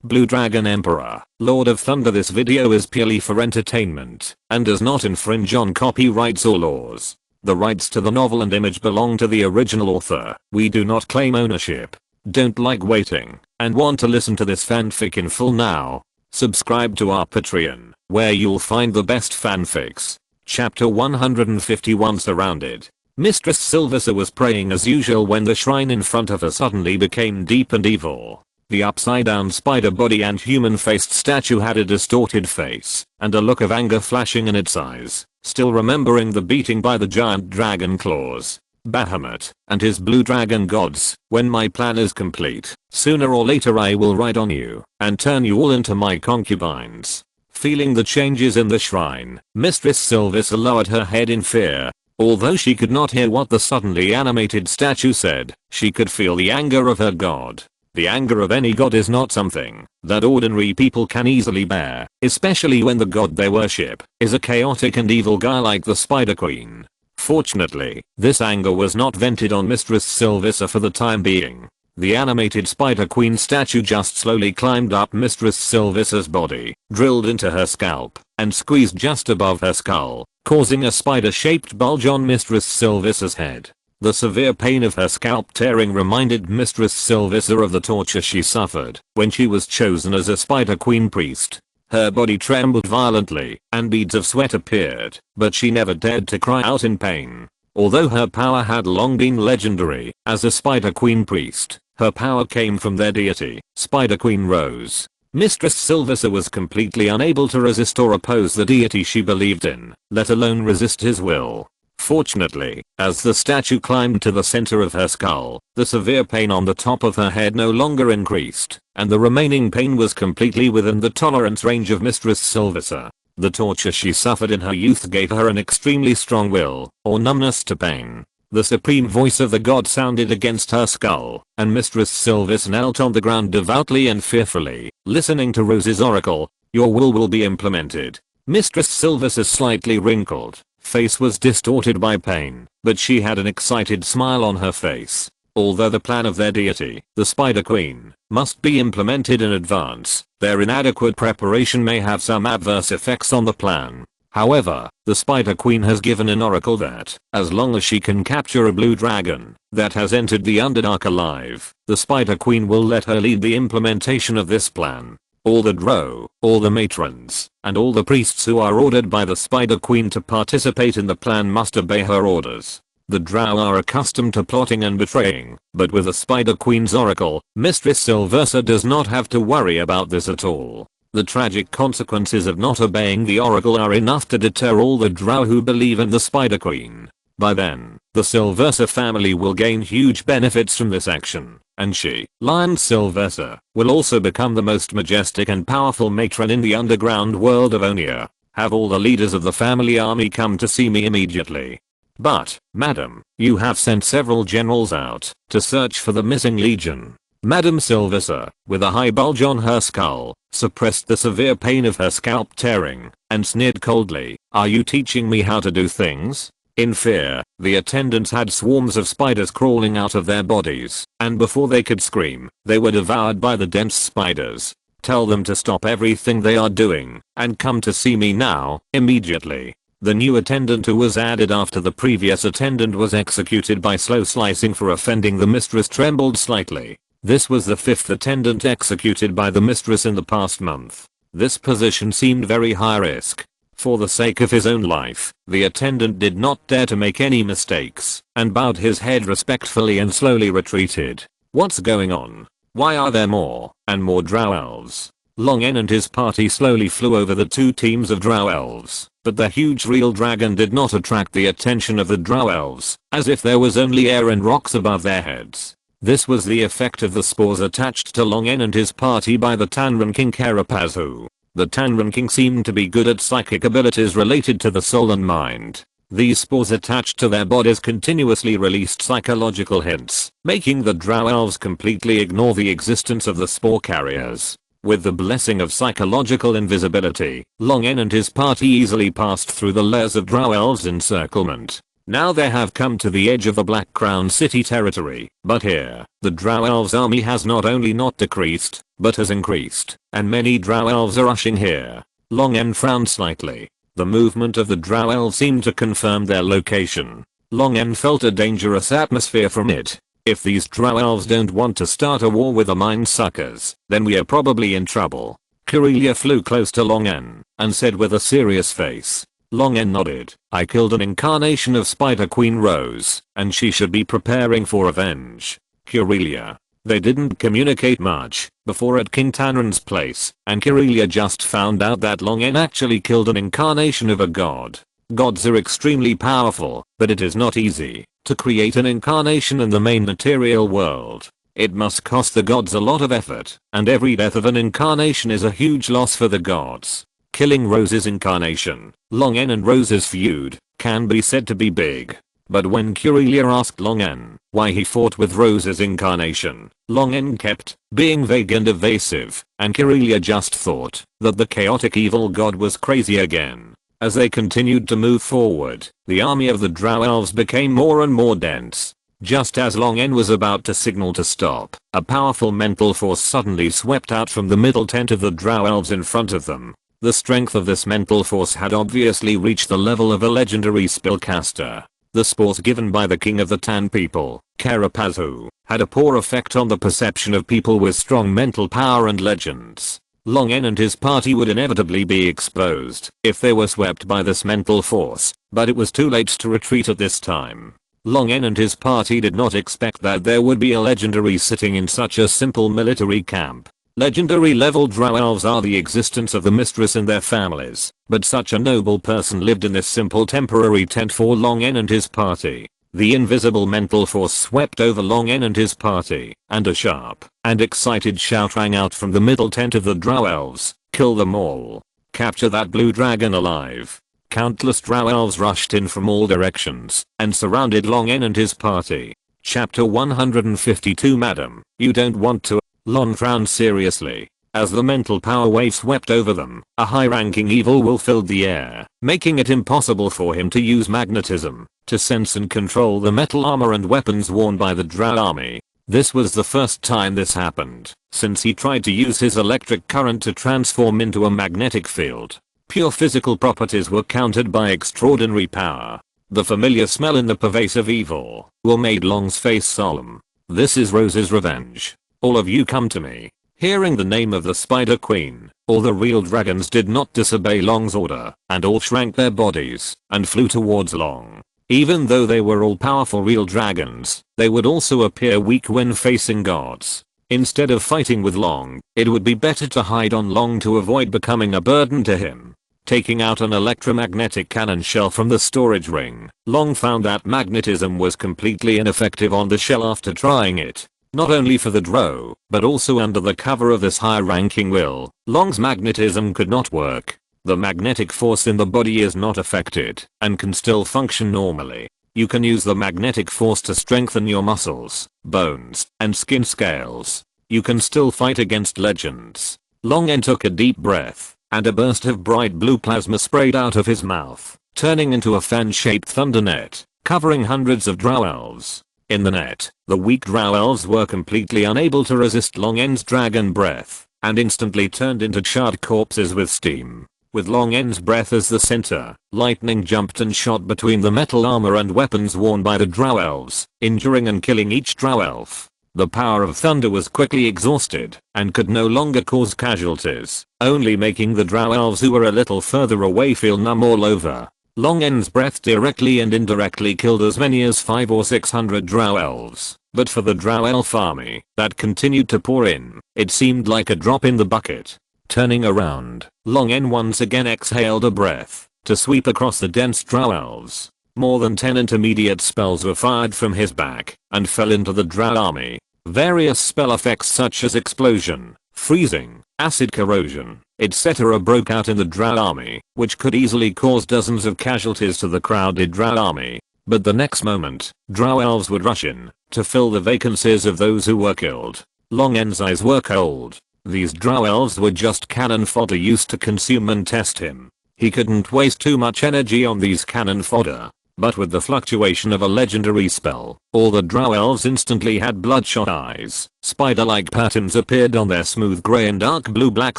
Blue Dragon Emperor, Lord of Thunder. This video is purely for entertainment and does not infringe on copyrights or laws. The rights to the novel and image belong to the original author. We do not claim ownership. Don't like waiting and want to listen to this fanfic in full now? Subscribe to our Patreon, where you'll find the best fanfics. Chapter 151 Surrounded. Mistress Sylvissa was praying as usual when the shrine in front of her suddenly became deep and evil. The upside-down spider body and human-faced statue had a distorted face and a look of anger flashing in its eyes, still remembering the beating by the giant dragon claws, Bahamut, and his blue dragon gods. When my plan is complete, sooner or later I will ride on you and turn you all into my concubines. Feeling the changes in the shrine, Mistress Sylvissa lowered her head in fear. Although she could not hear what the suddenly animated statue said, she could feel the anger of her god. The anger of any god is not something that ordinary people can easily bear, especially when the god they worship is a chaotic and evil guy like the Spider Queen. Fortunately, this anger was not vented on Mistress Sylvissa for the time being. The animated Spider Queen statue just slowly climbed up Mistress Sylvissa's body, drilled into her scalp, and squeezed just above her skull, causing a spider-shaped bulge on Mistress Sylvissa's head. The severe pain of her scalp tearing reminded Mistress Sylvissa of the torture she suffered when she was chosen as a Spider Queen priest. Her body trembled violently, and beads of sweat appeared, but she never dared to cry out in pain. Although her power had long been legendary, as a Spider Queen priest, her power came from their deity, Spider Queen Rose. Mistress Sylvissa was completely unable to resist or oppose the deity she believed in, let alone resist his will. Fortunately, as the statue climbed to the center of her skull, the severe pain on the top of her head no longer increased, and the remaining pain was completely within the tolerance range of Mistress Sylvissa. The torture she suffered in her youth gave her an extremely strong will, or numbness to pain. The supreme voice of the god sounded against her skull, and Mistress Sylvissa knelt on the ground devoutly and fearfully, listening to Rose's oracle. Your will be implemented. Mistress Sylvissa's slightly wrinkled face was distorted by pain, but she had an excited smile on her face. Although the plan of their deity, the Spider Queen, must be implemented in advance, their inadequate preparation may have some adverse effects on the plan. However, the Spider Queen has given an oracle that, as long as she can capture a blue dragon that has entered the Underdark alive, the Spider Queen will let her lead the implementation of this plan. All the drow, all the matrons, and all the priests who are ordered by the Spider Queen to participate in the plan must obey her orders. The drow are accustomed to plotting and betraying, but with the Spider Queen's oracle, Mistress Sylvissa does not have to worry about this at all. The tragic consequences of not obeying the oracle are enough to deter all the drow who believe in the Spider Queen. By then, the Sylvissa family will gain huge benefits from this action, and she, Lion Sylvissa, will also become the most majestic and powerful matron in the underground world of Onia. Have all the leaders of the family army come to see me immediately. But, madam, you have sent several generals out to search for the missing legion. Madam Sylvissa, with a high bulge on her skull, suppressed the severe pain of her scalp tearing, and sneered coldly, "Are you teaching me how to do things?" In fear, the attendants had swarms of spiders crawling out of their bodies, and before they could scream, they were devoured by the dense spiders. Tell them to stop everything they are doing, and come to see me now, immediately. The new attendant who was added after the previous attendant was executed by slow slicing for offending the mistress trembled slightly. This was the fifth attendant executed by the mistress in the past month. This position seemed very high risk. For the sake of his own life, the attendant did not dare to make any mistakes, and bowed his head respectfully and slowly retreated. What's going on? Why are there more and more drow elves? Longen and his party slowly flew over the two teams of drow elves, but the huge real dragon did not attract the attention of the drow elves, as if there was only air and rocks above their heads. This was the effect of the spores attached to Longen and his party by the Tanran King Carapazu. The Tanran King seemed to be good at psychic abilities related to the soul and mind. These spores attached to their bodies continuously released psychological hints, making the drow elves completely ignore the existence of the spore carriers. With the blessing of psychological invisibility, Longen and his party easily passed through the layers of drow elves' encirclement. Now they have come to the edge of the Black Crown City territory, but here, the Drow Elves' army has not only not decreased, but has increased, and many Drow Elves are rushing here. Long N frowned slightly. The movement of the Drow Elves seemed to confirm their location. Long N felt a dangerous atmosphere from it. If these Drow Elves don't want to start a war with the mind suckers, then we are probably in trouble. Corellia flew close to Long N and said with a serious face. Long N nodded. I killed an incarnation of Spider Queen Rose, and she should be preparing for revenge. Corellia. They didn't communicate much before at King Tanran's place, and Corellia just found out that Long N actually killed an incarnation of a god. Gods are extremely powerful, but it is not easy to create an incarnation in the main material world. It must cost the gods a lot of effort, and every death of an incarnation is a huge loss for the gods. Killing Rose's incarnation, Long N and Rose's feud, can be said to be big. But when Corellia asked Long N why he fought with Rose's incarnation, Long N kept being vague and evasive, and Corellia just thought that the chaotic evil god was crazy again. As they continued to move forward, the army of the Drow Elves became more and more dense. Just as Long N was about to signal to stop, a powerful mental force suddenly swept out from the middle tent of the Drow Elves in front of them. The strength of this mental force had obviously reached the level of a legendary spellcaster. The spores given by the king of the Tan people, Karapazu, had a poor effect on the perception of people with strong mental power and legends. Long N and his party would inevitably be exposed if they were swept by this mental force, but it was too late to retreat at this time. Long N and his party did not expect that there would be a legendary sitting in such a simple military camp. Legendary level Drow Elves are the existence of the mistress and their families, but such a noble person lived in this simple temporary tent for Long N and his party. The invisible mental force swept over Long N and his party, and a sharp and excited shout rang out from the middle tent of the Drow Elves. Kill them all. Capture that blue dragon alive. Countless Drow Elves rushed in from all directions and surrounded Long N and his party. Chapter 152 Madam, you don't want to. Lon frowned seriously. As the mental power wave swept over them, a high-ranking evil will filled the air, making it impossible for him to use magnetism to sense and control the metal armor and weapons worn by the Drow army. This was the first time this happened since he tried to use his electric current to transform into a magnetic field. Pure physical properties were countered by extraordinary power. The familiar smell and the pervasive evil were made Long's face solemn. This is Rose's revenge. All of you come to me. Hearing the name of the Spider Queen, all the real dragons did not disobey Long's order, and all shrank their bodies and flew towards Long. Even though they were all powerful real dragons, they would also appear weak when facing gods. Instead of fighting with Long, it would be better to hide on Long to avoid becoming a burden to him. Taking out an electromagnetic cannon shell from the storage ring, Long found that magnetism was completely ineffective on the shell after trying it. Not only for the Drow, but also under the cover of this high-ranking will, Long's magnetism could not work. The magnetic force in the body is not affected and can still function normally. You can use the magnetic force to strengthen your muscles, bones, and skin scales. You can still fight against legends. Long N took a deep breath, and a burst of bright blue plasma sprayed out of his mouth, turning into a fan-shaped thunder net, covering hundreds of Drow Elves. In the net, the weak Drow Elves were completely unable to resist Long N's dragon breath, and instantly turned into charred corpses with steam. With Long N's breath as the center, lightning jumped and shot between the metal armor and weapons worn by the Drow Elves, injuring and killing each Drow Elf. The power of thunder was quickly exhausted, and could no longer cause casualties, only making the Drow Elves who were a little further away feel numb all over. Long N's breath directly and indirectly killed as many as 500 or 600 Drow Elves, but for the Drow Elf army that continued to pour in, it seemed like a drop in the bucket. Turning around, Long N once again exhaled a breath to sweep across the dense Drow Elves. More than 10 intermediate spells were fired from his back and fell into the Drow army. Various spell effects such as explosion, freezing, acid corrosion, etc. broke out in the Drow army, which could easily cause dozens of casualties to the crowded Drow army. But the next moment, Drow Elves would rush in to fill the vacancies of those who were killed. Long N's eyes were cold. These Drow Elves were just cannon fodder used to consume and test him. He couldn't waste too much energy on these cannon fodder. but with the fluctuation of a legendary spell, all the drow elves instantly had bloodshot eyes. Spider-like patterns appeared on their smooth grey and dark blue-black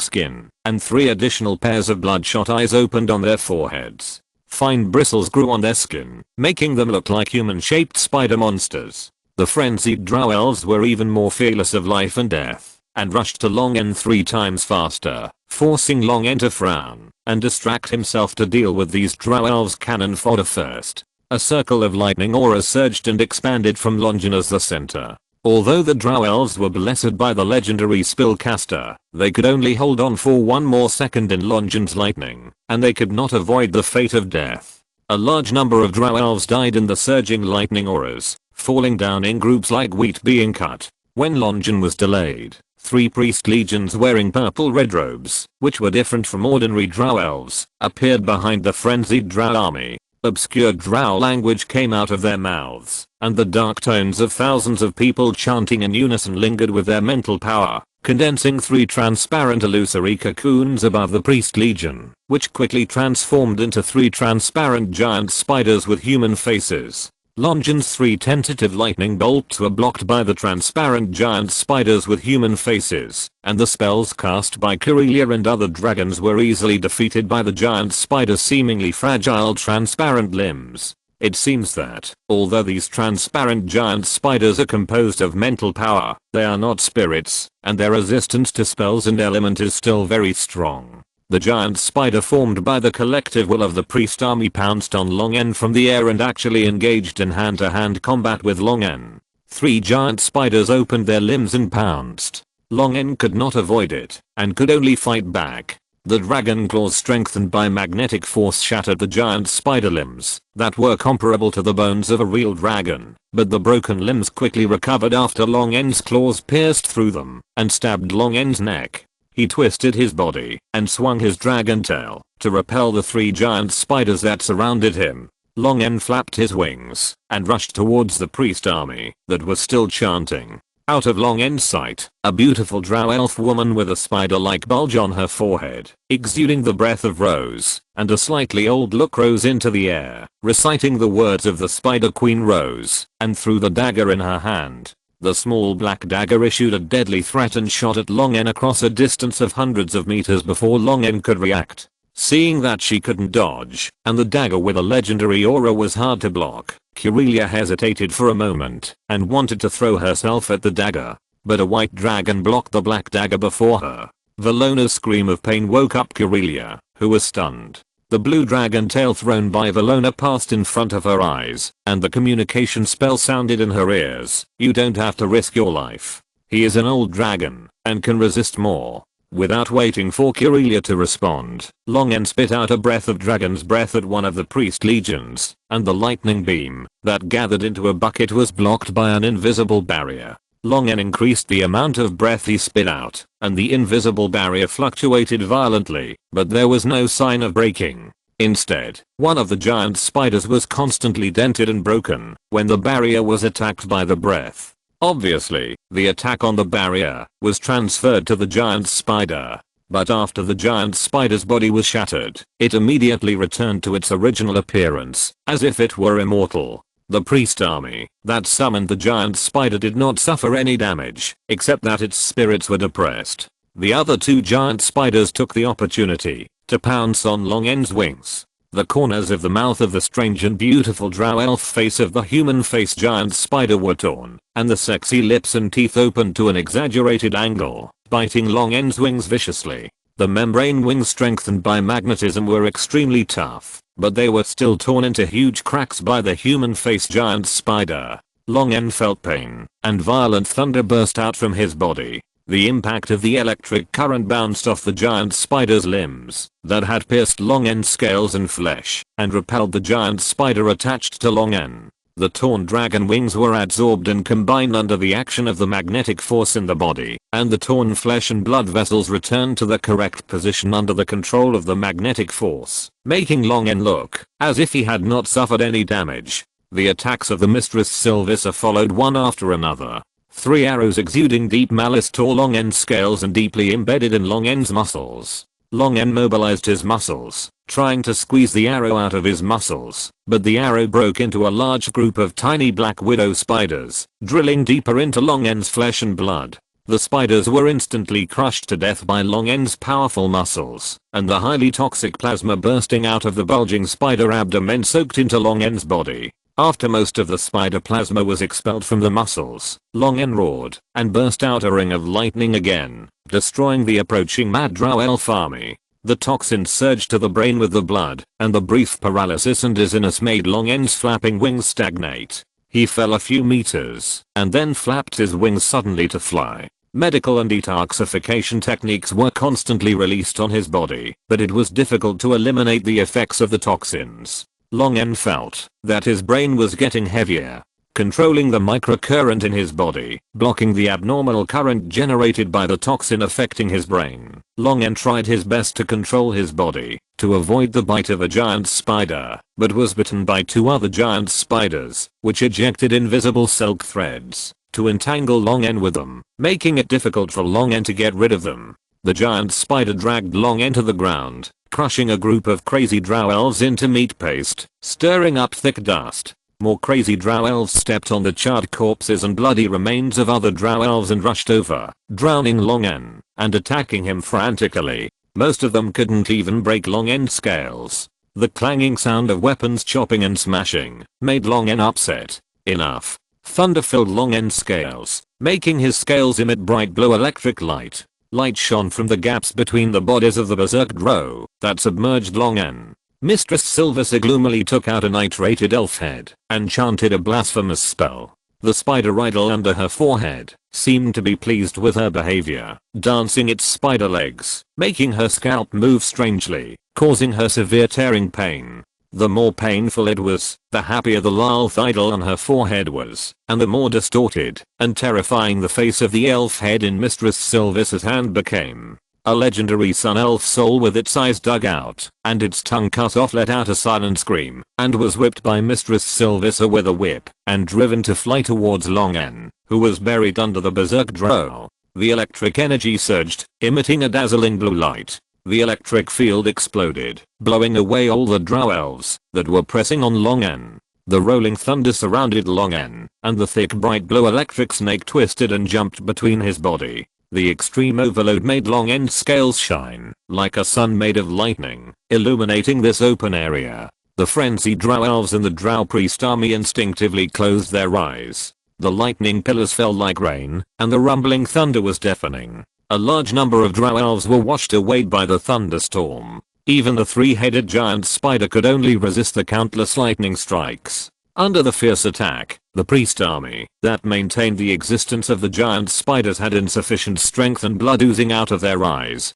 skin, and 3 additional pairs of bloodshot eyes opened on their foreheads. Fine bristles grew on their skin, making them look like human-shaped spider monsters. The frenzied drow elves were even more fearless of life and death, and rushed to Long N 3 times faster, forcing Long N to frown and distract himself to deal with these drow elves' cannon fodder first. A circle of lightning auras surged and expanded from Longen as the center. Although the drow elves were blessed by the legendary spellcaster, they could only hold on for 1 more second in Longen's lightning, and they could not avoid the fate of death. A large number of drow elves died in the surging lightning auras, falling down in groups like wheat being cut. When Longen was delayed, 3 priest legions wearing purple-red robes, which were different from ordinary drow elves, appeared behind the frenzied drow army. Obscure drow language came out of their mouths, and the dark tones of thousands of people chanting in unison lingered with their mental power, condensing 3 transparent illusory cocoons above the priest legion, which quickly transformed into 3 transparent giant spiders with human faces. Longen's 3 tentative lightning bolts were blocked by the transparent giant spiders with human faces, and the spells cast by Corellia and other dragons were easily defeated by the giant spider's seemingly fragile transparent limbs. It seems that, although these transparent giant spiders are composed of mental power, they are not spirits, and their resistance to spells and element is still very strong. The giant spider formed by the collective will of the priest army pounced on Long N from the air and actually engaged in hand-to-hand combat with Long N. 3 giant spiders opened their limbs and pounced. Long N could not avoid it, and could only fight back. The dragon claws strengthened by magnetic force shattered the giant spider limbs that were comparable to the bones of a real dragon, but the broken limbs quickly recovered after Long N's claws pierced through them and stabbed Long N's neck. He twisted his body and swung his dragon tail to repel the 3 giant spiders that surrounded him. Long N flapped his wings and rushed towards the priest army that was still chanting. Out of Long N's sight, a beautiful drow elf woman with a spider-like bulge on her forehead, exuding the breath of Rose, and a slightly old look rose into the air, reciting the words of the Spider Queen Rose, and threw the dagger in her hand. The small black dagger issued a deadly threat and shot at Long N across a distance of hundreds of meters before Long N could react. Seeing that she couldn't dodge, and the dagger with a legendary aura was hard to block, Corellia hesitated for a moment, and wanted to throw herself at the dagger. But a white dragon blocked the black dagger before her. Velona's scream of pain woke up Corellia, who was stunned. The blue dragon tail thrown by Velona passed in front of her eyes, and the communication spell sounded in her ears. You don't have to risk your life. He is an old dragon, and can resist more. Without waiting for Corellia to respond, Long N spit out a breath of dragon's breath at one of the priest legions, and the lightning beam that gathered into a bucket was blocked by an invisible barrier. Long N increased the amount of breath he spit out, and the invisible barrier fluctuated violently, but there was no sign of breaking. Instead, one of the giant spiders was constantly dented and broken when the barrier was attacked by the breath. Obviously, the attack on the barrier was transferred to the giant spider. But after the giant spider's body was shattered, it immediately returned to its original appearance, as if it were immortal. The priest army that summoned the giant spider did not suffer any damage, except that its spirits were depressed. The other 2 giant spiders took the opportunity to pounce on Long N's wings. The corners of the mouth of the strange and beautiful drow elf face of the human face giant spider were torn, and the sexy lips and teeth opened to an exaggerated angle, biting Long N's wings viciously. The membrane wings strengthened by magnetism were extremely tough, but they were still torn into huge cracks by the human face giant spider. Long N felt pain, and violent thunder burst out from his body. The impact of the electric current bounced off the giant spider's limbs that had pierced Long N's scales and flesh, and repelled the giant spider attached to Long N. The torn dragon wings were adsorbed and combined under the action of the magnetic force in the body, and the torn flesh and blood vessels returned to the correct position under the control of the magnetic force, making Long N look as if he had not suffered any damage. The attacks of the Mistress Sylvissa followed one after another. 3 arrows exuding deep malice tore Long N's scales and deeply embedded in Long N's muscles. Long N mobilized his muscles, trying to squeeze the arrow out of his muscles, but the arrow broke into a large group of tiny black widow spiders, drilling deeper into Long N's flesh and blood. The spiders were instantly crushed to death by Long N's powerful muscles, and the highly toxic plasma bursting out of the bulging spider abdomen soaked into Long N's body. After most of the spider plasma was expelled from the muscles, Long N roared and burst out a ring of lightning again, destroying the approaching mad drow elf army. The toxin surged to the brain with the blood, and the brief paralysis and dizziness made Long N's flapping wings stagnate. He fell a few meters, and then flapped his wings suddenly to fly. Medical and detoxification techniques were constantly released on his body, but it was difficult to eliminate the effects of the toxins. Long N felt that his brain was getting heavier, controlling the microcurrent in his body, blocking the abnormal current generated by the toxin affecting his brain. Long N tried his best to control his body, to avoid the bite of a giant spider, but was bitten by 2 other giant spiders, which ejected invisible silk threads to entangle Long N with them, making it difficult for Long N to get rid of them. The giant spider dragged Long N to the ground, crushing a group of crazy drow elves into meat paste, stirring up thick dust. More crazy drow elves stepped on the charred corpses and bloody remains of other drow elves and rushed over, drowning Long N and attacking him frantically. Most of them couldn't even break Long N's scales. The clanging sound of weapons chopping and smashing made Long N upset. Enough. Thunder filled Long N's scales, making his scales emit bright blue electric light. Light shone from the gaps between the bodies of the berserk drow that submerged Long N. Mistress Sylvissa gloomily took out a nitrated elf head and chanted a blasphemous spell. The spider idol under her forehead seemed to be pleased with her behavior, dancing its spider legs, making her scalp move strangely, causing her severe tearing pain. The more painful it was, the happier the elf idol on her forehead was, and the more distorted and terrifying the face of the elf head in Mistress Sylvissa's hand became. A legendary sun elf soul with its eyes dug out and its tongue cut off let out a silent scream and was whipped by Mistress Sylvissa with a whip and driven to fly towards Long N, who was buried under the berserk drow. The electric energy surged, emitting a dazzling blue light. The electric field exploded, blowing away all the drow elves that were pressing on Long N. The rolling thunder surrounded Long N, and the thick bright blue electric snake twisted and jumped between his body. The extreme overload made Long N's scales shine like a sun made of lightning, illuminating this open area. The frenzied drow elves and the drow priest army instinctively closed their eyes. The lightning pillars fell like rain, and the rumbling thunder was deafening. A large number of drow elves were washed away by the thunderstorm. Even the 3-headed giant spider could only resist the countless lightning strikes. Under the fierce attack, the priest army that maintained the existence of the giant spiders had insufficient strength and blood oozing out of their eyes,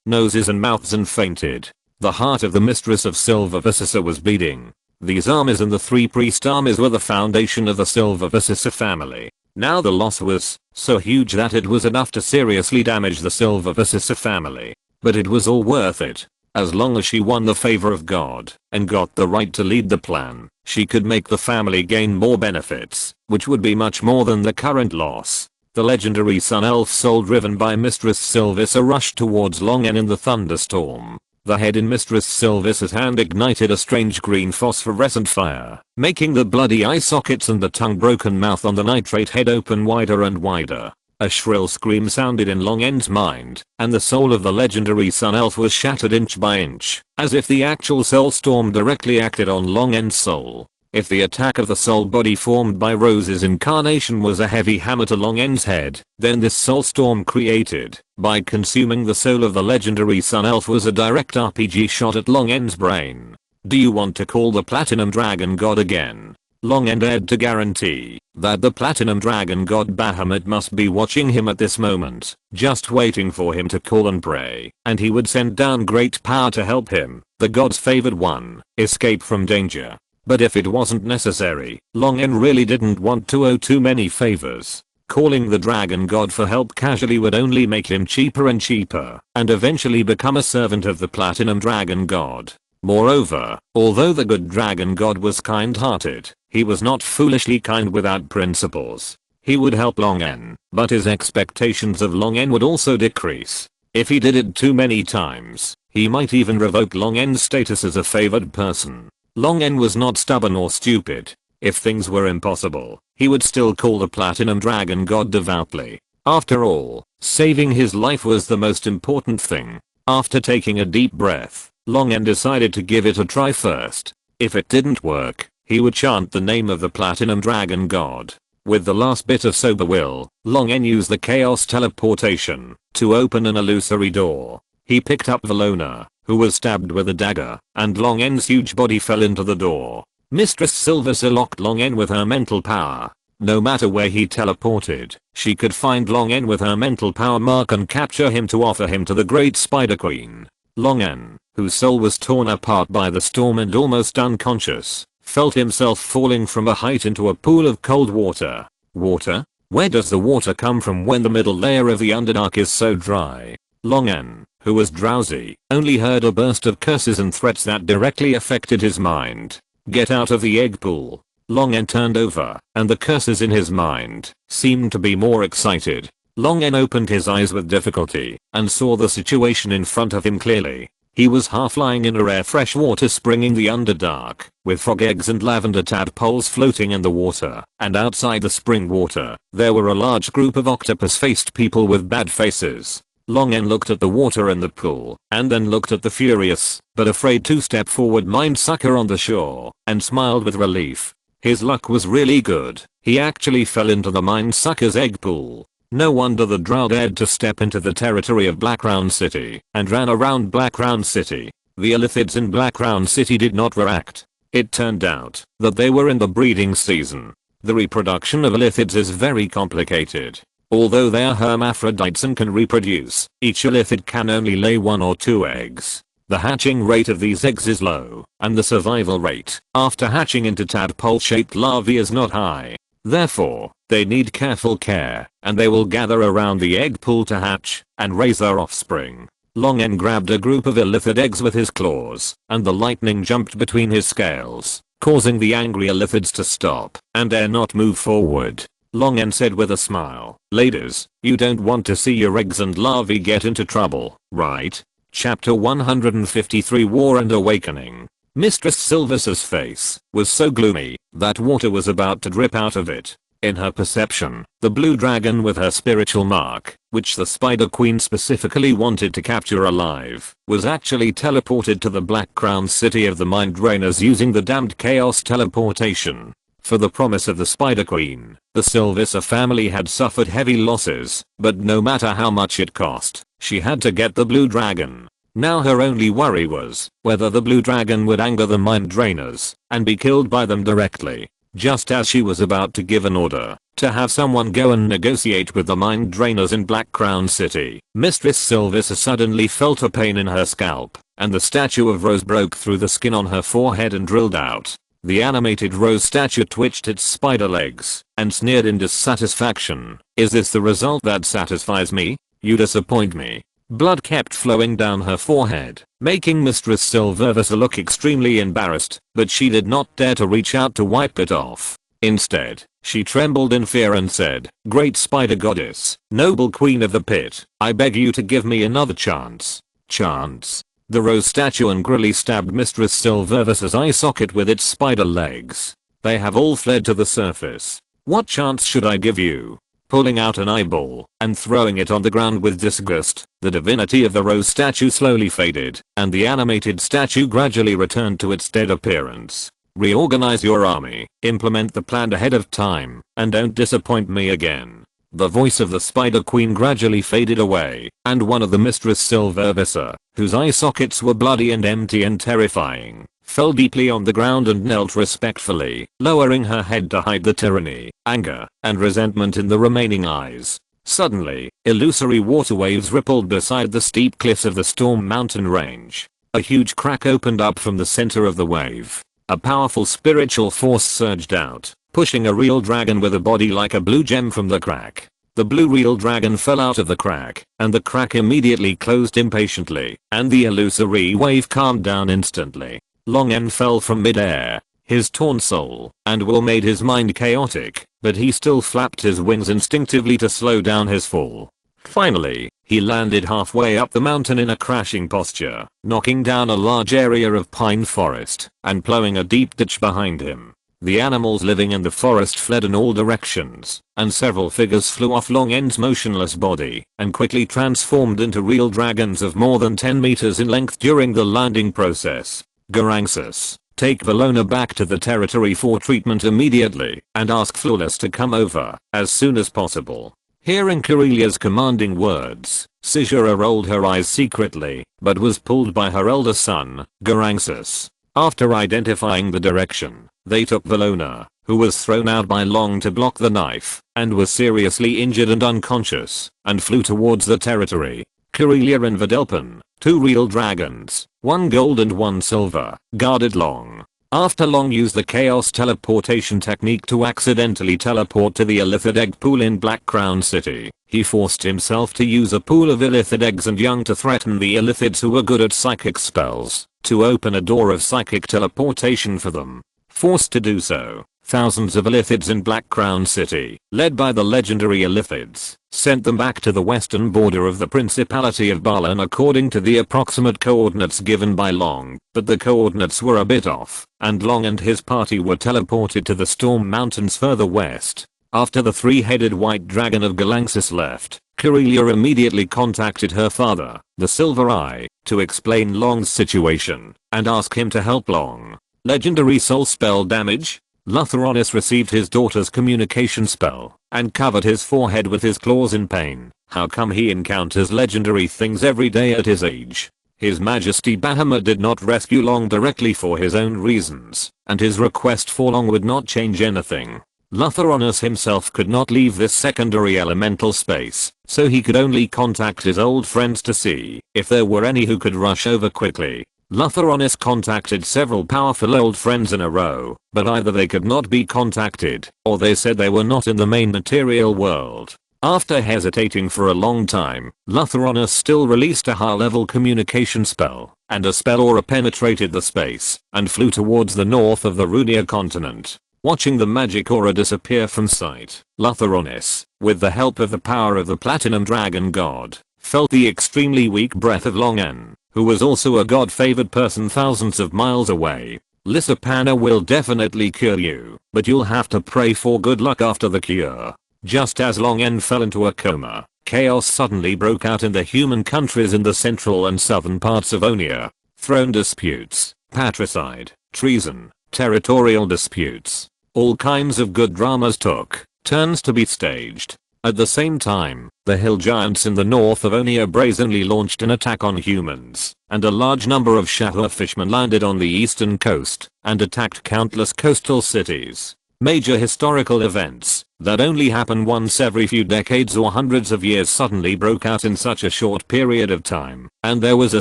noses and mouths and fainted. The heart of the mistress of Silver was beating. These armies and the 3 priest armies were the foundation of the Silver family. Now the loss was so huge that it was enough to seriously damage the Silver family. But it was all worth it. As long as she won the favor of God and got the right to lead the plan, she could make the family gain more benefits, which would be much more than the current loss. The legendary sun elf soul driven by Mistress Sylvissa rushed towards Long N in the thunderstorm. The head in Mistress Sylvissa's hand ignited a strange green phosphorescent fire, making the bloody eye sockets and the tongue-broken mouth on the nitrate head open wider and wider. A shrill scream sounded in Long N's mind, and the soul of the legendary sun elf was shattered inch by inch, as if the actual soul storm directly acted on Long N's soul. If the attack of the soul body formed by Rose's incarnation was a heavy hammer to Long N's head, then this soul storm created by consuming the soul of the legendary sun elf was a direct RPG shot at Long N's brain. Do you want to call the Platinum Dragon God again? Long N dared to guarantee that the Platinum Dragon God Bahamut must be watching him at this moment, just waiting for him to call and pray, and he would send down great power to help him, the god's favored one, escape from danger. But if it wasn't necessary, Long N really didn't want to owe too many favors. Calling the Dragon God for help casually would only make him cheaper and cheaper, and eventually become a servant of the Platinum Dragon God. Moreover, although the good Dragon God was kind-hearted, he was not foolishly kind without principles. He would help Long N, but his expectations of Long N would also decrease. If he did it too many times, he might even revoke Long N's status as a favored person. Long N was not stubborn or stupid. If things were impossible, he would still call the Platinum Dragon God devoutly. After all, saving his life was the most important thing. After taking a deep breath, Long N decided to give it a try first. If it didn't work, he would chant the name of the Platinum Dragon God. With the last bit of sober will, Long N used the chaos teleportation to open an illusory door. He picked up Valona, who was stabbed with a dagger, and Long N's huge body fell into the door. Mistress Sylvester locked Long N with her mental power. No matter where he teleported, she could find Long N with her mental power mark and capture him to offer him to the Great Spider Queen. Long N, whose soul was torn apart by the storm and almost unconscious, felt himself falling from a height into a pool of cold water. Water? Where does the water come from when the middle layer of the Underdark is so dry? Long N, who was drowsy, only heard a burst of curses and threats that directly affected his mind. Get out of the egg pool. Long N turned over, and the curses in his mind seemed to be more excited. Long N opened his eyes with difficulty and saw the situation in front of him clearly. He was half lying in a rare freshwater spring in the Underdark, with frog eggs and lavender tadpoles floating in the water, and outside the spring water, there were a large group of octopus-faced people with bad faces. Long N looked at the water in the pool, and then looked at the furious, but afraid to step forward mind-sucker on the shore, and smiled with relief. His luck was really good. He actually fell into the mind-sucker's egg pool. No wonder the drow dared to step into the territory of Blackround City and ran around Blackround City. The Illithids in Blackround City did not react. It turned out that they were in the breeding season. The reproduction of Illithids is very complicated. Although they are hermaphrodites and can reproduce, each Illithid can only lay 1 or 2 eggs. The hatching rate of these eggs is low, and the survival rate after hatching into tadpole-shaped larvae is not high. Therefore, they need careful care, and they will gather around the egg pool to hatch and raise their offspring. Long N grabbed a group of Illithid eggs with his claws, and the lightning jumped between his scales, causing the angry Illithids to stop and dare not move forward. Long N said with a smile, "Ladies, you don't want to see your eggs and larvae get into trouble, right?" Chapter 153 War and Awakening. Mistress Sylvester's face was so gloomy that water was about to drip out of it. In her perception, the blue dragon with her spiritual mark, which the Spider Queen specifically wanted to capture alive, was actually teleported to the Black Crown City of the Mind Drainers using the damned chaos teleportation. For the promise of the Spider Queen, the Sylvester family had suffered heavy losses, but no matter how much it cost, she had to get the blue dragon. Now her only worry was whether the blue dragon would anger the Mind Drainers and be killed by them directly. Just as she was about to give an order to have someone go and negotiate with the Mind Drainers in Black Crown City, Mistress Sylvester suddenly felt a pain in her scalp, and the statue of Rose broke through the skin on her forehead and drilled out. The animated Rose statue twitched its spider legs and sneered in dissatisfaction. "Is this the result that satisfies me? You disappoint me." Blood kept flowing down her forehead, making Mistress Sylvester look extremely embarrassed, but she did not dare to reach out to wipe it off. Instead, she trembled in fear and said, "Great Spider Goddess, noble Queen of the Pit, I beg you to give me another chance." Chance? The Rose statue angrily stabbed Mistress Sylvester's eye socket with its spider legs. "They have all fled to the surface. What chance should I give you?" Pulling out an eyeball and throwing it on the ground with disgust, the divinity of the Rose statue slowly faded, and the animated statue gradually returned to its dead appearance. "Reorganize your army, implement the plan ahead of time, and don't disappoint me again." The voice of the Spider Queen gradually faded away, and one of the Mistress Sylvester, whose eye sockets were bloody and empty and terrifying, fell deeply on the ground and knelt respectfully, lowering her head to hide the tyranny, anger, and resentment in the remaining eyes. Suddenly, illusory water waves rippled beside the steep cliffs of the Storm Mountain range. A huge crack opened up from the center of the wave. A powerful spiritual force surged out, pushing a real dragon with a body like a blue gem from the crack. The blue real dragon fell out of the crack, and the crack immediately closed impatiently, and the illusory wave calmed down instantly. Long N fell from midair. His torn soul and will made his mind chaotic, but he still flapped his wings instinctively to slow down his fall. Finally, he landed halfway up the mountain in a crashing posture, knocking down a large area of pine forest and plowing a deep ditch behind him. The animals living in the forest fled in all directions, and several figures flew off Long N's motionless body and quickly transformed into real dragons of more than 10 meters in length during the landing process. Garanxus, take Valona back to the territory for treatment immediately and ask Flawless to come over as soon as possible. Hearing Corelia's commanding words, Cizura rolled her eyes secretly, but was pulled by her elder son, Garanxus. After identifying the direction, they took Valona, who was thrown out by Long to block the knife, and was seriously injured and unconscious, and flew towards the territory. Corelia and Videlpin, 2 real dragons, 1 gold and 1 silver, guarded Long. After Long used the chaos teleportation technique to accidentally teleport to the Illithid egg pool in Black Crown City, he forced himself to use a pool of Illithid eggs and young to threaten the Illithids who were good at psychic spells, to open a door of psychic teleportation for them. Forced to do so, thousands of Illithids in Black Crown City, led by the legendary Illithids, sent them back to the western border of the Principality of Balan according to the approximate coordinates given by Long, but the coordinates were a bit off, and Long and his party were teleported to the Storm Mountains further west. After the 3-headed white dragon of Garanxus left, Corelia immediately contacted her father, the Silver Eye, to explain Long's situation and ask him to help Long. Legendary soul spell damage? Luthronis received his daughter's communication spell and covered his forehead with his claws in pain. How come he encounters legendary things every day at his age? His Majesty Bahamut did not rescue Long directly for his own reasons, and his request for Long would not change anything. Luthronis himself could not leave this secondary elemental space, so he could only contact his old friends to see if there were any who could rush over quickly. Luthronis contacted several powerful old friends in a row, but either they could not be contacted, or they said they were not in the main material world. After hesitating for a long time, Luthronis still released a high-level communication spell, and a spell aura penetrated the space, and flew towards the north of the Runia continent. Watching the magic aura disappear from sight, Luthronis, with the help of the power of the Platinum Dragon God, felt the extremely weak breath of Long N, who was also a god-favored person thousands of miles away. Lissapana will definitely cure you, but you'll have to pray for good luck after the cure. Just as Long N fell into a coma, chaos suddenly broke out in the human countries in the central and southern parts of Onia. Throne disputes, patricide, treason, territorial disputes. All kinds of good dramas took turns to be staged. At the same time, the hill giants in the north of Onia brazenly launched an attack on humans, and a large number of Shahua fishmen landed on the eastern coast and attacked countless coastal cities. Major historical events that only happen once every few decades or hundreds of years suddenly broke out in such a short period of time, and there was a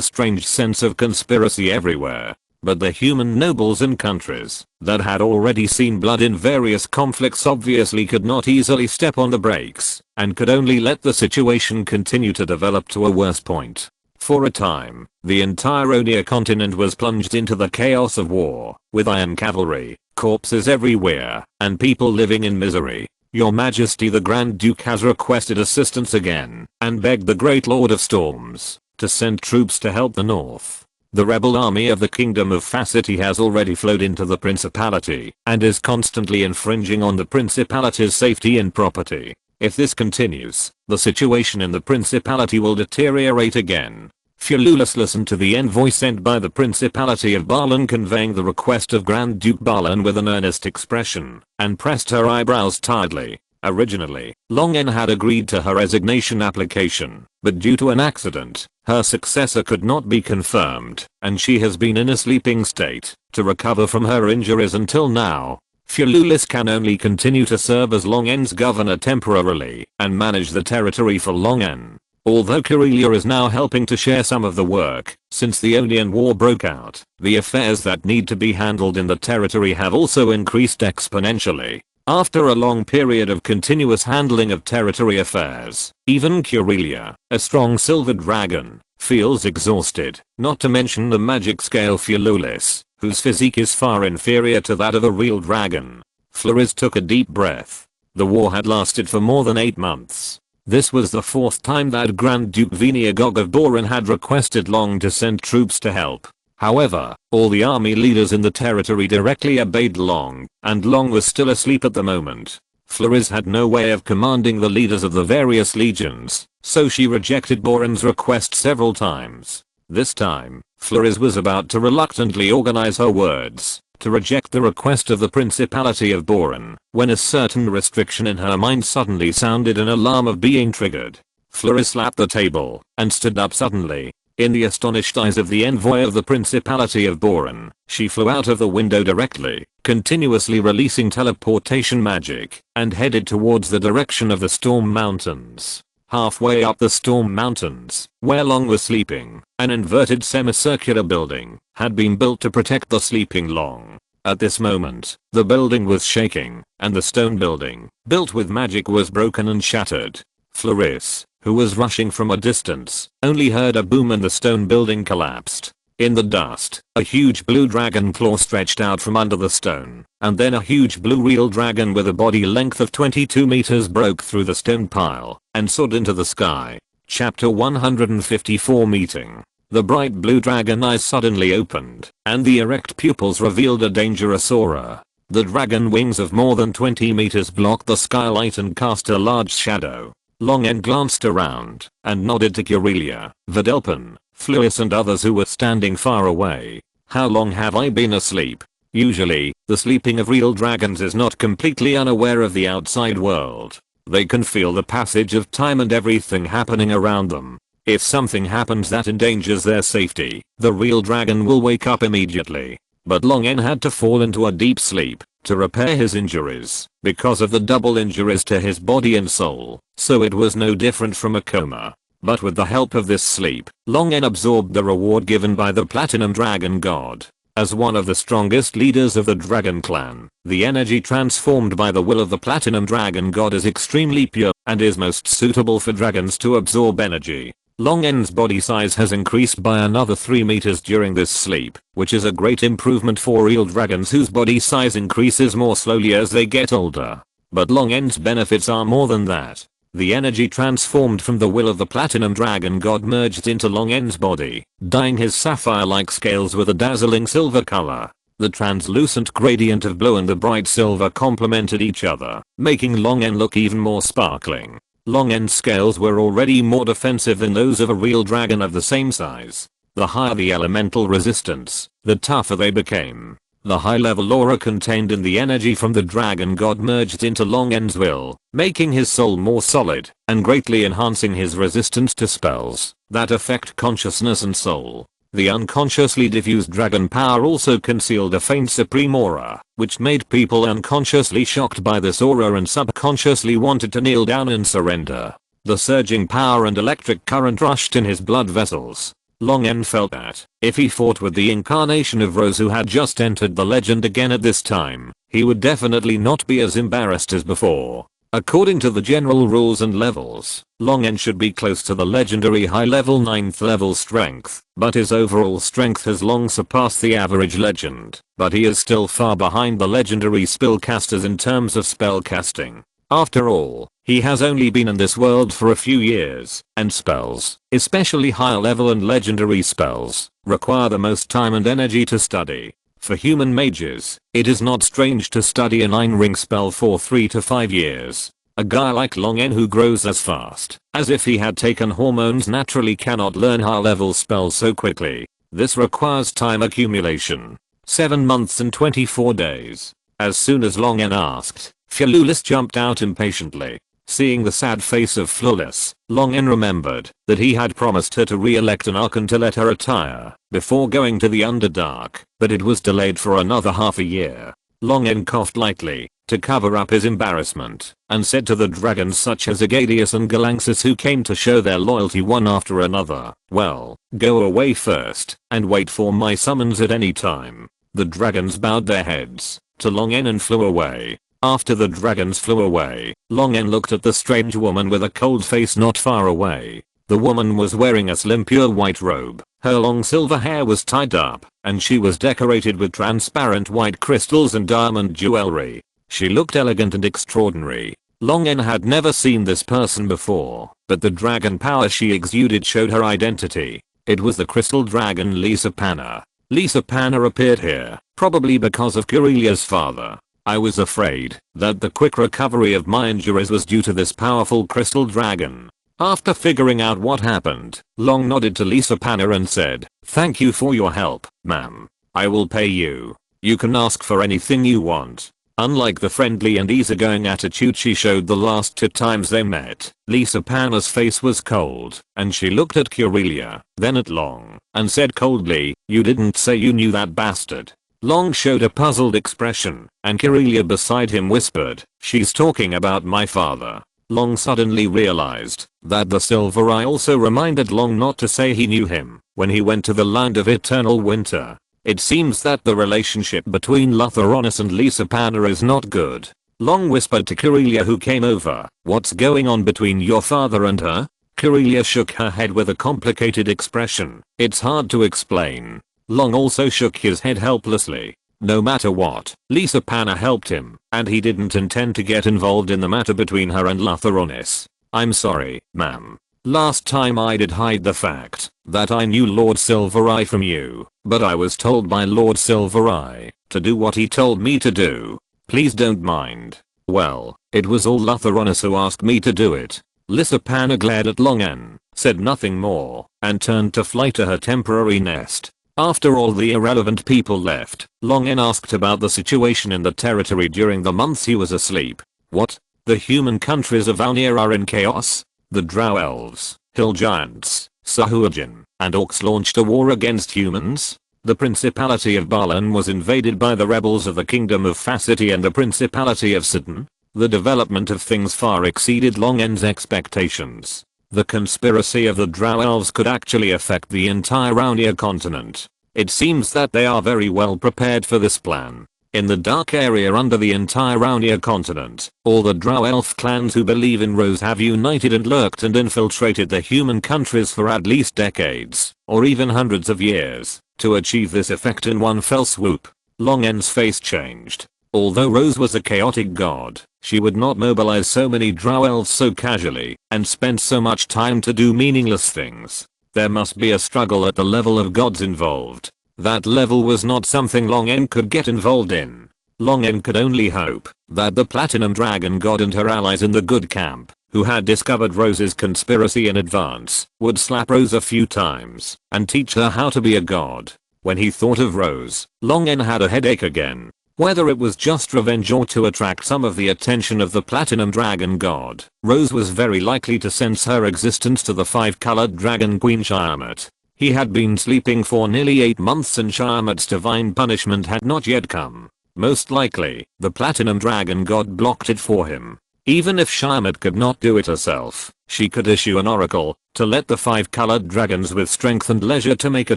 strange sense of conspiracy everywhere. But the human nobles in countries that had already seen blood in various conflicts obviously could not easily step on the brakes, and could only let the situation continue to develop to a worse point. For a time, the entire Onia continent was plunged into the chaos of war, with iron cavalry, corpses everywhere, and people living in misery. Your Majesty the Grand Duke has requested assistance again, and begged the Great Lord of Storms to send troops to help the north. The rebel army of the Kingdom of Facity has already flowed into the Principality, and is constantly infringing on the Principality's safety and property. If this continues, the situation in the Principality will deteriorate again. Fululus listened to the envoy sent by the Principality of Balan conveying the request of Grand Duke Balan with an earnest expression, and pressed her eyebrows tiredly. Originally, Long N had agreed to her resignation application, but due to an accident, her successor could not be confirmed, and she has been in a sleeping state to recover from her injuries until now. Fululus can only continue to serve as Long N's governor temporarily and manage the territory for Long N. Although Corelia is now helping to share some of the work, since the Onian War broke out, the affairs that need to be handled in the territory have also increased exponentially. After a long period of continuous handling of territory affairs, even Corelia, a strong silver dragon, feels exhausted, not to mention the magic scale Fululus, whose physique is far inferior to that of a real dragon. Flores took a deep breath. The war had lasted for more than 8 months. This was the fourth time that Grand Duke Veniagog of Boran had requested Long to send troops to help. However, all the army leaders in the territory directly obeyed Long, and Long was still asleep at the moment. Flores had no way of commanding the leaders of the various legions, so she rejected Boran's request several times. This time, Flores was about to reluctantly organize her words to reject the request of the Principality of Boran, when a certain restriction in her mind suddenly sounded an alarm of being triggered. Flores slapped the table and stood up suddenly. In the astonished eyes of the envoy of the Principality of Boran, she flew out of the window directly, continuously releasing teleportation magic, and headed towards the direction of the Storm Mountains. Halfway up the Storm Mountains, where Long was sleeping, an inverted semicircular building had been built to protect the sleeping Long. At this moment, the building was shaking, and the stone building, built with magic, was broken and shattered. Flores, who was rushing from a distance, only heard a boom and the stone building collapsed. In the dust, a huge blue dragon claw stretched out from under the stone, and then a huge blue real dragon with a body length of 22 meters broke through the stone pile and soared into the sky. Chapter 154 Meeting. The bright blue dragon eyes suddenly opened, and the erect pupils revealed a dangerous aura. The dragon wings of more than 20 meters blocked the skylight and cast a large shadow. Long N glanced around and nodded to Curelia, Videlpin, Flores and others who were standing far away. How long have I been asleep? Usually, the sleeping of real dragons is not completely unaware of the outside world. They can feel the passage of time and everything happening around them. If something happens that endangers their safety, the real dragon will wake up immediately. But Long N had to fall into a deep sleep to repair his injuries because of the double injuries to his body and soul, so it was no different from a coma. But with the help of this sleep, Long N absorbed the reward given by the Platinum Dragon God. As one of the strongest leaders of the Dragon Clan, the energy transformed by the will of the Platinum Dragon God is extremely pure and is most suitable for dragons to absorb energy. Long N's body size has increased by another 3 meters during this sleep, which is a great improvement for real dragons whose body size increases more slowly as they get older. But Long N's benefits are more than that. The energy transformed from the will of the Platinum Dragon God merged into Long N's body, dyeing his sapphire-like scales with a dazzling silver color. The translucent gradient of blue and the bright silver complemented each other, making Long N look even more sparkling. Long N's scales were already more defensive than those of a real dragon of the same size. The higher the elemental resistance, the tougher they became. The high-level aura contained in the energy from the Dragon God merged into Long N's will, making his soul more solid and greatly enhancing his resistance to spells that affect consciousness and soul. The unconsciously diffused dragon power also concealed a faint supreme aura, which made people unconsciously shocked by this aura and subconsciously wanted to kneel down and surrender. The surging power and electric current rushed in his blood vessels. Long N felt that, if he fought with the incarnation of Rose who had just entered the legend again at this time, he would definitely not be as embarrassed as before. According to the general rules and levels, Long N should be close to the legendary high level 9th level strength, but his overall strength has long surpassed the average legend, but he is still far behind the legendary spellcasters in terms of spell casting. After all, he has only been in this world for a few years, and spells, especially higher level and legendary spells, require the most time and energy to study. For human mages, it is not strange to study a 9-ring spell for 3 to 5 years. A guy like Long N who grows as fast as if he had taken hormones naturally cannot learn high level spells so quickly. This requires time accumulation. 7 months and 24 days. As soon as Long N asked, Flawless jumped out impatiently. Seeing the sad face of Flawless, Long N remembered that he had promised her to re-elect an Archon to let her retire before going to the Underdark, but it was delayed for another half a year. Long N coughed lightly to cover up his embarrassment and said to the dragons such as Agadius and Galanxus who came to show their loyalty one after another, "Well, go away first and wait for my summons at any time." The dragons bowed their heads to Long N and flew away. After the dragons flew away, Long N looked at the strange woman with a cold face not far away. The woman was wearing a slim pure white robe, her long silver hair was tied up, and she was decorated with transparent white crystals and diamond jewelry. She looked elegant and extraordinary. Long N had never seen this person before, but the dragon power she exuded showed her identity. It was the crystal dragon Lisa Panna. Lisa Panna appeared here, probably because of Kirelia's father. I was afraid that the quick recovery of my injuries was due to this powerful crystal dragon. After figuring out what happened, Long nodded to Lisa Panna and said, "Thank you for your help, ma'am. I will pay you. You can ask for anything you want." Unlike the friendly and easygoing attitude she showed the last 2 times they met, Lisa Panna's face was cold, and she looked at Kirelia, then at Long, and said coldly, "You didn't say you knew that bastard." Long showed a puzzled expression, and Kirelia beside him whispered, "She's talking about my father." Long suddenly realized that the Silver Eye also reminded Long not to say he knew him when he went to the land of eternal winter. It seems that the relationship between Lutheronis and Lisa Panna is not good. Long whispered to Kirelia who came over, "What's going on between your father and her?" Kirelia shook her head with a complicated expression. "It's hard to explain." Long also shook his head helplessly. No matter what, Lisa Panna helped him, and he didn't intend to get involved in the matter between her and Lutheronis. "I'm sorry, ma'am. Last time I did hide the fact that I knew Lord Silvereye from you, but I was told by Lord Silvereye to do what he told me to do. Please don't mind." "Well, it was all Lutheronis who asked me to do it." Lisa Panna glared at Long N, said nothing more, and turned to fly to her temporary nest. After all the irrelevant people left, Long N asked about the situation in the territory during the months he was asleep. "What? The human countries of Alnir are in chaos? The Drow Elves, Hill Giants, Sahuagin, and Orcs launched a war against humans? The Principality of Balan was invaded by the rebels of the Kingdom of Facity and the Principality of Sidon? The development of things far exceeded Long N's expectations. The conspiracy of the Drow Elves could actually affect the entire Alnir continent. It seems that they are very well prepared for this plan. In the dark area under the entire Alnir continent, all the Drow Elf clans who believe in Rose have united and lurked and infiltrated the human countries for at least decades, or even hundreds of years, to achieve this effect in one fell swoop." Long N's face changed. Although Rose was a chaotic god, she would not mobilize so many Drow Elves so casually, and spend so much time to do meaningless things. There must be a struggle at the level of gods involved. That level was not something Long N could get involved in. Long N could only hope that the Platinum Dragon God and her allies in the good camp, who had discovered Rose's conspiracy in advance, would slap Rose a few times and teach her how to be a god. When he thought of Rose, Long N had a headache again. Whether it was just revenge or to attract some of the attention of the Platinum Dragon God, Rose was very likely to sense her existence to the 5-colored Dragon Queen Shiamat. He had been sleeping for nearly 8 months and Shiamat's divine punishment had not yet come. Most likely, the Platinum Dragon God blocked it for him. Even if Shiamat could not do it herself, she could issue an oracle to let the 5-colored dragons with strength and leisure to make a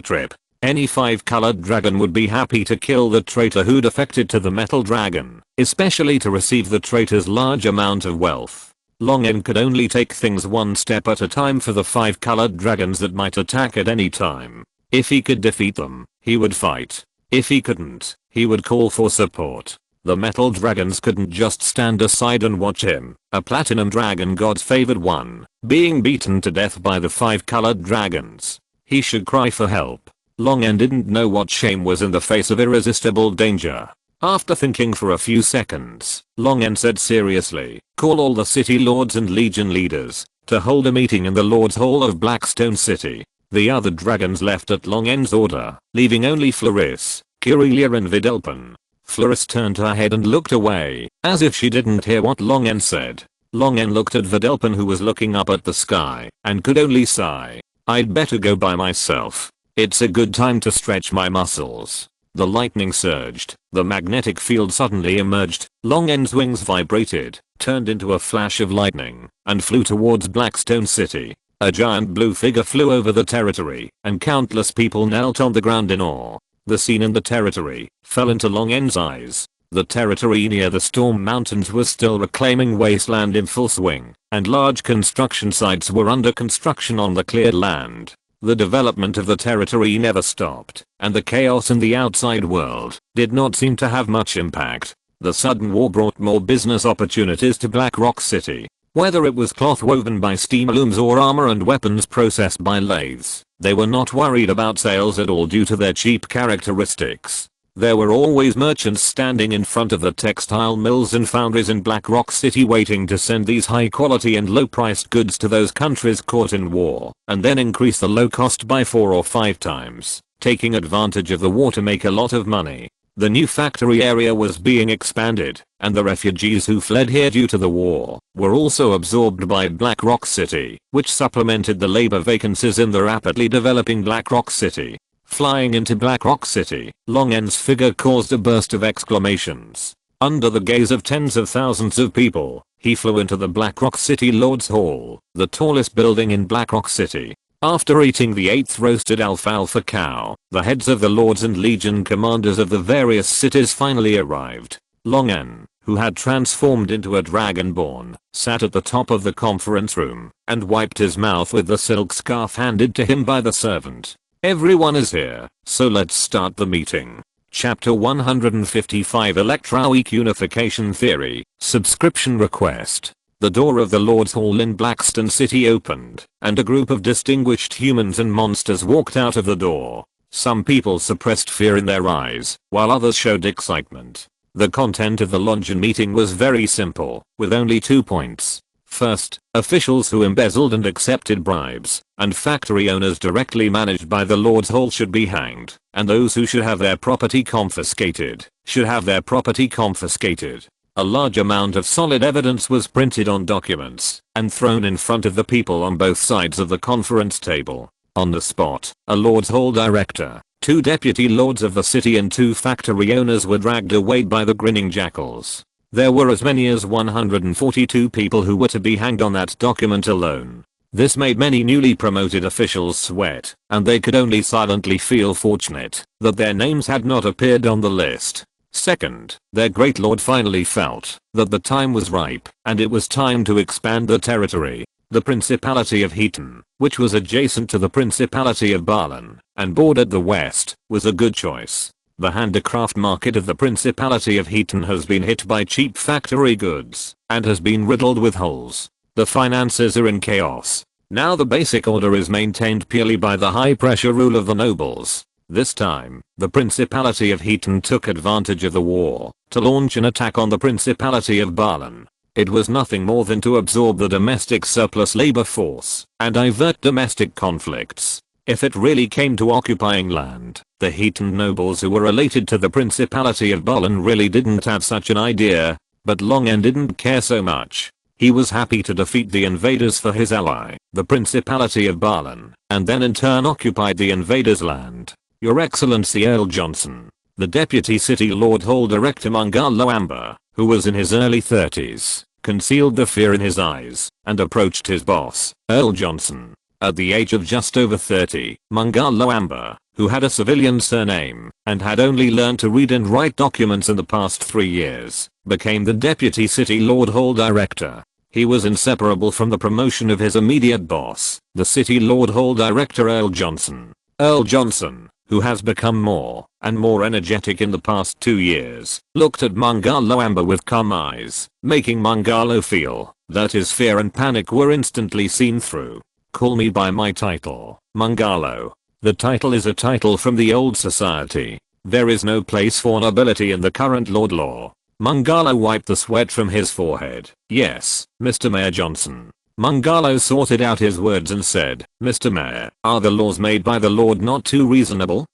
trip. Any 5-colored dragon would be happy to kill the traitor who defected to the metal dragon, especially to receive the traitor's large amount of wealth. Long N could only take things one step at a time for the 5-colored dragons that might attack at any time. If he could defeat them, he would fight. If he couldn't, he would call for support. The metal dragons couldn't just stand aside and watch him, a Platinum Dragon God's favored one, being beaten to death by the 5-colored dragons. He should cry for help. Long N didn't know what shame was in the face of irresistible danger. After thinking for a few seconds, Long N said seriously, "Call all the city lords and legion leaders to hold a meeting in the Lord's Hall of Blackstone City." The other dragons left at Long N's order, leaving only Floris, Kirelia and Videlpin. Floris turned her head and looked away, as if she didn't hear what Long N said. Long N looked at Videlpin who was looking up at the sky, and could only sigh. "I'd better go by myself. It's a good time to stretch my muscles." The lightning surged, the magnetic field suddenly emerged, Long N's wings vibrated, turned into a flash of lightning, and flew towards Blackstone City. A giant blue figure flew over the territory, and countless people knelt on the ground in awe. The scene in the territory fell into Long N's eyes. The territory near the Storm Mountains was still reclaiming wasteland in full swing, and large construction sites were under construction on the cleared land. The development of the territory never stopped, and the chaos in the outside world did not seem to have much impact. The sudden war brought more business opportunities to Black Rock City. Whether it was cloth woven by steam looms or armor and weapons processed by lathes, they were not worried about sales at all due to their cheap characteristics. There were always merchants standing in front of the textile mills and foundries in Black Rock City waiting to send these high quality and low priced goods to those countries caught in war, and then increase the low cost by 4 or 5 times, taking advantage of the war to make a lot of money. The new factory area was being expanded, and the refugees who fled here due to the war were also absorbed by Black Rock City, which supplemented the labor vacancies in the rapidly developing Black Rock City. Flying into Black Rock City, Long N's figure caused a burst of exclamations. Under the gaze of tens of thousands of people, he flew into the Black Rock City Lord's Hall, the tallest building in Black Rock City. After eating the 8th roasted alfalfa cow, the heads of the lords and legion commanders of the various cities finally arrived. Long N, who had transformed into a dragonborn, sat at the top of the conference room and wiped his mouth with the silk scarf handed to him by the servant. Everyone is here, so let's start the meeting. Chapter 155 Electroweak Unification Theory, Subscription Request. The door of the Lord's Hall in Blackston City opened, and a group of distinguished humans and monsters walked out of the door. Some people suppressed fear in their eyes, while others showed excitement. The content of the luncheon meeting was very simple, with only 2 points. First, officials who embezzled and accepted bribes, and factory owners directly managed by the Lord's Hall should be hanged, and those who should have their property confiscated, should have their property confiscated. A large amount of solid evidence was printed on documents and thrown in front of the people on both sides of the conference table. On the spot, a Lord's Hall director, 2 deputy lords of the city and 2 factory owners were dragged away by the grinning jackals. There were as many as 142 people who were to be hanged on that document alone. This made many newly promoted officials sweat, and they could only silently feel fortunate that their names had not appeared on the list. Second, their great lord finally felt that the time was ripe, and it was time to expand the territory. The Principality of Heaton, which was adjacent to the Principality of Barlin, and bordered the west, was a good choice. The handicraft market of the Principality of Heaton has been hit by cheap factory goods, and has been riddled with holes. The finances are in chaos. Now the basic order is maintained purely by the high pressure rule of the nobles. This time, the Principality of Heaton took advantage of the war to launch an attack on the Principality of Barlin. It was nothing more than to absorb the domestic surplus labor force and divert domestic conflicts. If it really came to occupying land, the Heaton nobles who were related to the Principality of Barlin really didn't have such an idea, but Long N didn't care so much. He was happy to defeat the invaders for his ally, the Principality of Barlin, and then in turn occupied the invaders' land. Your Excellency Earl Johnson, the Deputy City Lord Hall Director Mangalo Amber, who was in his early 30s, concealed the fear in his eyes and approached his boss, Earl Johnson. At the age of just over 30, Mangalo Amber, who had a civilian surname and had only learned to read and write documents in the past 3 years, became the Deputy City Lord Hall Director. He was inseparable from the promotion of his immediate boss, the City Lord Hall Director Earl Johnson. Earl Johnson, who has become more and more energetic in the past 2 years, looked at Mangalo Amber with calm eyes, making Mangalo feel that his fear and panic were instantly seen through. Call me by my title, Mangalo. The title is a title from the old society. There is no place for nobility in the current Lord law. Mangalo wiped the sweat from his forehead. Yes, Mr. Mayor Johnson. Mangalo sorted out his words and said, Mr. Mayor, are the laws made by the Lord not too reasonable?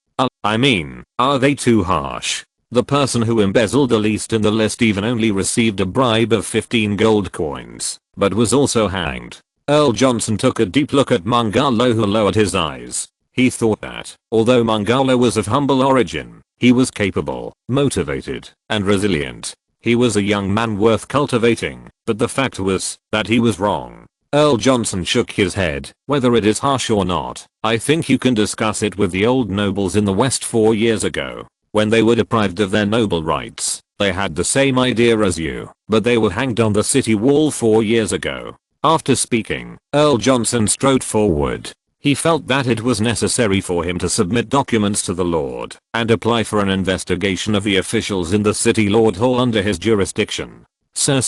I mean, are they too harsh? The person who embezzled the least in the list even only received a bribe of 15 gold coins, but was also hanged. Earl Johnson took a deep look at Mangalo, who lowered his eyes. He thought that, although Mangalo was of humble origin, he was capable, motivated, and resilient. He was a young man worth cultivating, but the fact was that he was wrong. Earl Johnson shook his head. Whether it is harsh or not, I think you can discuss it with the old nobles in the West 4 years ago. When they were deprived of their noble rights, they had the same idea as you, but they were hanged on the city wall 4 years ago. After speaking, Earl Johnson strode forward. He felt that it was necessary for him to submit documents to the Lord and apply for an investigation of the officials in the city Lord Hall under his jurisdiction. Sir,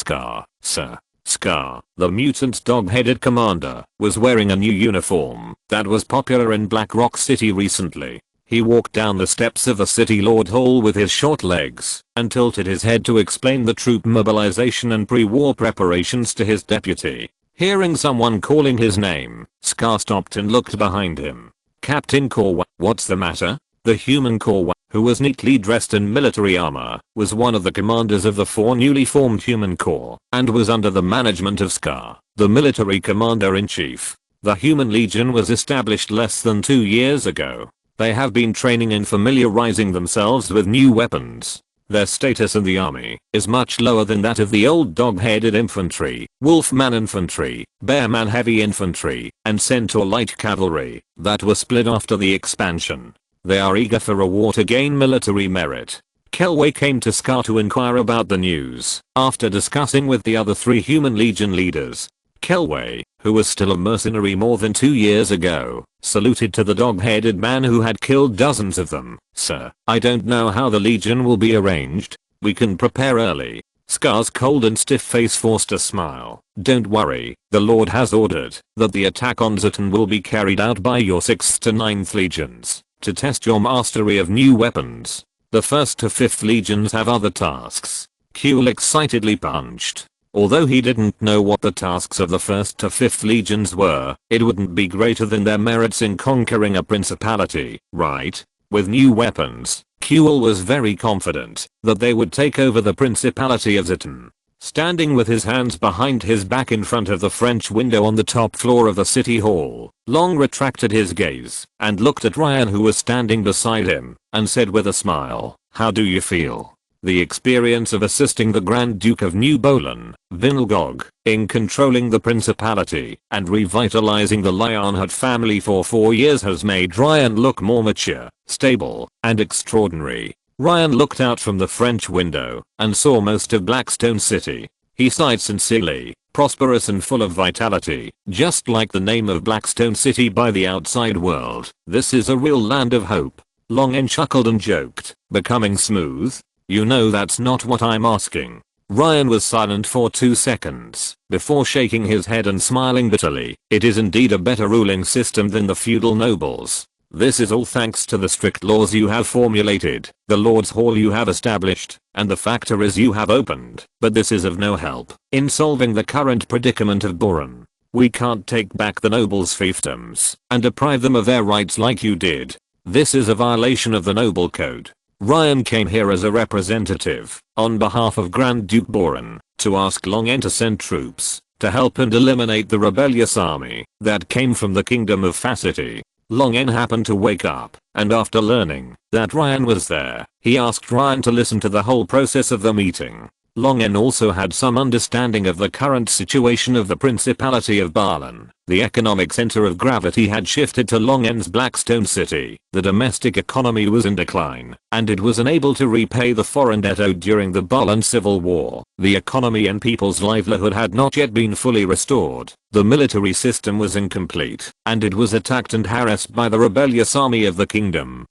Scar, the mutant dog-headed commander, was wearing a new uniform that was popular in Black Rock City recently. He walked down the steps of the city Lord Hall with his short legs and tilted his head to explain the troop mobilization and pre-war preparations to his deputy. Hearing someone calling his name, Scar stopped and looked behind him. Captain Corwa, what's the matter? The human Corwa, who was neatly dressed in military armor, was one of the commanders of the 4 newly formed Human Corps and was under the management of Scar, the military commander-in-chief. The Human Legion was established less than 2 years ago. They have been training and familiarizing themselves with new weapons. Their status in the army is much lower than that of the old dog-headed infantry, wolfman infantry, bearman heavy infantry, and centaur light cavalry that were split after the expansion. They are eager for a war to gain military merit. Kelway came to Scar to inquire about the news. After discussing with the other 3 Human Legion leaders, Kelway, who was still a mercenary more than 2 years ago, saluted to the dog-headed man who had killed dozens of them. Sir, I don't know how the Legion will be arranged. We can prepare early. Scar's cold and stiff face forced a smile. Don't worry, the Lord has ordered that the attack on Zatan will be carried out by your 6th to 9th Legions to test your mastery of new weapons. The 1st to 5th Legions have other tasks. Kuehl excitedly punched. Although he didn't know what the tasks of the 1st to 5th Legions were, it wouldn't be greater than their merits in conquering a principality, right? With new weapons, Kuehl was very confident that they would take over the Principality of Zatan. Standing with his hands behind his back in front of the French window on the top floor of the city hall, Long retracted his gaze and looked at Ryan, who was standing beside him, and said with a smile, "How do you feel?" The experience of assisting the Grand Duke of New Bolan, Vinlgog, in controlling the principality and revitalizing the Lionheart family for 4 years has made Ryan look more mature, stable, and extraordinary. Ryan looked out from the French window and saw most of Blackstone City. He sighed sincerely, prosperous and full of vitality, just like the name of Blackstone City by the outside world. This is a real land of hope. Longen chuckled and joked, becoming smooth. You know that's not what I'm asking. Ryan was silent for 2 seconds before shaking his head and smiling bitterly. It is indeed a better ruling system than the feudal nobles. This is all thanks to the strict laws you have formulated, the Lord's Hall you have established, and the factories you have opened. But this is of no help in solving the current predicament of Boran. We can't take back the nobles' fiefdoms and deprive them of their rights like you did. This is a violation of the noble code. Ryan came here as a representative, on behalf of Grand Duke Boran, to ask Longen to send troops to help and eliminate the rebellious army that came from the Kingdom of Facity. Longen happened to wake up, and after learning that Ryan was there, he asked Ryan to listen to the whole process of the meeting. Longen also had some understanding of the current situation of the Principality of Balan. The economic center of gravity had shifted to Longen's Blackstone City. The domestic economy was in decline, and it was unable to repay the foreign debt owed during the Balan Civil War. The economy and people's livelihood had not yet been fully restored. The military system was incomplete, and it was attacked and harassed by the rebellious army of the Kingdom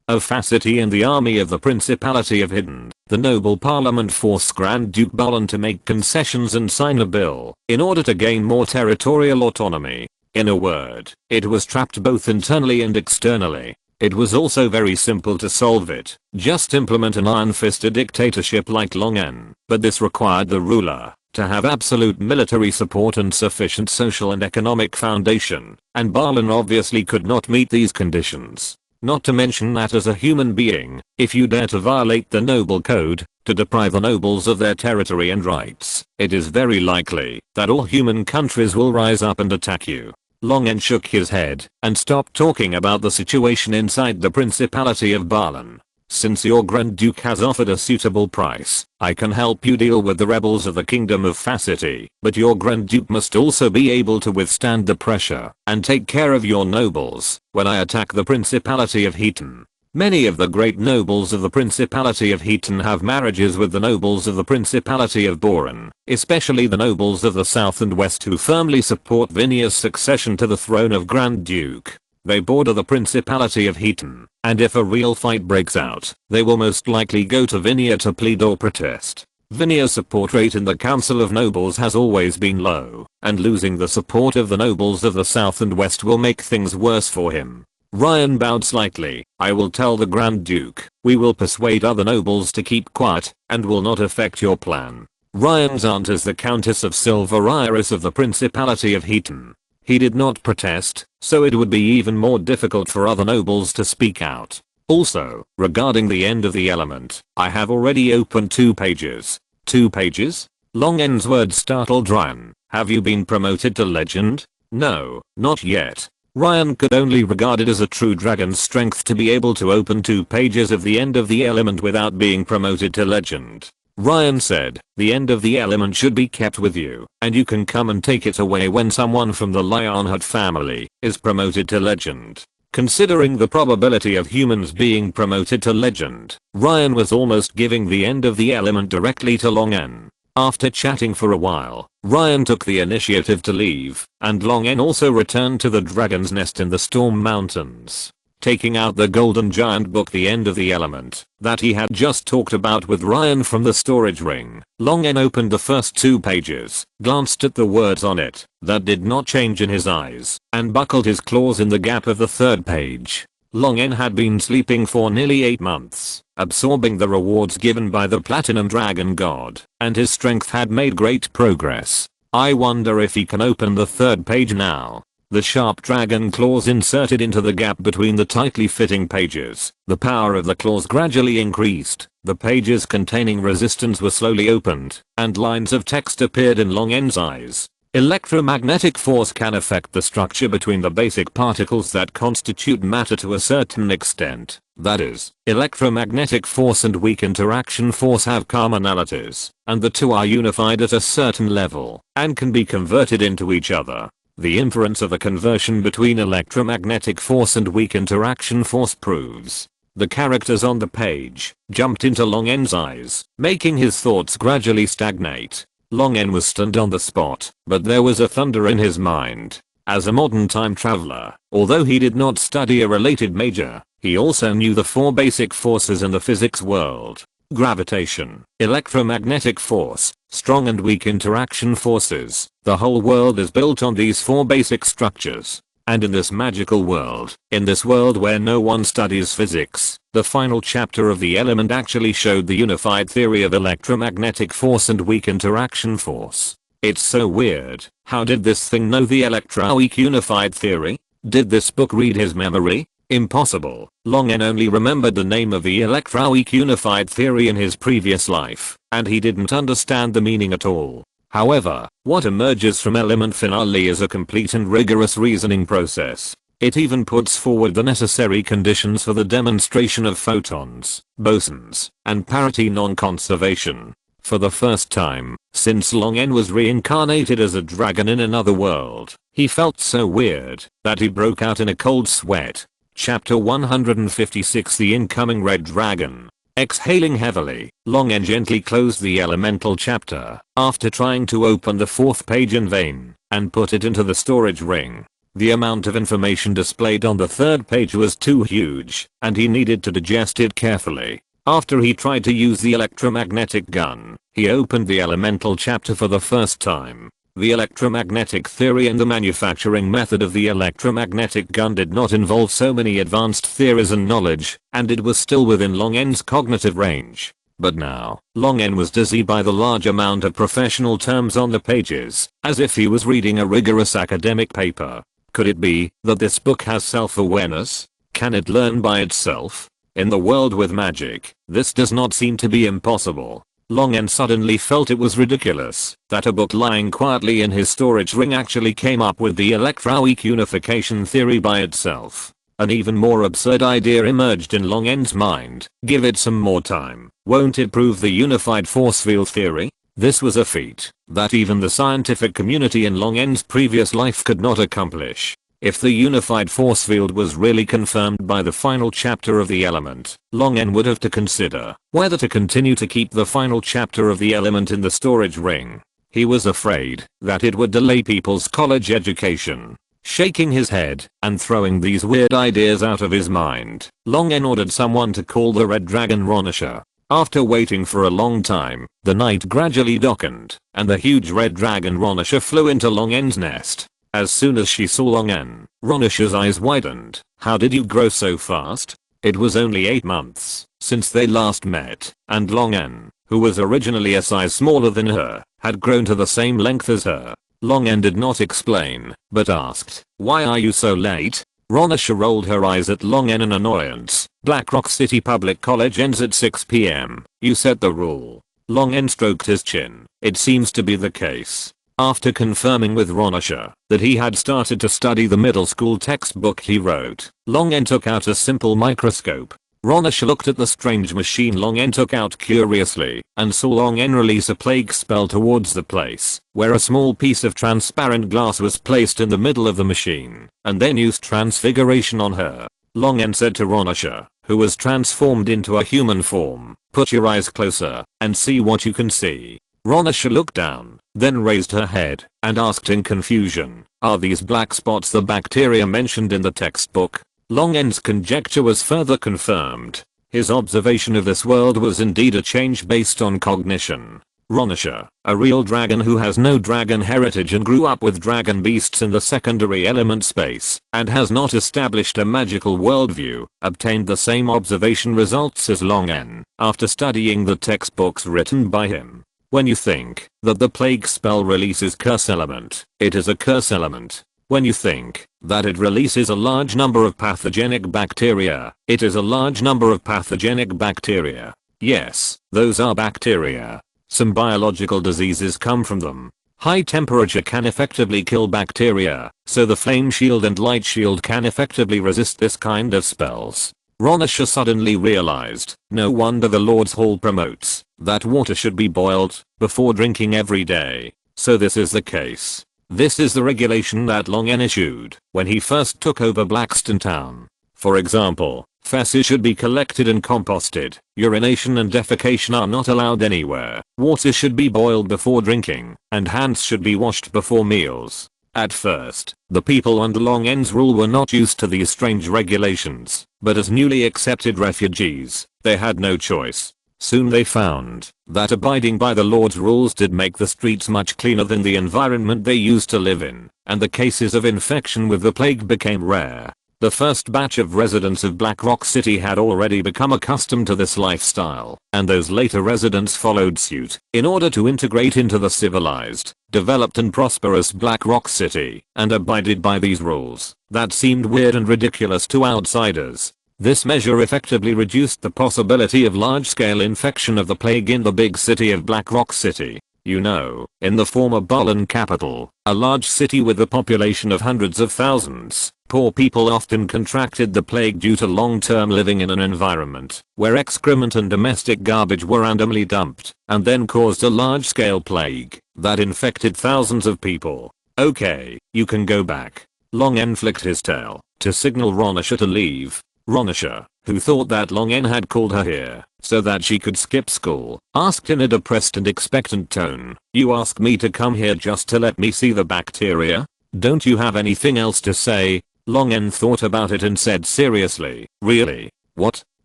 of Facity and the army of the Principality of Hidden. The noble parliament forced Grand Duke Balan to make concessions and sign a bill in order to gain more territorial autonomy. In a word, it was trapped both internally and externally. It was also very simple to solve it. Just implement an iron-fisted dictatorship like Longen. But this required the ruler to have absolute military support and sufficient social and economic foundation, and Balan obviously could not meet these conditions. Not to mention that as a human being, if you dare to violate the noble code, to deprive the nobles of their territory and rights, it is very likely that all human countries will rise up and attack you. Longen shook his head and stopped talking about the situation inside the Principality of Balan. Since your Grand Duke has offered a suitable price, I can help you deal with the rebels of the Kingdom of Facity, but your Grand Duke must also be able to withstand the pressure and take care of your nobles when I attack the Principality of Heaton. Many of the great nobles of the Principality of Heaton have marriages with the nobles of the Principality of Boron, especially the nobles of the South and West who firmly support Vinia's succession to the throne of Grand Duke. They border the Principality of Heaton, and if a real fight breaks out, they will most likely go to Vinia to plead or protest. Vinia's support rate in the Council of Nobles has always been low, and losing the support of the nobles of the South and West will make things worse for him. Ryan bowed slightly. I will tell the Grand Duke. We will persuade other nobles to keep quiet, and will not affect your plan. Ryan's aunt is the Countess of Silver Iris of the Principality of Heaton. He did not protest, so it would be even more difficult for other nobles to speak out. Also, regarding the end of the element, I have already opened 2 pages. 2 pages? Long N's words startled Ryan. Have you been promoted to legend? No, not yet. Ryan could only regard it as a true dragon's strength to be able to open 2 pages of the end of the element without being promoted to legend. Ryan said, the end of the element should be kept with you, and you can come and take it away when someone from the Lionheart family is promoted to legend. Considering the probability of humans being promoted to legend, Ryan was almost giving the end of the element directly to Long N. After chatting for a while, Ryan took the initiative to leave, and Long N also returned to the dragon's nest in the Storm Mountains. Taking out the golden giant book The End of the Element that he had just talked about with Ryan from the storage ring, Long N opened the first 2 pages, glanced at the words on it that did not change in his eyes, and buckled his claws in the gap of the 3rd page. Long N had been sleeping for nearly 8 months, absorbing the rewards given by the Platinum Dragon God, and his strength had made great progress. I wonder if he can open the 3rd page now. The sharp dragon claws inserted into the gap between the tightly fitting pages. The power of the claws gradually increased. The pages containing resistance were slowly opened, and lines of text appeared in Long N's eyes. Electromagnetic force can affect the structure between the basic particles that constitute matter to a certain extent. That is, electromagnetic force and weak interaction force have commonalities, and the two are unified at a certain level, and can be converted into each other. The inference of a conversion between electromagnetic force and weak interaction force proves. The characters on the page jumped into Long N's eyes, making his thoughts gradually stagnate. Long N was stunned on the spot, but there was a thunder in his mind. As a modern time traveler, although he did not study a related major, he also knew the 4 basic forces in the physics world. Gravitation, electromagnetic force, strong and weak interaction forces. The whole world is built on these 4 basic structures. And in this magical world, in this world where no one studies physics, the final chapter of the element actually showed the unified theory of electromagnetic force and weak interaction force. It's so weird. How did this thing know the electroweak unified theory? Did this book read his memory? Impossible. Long N only remembered the name of the electroweak unified theory in his previous life, and he didn't understand the meaning at all. However, what emerges from Element Finale is a complete and rigorous reasoning process. It even puts forward the necessary conditions for the demonstration of photons, bosons, and parity non-conservation. For the first time, since Long N was reincarnated as a dragon in another world, he felt so weird that he broke out in a cold sweat. Chapter 156 The Incoming Red Dragon. Exhaling heavily, Long N gently closed the elemental chapter after trying to open the 4th page in vain and put it into the storage ring. The amount of information displayed on the 3rd page was too huge, and he needed to digest it carefully. After he tried to use the electromagnetic gun, he opened the elemental chapter for the first time. The electromagnetic theory and the manufacturing method of the electromagnetic gun did not involve so many advanced theories and knowledge, and it was still within Long N's cognitive range. But now, Long N was dizzy by the large amount of professional terms on the pages, as if he was reading a rigorous academic paper. Could it be that this book has self-awareness? Can it learn by itself? In the world with magic, this does not seem to be impossible. Long N suddenly felt it was ridiculous that a book lying quietly in his storage ring actually came up with the electroweak unification theory by itself. An even more absurd idea emerged in Long N's mind. Give it some more time. Won't it prove the unified force field theory? This was a feat that even the scientific community in Long N's previous life could not accomplish. If the unified force field was really confirmed by the final chapter of the element, Long N would have to consider whether to continue to keep the final chapter of the element in the storage ring. He was afraid that it would delay people's college education. Shaking his head and throwing these weird ideas out of his mind, Long N ordered someone to call the red dragon Ronisha. After waiting for a long time, the night gradually darkened, and the huge red dragon Ronisha flew into Long N's nest. As soon as she saw Long N, Ronisha's eyes widened. How did you grow so fast? It was only 8 months since they last met, and Long N, who was originally a size smaller than her, had grown to the same length as her. Long N did not explain, but asked, "Why are you so late?" Ronisha rolled her eyes at Long N in annoyance. Black Rock City Public College ends at 6 p.m. You set the rule. Long N stroked his chin. It seems to be the case. After confirming with Ronisha that he had started to study the middle school textbook he wrote, Long N took out a simple microscope. Ronisha looked at the strange machine Long N took out curiously and saw Long N release a plague spell towards the place where a small piece of transparent glass was placed in the middle of the machine and then used transfiguration on her. Long N said to Ronisha, who was transformed into a human form, "Put your eyes closer and see what you can see." Ronisha looked down, then raised her head and asked in confusion, "Are these black spots the bacteria mentioned in the textbook?" Long N's conjecture was further confirmed. His observation of this world was indeed a change based on cognition. Ronisha, a real dragon who has no dragon heritage and grew up with dragon beasts in the secondary element space and has not established a magical worldview, obtained the same observation results as Long N after studying the textbooks written by him. When you think that the plague spell releases curse element, it is a curse element. When you think that it releases a large number of pathogenic bacteria, it is a large number of pathogenic bacteria. Yes, those are bacteria. Some biological diseases come from them. High temperature can effectively kill bacteria, so the flame shield and light shield can effectively resist this kind of spells. Ronisha suddenly realized, no wonder the Lord's Hall promotes that water should be boiled before drinking every day. So this is the case. This is the regulation that Long N issued when he first took over Blackston Town. For example, feces should be collected and composted. Urination and defecation are not allowed anywhere. Water should be boiled before drinking, and hands should be washed before meals. At first, the people under Long N's rule were not used to these strange regulations, but as newly accepted refugees, they had no choice. Soon they found that abiding by the Lord's rules did make the streets much cleaner than the environment they used to live in, and the cases of infection with the plague became rare. The first batch of residents of Black Rock City had already become accustomed to this lifestyle, and those later residents followed suit in order to integrate into the civilized, developed and prosperous Black Rock City, and abided by these rules that seemed weird and ridiculous to outsiders. This measure effectively reduced the possibility of large-scale infection of the plague in the big city of Black Rock City. You know, in the former Bolin capital, a large city with a population of hundreds of thousands, poor people often contracted the plague due to long-term living in an environment where excrement and domestic garbage were randomly dumped, and then caused a large-scale plague that infected thousands of people. Okay, you can go back. Long N flicked his tail to signal Ronisha to leave. Ronisha, who thought that Long N had called her here so that she could skip school, asked in a depressed and expectant tone, "You ask me to come here just to let me see the bacteria? Don't you have anything else to say?" Long N thought about it and said seriously, "Really? What?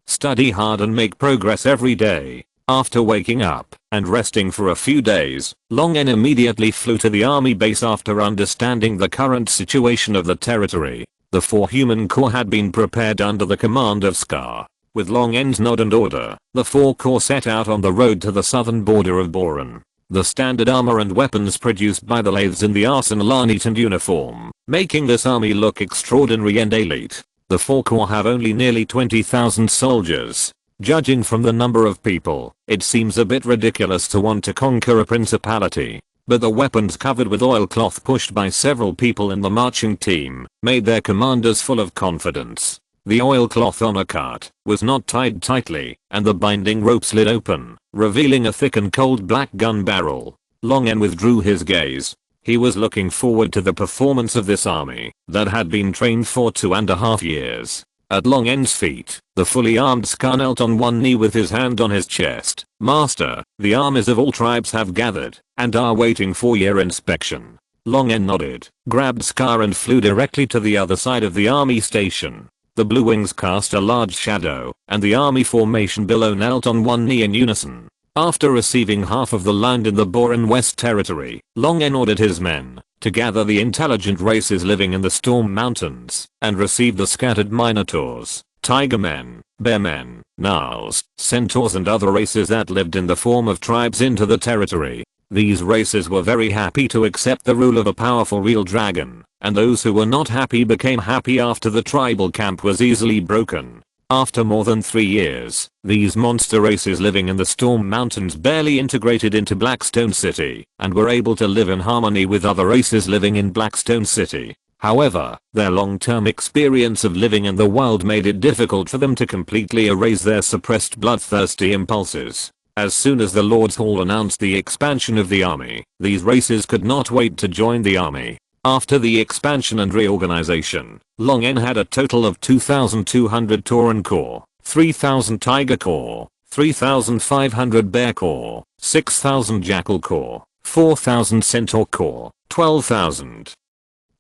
Study hard and make progress every day." After waking up and resting for a few days, Long N immediately flew to the army base after understanding the current situation of the territory. The 4 human corps had been prepared under the command of Scar. With Long N's nod and order, the 4 corps set out on the road to the southern border of Boron. The standard armor and weapons produced by the lathes in the arsenal are neat and uniform, making this army look extraordinary and elite. The 4 corps have only nearly 20,000 soldiers. Judging from the number of people, it seems a bit ridiculous to want to conquer a principality. But the weapons covered with oilcloth pushed by several people in the marching team made their commanders full of confidence. The oilcloth on a cart was not tied tightly, and the binding rope slid open, revealing a thick and cold black gun barrel. Long N withdrew his gaze. He was looking forward to the performance of this army that had been trained for 2.5 years. At Long N's feet, the fully armed Scar knelt on one knee with his hand on his chest. "Master, the armies of all tribes have gathered and are waiting for your inspection." Long N nodded, grabbed Scar and flew directly to the other side of the army station. The blue wings cast a large shadow, and the army formation below knelt on one knee in unison. After receiving half of the land in the Boran West territory, Long N ordered his men to gather the intelligent races living in the Storm Mountains and receive the scattered minotaurs, tiger men, bear men, gnarls, centaurs and other races that lived in the form of tribes into the territory. These races were very happy to accept the rule of a powerful real dragon, and those who were not happy became happy after the tribal camp was easily broken. After more than 3 years, these monster races living in the Storm Mountains barely integrated into Blackstone City and were able to live in harmony with other races living in Blackstone City. However, their long-term experience of living in the wild made it difficult for them to completely erase their suppressed bloodthirsty impulses. As soon as the Lord's Hall announced the expansion of the army, these races could not wait to join the army. After the expansion and reorganization, Long N had a total of 2,200 Tauren Corps, 3,000 Tiger Corps, 3,500 Bear Corps, 6,000 Jackal Corps, 4,000 Centaur Corps, 12,000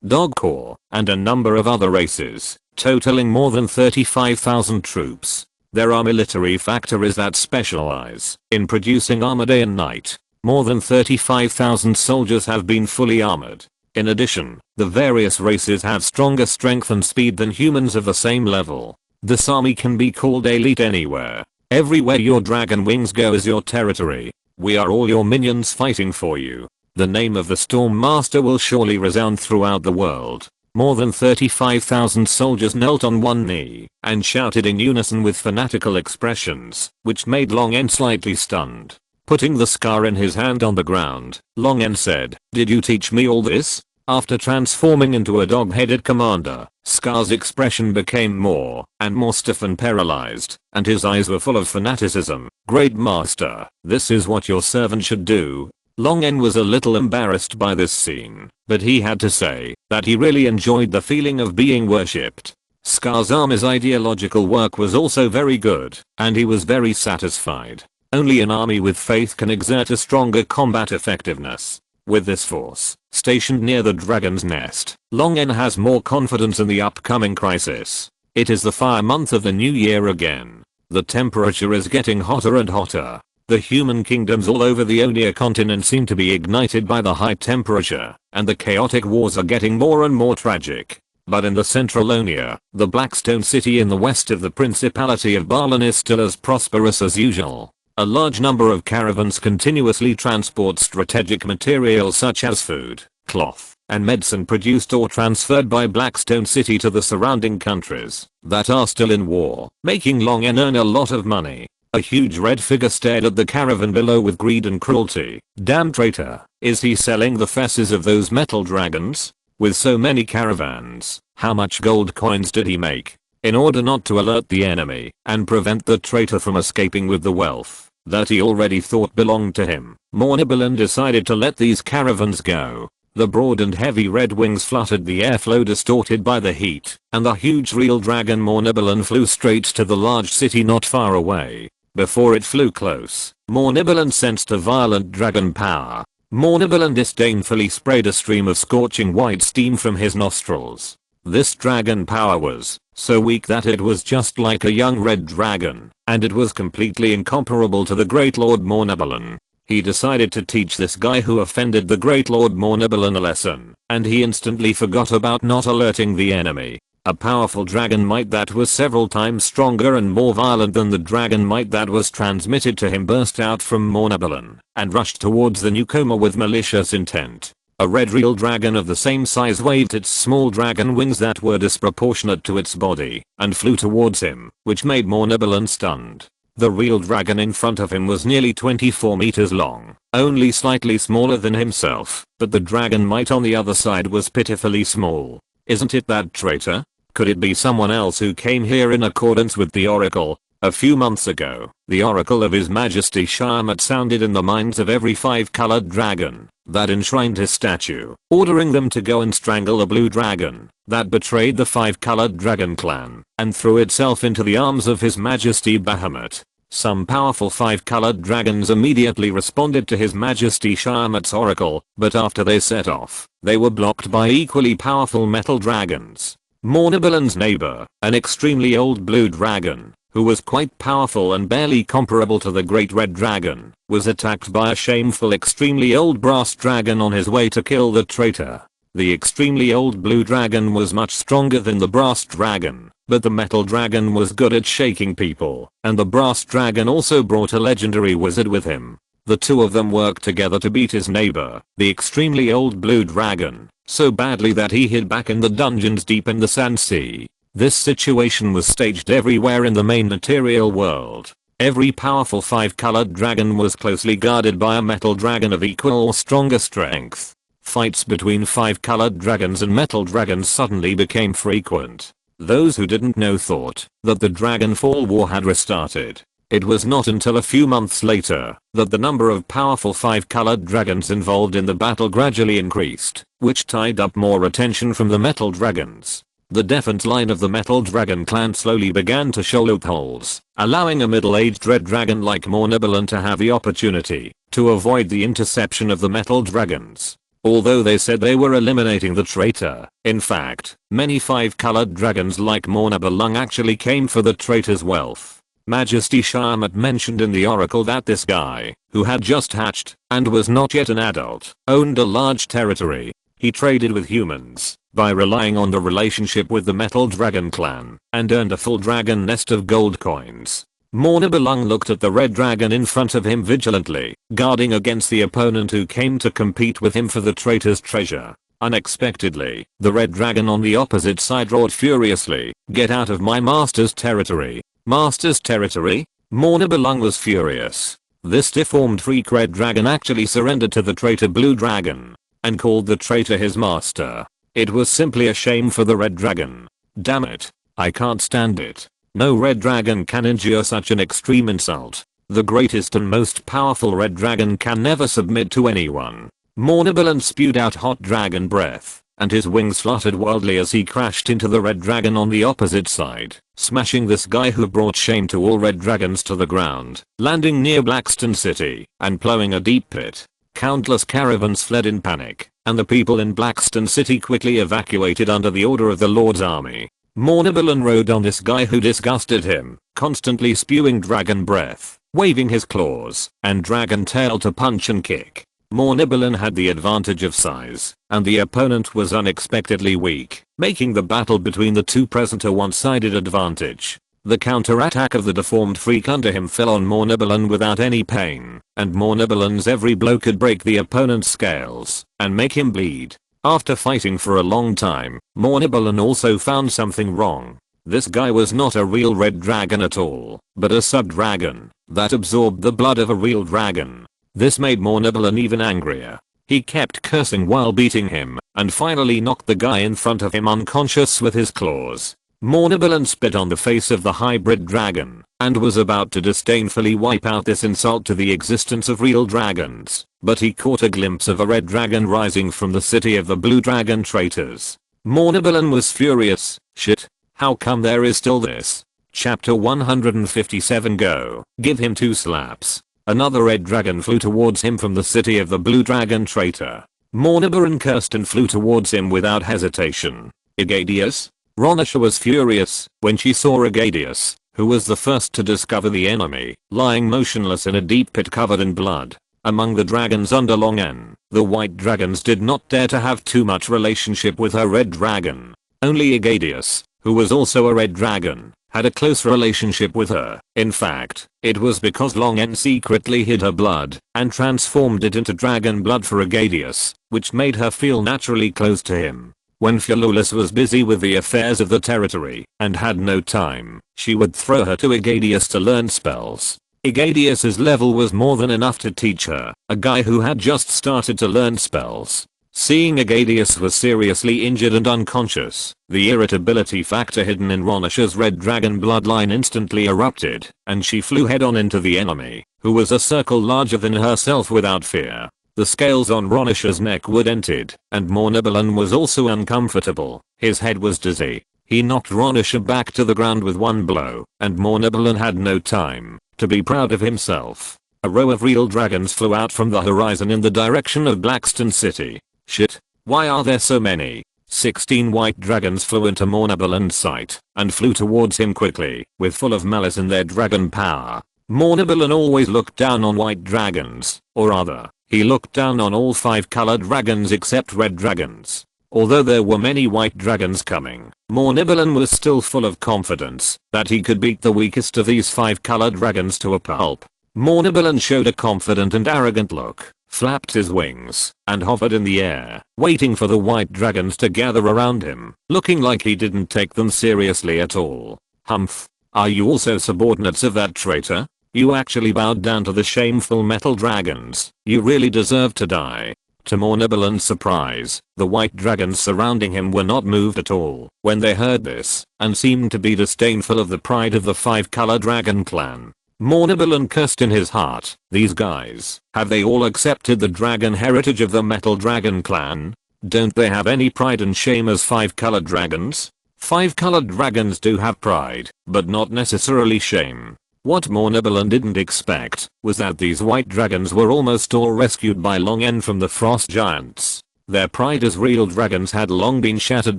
Dog Corps, and a number of other races, totaling more than 35,000 troops. There are military factories that specialize in producing armor day and night. More than 35,000 soldiers have been fully armored. In addition, the various races have stronger strength and speed than humans of the same level. This army can be called elite anywhere. Everywhere your dragon wings go is your territory. We are all your minions fighting for you. The name of the Storm Master will surely resound throughout the world. More than 35,000 soldiers knelt on one knee and shouted in unison with fanatical expressions, which made Long N slightly stunned. Putting the Scar in his hand on the ground, Long N said, "Did you teach me all this?" After transforming into a dog-headed commander, Scar's expression became more and more stiff and paralyzed, and his eyes were full of fanaticism. "Great master, this is what your servant should do." Long N was a little embarrassed by this scene, but he had to say that he really enjoyed the feeling of being worshipped. Scar's army's ideological work was also very good, and he was very satisfied. Only an army with faith can exert a stronger combat effectiveness. With this force stationed near the dragon's nest, Long N has more confidence in the upcoming crisis. It is the fire month of the new year again. The temperature is getting hotter and hotter. The human kingdoms all over the Onia continent seem to be ignited by the high temperature, and the chaotic wars are getting more and more tragic. But in the central Onia, the Blackstone city in the west of the Principality of Balan is still as prosperous as usual. A large number of caravans continuously transport strategic materials such as food, cloth, and medicine produced or transferred by Blackstone City to the surrounding countries that are still in war, making Long N earn a lot of money. A huge red figure stared at the caravan below with greed and cruelty. "Damn traitor, is he selling the fesses of those metal dragons? With so many caravans, how much gold coins did he make?" In order not to alert the enemy and prevent the traitor from escaping with the wealth that he already thought belonged to him, Mornibilin decided to let these caravans go. The broad and heavy red wings fluttered the airflow distorted by the heat, and the huge real dragon Mornibilin flew straight to the large city not far away. Before it flew close, Mornibilin sensed a violent dragon power. Mornibilin disdainfully sprayed a stream of scorching white steam from his nostrils. This dragon power was so weak that it was just like a young red dragon, and it was completely incomparable to the Great Lord Mornibilin. He decided to teach this guy who offended the Great Lord Mornibilin a lesson, and he instantly forgot about not alerting the enemy. A powerful dragon might that was several times stronger and more violent than the dragon might that was transmitted to him burst out from Mornibilin and rushed towards the newcomer with malicious intent. A red real dragon of the same size waved its small dragon wings that were disproportionate to its body and flew towards him, which made Mornibilin stunned. The real dragon in front of him was nearly 24 meters long, only slightly smaller than himself, but the dragon might on the other side was pitifully small. "Isn't it that traitor? Could it be someone else who came here in accordance with the oracle?" A few months ago, the oracle of His Majesty Tiamat sounded in the minds of every 5-colored dragon that enshrined his statue, ordering them to go and strangle a blue dragon that betrayed the 5-colored dragon clan and threw itself into the arms of His Majesty Bahamut. Some powerful 5-colored dragons immediately responded to His Majesty Tiamat's oracle, but after they set off, they were blocked by equally powerful metal dragons. Mornabalan's neighbor, an extremely old blue dragon, who was quite powerful and barely comparable to the great red dragon, was attacked by a shameful extremely old brass dragon on his way to kill the traitor. The extremely old blue dragon was much stronger than the brass dragon, but the metal dragon was good at shaking people, and the brass dragon also brought a legendary wizard with him. The two of them worked together to beat his neighbor, the extremely old blue dragon, so badly that he hid back in the dungeons deep in the Sand Sea. This situation was staged everywhere in the main material world. Every powerful 5-colored dragon was closely guarded by a metal dragon of equal or stronger strength. Fights between 5-colored dragons and metal dragons suddenly became frequent. Those who didn't know thought that the Dragonfall War had restarted. It was not until a few months later that the number of powerful 5-colored dragons involved in the battle gradually increased, which tied up more attention from the metal dragons. The defense line of the Metal Dragon clan slowly began to show loopholes, allowing a middle-aged red dragon like Mornabalan to have the opportunity to avoid the interception of the metal dragons. Although they said they were eliminating the traitor, in fact, many 5-colored dragons like Mornabalan actually came for the traitor's wealth. Majesty Tiamat mentioned in the oracle that this guy, who had just hatched and was not yet an adult, owned a large territory. He traded with humans by relying on the relationship with the Metal Dragon clan and earned a full dragon nest of gold coins. Mornabalan looked at the red dragon in front of him vigilantly, guarding against the opponent who came to compete with him for the traitor's treasure. Unexpectedly, the red dragon on the opposite side roared furiously, "Get out of my master's territory." Master's territory? Mornabalan was furious. This deformed freak red dragon actually surrendered to the traitor blue dragon and called the traitor his master. It was simply a shame for the red dragon. Damn it. I can't stand it. No red dragon can endure such an extreme insult. The greatest and most powerful red dragon can never submit to anyone. Mornabalan spewed out hot dragon breath, and his wings fluttered wildly as he crashed into the red dragon on the opposite side, smashing this guy who brought shame to all red dragons to the ground, landing near Blackstone City and plowing a deep pit. Countless caravans fled in panic, and the people in Blackstone City quickly evacuated under the order of the Lord's army. Mornabalan rode on this guy who disgusted him, constantly spewing dragon breath, waving his claws and dragon tail to punch and kick. Mornabalan had the advantage of size, and the opponent was unexpectedly weak, making the battle between the two present a one-sided advantage. The counterattack of the deformed freak under him fell on Mornabalan without any pain, and Mornabalan's every blow could break the opponent's scales and make him bleed. After fighting for a long time, Mornabalan also found something wrong. This guy was not a real red dragon at all, but a sub-dragon that absorbed the blood of a real dragon. This made Mornabalan even angrier. He kept cursing while beating him, and finally knocked the guy in front of him unconscious with his claws. Mornabalan spit on the face of the hybrid dragon, and was about to disdainfully wipe out this insult to the existence of real dragons, but he caught a glimpse of a red dragon rising from the city of the blue dragon traitors. Mornabalan was furious. Shit, how come there is still this? Chapter 157 Go. Give him 2 slaps. Another red dragon flew towards him from the city of the blue dragon traitor. Mornabalan cursed and flew towards him without hesitation. Egadius? Ronisha was furious when she saw Egadius, who was the first to discover the enemy, lying motionless in a deep pit covered in blood. Among the dragons under Long N, the white dragons did not dare to have too much relationship with her red dragon. Only Egadius, who was also a red dragon, had a close relationship with her. In fact, it was because Long N secretly hid her blood and transformed it into dragon blood for Egadius, which made her feel naturally close to him. When Philolus was busy with the affairs of the territory and had no time, she would throw her to Egadius to learn spells. Egadius's level was more than enough to teach her, a guy who had just started to learn spells. Seeing Agadius was seriously injured and unconscious, the irritability factor hidden in Ronish's red dragon bloodline instantly erupted, and she flew head-on into the enemy, who was a circle larger than herself without fear. The scales on Ronish's neck were dented, and Mornibilon was also uncomfortable. His head was dizzy. He knocked Ronisha back to the ground with one blow, and Mornibilon had no time to be proud of himself. A row of real dragons flew out from the horizon in the direction of Blackstone City. Shit, why are there so many? 16 white dragons flew into Mornibilon's sight and flew towards him quickly, with full of malice in their dragon power. Mornibilon always looked down on white dragons, or rather, he looked down on all 5 colored dragons except red dragons. Although there were many white dragons coming, Mornibilon was still full of confidence that he could beat the weakest of these 5 colored dragons to a pulp. Mornibilon showed a confident and arrogant look, flapped his wings, and hovered in the air, waiting for the white dragons to gather around him, looking like he didn't take them seriously at all. Humph. Are you also subordinates of that traitor? You actually bowed down to the shameful metal dragons. You really deserve to die. To Mornibilon's surprise, the white dragons surrounding him were not moved at all when they heard this, and seemed to be disdainful of the pride of the 5-color dragon clan. Mornibilon cursed in his heart, these guys, have they all accepted the dragon heritage of the metal dragon clan? Don't they have any pride and shame as 5-colored dragons? 5-colored dragons do have pride, but not necessarily shame. What Mornibilon didn't expect was that these white dragons were almost all rescued by Longen from the frost giants. Their pride as real dragons had long been shattered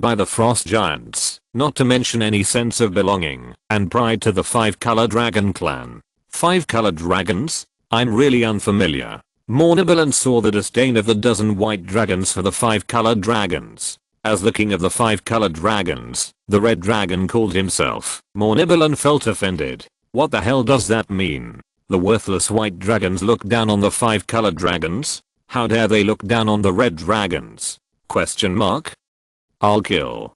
by the frost giants, not to mention any sense of belonging and pride to the 5-color dragon clan. 5-colored dragons? I'm really unfamiliar. Mornibilon saw the disdain of the dozen white dragons for the 5-colored dragons. As the king of the 5-colored dragons, the red dragon called himself, Mornibilon felt offended. What the hell does that mean? The worthless white dragons look down on the 5-colored dragons? How dare they look down on the red dragons? Question mark? I'll kill.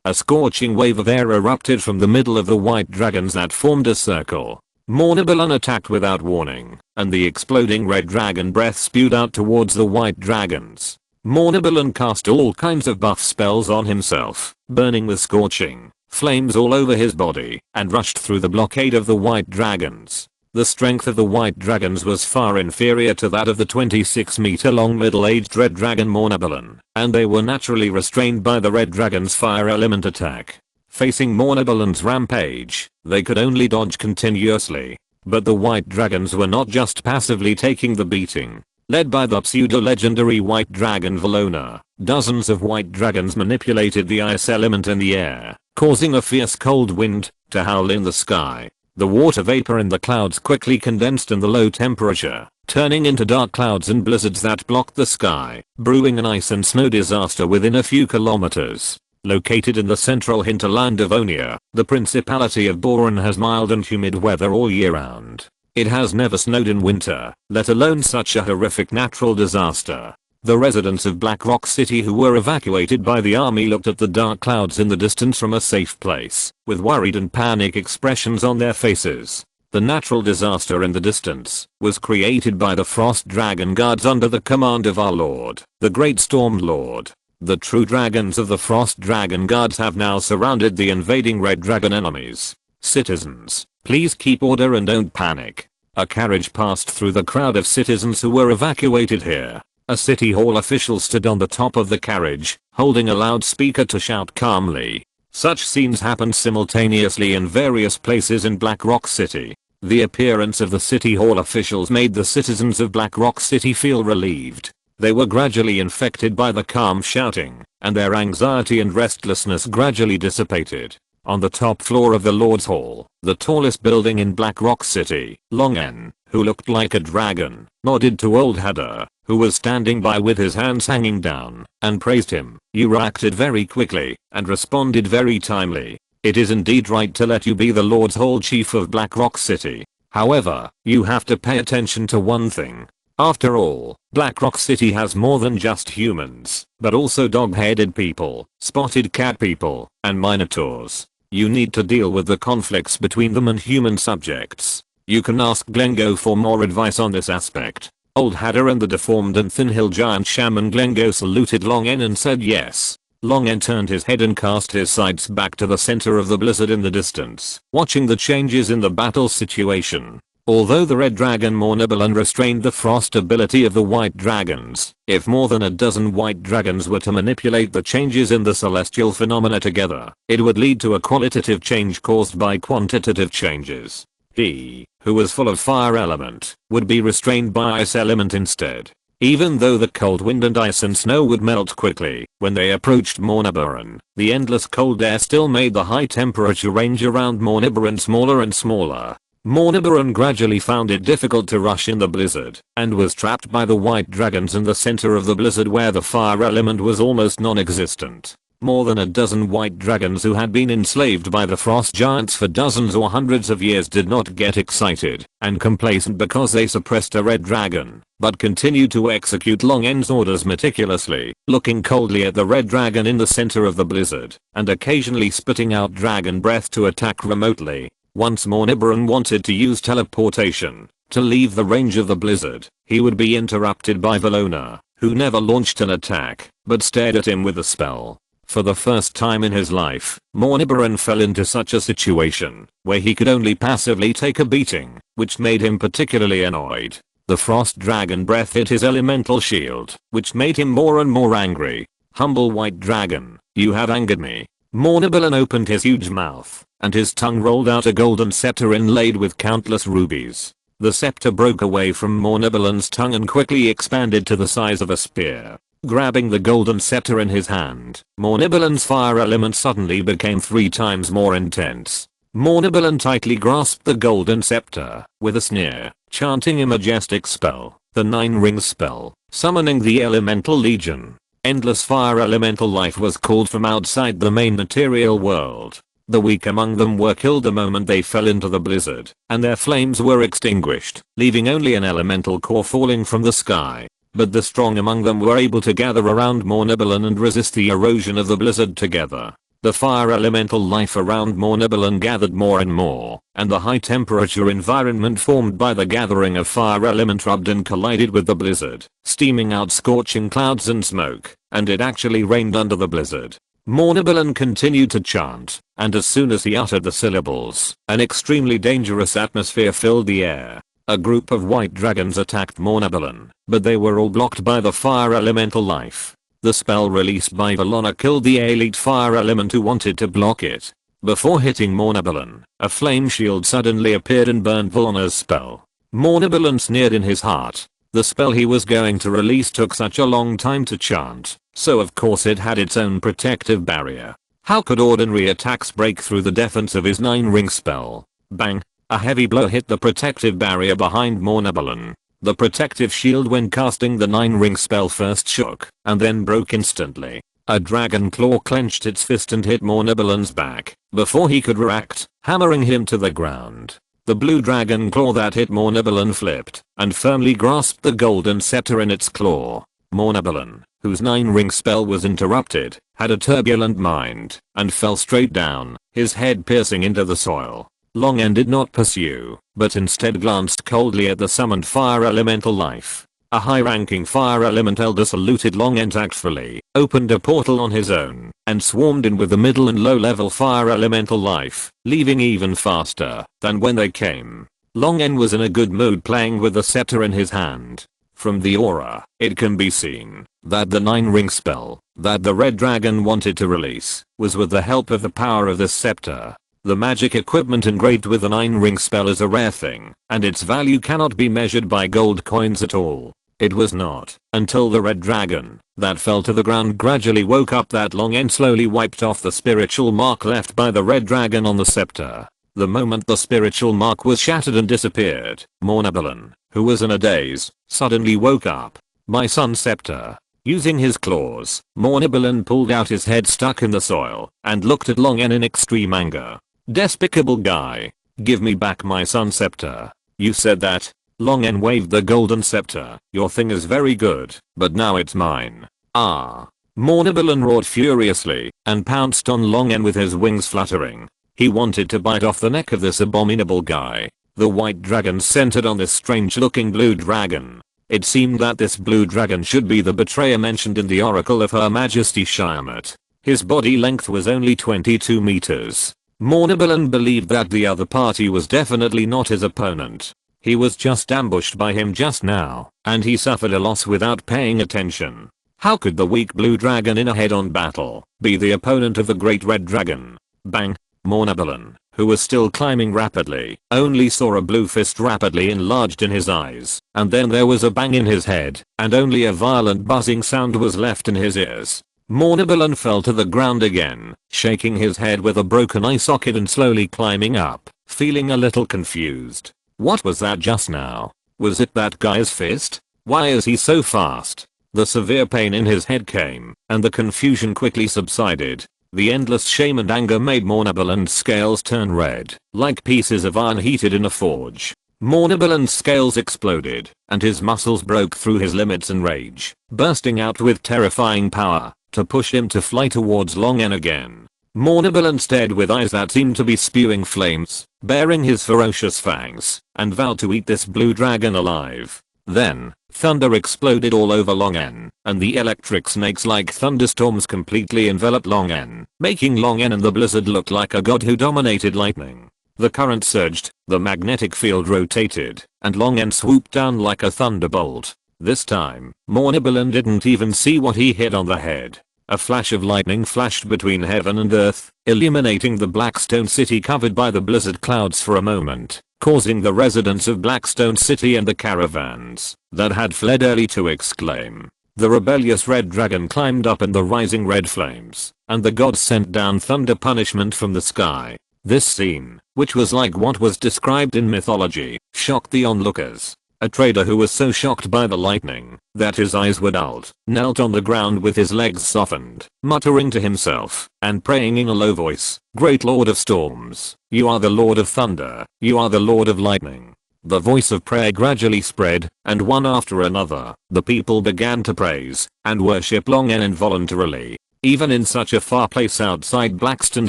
A scorching wave of air erupted from the middle of the white dragons that formed a circle. Mornibilon attacked without warning, and the exploding red dragon breath spewed out towards the white dragons. Mornibilon cast all kinds of buff spells on himself, burning with scorching flames all over his body, and rushed through the blockade of the white dragons. The strength of the white dragons was far inferior to that of the 26-meter-long middle-aged red dragon Mornibilon, and they were naturally restrained by the red dragon's fire element attack. Facing Mornibilon's rampage, they could only dodge continuously. But the white dragons were not just passively taking the beating. Led by the pseudo-legendary white dragon Valona, dozens of white dragons manipulated the ice element in the air, causing a fierce cold wind to howl in the sky. The water vapor in the clouds quickly condensed in the low temperature, turning into dark clouds and blizzards that blocked the sky, brewing an ice and snow disaster within a few kilometers. Located in the central hinterland of Onia, the Principality of Boron has mild and humid weather all year round. It has never snowed in winter, let alone such a horrific natural disaster. The residents of Black Rock City who were evacuated by the army looked at the dark clouds in the distance from a safe place, with worried and panic expressions on their faces. The natural disaster in the distance was created by the Frost Dragon Guards under the command of our lord, the Great Storm Lord. The true dragons of the Frost Dragon Guards have now surrounded the invading red dragon enemies. Citizens, please keep order and don't panic. A carriage passed through the crowd of citizens who were evacuated here. A city hall official stood on the top of the carriage, holding a loudspeaker to shout calmly. Such scenes happened simultaneously in various places in Black Rock City. The appearance of the city hall officials made the citizens of Black Rock City feel relieved. They were gradually infected by the calm shouting, and their anxiety and restlessness gradually dissipated. On the top floor of the Lord's Hall, the tallest building in Black Rock City, Longen, who looked like a dragon, nodded to old Hadar, who was standing by with his hands hanging down, and praised him. You reacted very quickly, and responded very timely. It is indeed right to let you be the Lord's Hall Chief of Black Rock City. However, you have to pay attention to one thing. After all, Black Rock City has more than just humans, but also dog-headed people, spotted cat people, and minotaurs. You need to deal with the conflicts between them and human subjects. You can ask Glengo for more advice on this aspect. Old Hatter and the deformed and thin hill giant shaman Glengo saluted Long N and said yes. Long N turned his head and cast his sights back to the center of the blizzard in the distance, watching the changes in the battle situation. Although the red dragon Mornibilon restrained the frost ability of the white dragons, if more than a dozen white dragons were to manipulate the changes in the celestial phenomena together, it would lead to a qualitative change caused by quantitative changes. He, who was full of fire element, would be restrained by ice element instead. Even though the cold wind and ice and snow would melt quickly, when they approached Mornibilon, the endless cold air still made the high temperature range around Mornibilon smaller and smaller. Mornibilon gradually found it difficult to rush in the blizzard, and was trapped by the white dragons in the center of the blizzard where the fire element was almost non-existent. More than a dozen white dragons who had been enslaved by the frost giants for dozens or hundreds of years did not get excited and complacent because they suppressed a red dragon, but continued to execute Long N's orders meticulously, looking coldly at the red dragon in the center of the blizzard, and occasionally spitting out dragon breath to attack remotely. Once Mornibilon wanted to use teleportation to leave the range of the blizzard, he would be interrupted by Valona, who never launched an attack, but stared at him with a spell. For the first time in his life, Mornibilon fell into such a situation, where he could only passively take a beating, which made him particularly annoyed. The frost dragon breath hit his elemental shield, which made him more and more angry. Humble white dragon, you have angered me. Mornibilon opened his huge mouth, and his tongue rolled out a golden scepter inlaid with countless rubies. The scepter broke away from Mornibilon's tongue and quickly expanded to the size of a spear. Grabbing the golden scepter in his hand, Mornibilon's fire element suddenly became 3 times more intense. Mornibilon tightly grasped the golden scepter, with a sneer, chanting a majestic spell, the 9 Rings spell, summoning the Elemental Legion. Endless fire elemental life was called from outside the main material world. The weak among them were killed the moment they fell into the blizzard, and their flames were extinguished, leaving only an elemental core falling from the sky. But the strong among them were able to gather around Mornibilon and resist the erosion of the blizzard together. The fire elemental life around Mornibilon gathered more and more, and the high temperature environment formed by the gathering of fire element rubbed and collided with the blizzard, steaming out scorching clouds and smoke, and it actually rained under the blizzard. Mornibilon continued to chant, and as soon as he uttered the syllables, an extremely dangerous atmosphere filled the air. A group of white dragons attacked Mornibilon, but they were all blocked by the fire elemental life. The spell released by Valona killed the elite fire element who wanted to block it. Before hitting Mornibilon, a flame shield suddenly appeared and burned Valona's spell. Mornibilon sneered in his heart. The spell he was going to release took such a long time to chant, so of course it had its own protective barrier. How could ordinary attacks break through the defense of his 9 Ring spell? Bang! A heavy blow hit the protective barrier behind Mornibilon. The protective shield when casting the 9 Ring spell first shook, and then broke instantly. A dragon claw clenched its fist and hit Mornibilon's back, before he could react, hammering him to the ground. The blue dragon claw that hit Mornibilon flipped, and firmly grasped the golden scepter in its claw. Mornibilon, whose 9 Ring spell was interrupted, had a turbulent mind, and fell straight down, his head piercing into the soil. Long N did not pursue, but instead glanced coldly at the summoned fire elemental life. A high-ranking fire element elder saluted Long N tactfully, opened a portal on his own, and swarmed in with the middle and low-level fire elemental life, leaving even faster than when they came. Long N was in a good mood playing with the scepter in his hand. From the aura, it can be seen that the 9 Ring spell that the red dragon wanted to release was with the help of the power of this scepter. The magic equipment engraved with the 9 Ring spell is a rare thing, and its value cannot be measured by gold coins at all. It was not until the red dragon that fell to the ground gradually woke up that Long N slowly wiped off the spiritual mark left by the red dragon on the scepter. The moment the spiritual mark was shattered and disappeared, Mornibilon, who was in a daze, suddenly woke up. My son scepter. Using his claws, Mornibilon pulled out his head stuck in the soil, and looked at Long N in extreme anger. Despicable guy. Give me back my son scepter. You said that? Long N waved the golden scepter. Your thing is very good, but now it's mine. Ah. Mornibilon roared furiously, and pounced on Long N with his wings fluttering. He wanted to bite off the neck of this abominable guy. The white dragons centered on this strange looking blue dragon. It seemed that this blue dragon should be the betrayer mentioned in the Oracle of Her Majesty Shyamut. His body length was only 22 meters. Mornabalan believed that the other party was definitely not his opponent. He was just ambushed by him just now, and he suffered a loss without paying attention. How could the weak blue dragon in a head-on battle be the opponent of the great red dragon? Bang! Mornabalan, who was still climbing rapidly, only saw a blue fist rapidly enlarged in his eyes, and then there was a bang in his head, and only a violent buzzing sound was left in his ears. Mornabalan fell to the ground again, shaking his head with a broken eye socket and slowly climbing up, feeling a little confused. What was that just now? Was it that guy's fist? Why is he so fast? The severe pain in his head came, and the confusion quickly subsided. The endless shame and anger made Mornabalan's scales turn red, like pieces of iron heated in a forge. Mornabalan's scales exploded, and his muscles broke through his limits in rage, bursting out with terrifying power, to push him to fly towards Longen again. Mornabalan stared with eyes that seemed to be spewing flames, baring his ferocious fangs, and vowed to eat this blue dragon alive. Then, thunder exploded all over Longen, and the electric snakes-like thunderstorms completely enveloped Longen, making Longen and the blizzard look like a god who dominated lightning. The current surged, the magnetic field rotated, and Longen swooped down like a thunderbolt. This time, Mornabalan didn't even see what he hit on the head. A flash of lightning flashed between heaven and earth, illuminating the Blackstone City covered by the blizzard clouds for a moment, causing the residents of Blackstone City and the caravans that had fled early to exclaim. The rebellious red dragon climbed up in the rising red flames, and the gods sent down thunder punishment from the sky. This scene, which was like what was described in mythology, shocked the onlookers. A trader who was so shocked by the lightning that his eyes were dulled, knelt on the ground with his legs softened, muttering to himself and praying in a low voice, "Great Lord of Storms, you are the Lord of Thunder, you are the Lord of Lightning." The voice of prayer gradually spread, and one after another, the people began to praise and worship Longen involuntarily. Even in such a far place outside Blackstone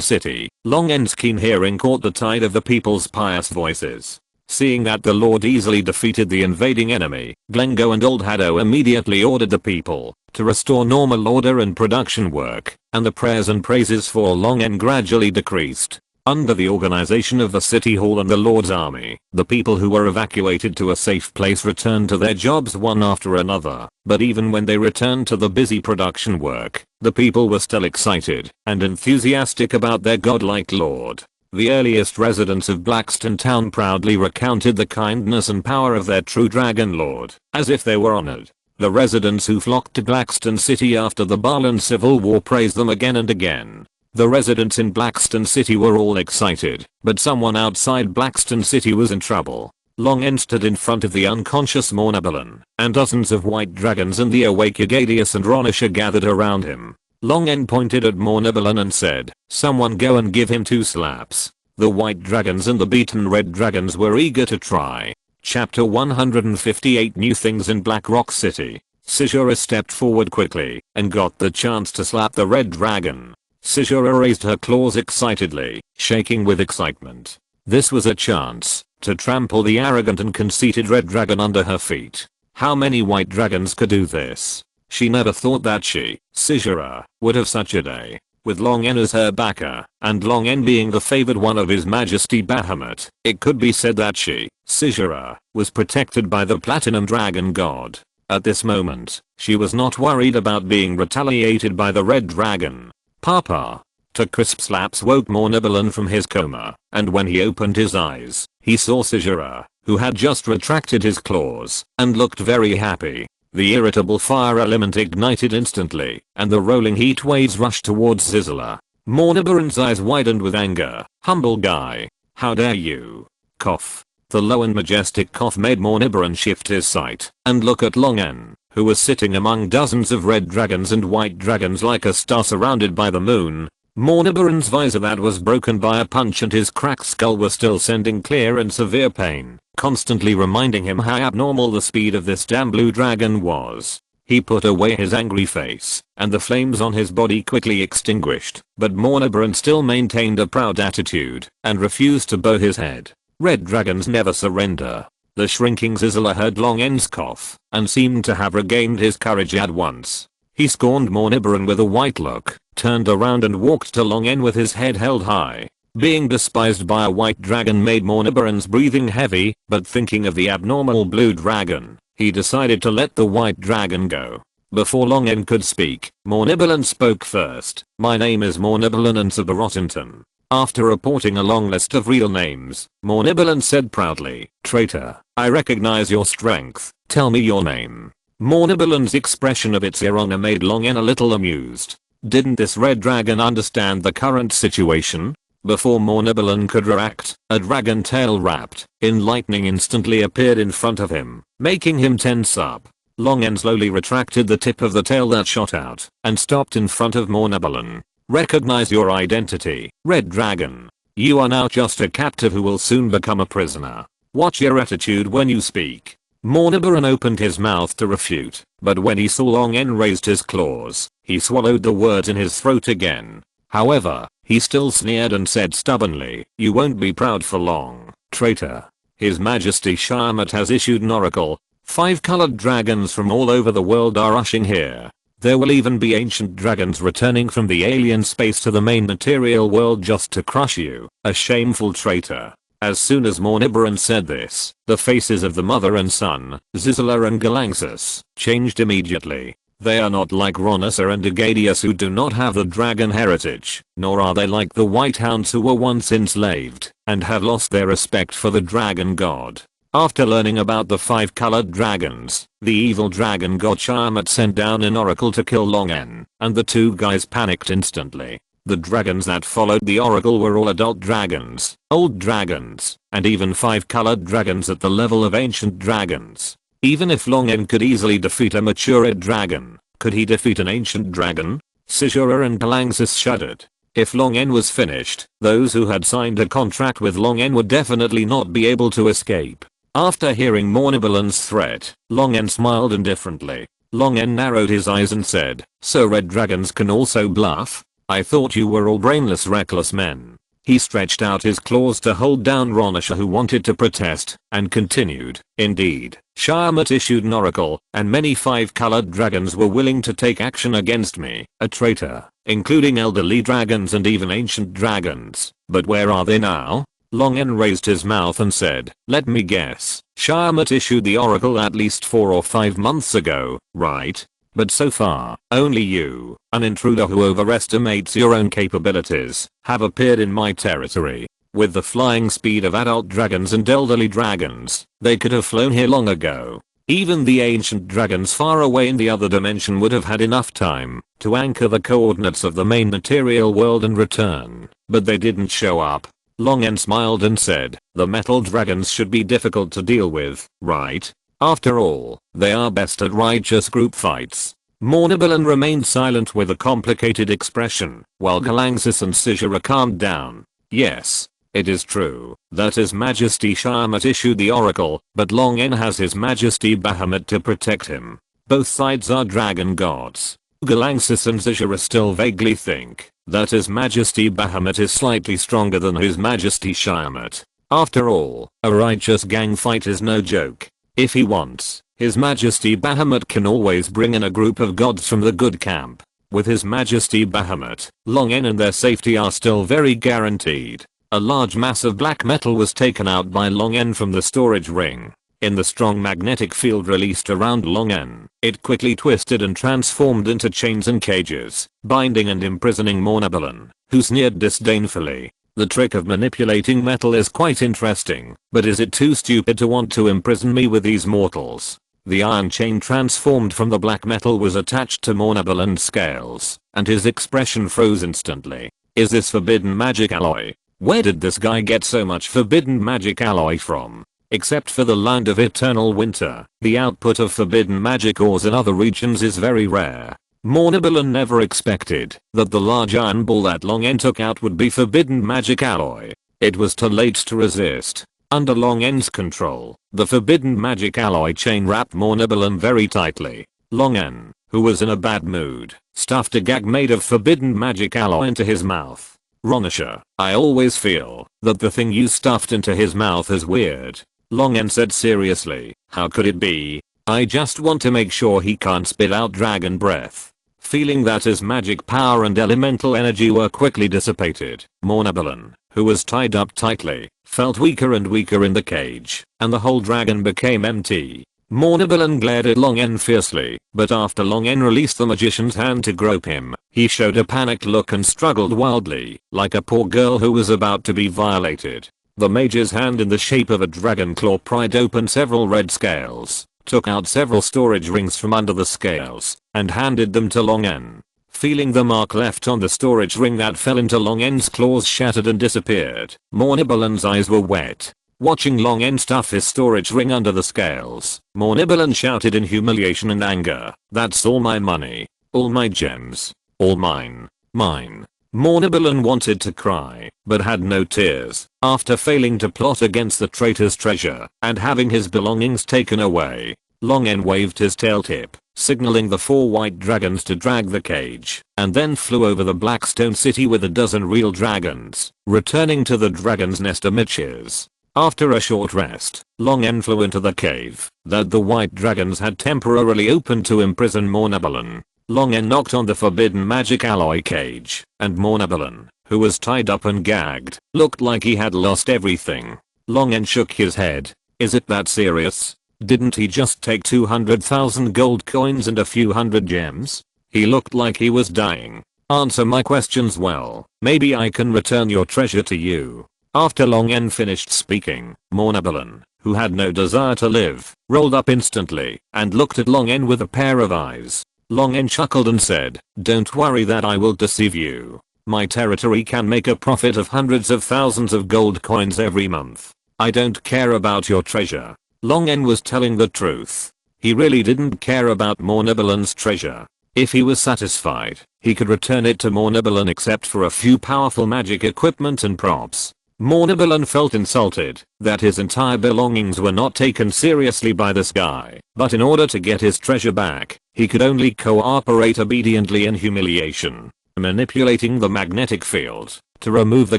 City, Longen's keen hearing caught the tide of the people's pious voices. Seeing that the Lord easily defeated the invading enemy, Glengo and Old Haddo immediately ordered the people to restore normal order and production work, and the prayers and praises for Longen gradually decreased. Under the organization of the City Hall and the Lord's army, the people who were evacuated to a safe place returned to their jobs one after another, but even when they returned to the busy production work, the people were still excited and enthusiastic about their godlike Lord. The earliest residents of Blackstone Town proudly recounted the kindness and power of their true Dragon Lord, as if they were honored. The residents who flocked to Blackstone City after the Balan Civil War praised them again and again. The residents in Blackstone City were all excited, but someone outside Blackstone City was in trouble. Longen stood in front of the unconscious Mornabalan, and dozens of white dragons and the awake Agadius and Ronisha gathered around him. Longen pointed at Mornabalan and said, "Someone go and give him 2 slaps." The white dragons and the beaten red dragons were eager to try. Chapter 158 New Things in Black Rock City. Sijura stepped forward quickly and got the chance to slap the red dragon. Sijura raised her claws excitedly, shaking with excitement. This was a chance to trample the arrogant and conceited red dragon under her feet. How many white dragons could do this? She never thought that she, Sijura, would have such a day. With Longen as her backer, and Longen being the favored one of His Majesty Bahamut, it could be said that she, Sijura, was protected by the Platinum Dragon God. At this moment, she was not worried about being retaliated by the red dragon. Papa. 2 crisp slaps woke Mornabalan from his coma, and when he opened his eyes, he saw Sijura, who had just retracted his claws, and looked very happy. The irritable fire element ignited instantly, and the rolling heat waves rushed towards Zizala. Mornabalan's eyes widened with anger. "Humble guy. How dare you?" Cough. The low and majestic cough made Mornabalan shift his sight and look at Longen, who was sitting among dozens of red dragons and white dragons like a star surrounded by the moon. Mornabalan's visor that was broken by a punch and his cracked skull was still sending clear and severe pain, constantly reminding him how abnormal the speed of this damn blue dragon was. He put away his angry face, and the flames on his body quickly extinguished, but Mornabalan still maintained a proud attitude, and refused to bow his head. Red dragons never surrender. The shrinking Sizzler heard Long N's cough and seemed to have regained his courage at once. He scorned Morniboran with a white look, turned around and walked to Long N with his head held high. Being despised by a white dragon made Morniboran's breathing heavy, but thinking of the abnormal blue dragon, he decided to let the white dragon go. Before Long N could speak, Morniboran spoke first. "My name is Morniboran and Sabarotinton." After reporting a long list of real names, Morniboran said proudly, "Traitor, I recognize your strength. Tell me your name." Morniboran's expression of its honor made Long N a little amused. Didn't this red dragon understand the current situation? Before Morniboran could react, a dragon tail wrapped in lightning instantly appeared in front of him, making him tense up. Long N slowly retracted the tip of the tail that shot out and stopped in front of Morniboran. "Recognize your identity, Red Dragon. You are now just a captive who will soon become a prisoner. Watch your attitude when you speak." Morniboran opened his mouth to refute, but when he saw Long N raised his claws, he swallowed the words in his throat again. However, he still sneered and said stubbornly, "You won't be proud for long, traitor. His Majesty Sharmat has issued an oracle. 5 colored dragons from all over the world are rushing here. There will even be ancient dragons returning from the alien space to the main material world just to crush you, a shameful traitor." As soon as Morniboran said this, the faces of the mother and son, Sizzler and Galangsus, changed immediately. They are not like Ronessa and Agadius who do not have the dragon heritage, nor are they like the White Hounds who were once enslaved and have lost their respect for the dragon god. After learning about the 5 colored dragons, the evil dragon god Sharmat sent down an oracle to kill Long N, and the 2 guys panicked instantly. The dragons that followed the oracle were all adult dragons, old dragons, and even 5 colored dragons at the level of ancient dragons. Even if Long N could easily defeat a mature dragon, could he defeat an ancient dragon? Sisura and Galangsus shuddered. If Long N was finished, those who had signed a contract with Long N would definitely not be able to escape. After hearing Morniboran's threat, Long N smiled indifferently. Long N narrowed his eyes and said, "So red dragons can also bluff? I thought you were all brainless reckless men." He stretched out his claws to hold down Ronisha who wanted to protest, and continued, "Indeed, Sharmat issued an oracle, and many 5 colored dragons were willing to take action against me, a traitor, including elderly dragons and even ancient dragons. But where are they now?" Long N raised his mouth and said, "Let me guess. Sharmat issued the oracle at least 4 or 5 months ago, right? But so far, only you, an intruder who overestimates your own capabilities, have appeared in my territory. With the flying speed of adult dragons and elderly dragons, they could have flown here long ago. Even the ancient dragons far away in the other dimension would have had enough time to anchor the coordinates of the main material world and return, but they didn't show up." Long N smiled and said, "The metal dragons should be difficult to deal with, right? After all, they are best at righteous group fights." Morniboran remained silent with a complicated expression, while Galangsus and Sisura calmed down. "Yes, it is true that His Majesty Sharmat issued the oracle, but Long N has His Majesty Bahamut to protect him. Both sides are dragon gods." Galangsus and Sisura still vaguely think that His Majesty Bahamut is slightly stronger than His Majesty Sharmat. After all, a righteous gang fight is no joke. If he wants, His Majesty Bahamut can always bring in a group of gods from the good camp. With His Majesty Bahamut, Long N and their safety are still very guaranteed. A large mass of black metal was taken out by Long N from the storage ring. In the strong magnetic field released around Long N, it quickly twisted and transformed into chains and cages, binding and imprisoning Morniboran, who sneered disdainfully. "The trick of manipulating metal is quite interesting, but is it too stupid to want to imprison me with these mortals?" The iron chain transformed from the black metal was attached to Morniboran's scales, and his expression froze instantly. "Is this forbidden magic alloy? Where did this guy get so much forbidden magic alloy from? Except for the land of eternal winter, the output of forbidden magic ores in other regions is very rare." Morniboran never expected that the large iron ball that Long N took out would be forbidden magic alloy. It was too late to resist. Under Long N's control, the forbidden magic alloy chain wrapped Morniboran very tightly. Long N, who was in a bad mood, stuffed a gag made of forbidden magic alloy into his mouth. "Ronisha, I always feel that the thing you stuffed into his mouth is weird. Long N said seriously, how could it be? I just want to make sure he can't spit out dragon breath. Feeling that his magic power and elemental energy were quickly dissipated, Mornaballen, who was tied up tightly, felt weaker and weaker in the cage, and the whole dragon became empty. Mornaballen glared at Long N fiercely, but after Long N released the magician's hand to grope him, he showed a panicked look and struggled wildly, like a poor girl who was about to be violated. The mage's hand in the shape of a dragon claw pried open several red scales, took out several storage rings from under the scales, and handed them to Long N. Feeling the mark left on the storage ring that fell into Long N's claws shattered and disappeared, Mornaballen's eyes were wet. Watching Long N stuff his storage ring under the scales, Mornaballen shouted in humiliation and anger, "That's all my money. All my gems. All mine. Mine." Mornaballen wanted to cry, but had no tears. After failing to plot against the traitor's treasure, and having his belongings taken away, Long N waved his tail tip, signaling the 4 white dragons to drag the cage, and then flew over the Blackstone City with a dozen real dragons, returning to the dragon's nest amidshirs. After a short rest, Long N flew into the cave that the white dragons had temporarily opened to imprison Mornaballen. Long N knocked on the forbidden magic alloy cage, and Mornaballen, who was tied up and gagged, looked like he had lost everything. Long N shook his head. Is it that serious? Didn't he just take 200,000 gold coins and a few hundred gems? He looked like he was dying. Answer my questions well. Maybe I can return your treasure to you. After Long N finished speaking, Mornaballen, who had no desire to live, rolled up instantly and looked at Long N with a pair of eyes. Long N chuckled and said, "Don't worry that I will deceive you. My territory can make a profit of hundreds of thousands of gold coins every month. I don't care about your treasure." Long N was telling the truth. He really didn't care about Mornaballen's treasure. If he was satisfied, he could return it to Mornaballen except for a few powerful magic equipment and props. Mornaballen felt insulted that his entire belongings were not taken seriously by this guy, but in order to get his treasure back, he could only cooperate obediently in humiliation, manipulating the magnetic field to remove the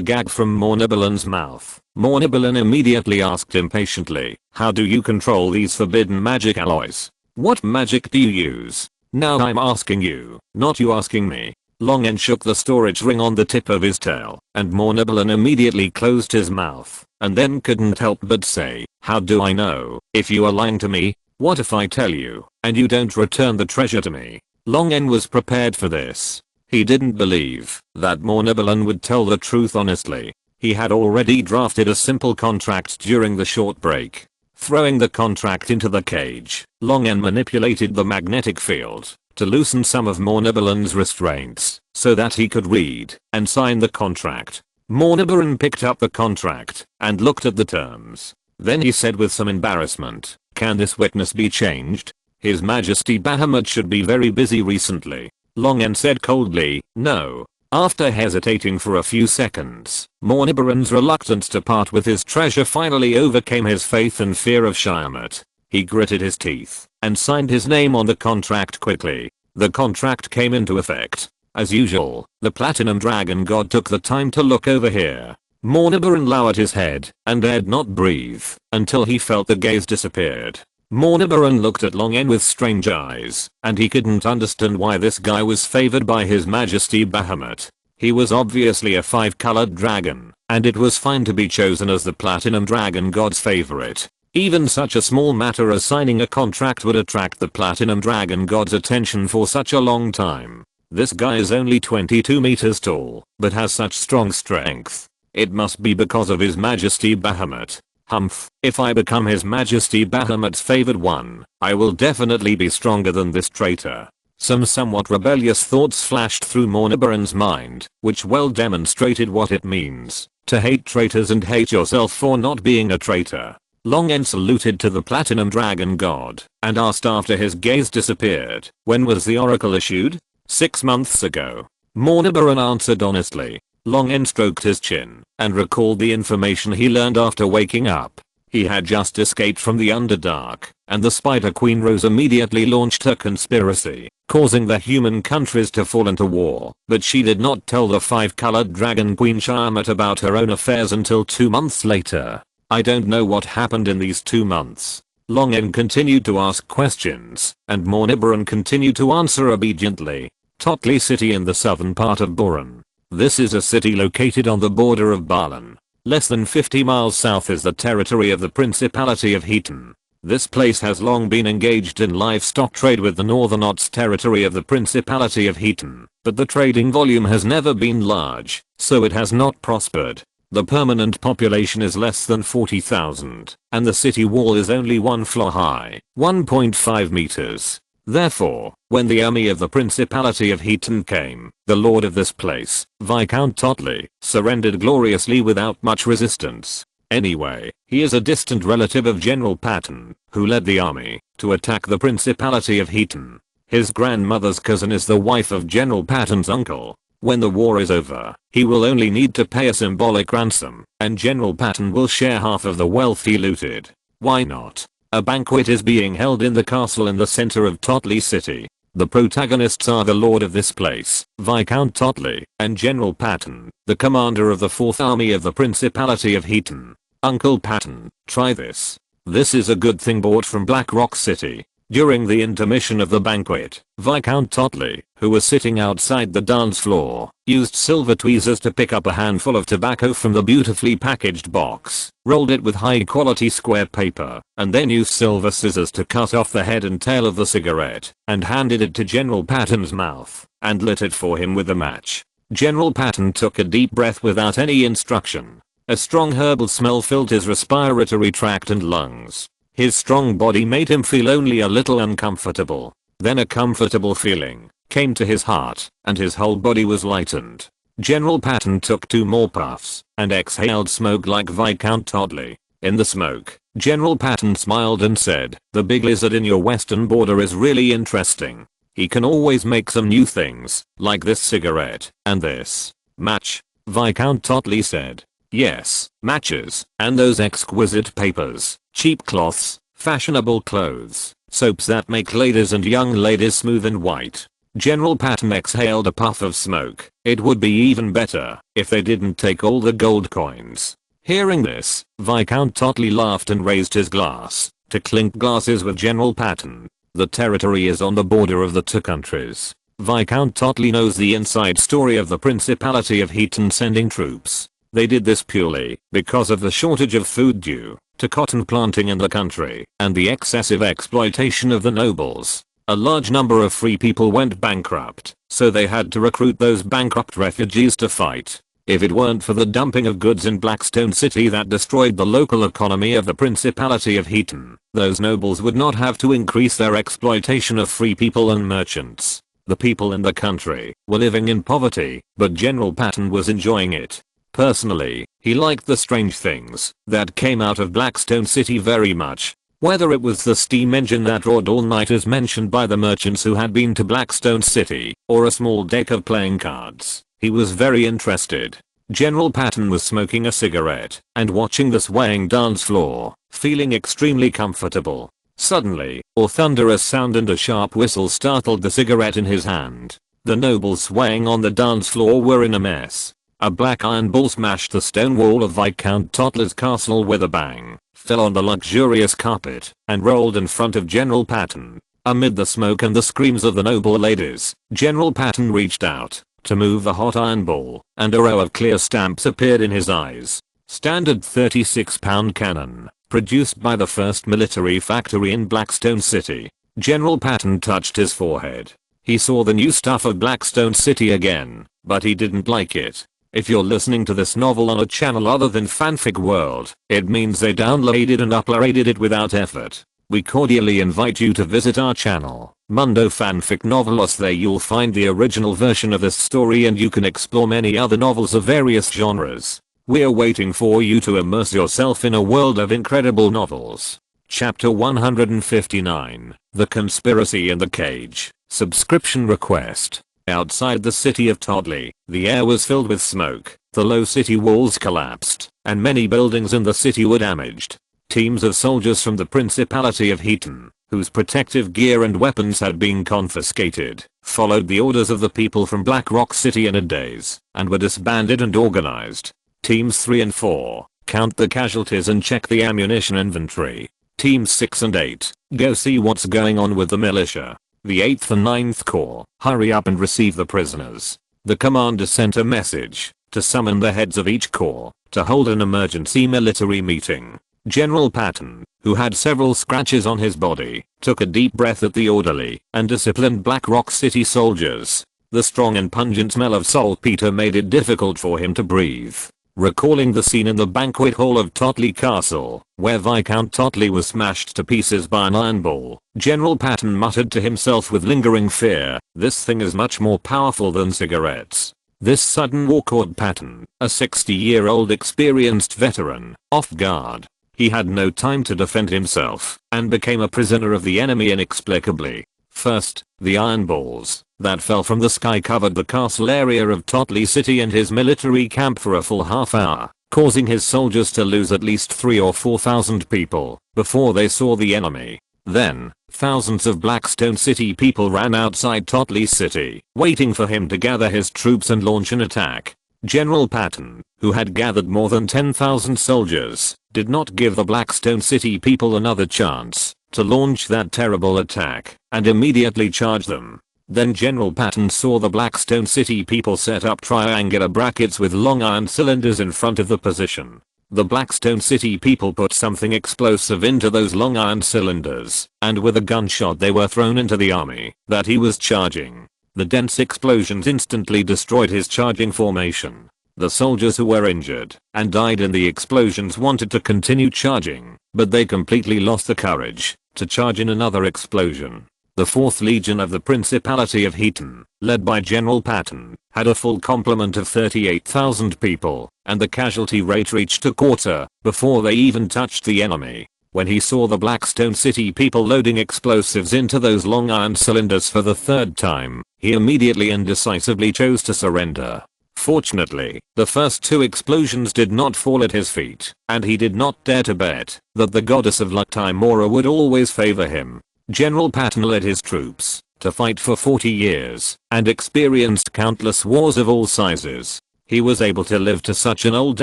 gag from Mornaballen's mouth. Mornaballen immediately asked impatiently, "How do you control these forbidden magic alloys? What magic do you use? Now I'm asking you, not you asking me." Long N shook the storage ring on the tip of his tail, and Mornaballen immediately closed his mouth, and then couldn't help but say, "How do I know if you are lying to me? What if I tell you, and you don't return the treasure to me?" Long N was prepared for this. He didn't believe that Mornaballen would tell the truth honestly. He had already drafted a simple contract during the short break. Throwing the contract into the cage, Long N manipulated the magnetic field to loosen some of Mornaballen's restraints so that he could read and sign the contract. Mornaballen picked up the contract and looked at the terms. Then he said with some embarrassment, "Can this witness be changed? His Majesty Bahamut should be very busy recently." Long N said coldly, "No." After hesitating for a few seconds, Mornaballen's reluctance to part with his treasure finally overcame his faith and fear of Shyamut. He gritted his teeth and signed his name on the contract quickly. The contract came into effect. As usual, the Platinum Dragon God took the time to look over here. Mornaballen lowered his head and dared not breathe until he felt the gaze disappeared. Mornaballen looked at Long N with strange eyes, and he couldn't understand why this guy was favored by His Majesty Bahamut. He was obviously a 5-colored dragon, and it was fine to be chosen as the Platinum Dragon God's favorite. Even such a small matter as signing a contract would attract the Platinum Dragon God's attention for such a long time. This guy is only 22 meters tall, but has such strong strength. It must be because of His Majesty Bahamut. Humph, if I become His Majesty Bahamut's favored one, I will definitely be stronger than this traitor. Some somewhat rebellious thoughts flashed through Mornaballen's mind, which well demonstrated what it means to hate traitors and hate yourself for not being a traitor. Long N saluted to the Platinum Dragon God and asked after his gaze disappeared, "When was the oracle issued?" 6 months ago. Mornaballen answered honestly. Long N stroked his chin and recalled the information he learned after waking up. He had just escaped from the Underdark, and the Spider Queen Rose immediately launched her conspiracy, causing the human countries to fall into war. But she did not tell the 5-colored Dragon Queen Shyamut about her own affairs until 2 months later. I don't know what happened in these 2 months. Longin continued to ask questions, and Mornibaran continued to answer obediently. Totli city in the southern part of Buran. This is a city located on the border of Balan. Less than 50 miles south is the territory of the Principality of Heaton. This place has long been engaged in livestock trade with the northern Ots territory of the Principality of Heaton, but the trading volume has never been large, so it has not prospered. The permanent population is less than 40,000, and the city wall is only 1 floor high, 1.5 meters. Therefore, when the army of the Principality of Heaton came, the lord of this place, Viscount Totli, surrendered gloriously without much resistance. Anyway, he is a distant relative of General Patton, who led the army to attack the Principality of Heaton. His grandmother's cousin is the wife of General Patton's uncle. When the war is over, he will only need to pay a symbolic ransom, and General Patton will share half of the wealth he looted. Why not? A banquet is being held in the castle in the center of Totli city. The protagonists are the lord of this place, Viscount Totli, and General Patton, the commander of the 4th Army of the Principality of Heaton. Uncle Patton, try this. This is a good thing bought from Black Rock City. During the intermission of the banquet, Viscount Totli, who was sitting outside the dance floor, used silver tweezers to pick up a handful of tobacco from the beautifully packaged box, rolled it with high quality square paper, and then used silver scissors to cut off the head and tail of the cigarette, and handed it to General Patton's mouth, and lit it for him with a match. General Patton took a deep breath without any instruction. A strong herbal smell filled his respiratory tract and lungs. His strong body made him feel only a little uncomfortable. Then a comfortable feeling came to his heart, and his whole body was lightened. General Patton took 2 more puffs, and exhaled smoke like Viscount Totli. In the smoke, General Patton smiled and said, "The big lizard in your western border is really interesting. He can always make some new things, like this cigarette, and this match." Viscount Totli said, "Yes, matches, and those exquisite papers, cheap cloths, fashionable clothes, soaps that make ladies and young ladies smooth and white." General Patton exhaled a puff of smoke. "It would be even better if they didn't take all the gold coins." Hearing this, Viscount Totli laughed and raised his glass to clink glasses with General Patton. The territory is on the border of the 2 countries. Viscount Totli knows the inside story of the Principality of Heaton sending troops. They did this purely because of the shortage of food due to cotton planting in the country and the excessive exploitation of the nobles. A large number of free people went bankrupt, so they had to recruit those bankrupt refugees to fight. If it weren't for the dumping of goods in Blackstone City that destroyed the local economy of the Principality of Heaton, those nobles would not have to increase their exploitation of free people and merchants. The people in the country were living in poverty, but General Patton was enjoying it. Personally, he liked the strange things that came out of Blackstone City very much. Whether it was the steam engine that roared all night as mentioned by the merchants who had been to Blackstone City, or a small deck of playing cards, he was very interested. General Patton was smoking a cigarette and watching the swaying dance floor, feeling extremely comfortable. Suddenly, a thunderous sound and a sharp whistle startled the cigarette in his hand. The nobles swaying on the dance floor were in a mess. A black iron ball smashed the stone wall of Viscount Totli's castle with a bang, fell on the luxurious carpet, and rolled in front of General Patton. Amid the smoke and the screams of the noble ladies, General Patton reached out to move the hot iron ball, and a row of clear stamps appeared in his eyes. Standard 36-pound cannon, produced by the first military factory in Blackstone City. General Patton touched his forehead. He saw the new stuff of Blackstone City again, but he didn't like it. If you're listening to this novel on a channel other than Fanfic World, it means they downloaded and uploaded it without effort. We cordially invite you to visit our channel, Mundo Fanfic Novelos. There you'll find the original version of this story and you can explore many other novels of various genres. We're waiting for you to immerse yourself in a world of incredible novels. Chapter 159, The Conspiracy in the Cage. Subscription request. Outside the city of Totli, the air was filled with smoke, the low city walls collapsed, and many buildings in the city were damaged. Teams of soldiers from the Principality of Heaton, whose protective gear and weapons had been confiscated, followed the orders of the people from Black Rock City in a daze, and were disbanded and organized. Teams 3 and 4, Count the casualties and check the ammunition inventory. Teams 6 and 8, go see what's going on with the militia. The 8th and 9th Corps, hurry up and receive the prisoners. The commander sent a message to summon the heads of each corps to hold an emergency military meeting. General Patton, who had several scratches on his body, took a deep breath at the orderly and disciplined Black Rock City soldiers. The strong and pungent smell of saltpeter made it difficult for him to breathe. Recalling the scene in the banquet hall of Totley Castle, where Viscount Totley was smashed to pieces by an iron ball, General Patton muttered to himself with lingering fear, "This thing is much more powerful than cigarettes." This sudden war caught Patton, a 60-year-old experienced veteran, off guard. He had no time to defend himself, and became a prisoner of the enemy inexplicably. First, the iron balls that fell from the sky covered the castle area of Totley City and his military camp for a full half hour, causing his soldiers to lose at least 3,000 or 4,000 people before they saw the enemy. Then, thousands of Blackstone City people ran outside Totley City, waiting for him to gather his troops and launch an attack. General Patton, who had gathered more than 10,000 soldiers, did not give the Blackstone City people another chance to launch that terrible attack, and immediately charged them. Then General Patton saw the Blackstone City people set up triangular brackets with long iron cylinders in front of the position. The Blackstone City people put something explosive into those long iron cylinders, and with a gunshot they were thrown into the army that he was charging. The dense explosions instantly destroyed his charging formation. The soldiers who were injured and died in the explosions wanted to continue charging, but they completely lost the courage to charge in another explosion. The 4th Legion of the Principality of Heaton, led by General Patton, had a full complement of 38,000 people, and the casualty rate reached a quarter before they even touched the enemy. When he saw the Blackstone City people loading explosives into those long iron cylinders for the 3rd time, he immediately and decisively chose to surrender. Fortunately, the first 2 explosions did not fall at his feet, and he did not dare to bet that the goddess of luck Timora would always favor him. General Patton led his troops to fight for 40 years and experienced countless wars of all sizes. He was able to live to such an old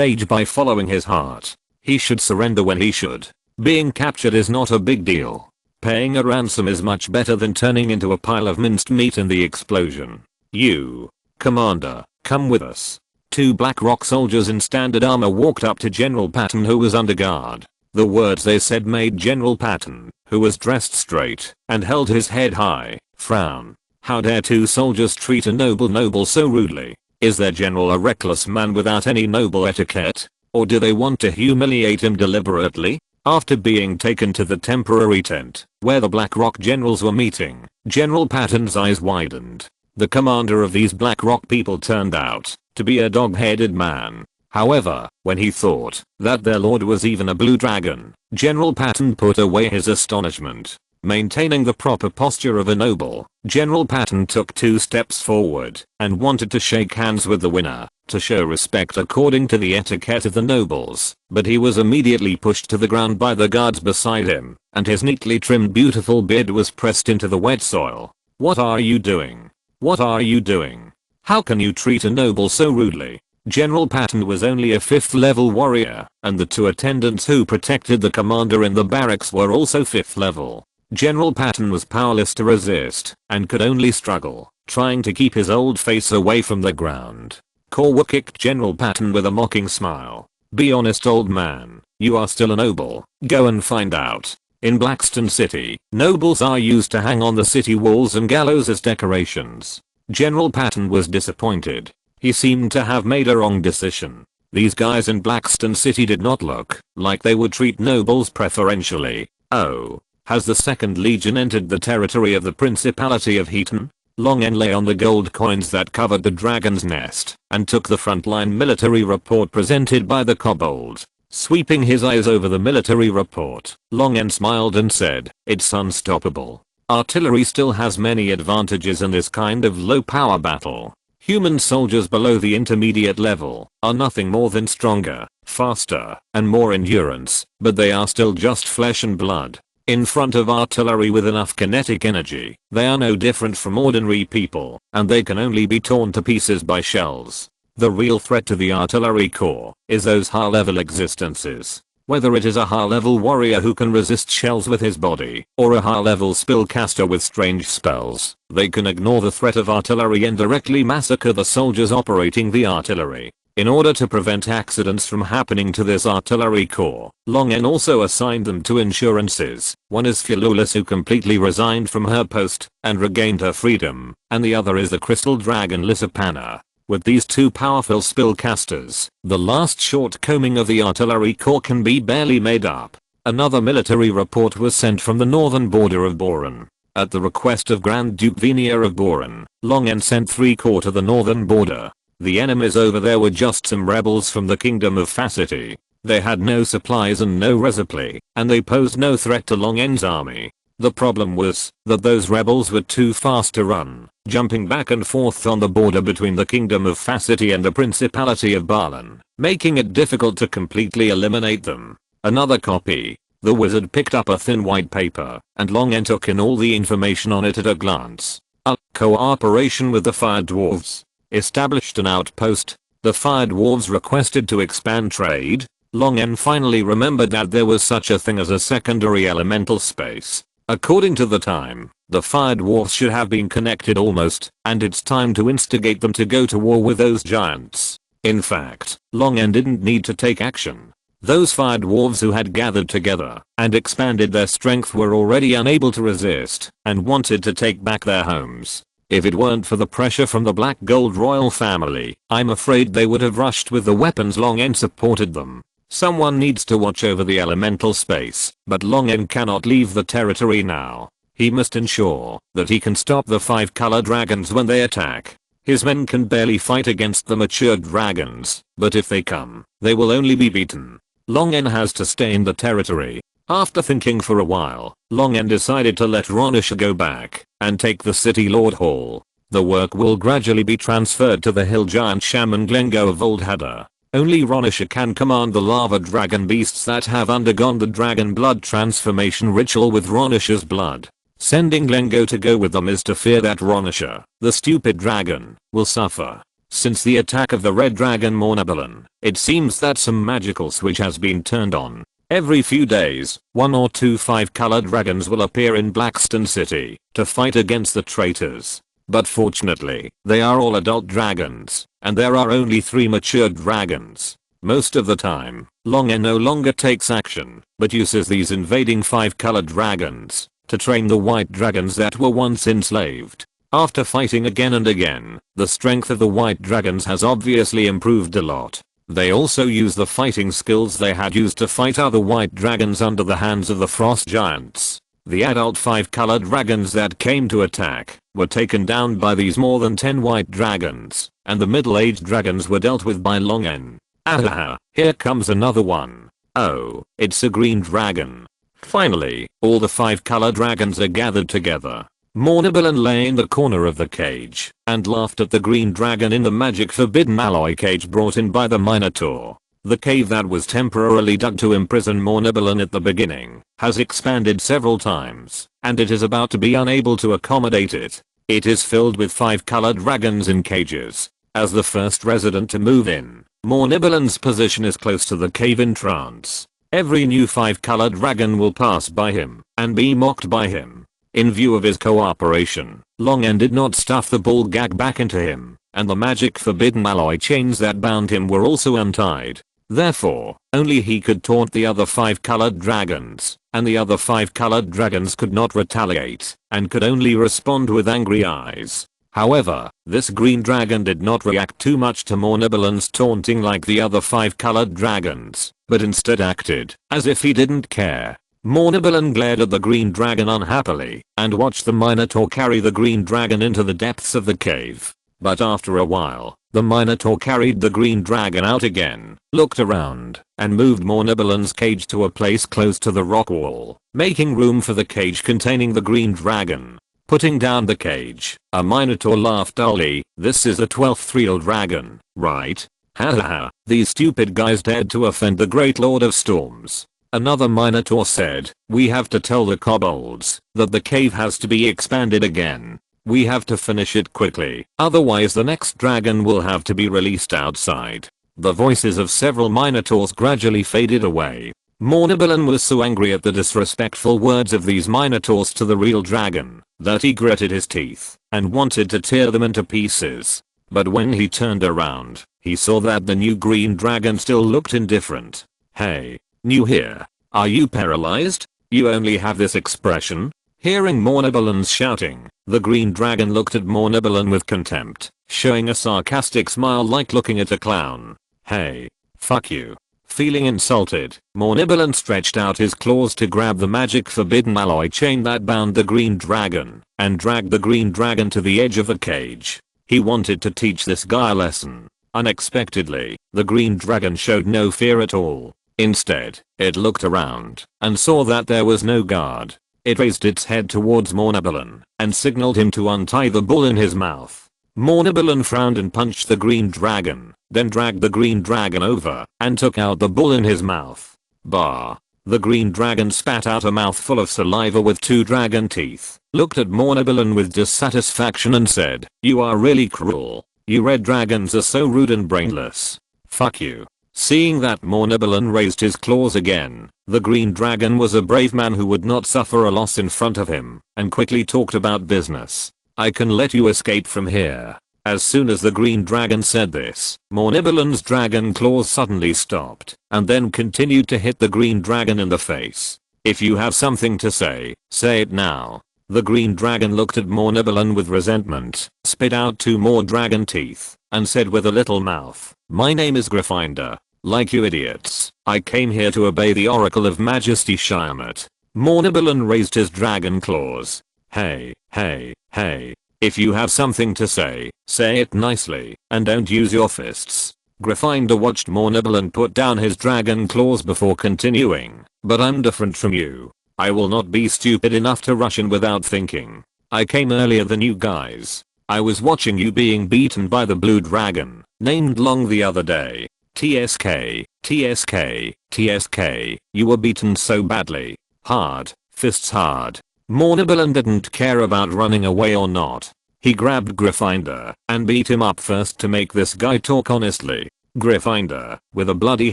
age by following his heart. He should surrender when he should. Being captured is not a big deal. Paying a ransom is much better than turning into a pile of minced meat in the explosion. You, Commander, come with us. 2 Black Rock soldiers in standard armor walked up to General Patton, who was under guard. The words they said made General Patton, who was dressed straight and held his head high, frown. How dare 2 soldiers treat a noble so rudely? Is their general a reckless man without any noble etiquette? Or do they want to humiliate him deliberately? After being taken to the temporary tent where the Black Rock generals were meeting, General Patton's eyes widened. The commander of these Black Rock people turned out to be a dog-headed man. However, when he thought that their lord was even a blue dragon, General Patton put away his astonishment. Maintaining the proper posture of a noble, General Patton took 2 steps forward and wanted to shake hands with the winner to show respect according to the etiquette of the nobles, but he was immediately pushed to the ground by the guards beside him, and his neatly trimmed beautiful beard was pressed into the wet soil. "What are you doing? What are you doing? How can you treat a noble so rudely?" General Patton was only a 5th level warrior, and the 2 attendants who protected the commander in the barracks were also 5th level. General Patton was powerless to resist, and could only struggle, trying to keep his old face away from the ground. Corwa kicked General Patton with a mocking smile. "Be honest, old man, you are still a noble. Go and find out." In Blackstone City, nobles are used to hang on the city walls and gallows as decorations. General Patton was disappointed. He seemed to have made a wrong decision. These guys in Blackstone City did not look like they would treat nobles preferentially. Oh, has the 2nd Legion entered the territory of the Principality of Heaton? Longen lay on the gold coins that covered the dragon's nest and took the frontline military report presented by the kobold. Sweeping his eyes over the military report, Longen smiled and said, "It's unstoppable. Artillery still has many advantages in this kind of low power battle. Human soldiers below the intermediate level are nothing more than stronger, faster, and more endurance, but they are still just flesh and blood. In front of artillery with enough kinetic energy, they are no different from ordinary people, and they can only be torn to pieces by shells." The real threat to the artillery core is those high-level existences. Whether it is a high-level warrior who can resist shells with his body, or a high-level spellcaster with strange spells, they can ignore the threat of artillery and directly massacre the soldiers operating the artillery. In order to prevent accidents from happening to this artillery core, Long N also assigned them two insurances. One is Philolus, who completely resigned from her post and regained her freedom, and the other is the crystal dragon Lysipana. With these two powerful spellcasters, the last shortcoming of the artillery core can be barely made up. Another military report was sent from the northern border of Boran. At the request of Grand Duke Venier of Boran, Long N sent 3 corps to the northern border. The enemies over there were just some rebels from the kingdom of Facity. They had no supplies and no resupply, and they posed no threat to Long N's army. The problem was that those rebels were too fast to run, jumping back and forth on the border between the kingdom of Facity and the principality of Balan, making it difficult to completely eliminate them. Another copy. The wizard picked up a thin white paper, and Long N took in all the information on it at a glance. A cooperation with the fire dwarves. Established an outpost. The fire dwarves requested to expand trade. Long N finally remembered that there was such a thing as a secondary elemental space. According to the time, the fire dwarves should have been connected almost, and it's time to instigate them to go to war with those giants. In fact, Long N didn't need to take action. Those fire dwarves who had gathered together and expanded their strength were already unable to resist and wanted to take back their homes. If it weren't for the pressure from the Black Gold royal family, I'm afraid they would have rushed with the weapons. Long N supported them. Someone needs to watch over the elemental space, but Long N cannot leave the territory now. He must ensure that he can stop the 5 color dragons when they attack. His men can barely fight against the mature dragons, but if they come, they will only be beaten. Long N has to stay in the territory. After thinking for a while, Long N decided to let Ronisha go back and take the City Lord Hall. The work will gradually be transferred to the hill giant shaman Glengo of Old Hadar. Only Ronisha can command the lava dragon beasts that have undergone the dragon blood transformation ritual with Ronisha's blood. Sending Glengo to go with them is to fear that Ronisha, the stupid dragon, will suffer. Since the attack of the red dragon Mornabalan, it seems that some magical switch has been turned on. Every few days, 1 or 2 5-color dragons will appear in Blackstone City to fight against the traitors. But fortunately, they are all adult dragons, and there are only 3 mature dragons. Most of the time, Long N no longer takes action, but uses these invading 5-color dragons to train the white dragons that were once enslaved. After fighting again and again, the strength of the white dragons has obviously improved a lot. They also use the fighting skills they had used to fight other white dragons under the hands of the frost giants. The adult 5-color dragons that came to attack were taken down by these more than 10 white dragons, and the middle-aged dragons were dealt with by Long N. Ahaha, here comes another one. Oh, it's a green dragon. Finally, all the 5-color dragons are gathered together. Mornabalan lay in the corner of the cage and laughed at the green dragon in the magic forbidden alloy cage brought in by the Minotaur. The cave that was temporarily dug to imprison Mornabalan at the beginning has expanded several times, and it is about to be unable to accommodate it. It is filled with 5-colored dragons in cages. As the first resident to move in, Mornabalan's position is close to the cave entrance. Every new 5-colored dragon will pass by him and be mocked by him. In view of his cooperation, Long N did not stuff the ball gag back into him, and the magic forbidden alloy chains that bound him were also untied. Therefore, only he could taunt the other 5-colored dragons, and the other 5-colored dragons could not retaliate, and could only respond with angry eyes. However, this green dragon did not react too much to Mornabalan's taunting like the other 5-colored dragons, but instead acted as if he didn't care. Mornabalan glared at the green dragon unhappily and watched the Minotaur carry the green dragon into the depths of the cave. But after a while, the Minotaur carried the green dragon out again, looked around, and moved Mornabalan's cage to a place close to the rock wall, making room for the cage containing the green dragon. Putting down the cage, a Minotaur laughed dully. This is a 12th real dragon, right? Hahaha, these stupid guys dared to offend the Great Lord of Storms. Another Minotaur said, we have to tell the kobolds that the cave has to be expanded again. We have to finish it quickly, otherwise the next dragon will have to be released outside. The voices of several minotaurs gradually faded away. Mornibilin was so angry at the disrespectful words of these minotaurs to the real dragon that he gritted his teeth and wanted to tear them into pieces. But when he turned around, he saw that the new green dragon still looked indifferent. "Hey, new here. Are you paralyzed? You only have this expression?" Hearing Mornibilin's shouting, the green dragon looked at Mornibilin with contempt, showing a sarcastic smile like looking at a clown. "Hey, fuck you." Feeling insulted, Mornibilin stretched out his claws to grab the magic forbidden alloy chain that bound the green dragon and dragged the green dragon to the edge of the cage. He wanted to teach this guy a lesson. Unexpectedly, the green dragon showed no fear at all. Instead, it looked around and saw that there was no guard. It raised its head towards Mornibilin and signaled him to untie the bull in his mouth. Mornibilin frowned and punched the green dragon, then dragged the green dragon over and took out the bull in his mouth. Bah! The green dragon spat out a mouthful of saliva with 2 dragon teeth, looked at Mornibilin with dissatisfaction and said, "You are really cruel. You red dragons are so rude and brainless. Fuck you." Seeing that Mornibilin raised his claws again, the green dragon was a brave man who would not suffer a loss in front of him and quickly talked about business. "I can let you escape from here." As soon as the green dragon said this, Mornibilin's dragon claws suddenly stopped and then continued to hit the green dragon in the face. "If you have something to say, say it now." The green dragon looked at Mornibilin with resentment, spit out 2 more dragon teeth, and said with a little mouth, "My name is Gryffindor. Like you idiots, I came here to obey the Oracle of Majesty Shiamat." Mornibilin raised his dragon claws. "Hey, hey, hey. If you have something to say, say it nicely, and don't use your fists." Gryffindor watched Mornibilin put down his dragon claws before continuing, "But I'm different from you. I will not be stupid enough to rush in without thinking. I came earlier than you guys. I was watching you being beaten by the blue dragon, named Long, the other day. TSK, TSK, TSK, you were beaten so badly. Hard, fists hard." Mornibilin didn't care about running away or not. He grabbed Gryffindor and beat him up first to make this guy talk honestly. Gryffindor, with a bloody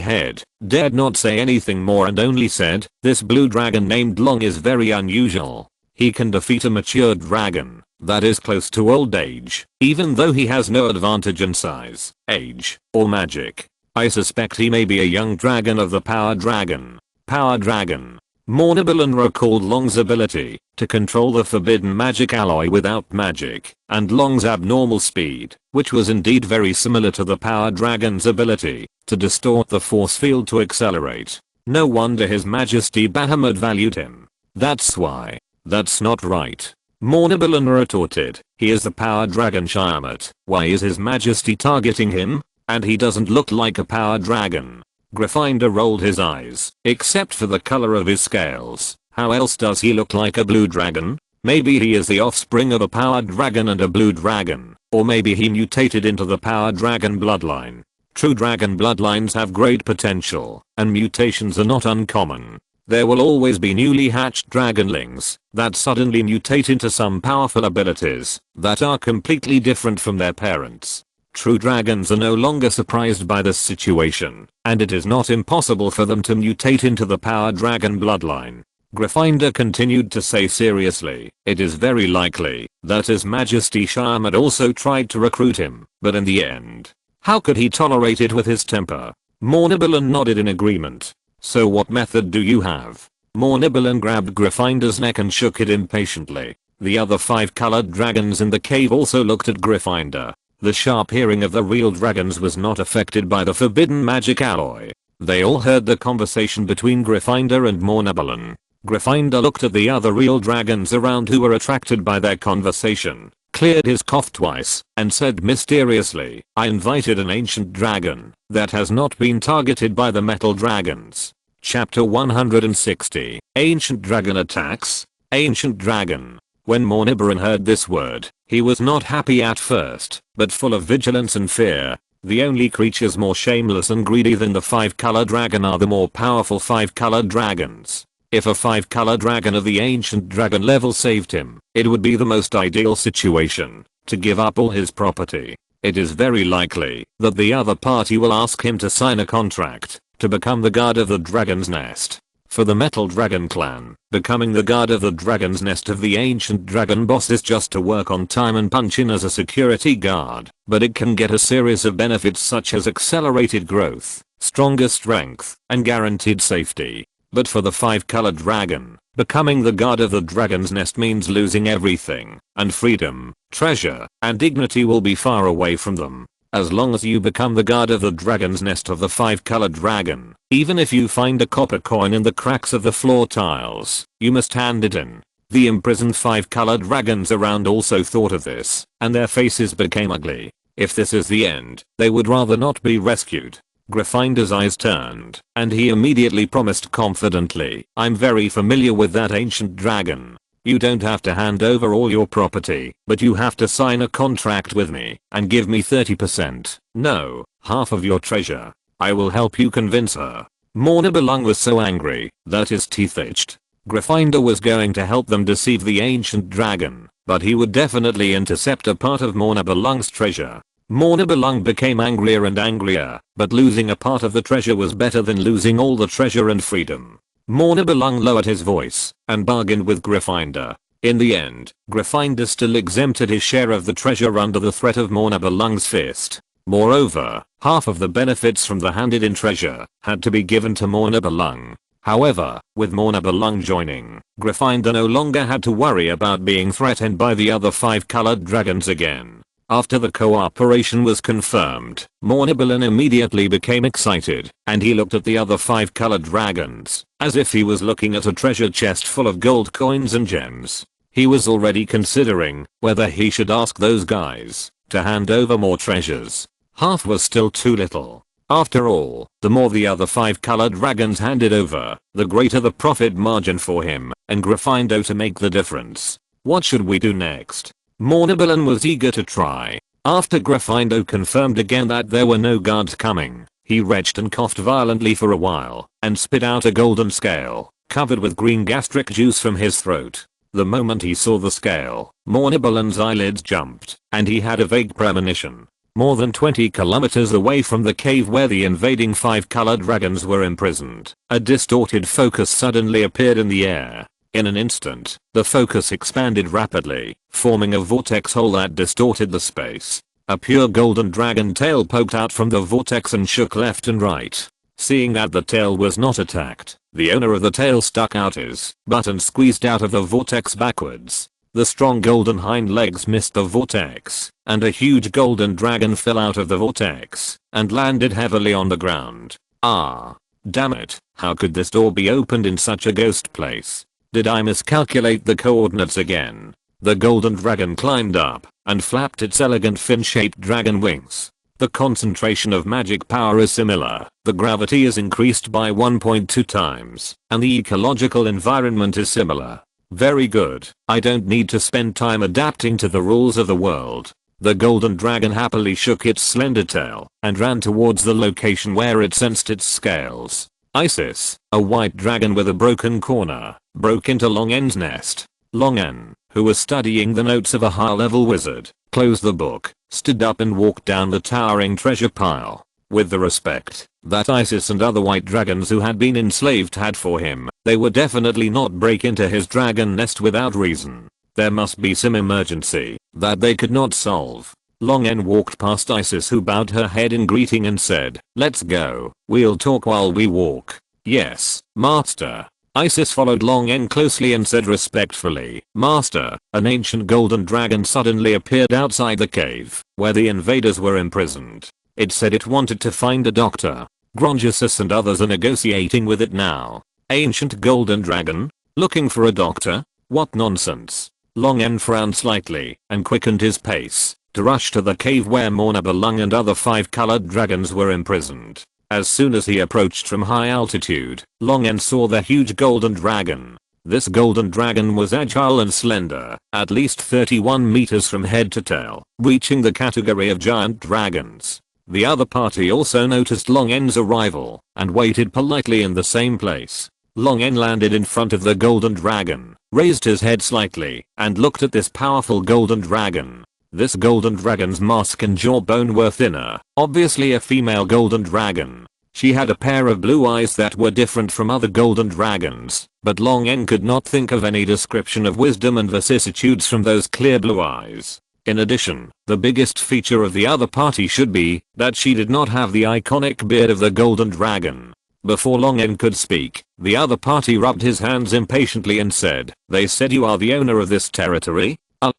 head, dared not say anything more and only said, "This blue dragon named Long is very unusual. He can defeat a mature dragon that is close to old age, even though he has no advantage in size, age, or magic. I suspect he may be a young dragon of the power dragon." Power dragon. Mornibilin recalled Long's ability to control the forbidden magic alloy without magic, and Long's abnormal speed, which was indeed very similar to the power dragon's ability to distort the force field to accelerate. No wonder His Majesty Bahamut valued him. "That's why." "That's not right." Mornibilin retorted. "He is the power dragon Shiamat. Why is His Majesty targeting him? And he doesn't look like a power dragon." Gryffindor rolled his eyes, except for the color of his scales. "How else does he look like a blue dragon? Maybe he is the offspring of a power dragon and a blue dragon, or maybe he mutated into the power dragon bloodline. True dragon bloodlines have great potential, and mutations are not uncommon. There will always be newly hatched dragonlings that suddenly mutate into some powerful abilities that are completely different from their parents. True dragons are no longer surprised by this situation, and it is not impossible for them to mutate into the power dragon bloodline." Gryffindor continued to say seriously, "It is very likely that His Majesty Shiamat also tried to recruit him, but in the end, how could he tolerate it with his temper?" Mornibilin nodded in agreement. "So what method do you have?" Mornibilin grabbed Gryffindor's neck and shook it impatiently. The other 5 colored dragons in the cave also looked at Gryffindor. The sharp hearing of the real dragons was not affected by the forbidden magic alloy. They all heard the conversation between Gryffindor and Mornibilin. Gryffindor looked at the other real dragons around who were attracted by their conversation, cleared his cough twice, and said mysteriously, "I invited an ancient dragon that has not been targeted by the metal dragons." Chapter 160, Ancient Dragon Attacks. Ancient Dragon. When Mornibilin heard this word, he was not happy at first, but full of vigilance and fear. The only creatures more shameless and greedy than the 5-color dragon are the more powerful 5-colored dragons. If a 5-color dragon of the ancient dragon level saved him, it would be the most ideal situation to give up all his property. It is very likely that the other party will ask him to sign a contract to become the guard of the dragon's nest. For the Metal Dragon clan, becoming the guard of the dragon's nest of the ancient dragon boss is just to work on time and punch in as a security guard, but it can get a series of benefits such as accelerated growth, stronger strength, and guaranteed safety. But for the 5-colored dragon, becoming the guard of the dragon's nest means losing everything, and freedom, treasure, and dignity will be far away from them. As long as you become the guard of the dragon's nest of the 5-colored dragon, even if you find a copper coin in the cracks of the floor tiles, you must hand it in. The imprisoned 5-colored dragons around also thought of this, and their faces became ugly. If this is the end, they would rather not be rescued. Gryffinder's eyes turned, and he immediately promised confidently, "I'm very familiar with that ancient dragon. You don't have to hand over all your property, but you have to sign a contract with me and give me 30%, no, half of your treasure. I will help you convince her." Mornabalung was so angry that his teeth itched. Gryffindor was going to help them deceive the ancient dragon, but he would definitely intercept a part of Mornabalung's treasure. Mornabalung became angrier and angrier, but losing a part of the treasure was better than losing all the treasure and freedom. Mornabalung lowered his voice and bargained with Gryffindor. In the end, Gryffindor still exempted his share of the treasure under the threat of Mornabalung's fist. Moreover, half of the benefits from the handed-in treasure had to be given to Mornabalung. However, with Mornabalung joining, Gryffindor no longer had to worry about being threatened by the other 5-colored dragons again. After the cooperation was confirmed, Mornabalung immediately became excited, and he looked at the other 5-colored dragons, as if he was looking at a treasure chest full of gold coins and gems. He was already considering whether he should ask those guys to hand over more treasures. Half was still too little. After all, the more the other 5-colored dragons handed over, the greater the profit margin for him and Gryffindor to make the difference. What should we do next? Mornabalung was eager to try. After Gryffindor confirmed again that there were no guards coming, he retched and coughed violently for a while, and spit out a golden scale, covered with green gastric juice from his throat. The moment he saw the scale, Mornabalung's eyelids jumped, and he had a vague premonition. More than 20 kilometers away from the cave where the invading 5-colored dragons were imprisoned, a distorted focus suddenly appeared in the air. In an instant, the focus expanded rapidly, forming a vortex hole that distorted the space. A pure golden dragon tail poked out from the vortex and shook left and right. Seeing that the tail was not attacked, the owner of the tail stuck out his butt and squeezed out of the vortex backwards. The strong golden hind legs missed the vortex, and a huge golden dragon fell out of the vortex and landed heavily on the ground. Ah, damn it, how could this door be opened in such a ghost place? Did I miscalculate the coordinates again? The golden dragon climbed up and flapped its elegant fin-shaped dragon wings. The concentration of magic power is similar, the gravity is increased by 1.2 times, and the ecological environment is similar. Very good, I don't need to spend time adapting to the rules of the world. The golden dragon happily shook its slender tail and ran towards the location where it sensed its scales. Isis, a white dragon with a broken corner, broke into Long N's nest. Long N, who was studying the notes of a high-level wizard, closed the book, stood up and walked down the towering treasure pile. With the respect that Isis and other white dragons who had been enslaved had for him, they would definitely not break into his dragon nest without reason. There must be some emergency that they could not solve. Long N walked past Isis, who bowed her head in greeting and said, "Let's go, we'll talk while we walk." "Yes, master." Isis followed Long N closely and said respectfully, "Master." An ancient golden dragon suddenly appeared outside the cave where the invaders were imprisoned. It said it wanted to find a doctor. Grongesus and others are negotiating with it now. Ancient golden dragon? Looking for a doctor? What nonsense. Long N frowned slightly and quickened his pace to rush to the cave where Mornabalung and other 5-colored dragons were imprisoned. As soon as he approached from high altitude, Long N saw the huge golden dragon. This golden dragon was agile and slender, at least 31 meters from head to tail, reaching the category of giant dragons. The other party also noticed Long N's arrival and waited politely in the same place. Long N landed in front of the golden dragon, raised his head slightly, and looked at this powerful golden dragon. This golden dragon's mask and jawbone were thinner, obviously a female golden dragon. She had a pair of blue eyes that were different from other golden dragons, but Long N could not think of any description of wisdom and vicissitudes from those clear blue eyes. In addition, the biggest feature of the other party should be that she did not have the iconic beard of the golden dragon. Before Long N could speak, the other party rubbed his hands impatiently and said, "They said you are the owner of this territory?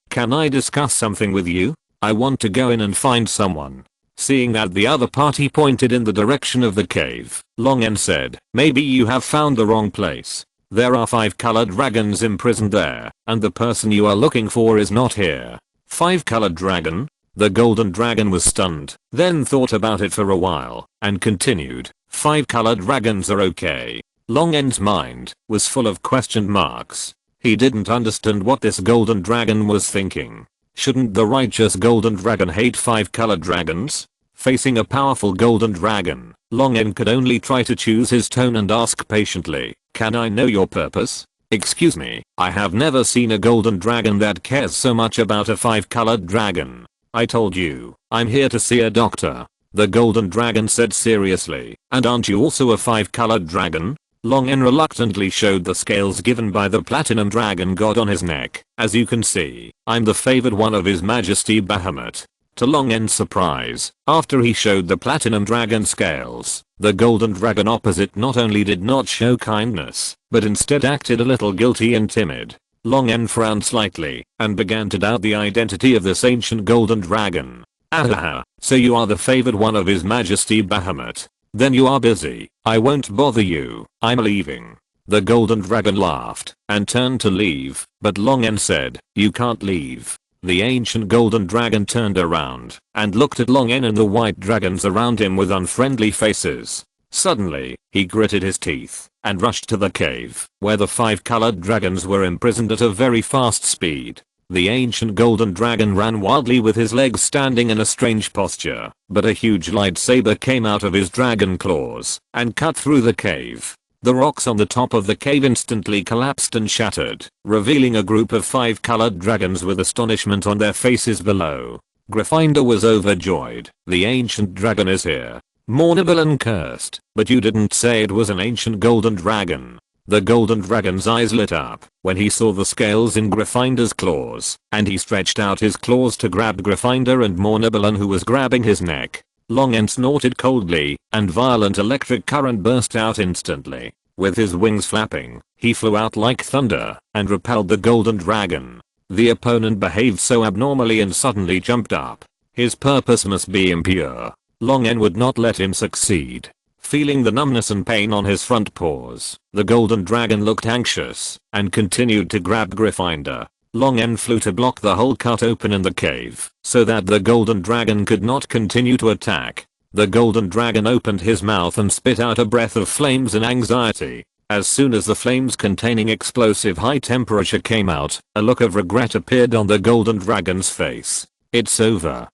Can I discuss something with you? I want to go in and find someone." Seeing that the other party pointed in the direction of the cave, Long N said, "Maybe you have found the wrong place. There are 5 colored dragons imprisoned there, and the person you are looking for is not here." 5 colored dragon? The golden dragon was stunned, then thought about it for a while, and continued, 5 colored dragons are okay. Long N's mind was full of question marks. He didn't understand what this golden dragon was thinking. Shouldn't the righteous golden dragon hate 5 colored dragons? Facing a powerful golden dragon, Long N could only try to choose his tone and ask patiently, "Can I know your purpose?" "Excuse me, I have never seen a golden dragon that cares so much about a 5 colored dragon. I told you, I'm here to see a doctor," the golden dragon said seriously. "And aren't you also a 5 colored dragon?" Long N reluctantly showed the scales given by the platinum dragon god on his neck. "As you can see, I'm the favored one of His Majesty Bahamut." To Long N's surprise, after he showed the platinum dragon scales, the golden dragon opposite not only did not show kindness, but instead acted a little guilty and timid. Long N frowned slightly, and began to doubt the identity of this ancient golden dragon. "Ahaha, so you are the favored one of His Majesty Bahamut. Then you are busy. I won't bother you, I'm leaving." The golden dragon laughed, and turned to leave, but Long N said, "You can't leave." The ancient golden dragon turned around, and looked at Long N and the white dragons around him with unfriendly faces. Suddenly, he gritted his teeth, and rushed to the cave, where the 5 colored dragons were imprisoned at a very fast speed. The ancient golden dragon ran wildly with his legs standing in a strange posture, but a huge lightsaber came out of his dragon claws, and cut through the cave. The rocks on the top of the cave instantly collapsed and shattered, revealing a group of 5 colored dragons with astonishment on their faces below. Gryffindor was overjoyed. "The ancient dragon is here. Mournable and cursed, but you didn't say it was an ancient golden dragon." The golden dragon's eyes lit up when he saw the scales in Gryffindor's claws, and he stretched out his claws to grab Gryffindor and Mournablon, who was grabbing his neck. Long N snorted coldly, and violent electric current burst out instantly. With his wings flapping, he flew out like thunder, and repelled the golden dragon. The opponent behaved so abnormally and suddenly jumped up. His purpose must be impure. Long N would not let him succeed. Feeling the numbness and pain on his front paws, the golden dragon looked anxious, and continued to grab Gryffindor. Long N flew to block the hole cut open in the cave, so that the golden dragon could not continue to attack. The golden dragon opened his mouth and spit out a breath of flames in anxiety. As soon as the flames containing explosive high temperature came out, a look of regret appeared on the golden dragon's face. It's over.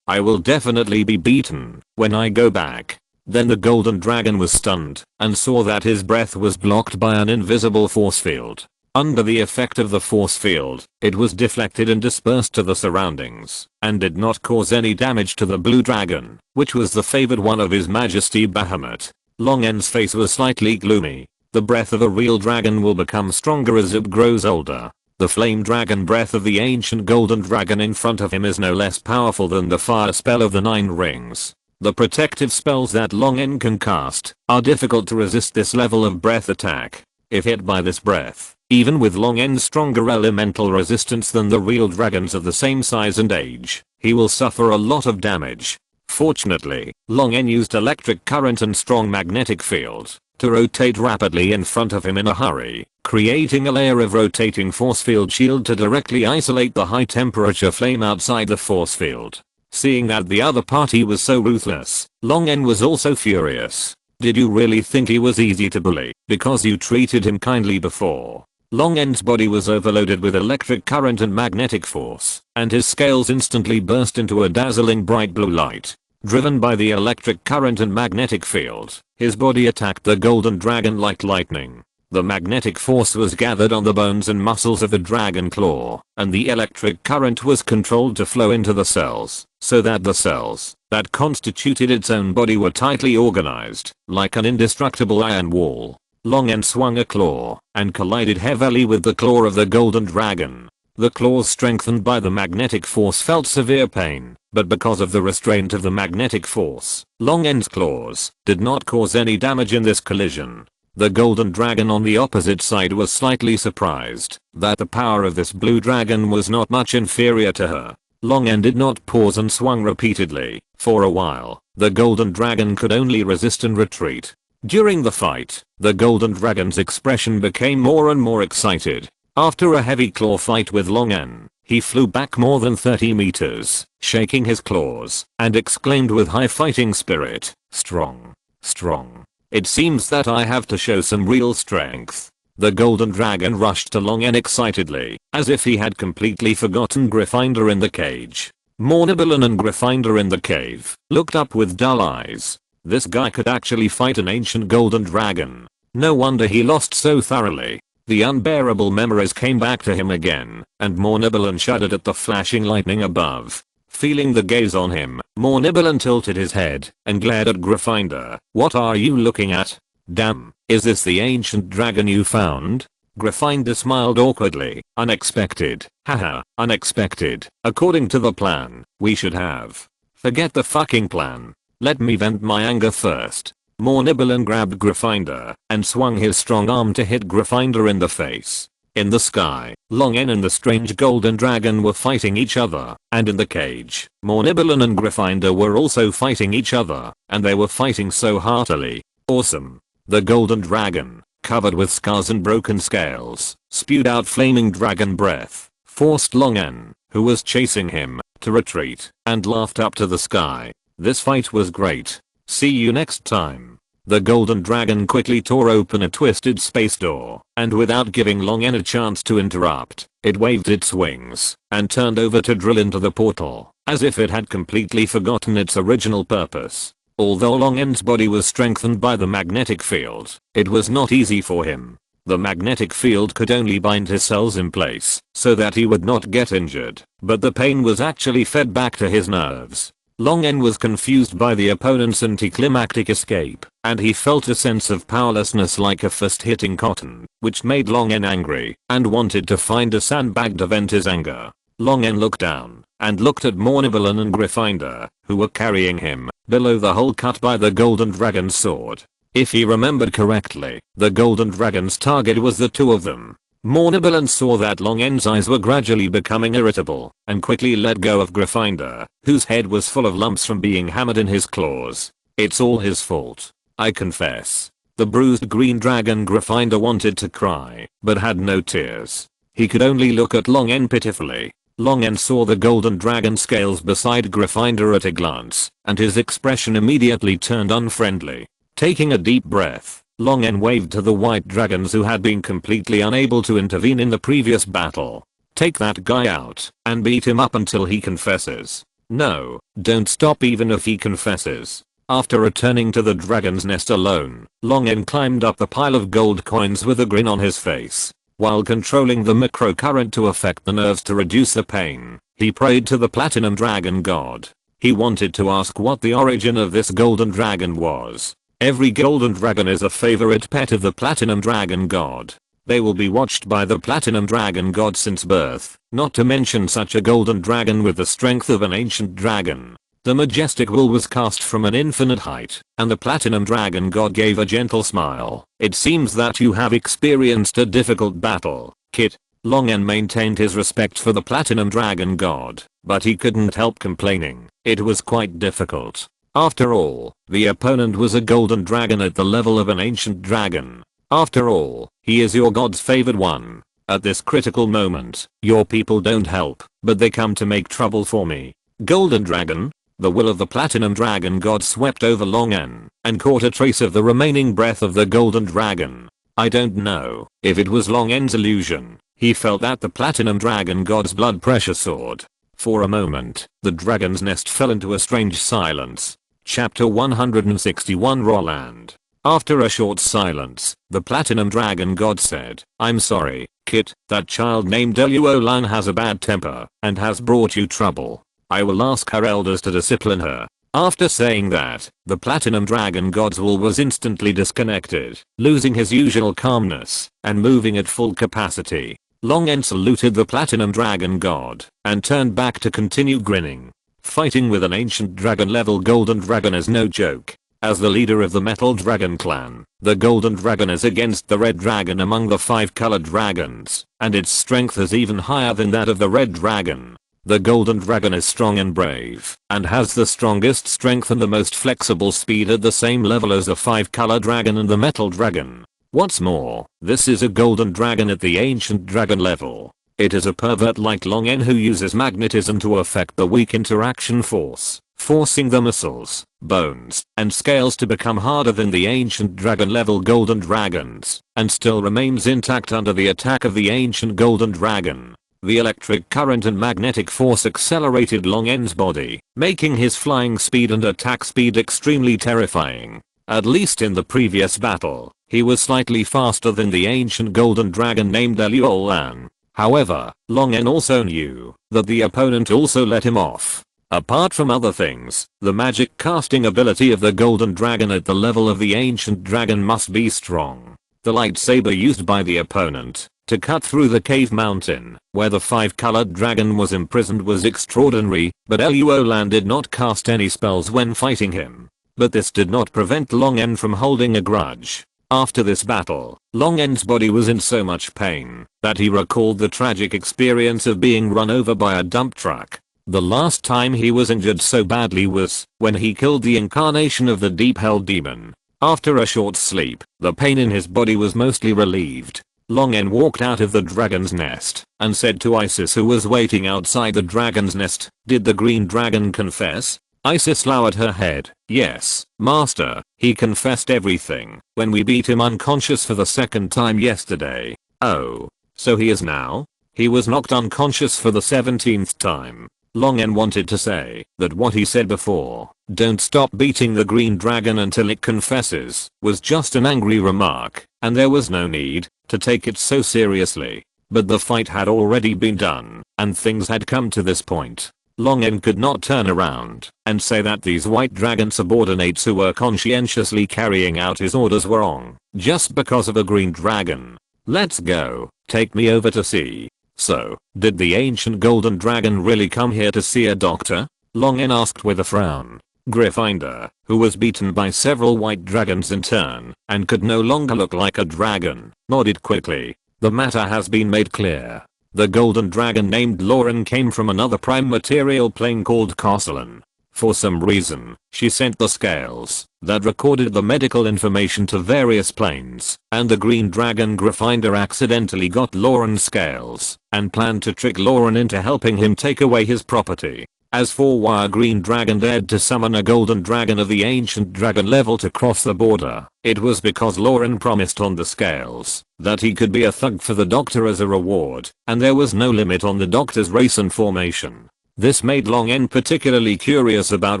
I will definitely be beaten when I go back." Then the golden dragon was stunned, and saw that his breath was blocked by an invisible force field. Under the effect of the force field, it was deflected and dispersed to the surroundings, and did not cause any damage to the blue dragon, which was the favored one of His Majesty Bahamut. Long N's face was slightly gloomy. The breath of a real dragon will become stronger as it grows older. The flame dragon breath of the ancient golden dragon in front of him is no less powerful than the fire spell of the 9 rings. The protective spells that Long N can cast are difficult to resist this level of breath attack. If hit by this breath, even with Long N's stronger elemental resistance than the real dragons of the same size and age, he will suffer a lot of damage. Fortunately, Long N used electric current and strong magnetic field to rotate rapidly in front of him in a hurry, creating a layer of rotating force field shield to directly isolate the high temperature flame outside the force field. Seeing that the other party was so ruthless, Long N was also furious. "Did you really think he was easy to bully because you treated him kindly before?" Long N's body was overloaded with electric current and magnetic force, and his scales instantly burst into a dazzling bright blue light. Driven by the electric current and magnetic field, his body attacked the golden dragon like lightning. The magnetic force was gathered on the bones and muscles of the dragon claw, and the electric current was controlled to flow into the cells, so that the cells that constituted its own body were tightly organized, like an indestructible iron wall. Long N swung a claw, and collided heavily with the claw of the golden dragon. The claws strengthened by the magnetic force felt severe pain, but because of the restraint of the magnetic force, Long N's claws did not cause any damage in this collision. The golden dragon on the opposite side was slightly surprised that the power of this blue dragon was not much inferior to her. Long N did not pause and swung repeatedly. For a while, the golden dragon could only resist and retreat. During the fight, the golden dragon's expression became more and more excited. After a heavy claw fight with Long N, he flew back more than 30 meters, shaking his claws, and exclaimed with high fighting spirit, "Strong, strong. It seems that I have to show some real strength." The golden dragon rushed to Long N excitedly, as if he had completely forgotten Gryffindor in the cage. Mornibilon and Gryffindor in the cave looked up with dull eyes. This guy could actually fight an ancient golden dragon. No wonder he lost so thoroughly. The unbearable memories came back to him again, and Mornibilon shuddered at the flashing lightning above. Feeling the gaze on him, Mornibilon tilted his head and glared at Gryffindor. "What are you looking at? Damn, is this the ancient dragon you found?" Gryffindor smiled awkwardly. "Unexpected. Haha, unexpected. According to the plan, we should have." "Forget the fucking plan. Let me vent my anger first." Mornibilon grabbed Gryffindor and swung his strong arm to hit Gryffindor in the face. In the sky, Long N and the strange golden dragon were fighting each other, and in the cage, Mornibilon and Gryffindor were also fighting each other, and they were fighting so heartily. Awesome. The golden dragon, covered with scars and broken scales, spewed out flaming dragon breath, forced Long N, who was chasing him, to retreat, and laughed up to the sky. This fight was great. See you next time. The golden dragon quickly tore open a twisted space door, and without giving Long N a chance to interrupt, it waved its wings, and turned over to drill into the portal, as if it had completely forgotten its original purpose. Although Long N's body was strengthened by the magnetic field, it was not easy for him. The magnetic field could only bind his cells in place, so that he would not get injured, but the pain was actually fed back to his nerves. Long N was confused by the opponent's anticlimactic escape, and he felt a sense of powerlessness like a fist hitting cotton, which made Long N angry, and wanted to find a sandbag to vent his anger. Long N looked down, and looked at Mornibilon and Gryffindor, who were carrying him, below the hole cut by the golden dragon's sword. If he remembered correctly, the golden dragon's target was the two of them. Mornibilon saw that Long N's eyes were gradually becoming irritable, and quickly let go of Gryffindor, whose head was full of lumps from being hammered in his claws. "It's all his fault, I confess." The bruised green dragon Gryffindor wanted to cry, but had no tears. He could only look at Long N pitifully. Long N saw the golden dragon scales beside Gryffindor at a glance, and his expression immediately turned unfriendly. Taking a deep breath, Long N waved to the white dragons who had been completely unable to intervene in the previous battle. "Take that guy out and beat him up until he confesses. No, don't stop even if he confesses." After returning to the dragon's nest alone, Long N climbed up the pile of gold coins with a grin on his face. While controlling the microcurrent to affect the nerves to reduce the pain, he prayed to the platinum dragon god. He wanted to ask what the origin of this golden dragon was. Every golden dragon is a favorite pet of the platinum dragon god. They will be watched by the platinum dragon god since birth, not to mention such a golden dragon with the strength of an ancient dragon. The majestic will was cast from an infinite height, and the platinum dragon god gave a gentle smile. "It seems that you have experienced a difficult battle, Kit." Long N maintained his respect for the platinum dragon god, but he couldn't help complaining. It was quite difficult. After all, the opponent was a golden dragon at the level of an ancient dragon. After all, he is your god's favored one. At this critical moment, your people don't help, but they come to make trouble for me. Golden dragon? The will of the platinum dragon god swept over Long N and caught a trace of the remaining breath of the golden dragon. I don't know if it was Long N's illusion. He felt that the platinum dragon god's blood pressure soared. For a moment, the dragon's nest fell into a strange silence. Chapter 161 Roland. After a short silence, the platinum dragon god said, "I'm sorry, Kit, that child named Luolan has a bad temper and has brought you trouble. I will ask her elders to discipline her." After saying that, the platinum dragon god's will was instantly disconnected, losing his usual calmness and moving at full capacity. Longen saluted the platinum dragon god and turned back to continue grinning. Fighting with an ancient dragon level golden dragon is no joke. As the leader of the metal dragon clan, the golden dragon is against the red dragon among the 5 colored dragons, and its strength is even higher than that of the red dragon. The golden dragon is strong and brave, and has the strongest strength and the most flexible speed at the same level as the 5 color dragon and the metal dragon. What's more, this is a golden dragon at the ancient dragon level. It is a pervert like Longen who uses magnetism to affect the weak interaction force, forcing the muscles, bones, and scales to become harder than the ancient dragon level golden dragons, and still remains intact under the attack of the ancient golden dragon. The electric current and magnetic force accelerated Longen's body, making his flying speed and attack speed extremely terrifying. At least in the previous battle, he was slightly faster than the ancient golden dragon named Luolan. However, Longen also knew that the opponent also let him off. Apart from other things, the magic casting ability of the golden dragon at the level of the ancient dragon must be strong. The lightsaber used by the opponent to cut through the cave mountain where the 5 colored dragon was imprisoned was extraordinary, but Luolan did not cast any spells when fighting him. But this did not prevent Longen from holding a grudge. After this battle, Longen's body was in so much pain that he recalled the tragic experience of being run over by a dump truck. The last time he was injured so badly was when he killed the incarnation of the deep hell demon. After a short sleep, the pain in his body was mostly relieved. Longen walked out of the dragon's nest and said to Isis, who was waiting outside the dragon's nest, "Did the green dragon confess?" Isis lowered her head. "Yes, master, he confessed everything when we beat him unconscious for the 2nd time yesterday." "Oh, so he is now?" "He was knocked unconscious for the 17th time. Longen wanted to say that what he said before, "Don't stop beating the green dragon until it confesses," was just an angry remark, and there was no need to take it so seriously. But the fight had already been done, and things had come to this point. Longen could not turn around and say that these white dragon subordinates who were conscientiously carrying out his orders were wrong, just because of a green dragon. "Let's go, take me over to see." "So, did the ancient golden dragon really come here to see a doctor?" Longen asked with a frown. Gryffindor, who was beaten by several white dragons in turn and could no longer look like a dragon, nodded quickly. "The matter has been made clear. The golden dragon named Lauren came from another prime material plane called Castellan. For some reason, she sent the scales that recorded the medical information to various planes, and the green dragon Gryffindor accidentally got Lauren's scales and planned to trick Lauren into helping him take away his property. As for why a green dragon dared to summon a golden dragon of the ancient dragon level to cross the border, it was because Lauren promised on the scales that he could be a thug for the doctor as a reward, and there was no limit on the doctor's race and formation. This made Longen particularly curious about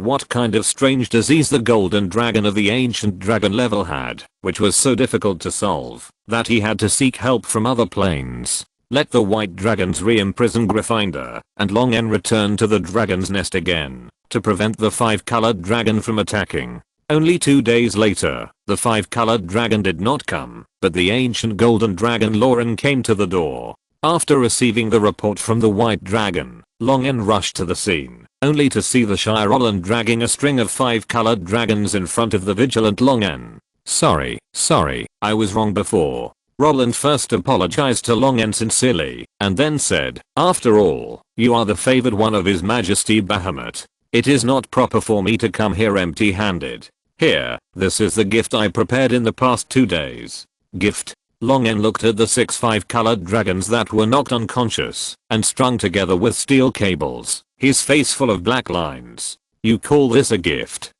what kind of strange disease the golden dragon of the ancient dragon level had, which was so difficult to solve that he had to seek help from other planes. Let the white dragons re-imprison Gryffindor, and Longen returned to the dragon's nest again to prevent the 5-colored dragon from attacking. Only 2 days later, the 5-colored dragon did not come, but the ancient golden dragon Lauren came to the door. After receiving the report from the white dragon, Longen rushed to the scene, only to see the shy Roland dragging a string of 5-colored dragons in front of the vigilant Longen. Sorry, I was wrong before." Roland first apologized to Longen sincerely, and then said, "After all, you are the favored one of His Majesty Bahamut. It is not proper for me to come here empty-handed. Here, this is the gift I prepared in the past 2 days." "Gift?" Longen looked at the 6 5-colored dragons that were knocked unconscious and strung together with steel cables, his face full of black lines. "You call this a gift?"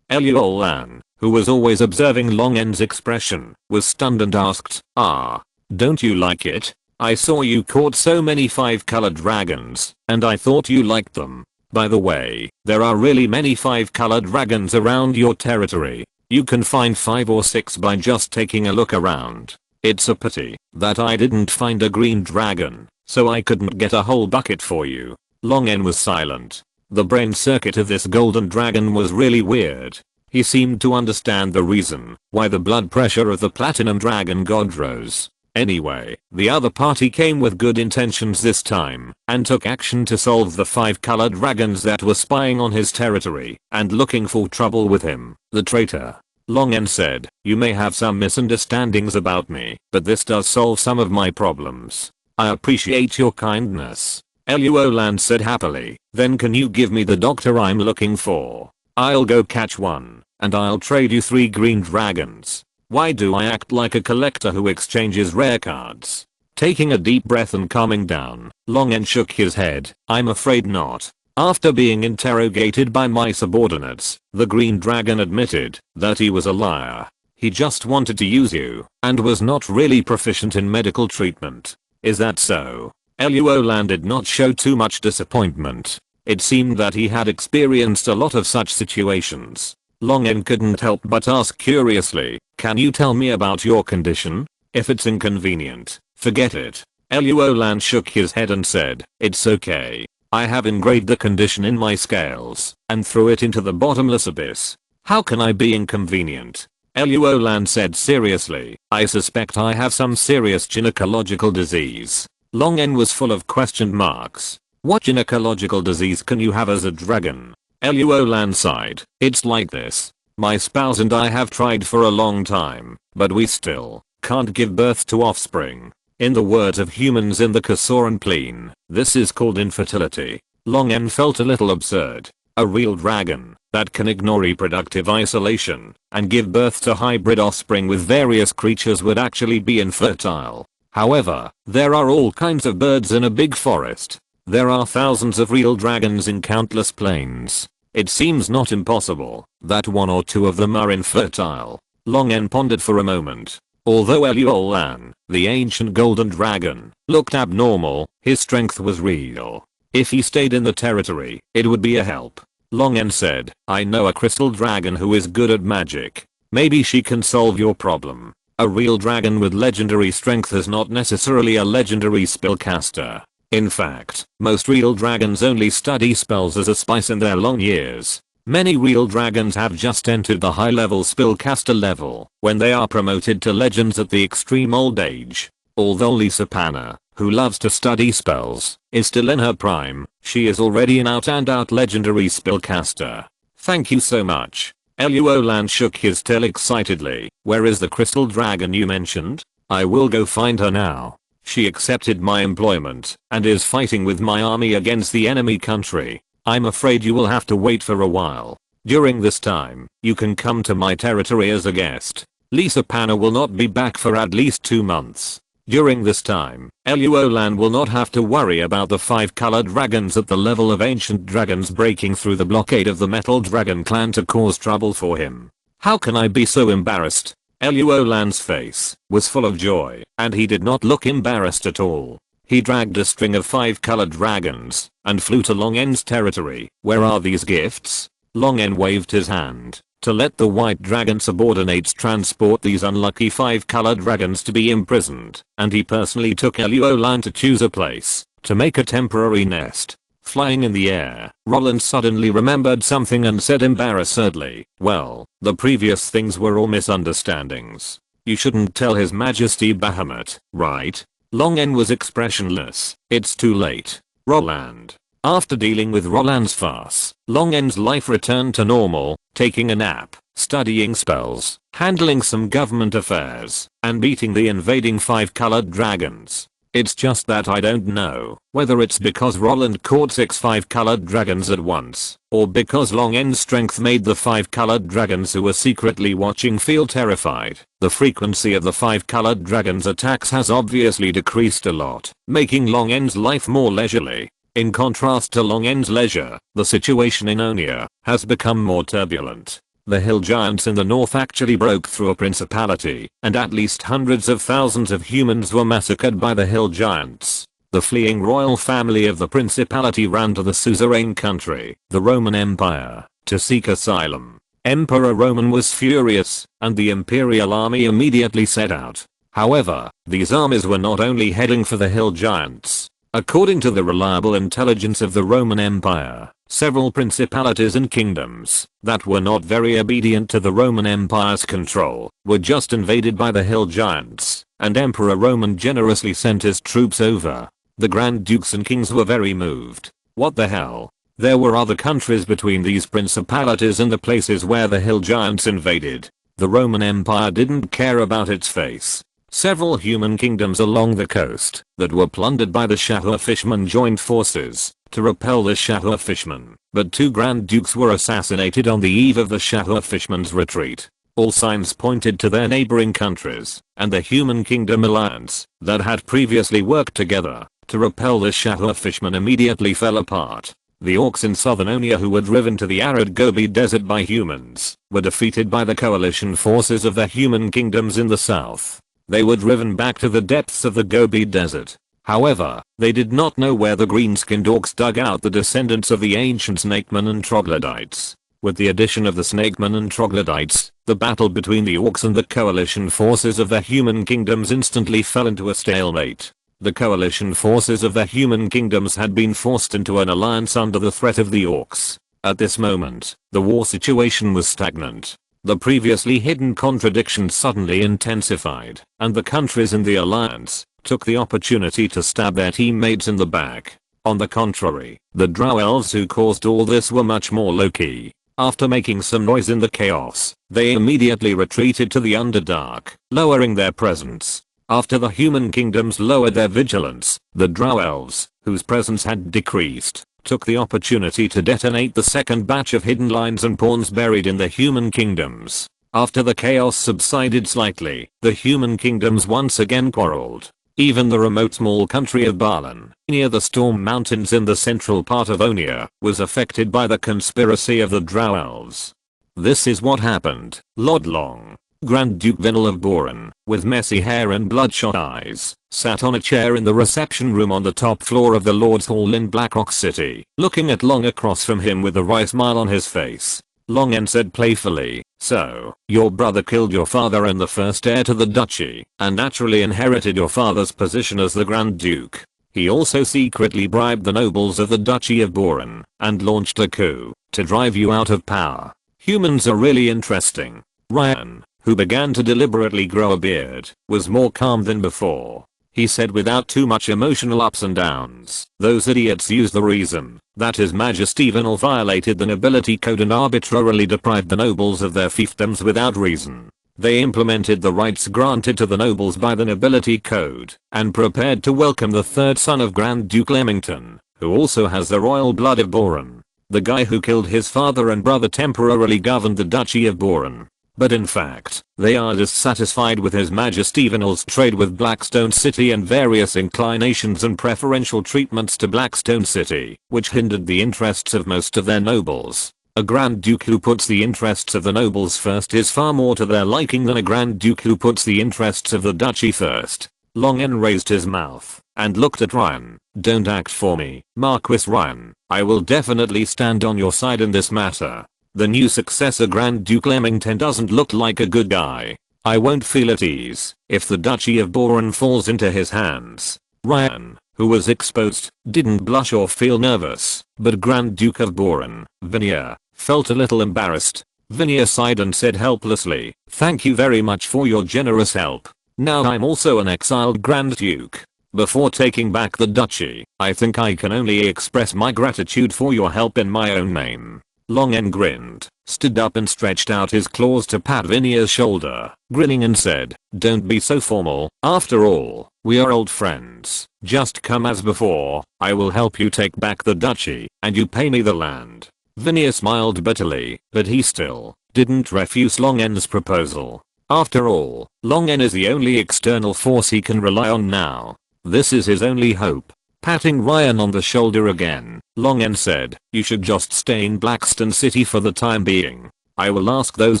Luolan, who was always observing Longen's expression, was stunned and asked, "Ah, don't you like it?" I saw you caught so many 5-colored dragons, and I thought you liked them. By the way, there are really many 5-colored dragons around your territory. You can find 5 or 6 by just taking a look around. It's a pity that I didn't find a green dragon, so I couldn't get a whole bucket for you. Long N was silent. The brain circuit of this golden dragon was really weird. He seemed to understand the reason why the blood pressure of the platinum dragon god rose. Anyway, the other party came with good intentions this time and took action to solve the 5-colored dragons that were spying on his territory and looking for trouble with him, the traitor. Long N said, "You may have some misunderstandings about me, but this does solve some of my problems. I appreciate your kindness." Luolan said happily, "Then can you give me the doctor I'm looking for? I'll go catch one, and I'll trade you 3 green dragons." Why do I act like a collector who exchanges rare cards? Taking a deep breath and calming down, Long N shook his head. "I'm afraid not." After being interrogated by my subordinates, the green dragon admitted that he was a liar. He just wanted to use you and was not really proficient in medical treatment. Is that so? Luolan did not show too much disappointment. It seemed that he had experienced a lot of such situations. Long N couldn't help but ask curiously, "Can you tell me about your condition? If it's inconvenient, forget it." Luolan shook his head and said, "It's okay. I have engraved the condition in my scales and threw it into the bottomless abyss. How can I be inconvenient?" Luolan said seriously, "I suspect I have some serious gynecological disease." Long N was full of question marks. What gynecological disease can you have as a dragon? Luolan sighed. "It's like this. My spouse and I have tried for a long time, but we still can't give birth to offspring. In the words of humans in the Kasoran Plain, this is called infertility." Long N felt a little absurd. A real dragon that can ignore reproductive isolation and give birth to hybrid offspring with various creatures would actually be infertile. However, there are all kinds of birds in a big forest. There are thousands of real dragons in countless plains. It seems not impossible that 1 or 2 of them are infertile. Long N pondered for a moment. Although Luolan, the ancient golden dragon, looked abnormal, his strength was real. If he stayed in the territory, it would be a help. Long N said, "I know a crystal dragon who is good at magic. Maybe she can solve your problem." A real dragon with legendary strength is not necessarily a legendary spellcaster. In fact, most real dragons only study spells as a spice in their long years. Many real dragons have just entered the high-level spellcaster level when they are promoted to legends at the extreme old age. Although Lisa Panna, who loves to study spells, is still in her prime, she is already an out-and-out legendary spellcaster. "Thank you so much." Luolan shook his tail excitedly. "Where is the crystal dragon you mentioned? I will go find her now. She accepted my employment and is fighting with my army against the enemy country. I'm afraid you will have to wait for a while. During this time, you can come to my territory as a guest. Lisa Panna will not be back for at least 2 months. During this time, Luolan will not have to worry about the 5-colored dragons at the level of ancient dragons breaking through the blockade of the Metal Dragon clan to cause trouble for him. How can I be so embarrassed?" Luolan's face was full of joy, and he did not look embarrassed at all. He dragged a string of 5-colored dragons and flew to Long N's territory. "Where are these gifts?" Long N waved his hand to let the white dragon subordinates transport these unlucky 5-colored dragons to be imprisoned, and he personally took Luolan to choose a place to make a temporary nest. Flying in the air, Roland suddenly remembered something and said embarrassedly, "Well, the previous things were all misunderstandings. You shouldn't tell His Majesty Bahamut, right?" Long N was expressionless. "It's too late, Roland." After dealing with Roland's farce, Long N's life returned to normal, taking a nap, studying spells, handling some government affairs, and beating the invading 5-colored dragons. It's just that I don't know whether it's because Roland caught 6 5-colored dragons at once, or because Long N's strength made the 5-colored dragons who were secretly watching feel terrified. The frequency of the 5-colored dragons' attacks has obviously decreased a lot, making Long N's life more leisurely. In contrast to Long N's leisure, the situation in Onia has become more turbulent. The hill giants in the north actually broke through a principality, and at least hundreds of thousands of humans were massacred by the hill giants. The fleeing royal family of the principality ran to the suzerain country, the Roman Empire, to seek asylum. Emperor Roman was furious, and the imperial army immediately set out. However, these armies were not only heading for the hill giants. According to the reliable intelligence of the Roman Empire, several principalities and kingdoms that were not very obedient to the Roman Empire's control were just invaded by the hill giants, and Emperor Roman generously sent his troops over. The Grand Dukes and Kings were very moved. What the hell? There were other countries between these principalities and the places where the hill giants invaded. The Roman Empire didn't care about its face. Several human kingdoms along the coast that were plundered by the Shahur fishmen joined forces to repel the Shahur fishmen, but 2 Grand Dukes were assassinated on the eve of the Shahur fismen's retreat. All signs pointed to their neighboring countries and the Human Kingdom alliance that had previously worked together to repel the Shahur fishmen immediately fell apart. The orcs in southern Onia, who were driven to the arid Gobi Desert by humans, were defeated by the coalition forces of the human kingdoms in the south. They were driven back to the depths of the Gobi Desert. However, they did not know where the green-skinned orcs dug out the descendants of the ancient snakemen and troglodytes. With the addition of the snakemen and troglodytes, the battle between the orcs and the coalition forces of the human kingdoms instantly fell into a stalemate. The coalition forces of the human kingdoms had been forced into an alliance under the threat of the orcs. At this moment, the war situation was stagnant. The previously hidden contradictions suddenly intensified, and the countries in the alliance took the opportunity to stab their teammates in the back. On the contrary, the drow elves who caused all this were much more low-key. After making some noise in the chaos, they immediately retreated to the Underdark, lowering their presence. After the human kingdoms lowered their vigilance, the drow elves, whose presence had decreased, took the opportunity to detonate the second batch of hidden lines and pawns buried in the human kingdoms. After the chaos subsided slightly, the human kingdoms once again quarreled. Even the remote small country of Balan, near the Storm Mountains in the central part of Onia, was affected by the conspiracy of the drow elves. This is what happened. Lodlong, Grand Duke Vinal of Boran, with messy hair and bloodshot eyes, sat on a chair in the reception room on the top floor of the Lord's Hall in Blackrock City, looking at Long across from him with a wry smile on his face. Longen said playfully, "So, your brother killed your father and the first heir to the duchy, and naturally inherited your father's position as the Grand Duke. He also secretly bribed the nobles of the Duchy of Boran, and launched a coup, to drive you out of power. Humans are really interesting." Ryan, who began to deliberately grow a beard, was more calm than before. He said without too much emotional ups and downs, "Those idiots used the reason that His Majesty Vinal violated the nobility code and arbitrarily deprived the nobles of their fiefdoms without reason. They implemented the rights granted to the nobles by the nobility code, and prepared to welcome the third son of Grand Duke Leamington, who also has the royal blood of Boran. The guy who killed his father and brother temporarily governed the Duchy of Boran. But in fact, they are dissatisfied with His Majesty Vinal's trade with Blackstone City and various inclinations and preferential treatments to Blackstone City, which hindered the interests of most of their nobles. A Grand Duke who puts the interests of the nobles first is far more to their liking than a Grand Duke who puts the interests of the duchy first." Longen raised his mouth and looked at Ryan. "Don't act for me, Marquis Ryan. I will definitely stand on your side in this matter. The new successor Grand Duke Leamington doesn't look like a good guy. I won't feel at ease if the Duchy of Boran falls into his hands." Ryan, who was exposed, didn't blush or feel nervous, but Grand Duke of Boran, Vinia, felt a little embarrassed. Vinia sighed and said helplessly, "Thank you very much for your generous help. Now I'm also an exiled Grand Duke. Before taking back the duchy, I think I can only express my gratitude for your help in my own name." Longen grinned, stood up and stretched out his claws to pat Vinia's shoulder, grinning and said, "Don't be so formal. After all, we are old friends. Just come as before. I will help you take back the duchy, and you pay me the land." Vinia smiled bitterly, but he still didn't refuse Longen's proposal. After all, Longen is the only external force he can rely on now. This is his only hope. Patting Ryan on the shoulder again, Longen said, "You should just stay in Blackstone City for the time being. I will ask those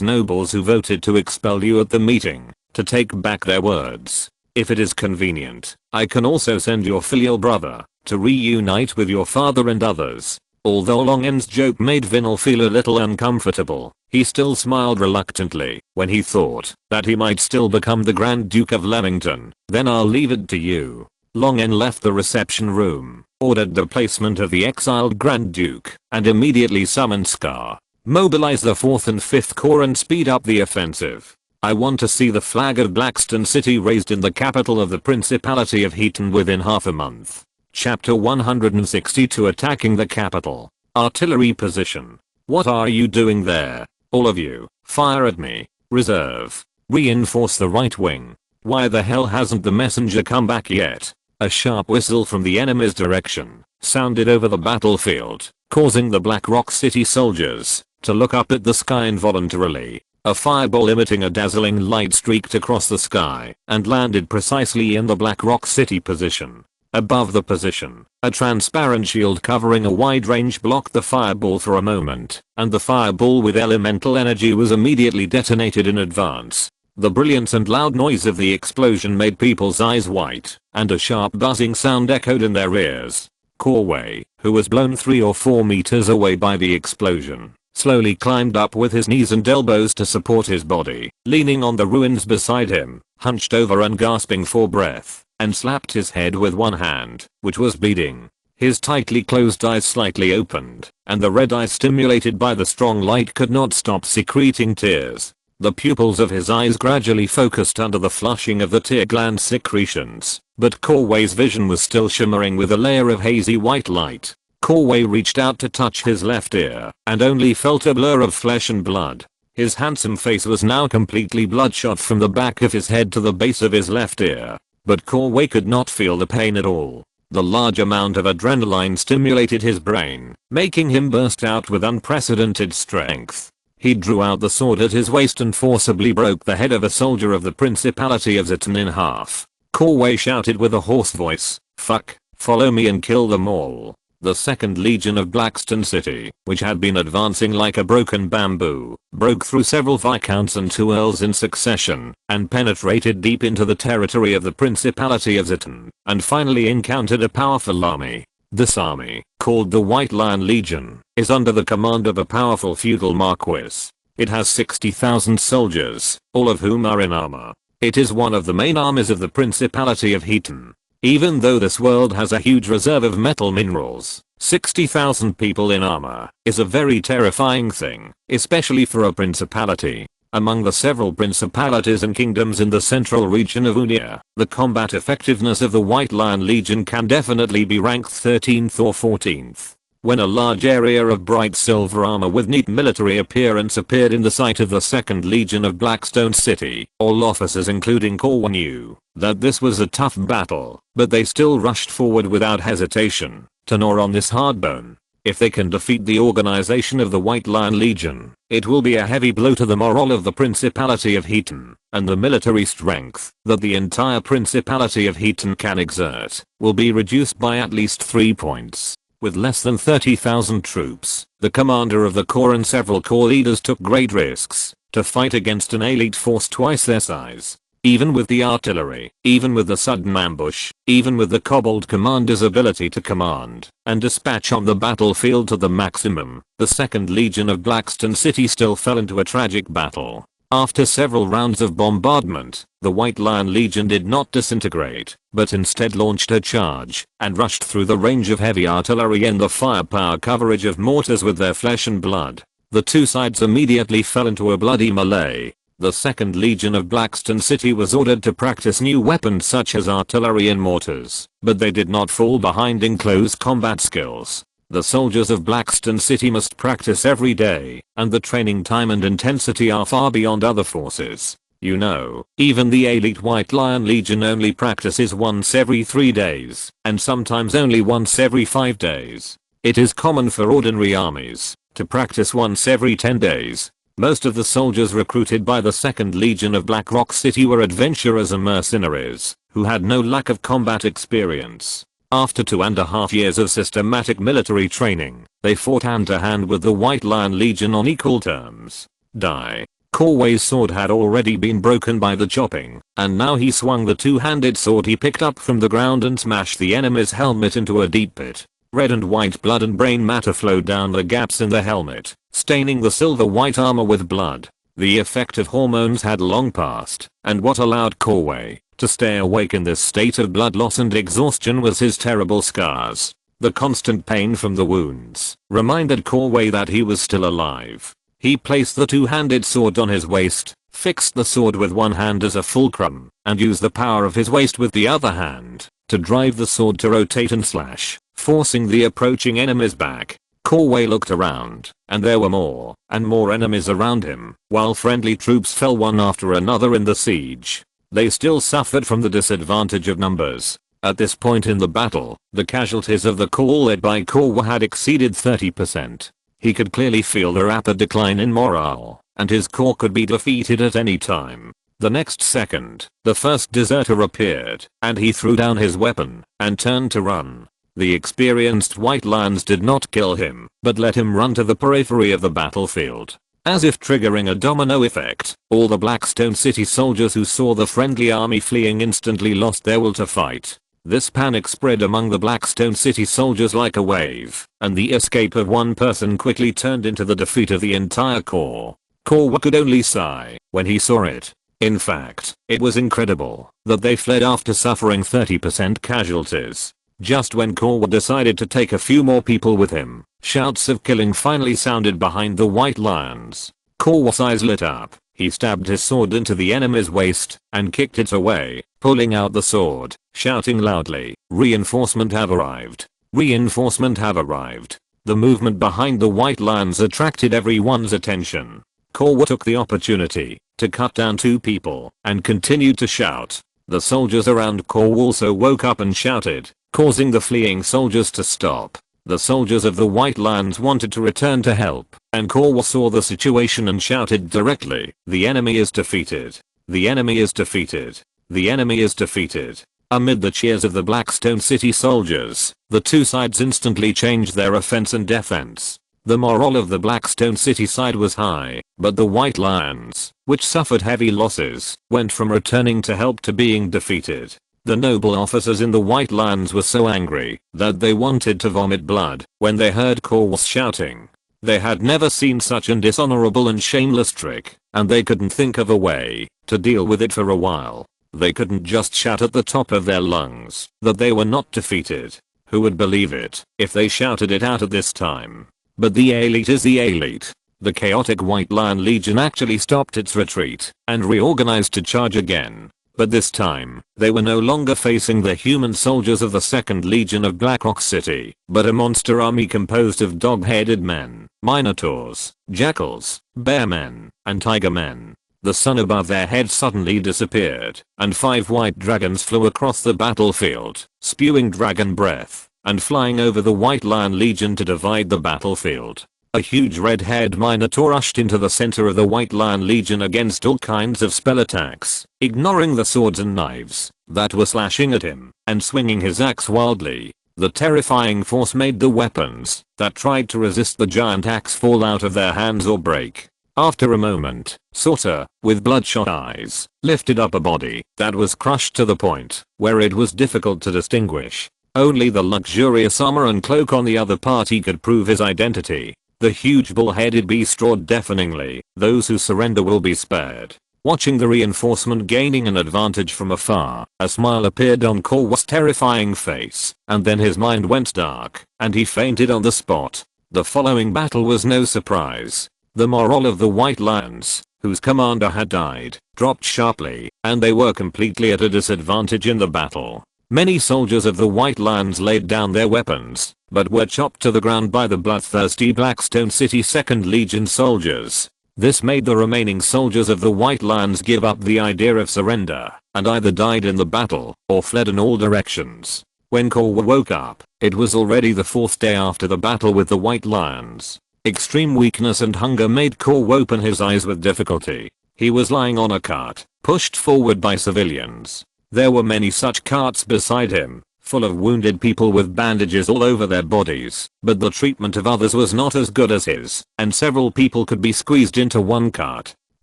nobles who voted to expel you at the meeting to take back their words. If it is convenient, I can also send your filial brother to reunite with your father and others." Although Longen's joke made Vinal feel a little uncomfortable, he still smiled reluctantly when he thought that he might still become the Grand Duke of Leamington. "Then I'll leave it to you." Longen left the reception room, ordered the placement of the exiled Grand Duke, and immediately summoned Scar. "Mobilize the 4th and 5th Corps and speed up the offensive. I want to see the flag of Blackstone City raised in the capital of the Principality of Heaton within half a month." Chapter 162 Attacking the Capital. Artillery position. "What are you doing there? All of you, fire at me. Reserve. Reinforce the right wing. Why the hell hasn't the messenger come back yet?" A sharp whistle from the enemy's direction sounded over the battlefield, causing the Black Rock City soldiers to look up at the sky involuntarily. A fireball emitting a dazzling light streaked across the sky and landed precisely in the Black Rock City position. Above the position, a transparent shield covering a wide range blocked the fireball for a moment, and the fireball with elemental energy was immediately detonated in advance. The brilliance and loud noise of the explosion made people's eyes white, and a sharp buzzing sound echoed in their ears. Corway, who was blown 3 or 4 meters away by the explosion, slowly climbed up with his knees and elbows to support his body, leaning on the ruins beside him, hunched over and gasping for breath, and slapped his head with one hand, which was bleeding. His tightly closed eyes slightly opened, and the red eye stimulated by the strong light could not stop secreting tears. The pupils of his eyes gradually focused under the flushing of the tear gland secretions, but Corway's vision was still shimmering with a layer of hazy white light. Corway reached out to touch his left ear, and only felt a blur of flesh and blood. His handsome face was now completely bloodshot from the back of his head to the base of his left ear. But Corway could not feel the pain at all. The large amount of adrenaline stimulated his brain, making him burst out with unprecedented strength. He drew out the sword at his waist and forcibly broke the head of a soldier of the Principality of Ziton in half. Corway shouted with a hoarse voice, "Fuck, follow me and kill them all." The 2nd Legion of Blackstone City, which had been advancing like a broken bamboo, broke through several viscounts and 2 earls in succession, and penetrated deep into the territory of the Principality of Ziton, and finally encountered a powerful army. This army, called the White Lion Legion, is under the command of a powerful feudal marquis. It has 60,000 soldiers, all of whom are in armor. It is one of the main armies of the Principality of Heaton. Even though this world has a huge reserve of metal minerals, 60,000 people in armor is a very terrifying thing, especially for a principality. Among the several principalities and kingdoms in the central region of Unia, the combat effectiveness of the White Lion Legion can definitely be ranked 13th or 14th. When a large area of bright silver armor with neat military appearance appeared in the sight of the 2nd Legion of Blackstone City, all officers including Corway knew that this was a tough battle, but they still rushed forward without hesitation to gnaw on this hard bone. If they can defeat the organization of the White Lion Legion, it will be a heavy blow to the morale of the Principality of Heaton, and the military strength that the entire Principality of Heaton can exert will be reduced by at least 3 points. With less than 30,000 troops, the commander of the corps and several corps leaders took great risks to fight against an elite force twice their size. Even with the artillery, even with the sudden ambush, even with the kobold commander's ability to command and dispatch on the battlefield to the maximum, the 2nd Legion of Blackstone City still fell into a tragic battle. After several rounds of bombardment, the White Lion Legion did not disintegrate, but instead launched a charge and rushed through the range of heavy artillery and the firepower coverage of mortars with their flesh and blood. The two sides immediately fell into a bloody melee. The 2nd Legion of Blackstone City was ordered to practice new weapons such as artillery and mortars, but they did not fall behind in close combat skills. The soldiers of Blackstone City must practice every day, and the training time and intensity are far beyond other forces. You know, even the elite White Lion Legion only practices once every 3 days, and sometimes only once every 5 days. It is common for ordinary armies to practice once every 10 days. Most of the soldiers recruited by the 2nd Legion of Black Rock City were adventurers and mercenaries who had no lack of combat experience. After 2.5 years of systematic military training, they fought hand to hand with the White Lion Legion on equal terms. Die. Corway's sword had already been broken by the chopping, and now he swung the two-handed sword he picked up from the ground and smashed the enemy's helmet into a deep pit. Red and white blood and brain matter flowed down the gaps in the helmet, staining the silver-white armor with blood. The effect of hormones had long passed, and what allowed Corway to stay awake in this state of blood loss and exhaustion was his terrible scars. The constant pain from the wounds reminded Corway that he was still alive. He placed the two-handed sword on his waist, fixed the sword with one hand as a fulcrum, and used the power of his waist with the other hand to drive the sword to rotate and slash, forcing the approaching enemies back. Corway looked around, and there were more and more enemies around him, while friendly troops fell one after another in the siege. They still suffered from the disadvantage of numbers. At this point in the battle, the casualties of the corps led by Corway had exceeded 30%. He could clearly feel the rapid decline in morale, and his corps could be defeated at any time. The next second, the first deserter appeared, and he threw down his weapon and turned to run. The experienced White Lions did not kill him, but let him run to the periphery of the battlefield. As if triggering a domino effect, all the Blackstone City soldiers who saw the friendly army fleeing instantly lost their will to fight. This panic spread among the Blackstone City soldiers like a wave, and the escape of one person quickly turned into the defeat of the entire corps. Corway could only sigh when he saw it. In fact, it was incredible that they fled after suffering 30% casualties. Just when Corway decided to take a few more people with him, shouts of killing finally sounded behind the White Lions. Corway's eyes lit up. He stabbed his sword into the enemy's waist and kicked it away, pulling out the sword, shouting loudly, "Reinforcement have arrived! Reinforcement have arrived!" The movement behind the White Lions attracted everyone's attention. Corway took the opportunity to cut down 2 people and continued to shout. The soldiers around Corway also woke up and shouted, causing the fleeing soldiers to stop. The soldiers of the White Lions wanted to return to help, and Corway saw the situation and shouted directly, "The enemy is defeated! The enemy is defeated! The enemy is defeated!" Amid the cheers of the Blackstone City soldiers, the two sides instantly changed their offense and defense. The morale of the Blackstone City side was high, but the White Lions, which suffered heavy losses, went from returning to help to being defeated. The noble officers in the White Lions were so angry that they wanted to vomit blood when they heard Corway shouting. They had never seen such an dishonorable and shameless trick, and they couldn't think of a way to deal with it for a while. They couldn't just shout at the top of their lungs that they were not defeated. Who would believe it if they shouted it out at this time? But the elite is the elite. The chaotic White Lion Legion actually stopped its retreat and reorganized to charge again. But this time, they were no longer facing the human soldiers of the 2nd Legion of Black Rock City, but a monster army composed of dog-headed men, minotaurs, jackals, bear men, and tiger men. The sun above their heads suddenly disappeared, and 5 white dragons flew across the battlefield, spewing dragon breath, and flying over the White Lion Legion to divide the battlefield. A huge red-haired minotaur rushed into the center of the White Lion Legion against all kinds of spell attacks, ignoring the swords and knives that were slashing at him, and swinging his axe wildly. The terrifying force made the weapons that tried to resist the giant axe fall out of their hands or break. After a moment, Sorta, with bloodshot eyes, lifted up a body that was crushed to the point where it was difficult to distinguish. Only the luxurious armor and cloak on the other party could prove his identity. The huge bull-headed beast roared deafeningly, "Those who surrender will be spared." Watching the reinforcement gaining an advantage from afar, a smile appeared on Corway's terrifying face, and then his mind went dark, and he fainted on the spot. The following battle was no surprise. The morale of the White Lions, whose commander had died, dropped sharply, and they were completely at a disadvantage in the battle. Many soldiers of the White Lions laid down their weapons, but were chopped to the ground by the bloodthirsty Blackstone City 2nd Legion soldiers. This made the remaining soldiers of the White Lions give up the idea of surrender, and either died in the battle, or fled in all directions. When Corway woke up, it was already the 4th day after the battle with the White Lions. Extreme weakness and hunger made Corway open his eyes with difficulty. He was lying on a cart, pushed forward by civilians. There were many such carts beside him, full of wounded people with bandages all over their bodies, but the treatment of others was not as good as his, and several people could be squeezed into one cart.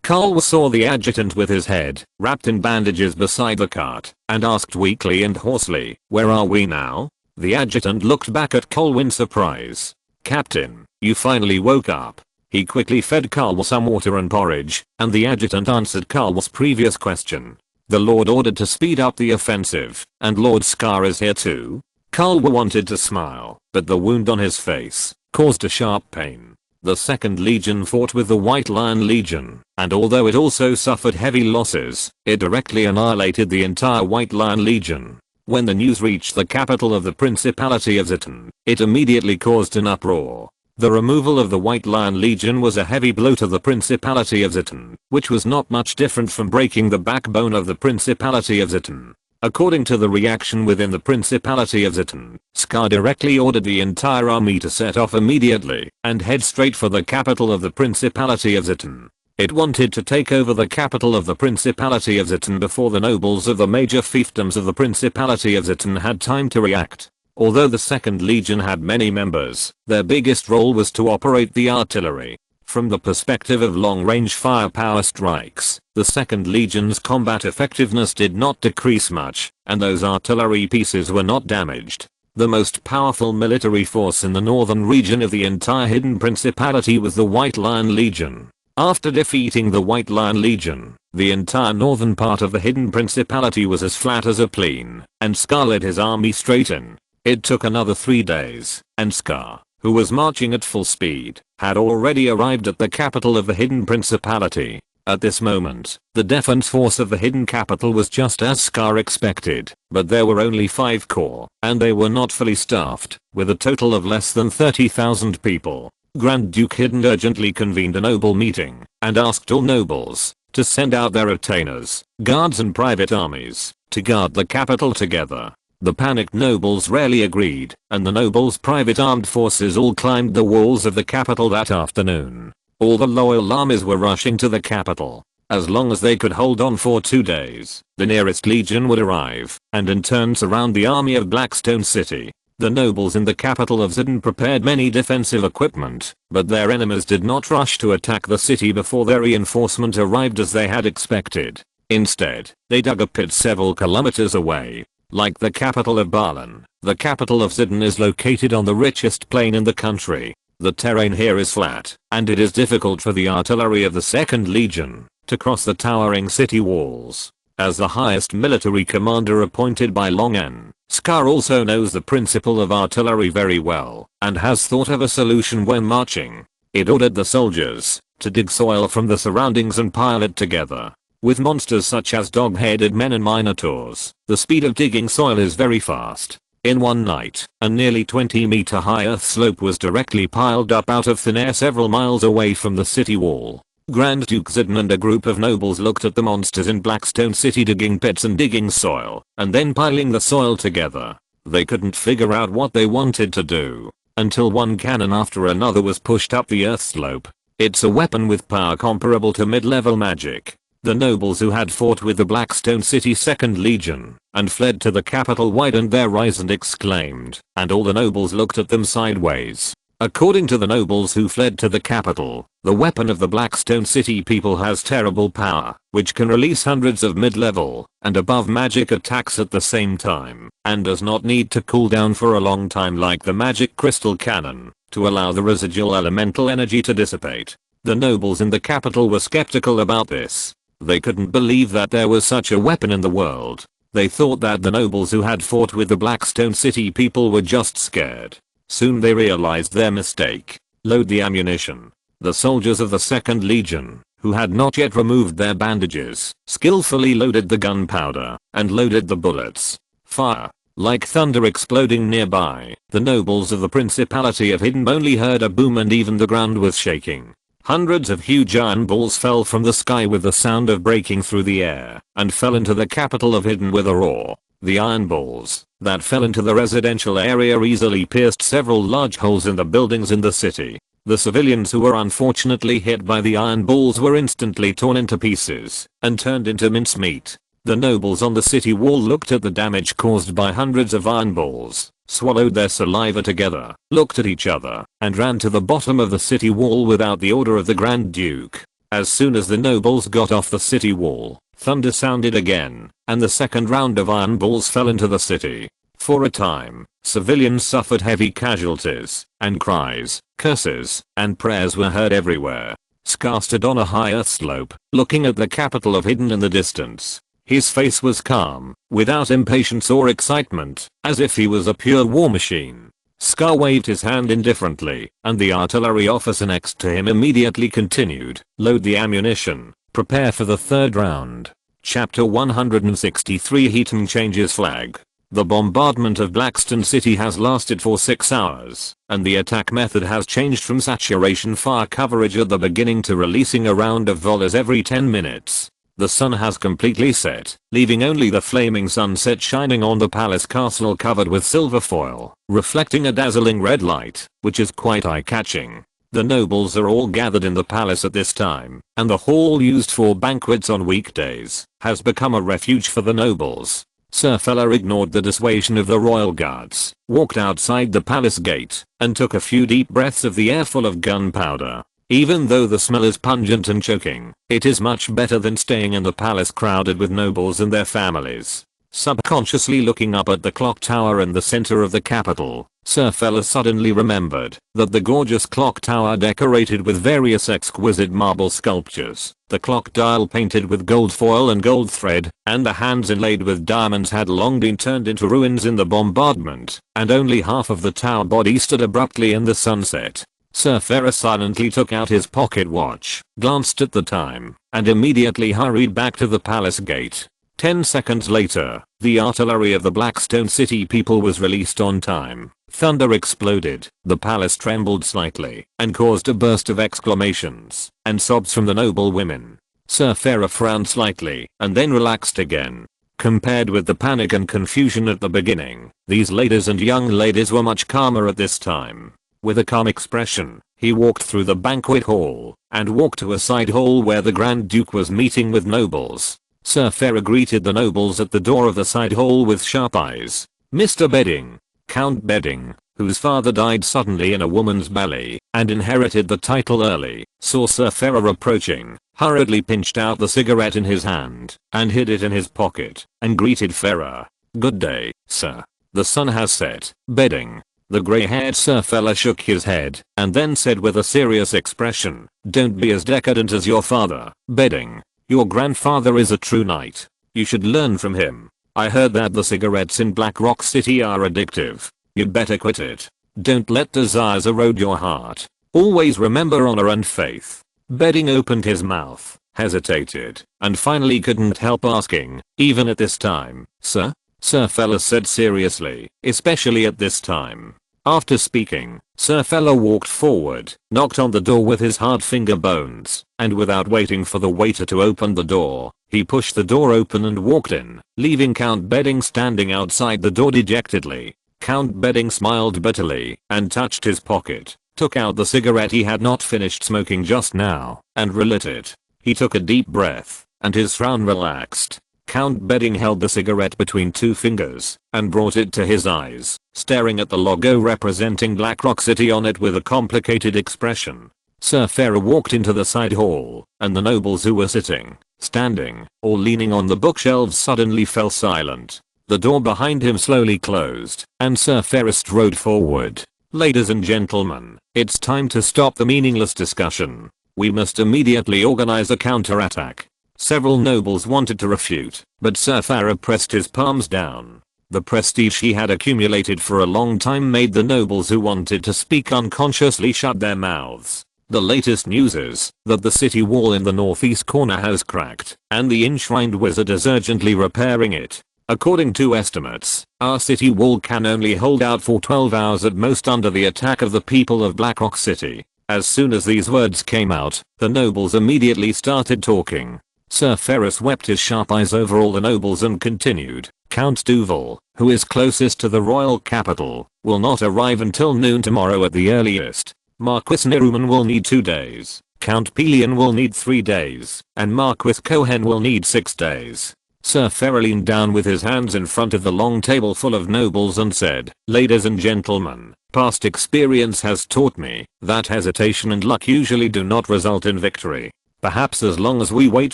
Carl saw the adjutant with his head wrapped in bandages beside the cart and asked weakly and hoarsely, "Where are we now?" The adjutant looked back at Carl in surprise. "Captain, you finally woke up." He quickly fed Carl some water and porridge, and the adjutant answered Carl's previous question. "The Lord ordered to speed up the offensive, and Lord Scar is here too?" Carl wanted to smile, but the wound on his face caused a sharp pain. The 2nd Legion fought with the White Lion Legion, and although it also suffered heavy losses, it directly annihilated the entire White Lion Legion. When the news reached the capital of the Principality of Zitan, it immediately caused an uproar. The removal of the White Lion Legion was a heavy blow to the Principality of Zitan, which was not much different from breaking the backbone of the Principality of Zitan. According to the reaction within the Principality of Zitan, Scar directly ordered the entire army to set off immediately and head straight for the capital of the Principality of Zitan. It wanted to take over the capital of the Principality of Zitan before the nobles of the major fiefdoms of the Principality of Zitan had time to react. Although the 2nd Legion had many members, their biggest role was to operate the artillery. From the perspective of long-range firepower strikes, the 2nd Legion's combat effectiveness did not decrease much, and those artillery pieces were not damaged. The most powerful military force in the northern region of the entire Hidden Principality was the White Lion Legion. After defeating the White Lion Legion, the entire northern part of the Hidden Principality was as flat as a plane, and Scar led his army straight in. It took another 3 days, and Scar, who was marching at full speed, had already arrived at the capital of the Hidden Principality. At this moment, the defense force of the hidden capital was just as Scar expected, but there were only 5 corps, and they were not fully staffed, with a total of less than 30,000 people. Grand Duke Hidden urgently convened a noble meeting, and asked all nobles to send out their retainers, guards and private armies, to guard the capital together. The panicked nobles rarely agreed, and the nobles' private armed forces all climbed the walls of the capital that afternoon. All the loyal armies were rushing to the capital. As long as they could hold on for 2 days, the nearest legion would arrive, and in turn surround the army of Blackstone City. The nobles in the capital of Zidan prepared many defensive equipment, but their enemies did not rush to attack the city before their reinforcement arrived as they had expected. Instead, they dug a pit several kilometers away. Like the capital of Barlan, the capital of Zidan is located on the richest plain in the country. The terrain here is flat, and it is difficult for the artillery of the 2nd Legion to cross the towering city walls. As the highest military commander appointed by Longan, Scar also knows the principle of artillery very well, and has thought of a solution when marching. It ordered the soldiers to dig soil from the surroundings and pile it together. With monsters such as dog-headed men and minotaurs, the speed of digging soil is very fast. In one night, a nearly 20-meter high earth slope was directly piled up out of thin air several miles away from the city wall. Grand Duke Zidan and a group of nobles looked at the monsters in Blackstone City digging pits and digging soil, and then piling the soil together. They couldn't figure out what they wanted to do, until one cannon after another was pushed up the earth slope. It's a weapon with power comparable to mid-level magic. The nobles who had fought with the Blackstone City 2nd Legion and fled to the capital widened their eyes and exclaimed, and all the nobles looked at them sideways. According to the nobles who fled to the capital, the weapon of the Blackstone City people has terrible power, which can release hundreds of mid-level and above magic attacks at the same time, and does not need to cool down for a long time like the magic crystal cannon, to allow the residual elemental energy to dissipate. The nobles in the capital were skeptical about this. They couldn't believe that there was such a weapon in the world. They thought that the nobles who had fought with the Blackstone City people were just scared. Soon they realized their mistake. Load the ammunition. The soldiers of the 2nd Legion, who had not yet removed their bandages, skillfully loaded the gunpowder and loaded the bullets. Fire. Like thunder exploding nearby, the nobles of the Principality of Hidden only heard a boom and even the ground was shaking. Hundreds of huge iron balls fell from the sky with the sound of breaking through the air, and fell into the capital of Hidden with a roar. The iron balls that fell into the residential area easily pierced several large holes in the buildings in the city. The civilians who were unfortunately hit by the iron balls were instantly torn into pieces and turned into mincemeat. The nobles on the city wall looked at the damage caused by hundreds of iron balls, swallowed their saliva together, looked at each other, and ran to the bottom of the city wall without the order of the Grand Duke. As soon as the nobles got off the city wall, thunder sounded again, and the second round of iron balls fell into the city. For a time, civilians suffered heavy casualties, and cries, curses, and prayers were heard everywhere. Scar stood on a high earth slope, looking at the capital of hidden in the distance. His face was calm, without impatience or excitement, as if he was a pure war machine. Scar waved his hand indifferently, and the artillery officer next to him immediately continued, "Load the ammunition. Prepare for the third round." Chapter 163 Heaton changes flag. The bombardment of Blackstone City has lasted for 6 hours, and the attack method has changed from saturation fire coverage at the beginning to releasing a round of volleys every 10 minutes. The sun has completely set, leaving only the flaming sunset shining on the palace castle covered with silver foil, reflecting a dazzling red light, which is quite eye-catching. The nobles are all gathered in the palace at this time, and the hall used for banquets on weekdays has become a refuge for the nobles. Sir Feller ignored the dissuasion of the royal guards, walked outside the palace gate, and took a few deep breaths of the air full of gunpowder. Even though the smell is pungent and choking, it is much better than staying in the palace crowded with nobles and their families. Subconsciously looking up at the clock tower in the center of the capital, Sir Feller suddenly remembered that the gorgeous clock tower decorated with various exquisite marble sculptures, the clock dial painted with gold foil and gold thread, and the hands inlaid with diamonds had long been turned into ruins in the bombardment, and only half of the tower body stood abruptly in the sunset. Sir Feller silently took out his pocket watch, glanced at the time, and immediately hurried back to the palace gate. 10 seconds later, the artillery of the Blackstone City people was released on time. Thunder exploded, the palace trembled slightly, and caused a burst of exclamations and sobs from the noble women. Sir Feller frowned slightly, and then relaxed again. Compared with the panic and confusion at the beginning, these ladies and young ladies were much calmer at this time. With a calm expression, he walked through the banquet hall, and walked to a side hall where the Grand Duke was meeting with nobles. Sir Feller greeted the nobles at the door of the side hall with sharp eyes. Mr. Bedding, Count Bedding, whose father died suddenly in a woman's belly, and inherited the title early, saw Sir Feller approaching, hurriedly pinched out the cigarette in his hand, and hid it in his pocket, and greeted Feller. "Good day, sir. The sun has set, Bedding." The grey-haired Sir Feller shook his head, and then said with a serious expression, "Don't be as decadent as your father, Bedding. Your grandfather is a true knight. You should learn from him. I heard that the cigarettes in Black Rock City are addictive. You'd better quit it. Don't let desires erode your heart. Always remember honor and faith." Bedding opened his mouth, hesitated, and finally couldn't help asking, "Even at this time, sir?" Sir Feller said seriously, "Especially at this time." After speaking, Sir Feller walked forward, knocked on the door with his hard finger bones, and without waiting for the waiter to open the door, he pushed the door open and walked in, leaving Count Bedding standing outside the door dejectedly. Count Bedding smiled bitterly, and touched his pocket, took out the cigarette he had not finished smoking just now, and relit it. He took a deep breath, and his frown relaxed. Count Bedding held the cigarette between two fingers, and brought it to his eyes, staring at the logo representing Black Rock City on it with a complicated expression. Sir Feller walked into the side hall, and the nobles who were sitting, standing, or leaning on the bookshelves suddenly fell silent. The door behind him slowly closed, and Sir Feller strode forward. "Ladies and gentlemen, it's time to stop the meaningless discussion. We must immediately organize a counterattack." Several nobles wanted to refute, but Sir Feller pressed his palms down. The prestige he had accumulated for a long time made the nobles who wanted to speak unconsciously shut their mouths. The latest news is that the city wall in the northeast corner has cracked, and the enshrined wizard is urgently repairing it. According to estimates, our city wall can only hold out for 12 hours at most under the attack of the people of Black Rock City. As soon as these words came out, the nobles immediately started talking. Sir Feller swept his sharp eyes over all the nobles and continued, "Count Duval, who is closest to the royal capital, will not arrive until noon tomorrow at the earliest. Marquis Neruman will need 2 days, Count Pelion will need 3 days, and Marquis Cohen will need 6 days. Sir Ferrer leaned down with his hands in front of the long table full of nobles and said, "Ladies and gentlemen, past experience has taught me that hesitation and luck usually do not result in victory. Perhaps as long as we wait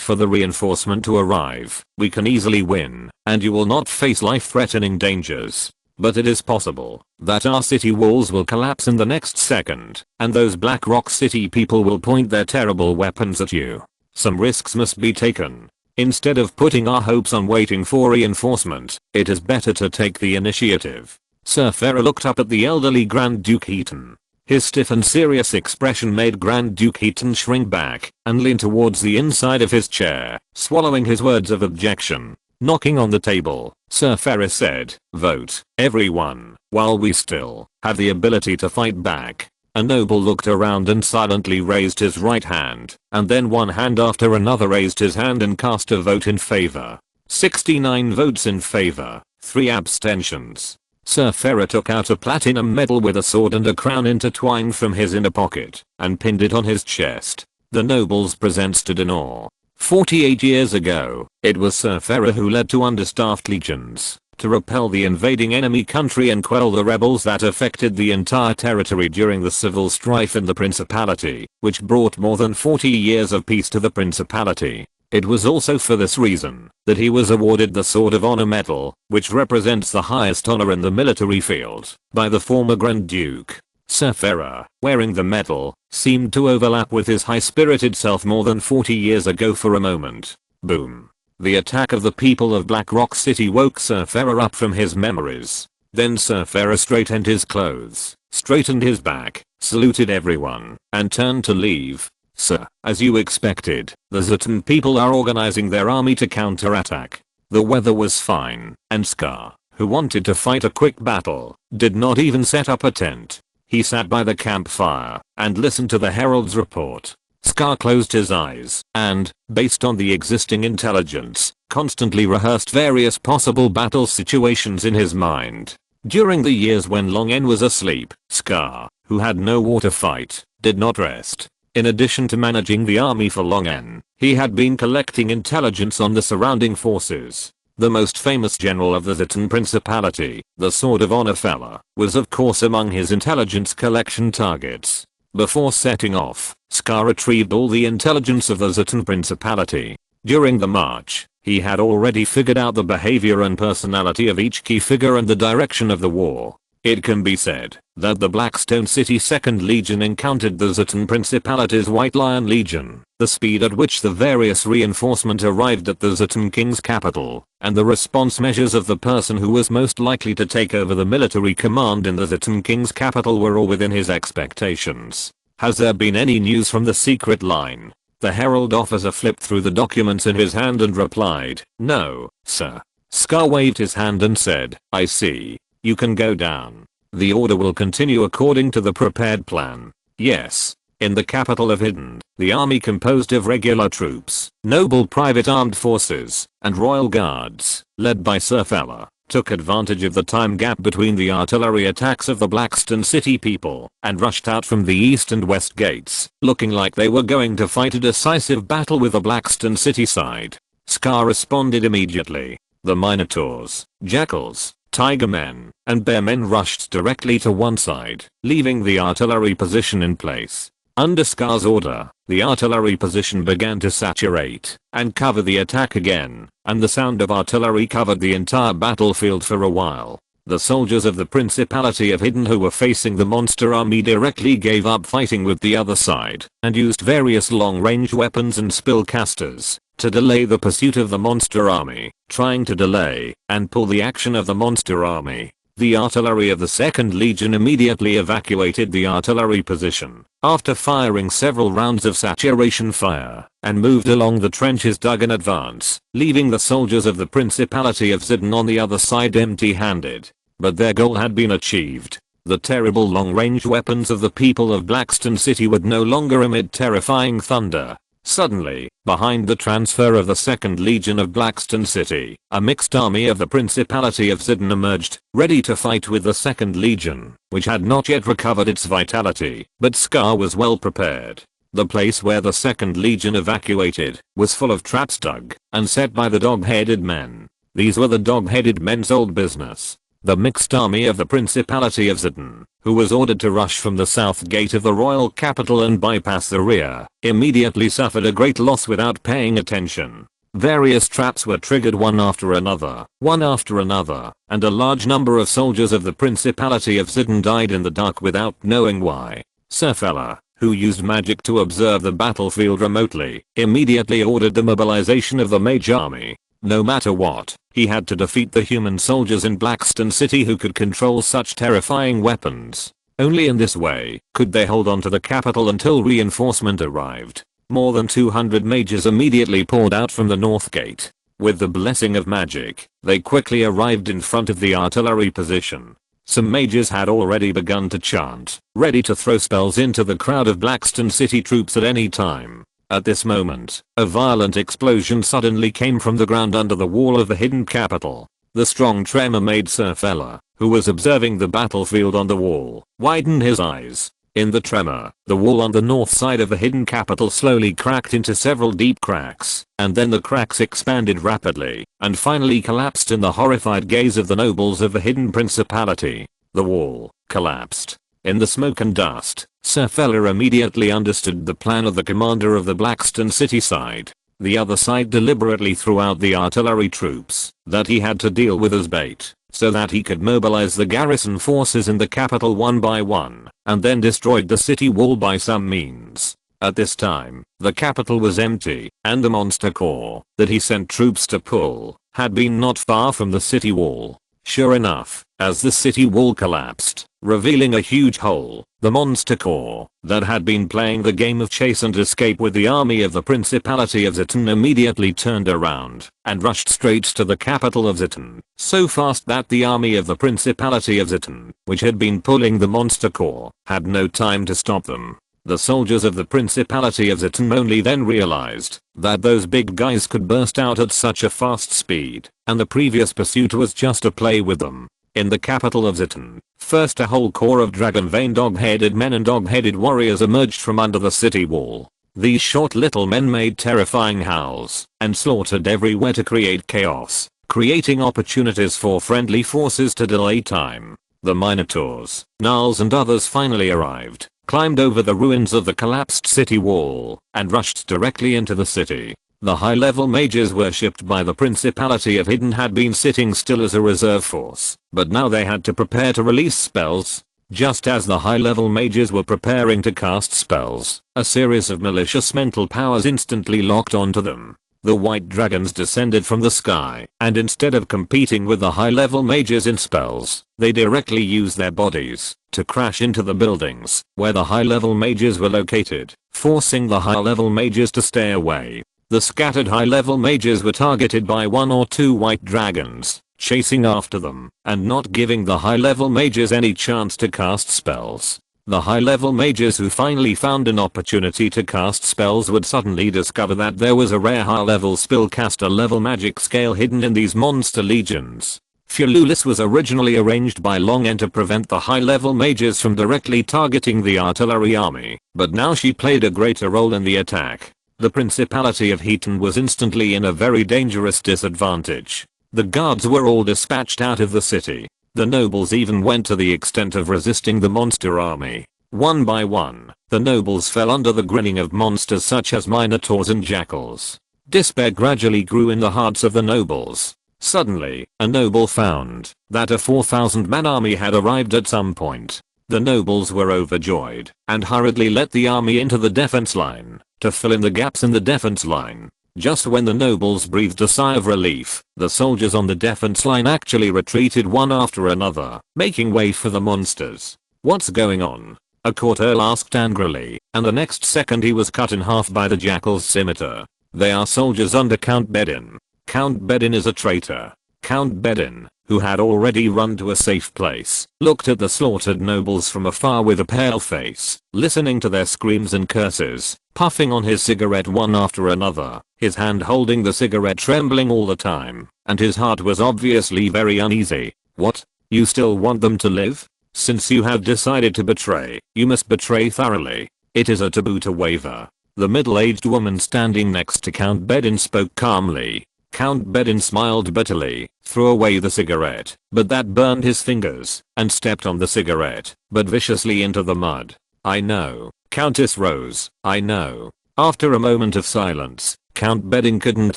for the reinforcement to arrive, we can easily win, and you will not face life-threatening dangers. But it is possible that our city walls will collapse in the next second, and those Black Rock City people will point their terrible weapons at you. Some risks must be taken. Instead of putting our hopes on waiting for reinforcement, it is better to take the initiative." Sir Ferrer looked up at the elderly Grand Duke Eaton. His stiff and serious expression made Grand Duke Eaton shrink back and lean towards the inside of his chair, swallowing his words of objection. Knocking on the table, Sir Ferrer said, "Vote, everyone, while we still have the ability to fight back." A noble looked around and silently raised his right hand, and then one hand after another raised his hand and cast a vote in favor. 69 votes in favor, 3 abstentions. Sir Ferrer took out a platinum medal with a sword and a crown intertwined from his inner pocket, and pinned it on his chest. The nobles present stood in awe. 48 years ago, it was Sir Ferrer who led 2 understaffed legions to repel the invading enemy country and quell the rebels that affected the entire territory during the civil strife in the Principality, which brought more than 40 years of peace to the Principality. It was also for this reason that he was awarded the Sword of Honor Medal, which represents the highest honor in the military field, by the former Grand Duke. Sir Ferrer, wearing the medal, seemed to overlap with his high-spirited self more than 40 years ago for a moment. Boom. The attack of the people of Black Rock City woke Sir Ferrer up from his memories. Then Sir Ferrer straightened his clothes, straightened his back, saluted everyone, and turned to leave. "Sir, as you expected, the Zutun people are organizing their army to counterattack." The weather was fine, and Scar, who wanted to fight a quick battle, did not even set up a tent. He sat by the campfire and listened to the herald's report. Scar closed his eyes and, based on the existing intelligence, constantly rehearsed various possible battle situations in his mind. During the years when Long N was asleep, Scar, who had no war to fight, did not rest. In addition to managing the army for Long N, he had been collecting intelligence on the surrounding forces. The most famous general of the Zutun Principality, the Sword of Honor fella, was of course among his intelligence collection targets. Before setting off, Scar retrieved all the intelligence of the Zutun Principality. During the march, he had already figured out the behavior and personality of each key figure and the direction of the war. It can be said that the Blackstone City 2nd Legion encountered the Zutun Principality's White Lion Legion, the speed at which the various reinforcements arrived at the Zutun King's capital, and the response measures of the person who was most likely to take over the military command in the Zutun King's capital were all within his expectations. "Has there been any news from the secret line?" The herald officer flipped through the documents in his hand and replied, "No, sir." Scar waved his hand and said, "I see. You can go down. The order will continue according to the prepared plan." Yes. In the capital of Hidden, the army composed of regular troops, noble private armed forces, and royal guards, led by Sir Ferrer, took advantage of the time gap between the artillery attacks of the Blackstone City people, and rushed out from the east and west gates, looking like they were going to fight a decisive battle with the Blackstone City side. Scar responded immediately. The Minotaurs, Jackals, Tiger men, and Bear men rushed directly to one side, leaving the artillery position in place. Under Scar's order, the artillery position began to saturate and cover the attack again, and the sound of artillery covered the entire battlefield for a while. The soldiers of the Principality of Hidden who were facing the monster army directly gave up fighting with the other side, and used various long-range weapons and spellcasters to delay the pursuit of the monster army, trying to delay and pull the action of the monster army. The artillery of the 2nd Legion immediately evacuated the artillery position, after firing several rounds of saturation fire, and moved along the trenches dug in advance, leaving the soldiers of the Principality of Zidden on the other side empty-handed. But their goal had been achieved. The terrible long-range weapons of the people of Blackstone City would no longer emit terrifying thunder. Suddenly, behind the transfer of the 2nd Legion of Blackstone City, a mixed army of the Principality of Zidden emerged, ready to fight with the 2nd Legion, which had not yet recovered its vitality, but Scar was well prepared. The place where the 2nd Legion evacuated was full of traps dug and set by the dog-headed men. These were the dog-headed men's old business. The mixed army of the Principality of Zitan, who was ordered to rush from the south gate of the royal capital and bypass the rear, immediately suffered a great loss without paying attention. Various traps were triggered one after another, and a large number of soldiers of the Principality of Zitan died in the dark without knowing why. Serfella, who used magic to observe the battlefield remotely, immediately ordered the mobilization of the mage army. No matter what, he had to defeat the human soldiers in Blackstone City who could control such terrifying weapons. Only in this way could they hold on to the capital until reinforcement arrived. More than 200 mages immediately poured out from the north gate. With the blessing of magic, they quickly arrived in front of the artillery position. Some mages had already begun to chant, ready to throw spells into the crowd of Blackstone City troops at any time. At this moment, a violent explosion suddenly came from the ground under the wall of the hidden capital. The strong tremor made Serfella, who was observing the battlefield on the wall, widen his eyes. In the tremor, the wall on the north side of the hidden capital slowly cracked into several deep cracks, and then the cracks expanded rapidly, and finally collapsed in the horrified gaze of the nobles of the hidden principality. The wall collapsed. In the smoke and dust, Serfella immediately understood the plan of the commander of the Blackstone City side. The other side deliberately threw out the artillery troops that he had to deal with as bait, so that he could mobilize the garrison forces in the capital one by one, and then destroyed the city wall by some means. At this time, the capital was empty, and the monster corps that he sent troops to pull had been not far from the city wall. Sure enough, as the city wall collapsed, revealing a huge hole, the monster corps that had been playing the game of chase and escape with the army of the Principality of Zitan immediately turned around and rushed straight to the capital of Zitan, so fast that the army of the Principality of Zitan, which had been pulling the monster corps, had no time to stop them. The soldiers of the Principality of Zitan only then realized that those big guys could burst out at such a fast speed, and the previous pursuit was just a play with them. In the capital of Zitan, first a whole corps of dragon-veined dog-headed men and dog-headed warriors emerged from under the city wall. These short little men made terrifying howls and slaughtered everywhere to create chaos, creating opportunities for friendly forces to delay time. The Minotaurs, Gnarls and others finally arrived, climbed over the ruins of the collapsed city wall, and rushed directly into the city. The high-level mages worshipped by the Principality of Hidden had been sitting still as a reserve force, but now they had to prepare to release spells. Just as the high-level mages were preparing to cast spells, a series of malicious mental powers instantly locked onto them. The white dragons descended from the sky, and instead of competing with the high-level mages in spells, they directly used their bodies to crash into the buildings where the high-level mages were located, forcing the high-level mages to stay away. The scattered high-level mages were targeted by one or two white dragons, chasing after them, and not giving the high-level mages any chance to cast spells. The high-level mages who finally found an opportunity to cast spells would suddenly discover that there was a rare high-level spellcaster level magic scale hidden in these monster legions. Fululis was originally arranged by Longen to prevent the high-level mages from directly targeting the artillery army, but now she played a greater role in the attack. The Principality of Heaton was instantly in a very dangerous disadvantage. The guards were all dispatched out of the city. The nobles even went to the extent of resisting the monster army. One by one, the nobles fell under the grinning of monsters such as minotaurs and jackals. Despair gradually grew in the hearts of the nobles. Suddenly, a noble found that a 4,000-man army had arrived at some point. The nobles were overjoyed and hurriedly let the army into the defense line to fill in the gaps in the defense line. Just when the nobles breathed a sigh of relief, the soldiers on the defense line actually retreated one after another, making way for the monsters. "What's going on?" a court earl asked angrily, and the next second he was cut in half by the jackal's scimitar. "They are soldiers under Count Bedin. Count Bedin is a traitor." Count Bedin, who had already run to a safe place, looked at the slaughtered nobles from afar with a pale face, listening to their screams and curses, puffing on his cigarette one after another, his hand holding the cigarette trembling all the time, and his heart was obviously very uneasy. "What? You still want them to live? Since you have decided to betray, you must betray thoroughly. It is a taboo to waver. The middle-aged woman standing next to Count Bedin spoke calmly. Count Bedin smiled bitterly, threw away the cigarette, but that burned his fingers, and stepped on the cigarette, but viciously into the mud. I know, Countess Rose, I know. After a moment of silence, Count Bedin couldn't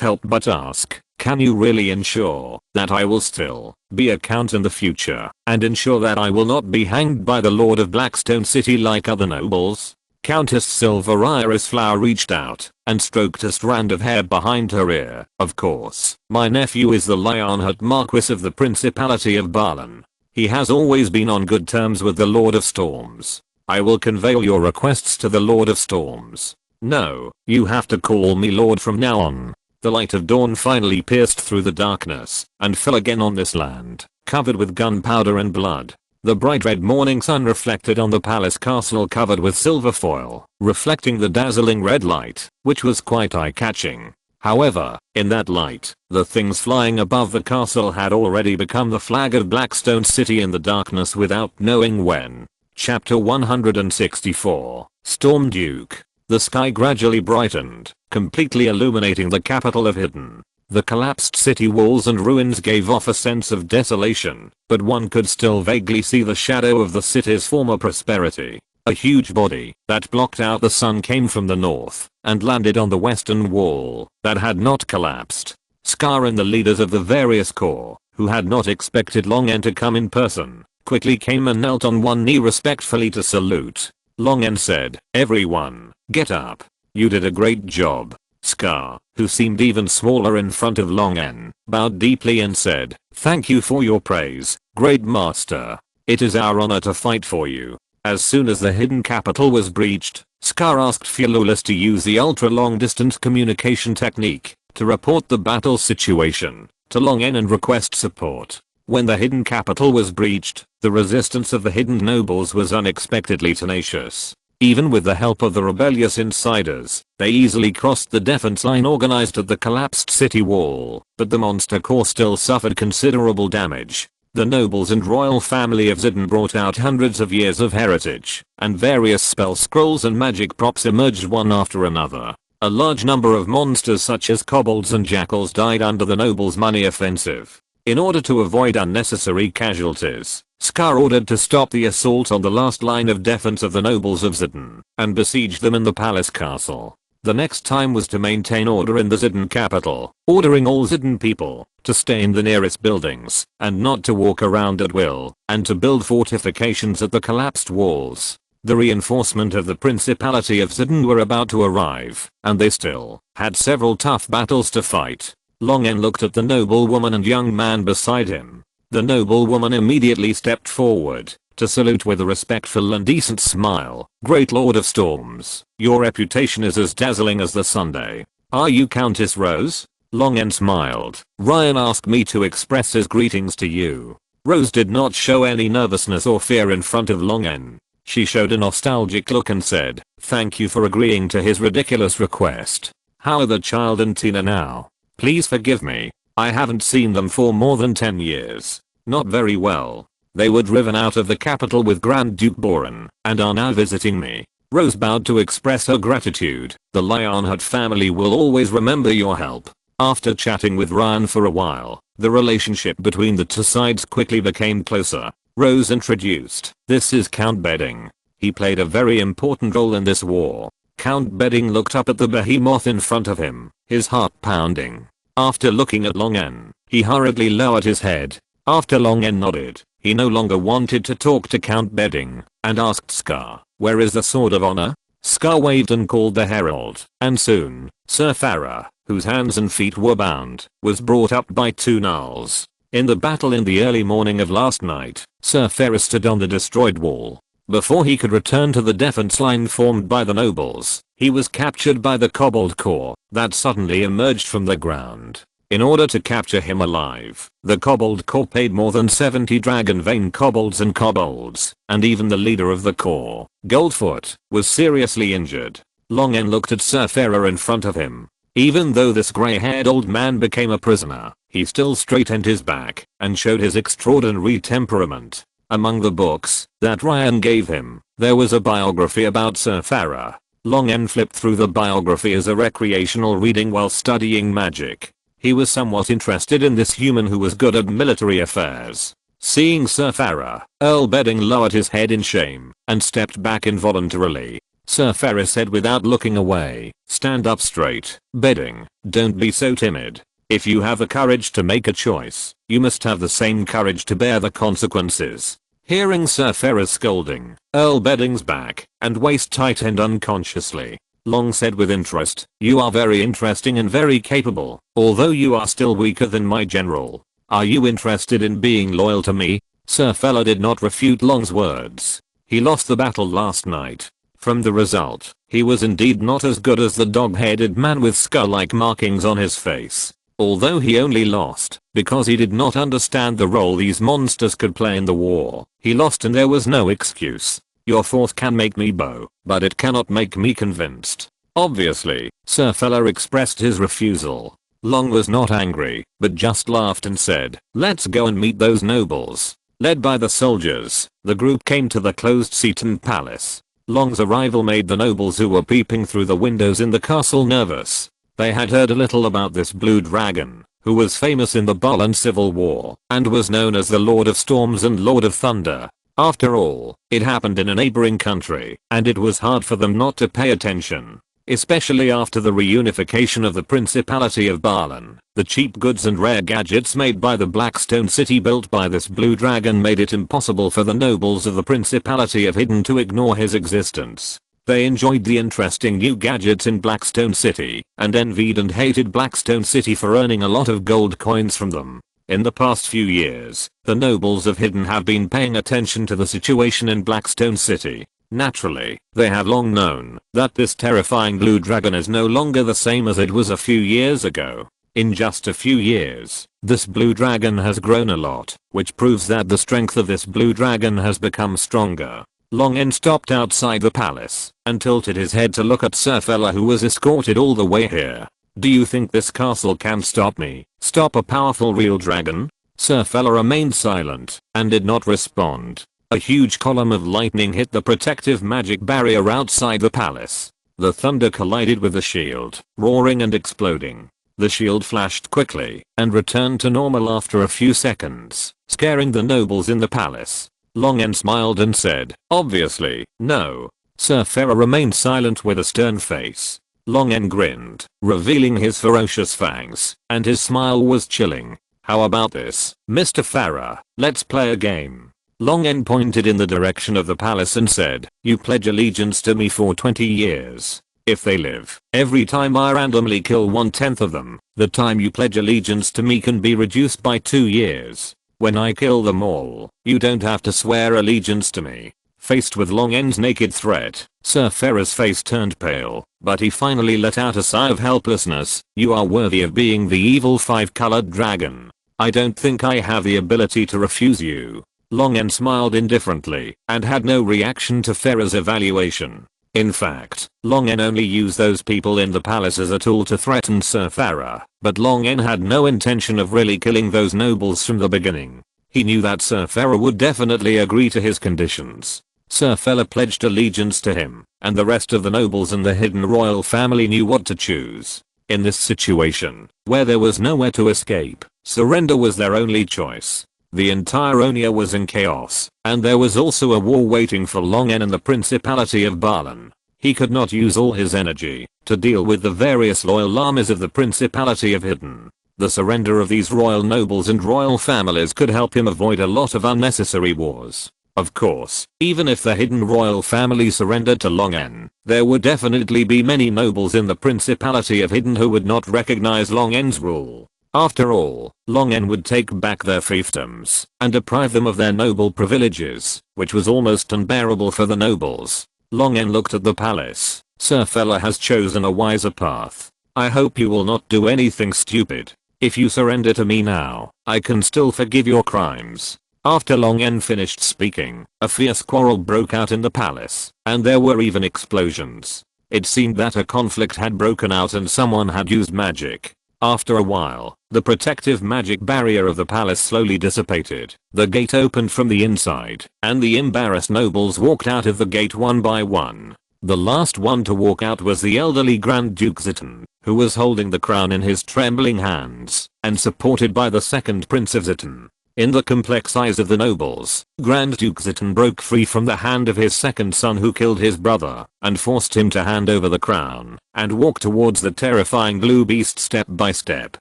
help but ask, can you really ensure that I will still be a count in the future, and ensure that I will not be hanged by the Lord of Blackstone City like other nobles? Countess Silver Iris Flower reached out and stroked a strand of hair behind her ear. Of course, my nephew is the Lionheart Marquis of the Principality of Barlin. He has always been on good terms with the Lord of Storms. I will convey your requests to the Lord of Storms. No, you have to call me Lord from now on. The light of dawn finally pierced through the darkness and fell again on this land, covered with gunpowder and blood. The bright red morning sun reflected on the palace castle covered with silver foil, reflecting the dazzling red light, which was quite eye-catching. However, in that light, the things flying above the castle had already become the flag of Blackstone City in the darkness without knowing when. Chapter 164, Storm Duke. The sky gradually brightened, completely illuminating the capital of Hidden. The collapsed city walls and ruins gave off a sense of desolation, but one could still vaguely see the shadow of the city's former prosperity. A huge body that blocked out the sun came from the north and landed on the western wall that had not collapsed. Scar and the leaders of the various corps, who had not expected Longen to come in person, quickly came and knelt on one knee respectfully to salute. Longen said, "Everyone, get up. You did a great job." Scar, who seemed even smaller in front of Longen, bowed deeply and said, "Thank you for your praise, great master. It is our honor to fight for you." As soon as the hidden capital was breached, Scar asked Fiololus to use the ultra-long distance communication technique to report the battle situation to Longen and request support. When the hidden capital was breached, the resistance of the hidden nobles was unexpectedly tenacious. Even with the help of the rebellious insiders, they easily crossed the defense line organized at the collapsed city wall, but the monster core still suffered considerable damage. The nobles and royal family of Zidane brought out hundreds of years of heritage, and various spell scrolls and magic props emerged one after another. A large number of monsters such as kobolds and jackals died under the nobles' money offensive. In order to avoid unnecessary casualties, Scar ordered to stop the assault on the last line of defense of the nobles of Zidane, and besiege them in the palace castle. The next time was to maintain order in the Zidane capital, ordering all Zidane people to stay in the nearest buildings, and not to walk around at will, and to build fortifications at the collapsed walls. The reinforcement of the Principality of Zidane were about to arrive, and they still had several tough battles to fight. Longen looked at the noblewoman and young man beside him. The noblewoman immediately stepped forward to salute with a respectful and decent smile. "Great Lord of Storms, your reputation is as dazzling as the Sunday. Are you Countess Rose?" Longen smiled. "Ryan asked me to express his greetings to you." Rose did not show any nervousness or fear in front of Longen. She showed a nostalgic look and said, "Thank you for agreeing to his ridiculous request. How are the child and Tina now? Please forgive me. I haven't seen them for more than 10 years. Not very well. They were driven out of the capital with Grand Duke Boran, and are now visiting me." Rose bowed to express her gratitude. "The Lionheart family will always remember your help." After chatting with Ryan for a while, the relationship between the two sides quickly became closer. Rose introduced, "This is Count Beding. He played a very important role in this war." Count Beding looked up at the behemoth in front of him, his heart pounding. After looking at Longen, he hurriedly lowered his head. After Longen nodded, he no longer wanted to talk to Count Beding, and asked Scar, "Where is the Sword of Honor?" Scar waved and called the herald, and soon, Sir Farah, whose hands and feet were bound, was brought up by two gnolls. In the battle in the early morning of last night, Sir Farah stood on the destroyed wall. Before he could return to the defense line formed by the nobles, he was captured by the kobold corps that suddenly emerged from the ground. In order to capture him alive, the kobold corps paid more than 70 dragon-vein kobolds and kobolds, and even the leader of the corps, Goldfoot, was seriously injured. Longen looked at Sir Farah in front of him. Even though this grey-haired old man became a prisoner, he still straightened his back and showed his extraordinary temperament. Among the books that Ryan gave him, there was a biography about Sir Farah. Long N flipped through the biography as a recreational reading while studying magic. He was somewhat interested in this human who was good at military affairs. Seeing Sir Farah, Earl Bedding lowered his head in shame and stepped back involuntarily. Sir Farah said without looking away, "Stand up straight, Bedding, don't be so timid. If you have the courage to make a choice, you must have the same courage to bear the consequences." Hearing Sir Farah's scolding, Earl Bedding's back and waist tightened unconsciously. Long said with interest, "You are very interesting and very capable, although you are still weaker than my general. Are you interested in being loyal to me?" Sir Farah did not refute Long's words. He lost the battle last night. From the result, he was indeed not as good as the dog-headed man with skull-like markings on his face. Although he only lost because he did not understand the role these monsters could play in the war, he lost and there was no excuse. Your force can make me bow, but it cannot make me convinced. Obviously, Sir Farah expressed his refusal. Long was not angry, but just laughed and said, "Let's go and meet those nobles." Led by the soldiers, the group came to the closed-seated palace. Long's arrival made the nobles who were peeping through the windows in the castle nervous. They had heard a little about this blue dragon, who was famous in the Balan Civil War, and was known as the Lord of Storms and Lord of Thunder. After all, it happened in a neighboring country, and it was hard for them not to pay attention. Especially after the reunification of the Principality of Balan, the cheap goods and rare gadgets made by the Blackstone city built by this blue dragon made it impossible for the nobles of the Principality of Hidden to ignore his existence. They enjoyed the interesting new gadgets in Blackstone City, and envied and hated Blackstone City for earning a lot of gold coins from them. In the past few years, the nobles of Hidden have been paying attention to the situation in Blackstone City. Naturally, they have long known that this terrifying blue dragon is no longer the same as it was a few years ago. In just a few years, this blue dragon has grown a lot, which proves that the strength of this blue dragon has become stronger. Long N stopped outside the palace and tilted his head to look at Sir Farah, who was escorted all the way here. "Do you think this castle can stop me? Stop a powerful real dragon?" Sir Farah remained silent and did not respond. A huge column of lightning hit the protective magic barrier outside the palace. The thunder collided with the shield, roaring and exploding. The shield flashed quickly and returned to normal after a few seconds, scaring the nobles in the palace. Long N smiled and said, "Obviously, no." Sir Farah remained silent with a stern face. Long N grinned, revealing his ferocious fangs, and his smile was chilling. "How about this, Mr. Farah? Let's play a game." Long N pointed in the direction of the palace and said, "You pledge allegiance to me for 20 years. If they live, every time I randomly kill 1/10 of them, the time you pledge allegiance to me can be reduced by 2 years. When I kill them all, you don't have to swear allegiance to me." Faced with Long N's naked threat, Sir Farah's face turned pale, but he finally let out a sigh of helplessness. "You are worthy of being the evil 5-colored dragon. I don't think I have the ability to refuse you." Long N smiled indifferently and had no reaction to Farah's evaluation. In fact, Long N only used those people in the palace as a tool to threaten Sir Farah, but Long N had no intention of really killing those nobles from the beginning. He knew that Sir Farah would definitely agree to his conditions. Sir Farah pledged allegiance to him, and the rest of the nobles and the Hidden royal family knew what to choose. In this situation, where there was nowhere to escape, surrender was their only choice. The entire Onia was in chaos, and there was also a war waiting for Long N and the Principality of Balan. He could not use all his energy to deal with the various loyal armies of the Principality of Hidden. The surrender of these royal nobles and royal families could help him avoid a lot of unnecessary wars. Of course, even if the Hidden royal family surrendered to Long N, there would definitely be many nobles in the Principality of Hidden who would not recognize Long N's rule. After all, Long N would take back their fiefdoms and deprive them of their noble privileges, which was almost unbearable for the nobles. Long N looked at the palace. "Sir Farah has chosen a wiser path. I hope you will not do anything stupid. If you surrender to me now, I can still forgive your crimes." After Long N finished speaking, a fierce quarrel broke out in the palace, and there were even explosions. It seemed that a conflict had broken out and someone had used magic. After a while, the protective magic barrier of the palace slowly dissipated. The gate opened from the inside, and the embarrassed nobles walked out of the gate one by one. The last one to walk out was the elderly Grand Duke Zitan, who was holding the crown in his trembling hands, and supported by the second Prince of Zitan. In the complex eyes of the nobles, Grand Duke Zitan broke free from the hand of his second son who killed his brother, and forced him to hand over the crown, and walk towards the terrifying blue beast step by step.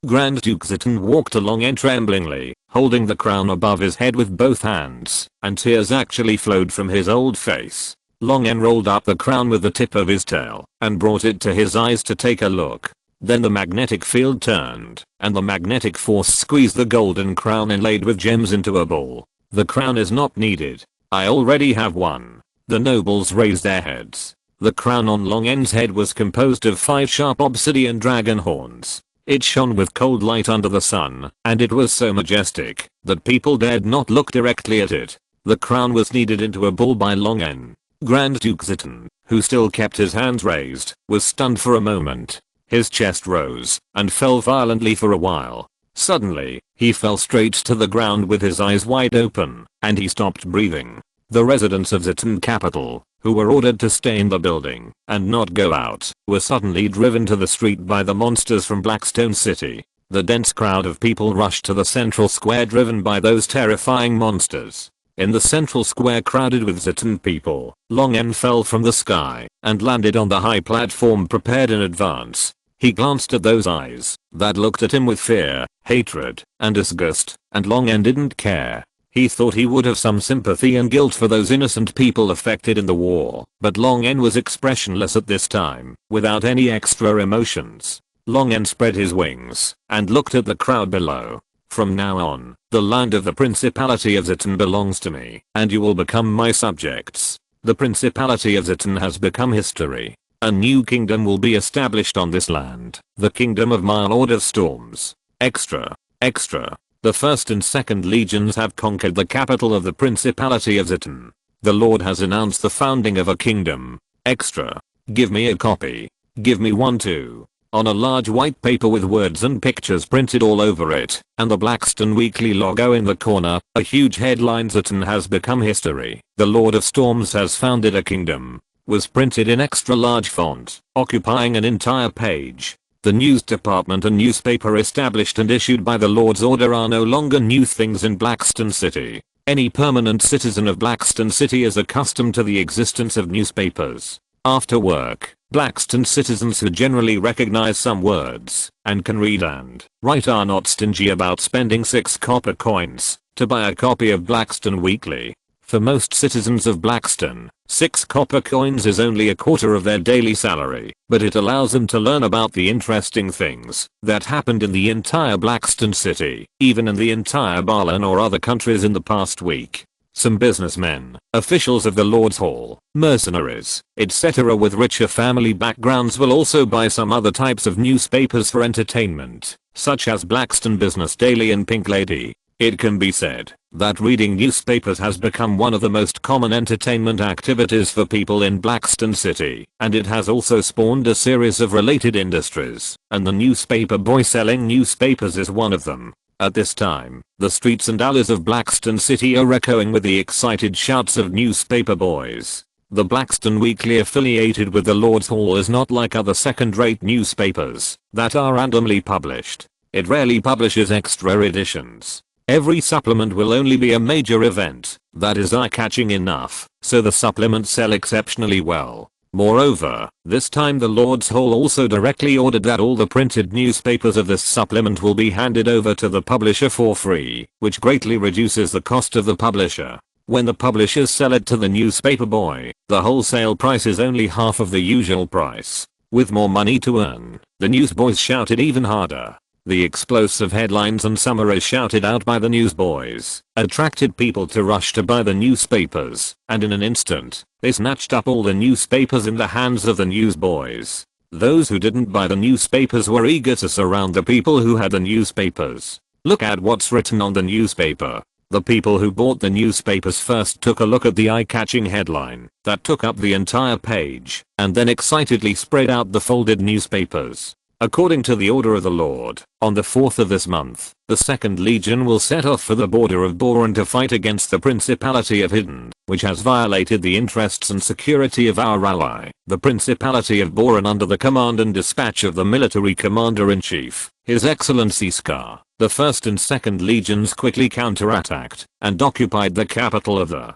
Grand Duke Zitan walked along tremblingly, holding the crown above his head with both hands, and tears actually flowed from his old face. Long N rolled up the crown with the tip of his tail, and brought it to his eyes to take a look. Then the magnetic field turned, and the magnetic force squeezed the golden crown inlaid with gems into a ball. The crown is not needed. I already have one. The nobles raised their heads. The crown on Long N's head was composed of 5 sharp obsidian dragon horns. It shone with cold light under the sun, and it was so majestic that people dared not look directly at it. The crown was kneaded into a ball by Long N. Grand Duke Zitan, who still kept his hands raised, was stunned for a moment. His chest rose and fell violently for a while. Suddenly, he fell straight to the ground with his eyes wide open, and he stopped breathing. The residents of Zitan capital, who were ordered to stay in the building and not go out, were suddenly driven to the street by the monsters from Blackstone City. The dense crowd of people rushed to the central square driven by those terrifying monsters. In the central square crowded with Zitan people, Long N fell from the sky and landed on the high platform prepared in advance. He glanced at those eyes that looked at him with fear, hatred, and disgust, and Long N didn't care. He thought he would have some sympathy and guilt for those innocent people affected in the war, but Long N was expressionless at this time, without any extra emotions. Long N spread his wings and looked at the crowd below. From now on, the land of the Principality of Zitan belongs to me, and you will become my subjects. The Principality of Zitan has become history. A new kingdom will be established on this land, the Kingdom of My Lord of Storms. Extra. The first and second legions have conquered the capital of the Principality of Zitan. The Lord has announced the founding of a kingdom. Extra. Give me a copy. Give me one too. On a large white paper with words and pictures printed all over it, and the Blackstone Weekly logo in the corner, a huge headline Zitan has become history. The Lord of Storms has founded a kingdom. Was printed in extra large font, occupying an entire page. The news department and newspaper established and issued by the Lord's order are no longer new things in Blackstone City. Any permanent citizen of Blackstone City is accustomed to the existence of newspapers. After work, Blackstone citizens who generally recognize some words and can read and write are not stingy about spending 6 copper coins to buy a copy of Blackstone Weekly. For most citizens of Blackstone, 6 copper coins is only a quarter of their daily salary, but it allows them to learn about the interesting things that happened in the entire Blackstone City, even in the entire Berlin or other countries in the past week. Some businessmen, officials of the Lord's Hall, mercenaries, etc. with richer family backgrounds will also buy some other types of newspapers for entertainment, such as Blackstone Business Daily and Pink Lady. It can be said that reading newspapers has become one of the most common entertainment activities for people in Blackstone City, and it has also spawned a series of related industries, and the newspaper boy selling newspapers is one of them. At this time, the streets and alleys of Blackstone City are echoing with the excited shouts of newspaper boys. The Blackstone Weekly affiliated with the Lord's Hall is not like other second-rate newspapers that are randomly published. It rarely publishes extra editions. Every supplement will only be a major event that is eye-catching enough, so the supplements sell exceptionally well. Moreover, this time the Lord's Hall also directly ordered that all the printed newspapers of this supplement will be handed over to the publisher for free, which greatly reduces the cost of the publisher. When the publishers sell it to the newspaper boy, the wholesale price is only half of the usual price. With more money to earn, the newsboys shouted even harder. The explosive headlines and summaries shouted out by the newsboys attracted people to rush to buy the newspapers, and in an instant, they snatched up all the newspapers in the hands of the newsboys. Those who didn't buy the newspapers were eager to surround the people who had the newspapers. Look at what's written on the newspaper. The people who bought the newspapers first took a look at the eye-catching headline that took up the entire page, and then excitedly spread out the folded newspapers. According to the order of the Lord, on the 4th of this month, the 2nd Legion will set off for the border of Boran to fight against the Principality of Hidden, which has violated the interests and security of our ally, the Principality of Boran, under the command and dispatch of the military commander-in-chief, His Excellency Scar. The 1st and 2nd Legions quickly counterattacked and occupied the capital of the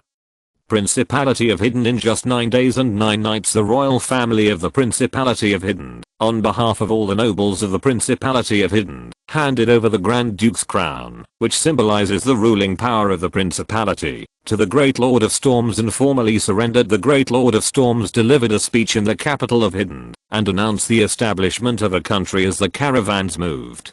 Principality of Hidden in just 9 days and 9 nights. The royal family of the Principality of Hidden, on behalf of all the nobles of the Principality of Hidden, handed over the Grand Duke's crown, which symbolizes the ruling power of the Principality, to the Great Lord of Storms and formally surrendered. The Great Lord of Storms delivered a speech in the capital of Hidden, and announced the establishment of a country as the caravans moved.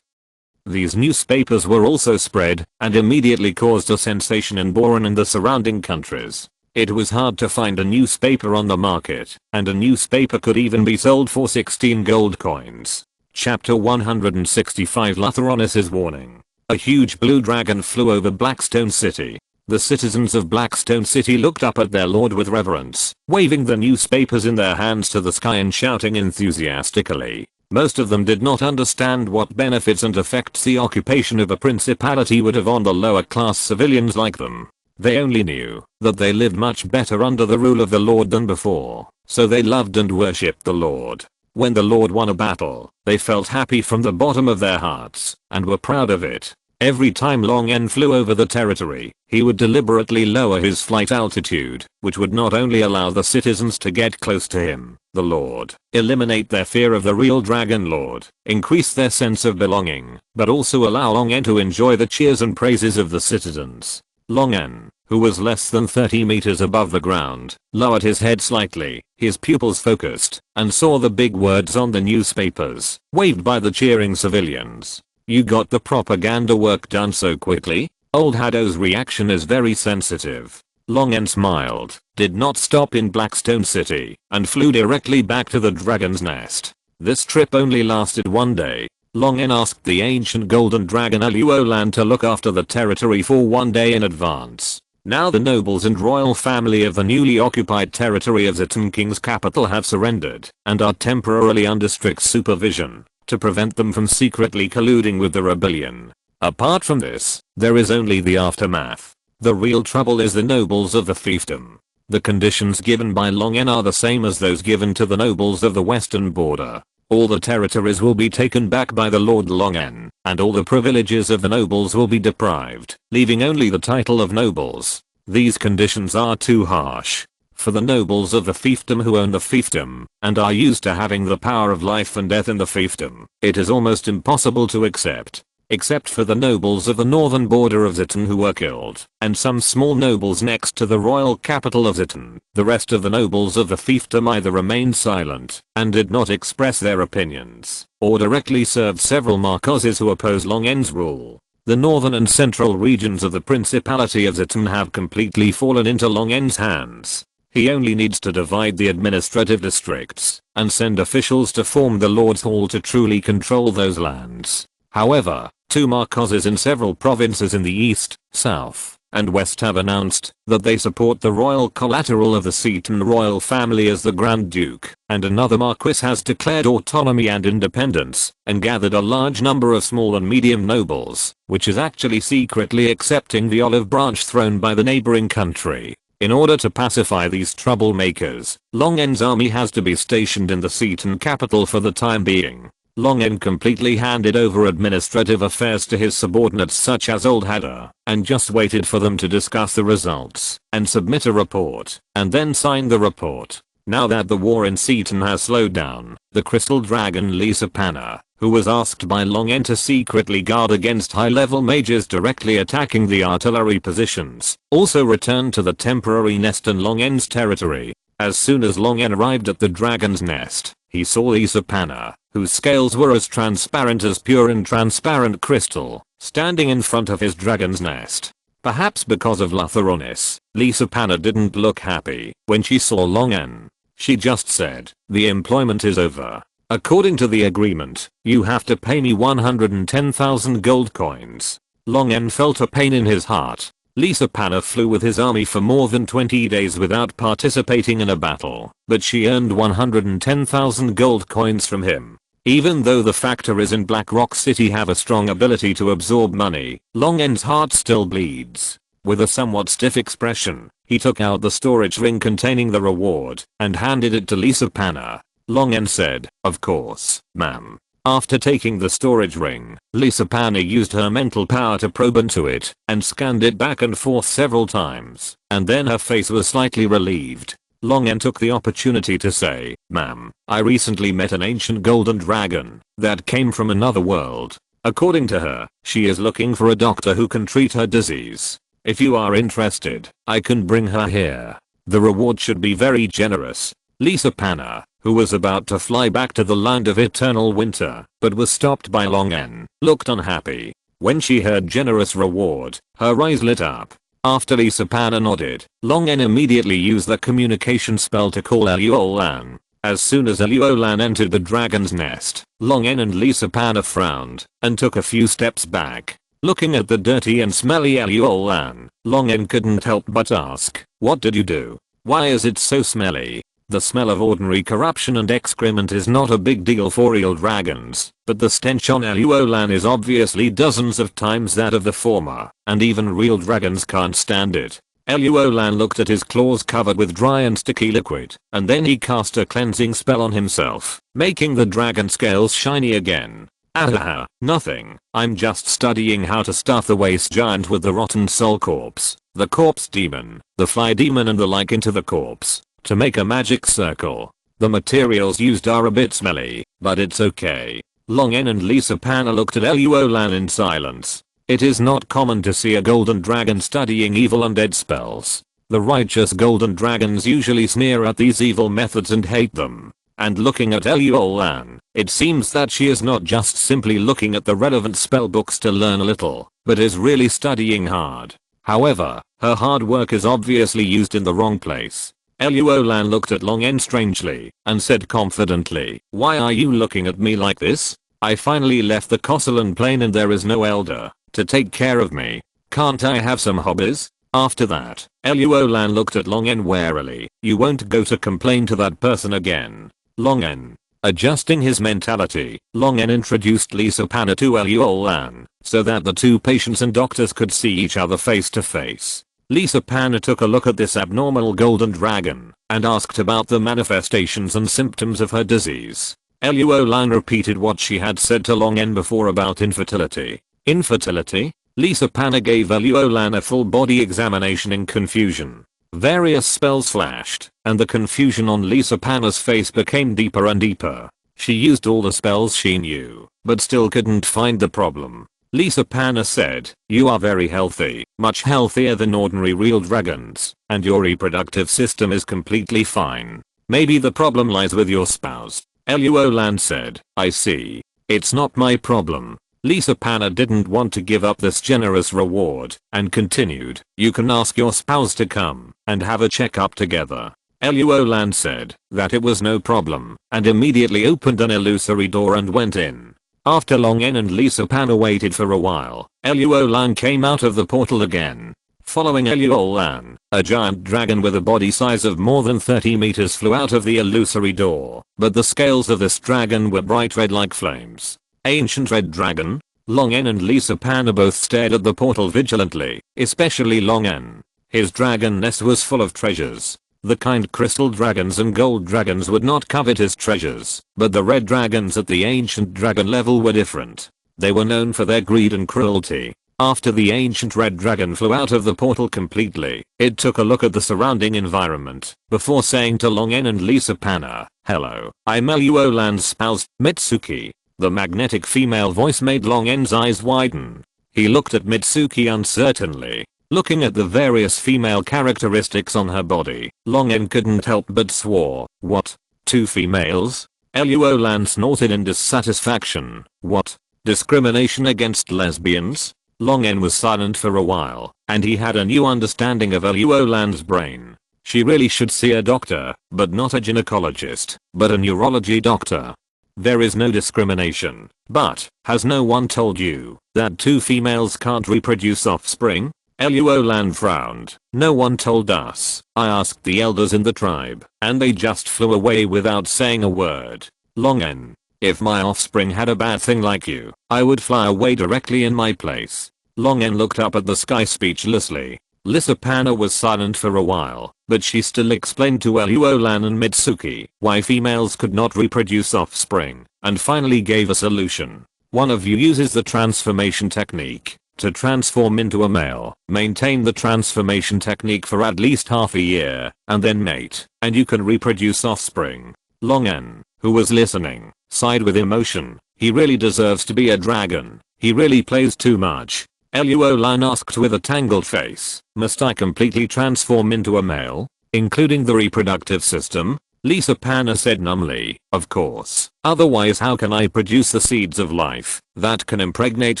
These newspapers were also spread, and immediately caused a sensation in Boran and the surrounding countries. It was hard to find a newspaper on the market, and a newspaper could even be sold for 16 gold coins. Chapter 165 Lathronis's Warning. A huge blue dragon flew over Blackstone City. The citizens of Blackstone City looked up at their lord with reverence, waving the newspapers in their hands to the sky and shouting enthusiastically. Most of them did not understand what benefits and effects the occupation of a principality would have on the lower class civilians like them. They only knew that they lived much better under the rule of the Lord than before, so they loved and worshipped the Lord. When the Lord won a battle, they felt happy from the bottom of their hearts, and were proud of it. Every time Long N flew over the territory, he would deliberately lower his flight altitude, which would not only allow the citizens to get close to him, the Lord, eliminate their fear of the real Dragon Lord, increase their sense of belonging, but also allow Long N to enjoy the cheers and praises of the citizens. Long N, who was less than 30 meters above the ground, lowered his head slightly, his pupils focused, and saw the big words on the newspapers, waved by the cheering civilians. "You got the propaganda work done so quickly?" Old Haddo's reaction is very sensitive. Long N smiled, did not stop in Blackstone City, and flew directly back to the dragon's nest. This trip only lasted 1 day. Long N asked the ancient golden dragon Aluolan to look after the territory for 1 day in advance. Now the nobles and royal family of the newly occupied territory of Zitan King's capital have surrendered, and are temporarily under strict supervision, to prevent them from secretly colluding with the rebellion. Apart from this, there is only the aftermath. The real trouble is the nobles of the fiefdom. The conditions given by Long N are the same as those given to the nobles of the western border. All the territories will be taken back by the Lord Long N, and all the privileges of the nobles will be deprived, leaving only the title of nobles. These conditions are too harsh for the nobles of the fiefdom who own the fiefdom, and are used to having the power of life and death in the fiefdom. It is almost impossible to accept. Except for the nobles of the northern border of Zitan who were killed, and some small nobles next to the royal capital of Zitan, the rest of the nobles of the fiefdom either remained silent, and did not express their opinions, or directly served several Marquesses who oppose Long N's rule. The northern and central regions of the Principality of Zitan have completely fallen into Long N's hands. He only needs to divide the administrative districts, and send officials to form the Lord's Hall to truly control those lands. However, 2 Marquesses in several provinces in the east, south, and west have announced that they support the royal collateral of the Seton royal family as the Grand Duke, and another Marquess has declared autonomy and independence, and gathered a large number of small and medium nobles, which is actually secretly accepting the olive branch thrown by the neighboring country. In order to pacify these troublemakers, Long N's army has to be stationed in the Seton capital for the time being. Long N completely handed over administrative affairs to his subordinates such as Old Hadda, and just waited for them to discuss the results, and submit a report, and then sign the report. Now that the war in Seton has slowed down, the crystal dragon Lisa Panna, who was asked by Long N to secretly guard against high-level mages directly attacking the artillery positions, also returned to the temporary nest in Long N's territory. As soon as Long N arrived at the dragon's nest, he saw Lisa Panna, whose scales were as transparent as pure and transparent crystal, standing in front of his dragon's nest. Perhaps because of Lathronis, Lisa Panna didn't look happy when she saw Long N. She just said, "The employment is over. According to the agreement, you have to pay me 110,000 gold coins." Long N felt a pain in his heart. Lisa Panna flew with his army for more than 20 days without participating in a battle, but she earned 110,000 gold coins from him. Even though the factories in Black Rock City have a strong ability to absorb money, Long N's heart still bleeds. With a somewhat stiff expression, he took out the storage ring containing the reward and handed it to Lisa Panna. Long N said, "Of course, ma'am." After taking the storage ring, Lisa Panna used her mental power to probe into it and scanned it back and forth several times, and then her face was slightly relieved. Long N took the opportunity to say, "Ma'am, I recently met an ancient golden dragon that came from another world. According to her, she is looking for a doctor who can treat her disease. If you are interested, I can bring her here. The reward should be very generous." Lisa Panna, who was about to fly back to the land of eternal winter, but was stopped by Long N, looked unhappy. When she heard generous reward, her eyes lit up. After Lisa Panna nodded, Long N immediately used the communication spell to call Eluolan. As soon as Eluolan entered the dragon's nest, Long N and Lisa Panna frowned and took a few steps back. Looking at the dirty and smelly Eluolan, Long N couldn't help but ask, "What did you do? Why is it so smelly?" The smell of ordinary corruption and excrement is not a big deal for real dragons, but the stench on Eluolan is obviously dozens of times that of the former, and even real dragons can't stand it. Eluolan looked at his claws covered with dry and sticky liquid, and then he cast a cleansing spell on himself, making the dragon scales shiny again. "Ahaha, nothing, I'm just studying how to stuff the waste giant with the rotten soul corpse, the corpse demon, the fly demon and the like into the corpse to make a magic circle. The materials used are a bit smelly, but it's okay." Long N and Lisa Panna looked at Eluolan in silence. It is not common to see a golden dragon studying evil undead spells. The righteous golden dragons usually sneer at these evil methods and hate them. And looking at Eluolan, it seems that she is not just simply looking at the relevant spell books to learn a little, but is really studying hard. However, her hard work is obviously used in the wrong place. Eluolan looked at Long N strangely and said confidently, "Why are you looking at me like this? I finally left the Kossalan plane and there is no elder to take care of me. Can't I have some hobbies?" After that, Eluolan looked at Long N warily. "You won't go to complain to that person again." Long N. Adjusting his mentality, Long N introduced Lisa Panna to Eluolan so that the two patients and doctors could see each other face to face. Lisa Panna took a look at this abnormal golden dragon and asked about the manifestations and symptoms of her disease. Eluolan repeated what she had said to Long N before about infertility. Infertility? Lisa Panna gave Eluolan a full body examination in confusion. Various spells flashed, and the confusion on Lisa Panna's face became deeper and deeper. She used all the spells she knew, but still couldn't find the problem. Lisa Panna said, "You are very healthy, much healthier than ordinary real dragons, and your reproductive system is completely fine. Maybe the problem lies with your spouse." Eluolan said, "I see. It's not my problem." Lisa Panna didn't want to give up this generous reward and continued, "You can ask your spouse to come and have a checkup together." Eluolan said that it was no problem and immediately opened an illusory door and went in. After Long N and Lisa Panna waited for a while, Eluolan came out of the portal again. Following Eluolan, a giant dragon with a body size of more than 30 meters flew out of the illusory door, but the scales of this dragon were bright red like flames. Ancient red dragon? Long N and Lisa Panna both stared at the portal vigilantly, especially Long N. His dragon nest was full of treasures. The kind crystal dragons and gold dragons would not covet his treasures, but the red dragons at the ancient dragon level were different. They were known for their greed and cruelty. After the ancient red dragon flew out of the portal completely, it took a look at the surrounding environment before saying to Long N and Lisa Panna, "Hello, I'm Eluolan's spouse, Mitsuki." The magnetic female voice made Long N's eyes widen. He looked at Mitsuki uncertainly. Looking at the various female characteristics on her body, Long N couldn't help but swore, "What? Two females?" Eluolan snorted in dissatisfaction. "What? Discrimination against lesbians?" Long N was silent for a while, and he had a new understanding of Eluolan's brain. She really should see a doctor, but not a gynecologist, but a neurology doctor. There is no discrimination, but has no one told you that two females can't reproduce offspring? Eluolan frowned. "No one told us. I asked the elders in the tribe, and they just flew away without saying a word." Long N. If my offspring had a bad thing like you, I would fly away directly in my place. Long N looked up at the sky speechlessly. Lisa Panna was silent for a while, but she still explained to Luolan and Mitsuki why females could not reproduce offspring, and finally gave a solution. One of you uses the transformation technique to transform into a male, maintain the transformation technique for at least half a year, and then mate, and you can reproduce offspring. Long N, who was listening, sighed with emotion. He really deserves to be a dragon. He really plays too much. Luolan asked with a tangled face, must I completely transform into a male, including the reproductive system? Lisa Panna said numbly, of course. Otherwise how can I produce the seeds of life that can impregnate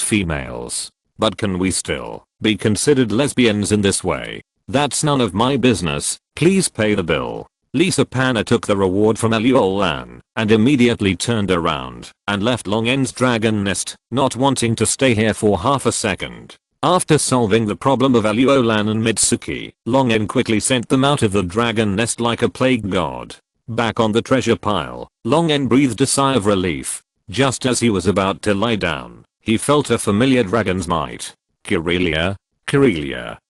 females? But can we still be considered lesbians in this way? That's none of my business. Please pay the bill. Lisa Panna took the reward from Luolan and immediately turned around and left Long N's dragon nest, not wanting to stay here for half a second. After solving the problem of Luolan and Mitsuki, Long N quickly sent them out of the dragon nest like a plague god. Back on the treasure pile, Long N breathed a sigh of relief. Just as he was about to lie down, he felt a familiar dragon's might. Kirelia,